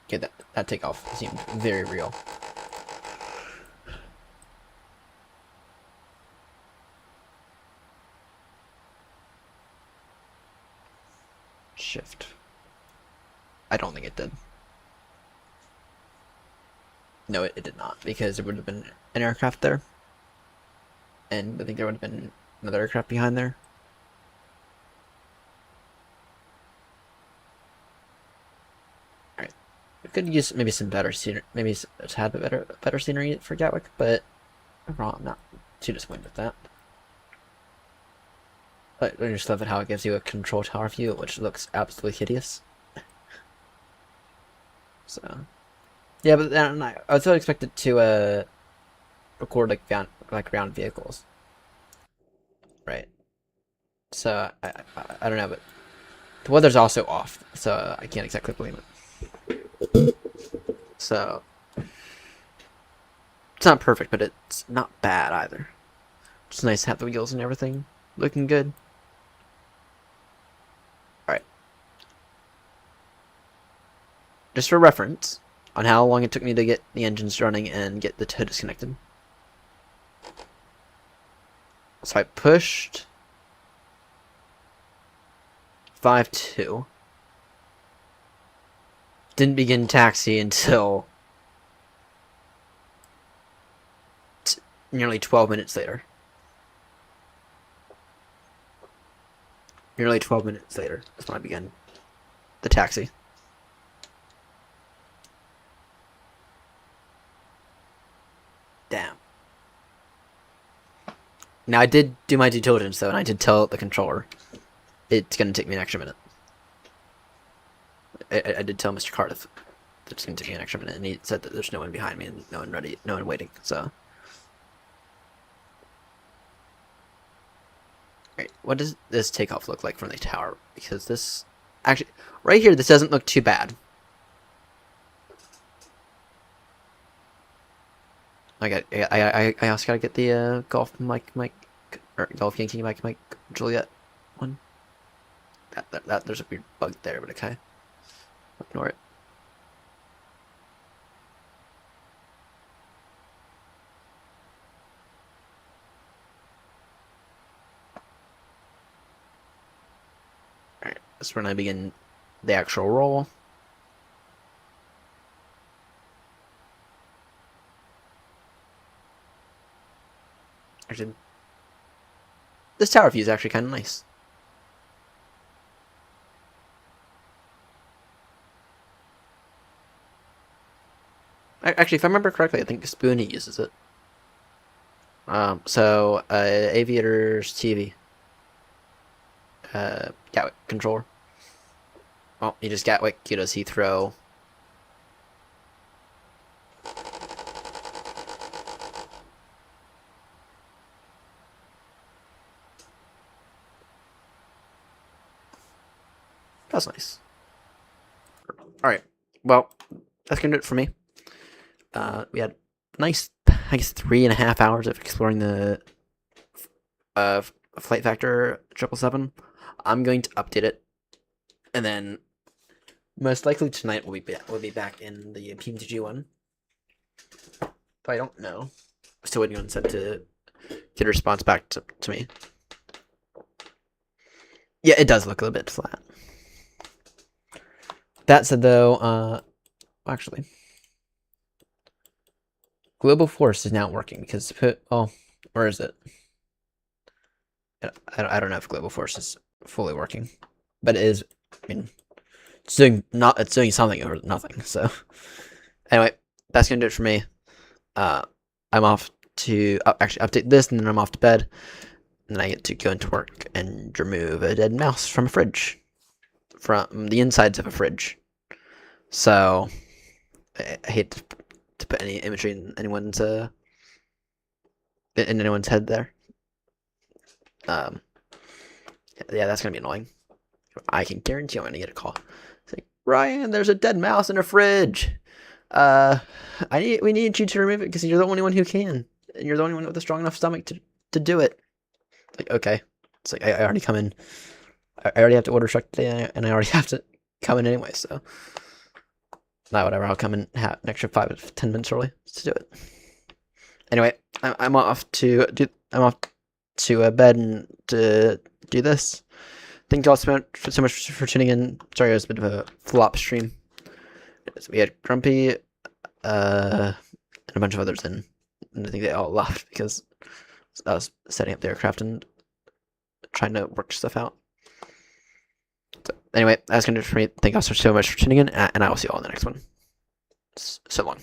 Okay, that takeoff seemed very real. Shift. I don't think it did. No, it did not, because there would have been an aircraft there. And I think there would have been another aircraft behind there. Alright. We could use maybe some better scenery, maybe a tad bit better scenery for Gatwick, but overall I'm not too disappointed with that. But I just love it how it gives you a control tower view, which looks absolutely hideous. So, yeah, but then I also expected to record like ground vehicles, right? So I don't know, but the weather's also off, so I can't exactly blame it. So it's not perfect, but it's not bad either. It's nice to have the wheels and everything looking good. Just for reference on how long it took me to get the engines running and get the tow disconnected. So I pushed 5-2. Didn't begin taxi until nearly 12 minutes later. Nearly 12 minutes later is when I began the taxi. Damn. Now I did do my due diligence though, and I did tell the controller it's gonna take me an extra minute. I did tell Mr. Cardiff that it's gonna take me an extra minute, and he said that there's no one behind me and no one ready, no one waiting. So, right, what does this takeoff look like from the tower? Because this actually, right here, this doesn't look too bad. I also gotta get the golf mic Or Golf Yankee Mike Juliet one. That there's a weird bug there, but okay. Ignore it. Alright, that's when I begin the actual roll. Actually, this tower view is actually kind of nice. Actually, if I remember correctly, I think Spoonie uses it. So, Aviator's TV. Gatwick controller. Oh, you just Gatwick, you does Heathrow. That's nice. Alright, well, that's gonna do it for me. We had nice, I guess, 3.5 hours of exploring the Flight Factor 777. I'm going to update it, and then most likely tonight we'll be back in the PMTG one. But I don't know. Still waiting on Seb to get a response back to me. Yeah, it does look a little bit flat. That said, though, actually, Global Force is now working because where is it? I don't know if Global Force is fully working, but it is. I mean, it's doing something or nothing. So anyway, that's gonna do it for me. I'm off to actually update this, and then I'm off to bed. And then I get to go into work and remove a dead mouse from a fridge, from the insides of a fridge. So I hate to put any imagery in anyone's head there. Yeah, that's gonna be annoying. I can guarantee I'm gonna get a call. It's like, Ryan, there's a dead mouse in a fridge. We need you to remove it because you're the only one who can, and you're the only one with a strong enough stomach to do it. Like, okay, it's like I already come in. I already have to order truck today, and I already have to come in anyway. So, whatever. I'll come in an extra 5 to 10 minutes early to do it. Anyway, I'm off to bed and to do this. Thank you all so much for tuning in. Sorry, it was a bit of a flop stream. We had Grumpy, and a bunch of others in. And I think they all left because I was setting up the aircraft and trying to work stuff out. So anyway, that's going to do it for me. Thank you all so much for tuning in, and I will see you all in the next one. So long.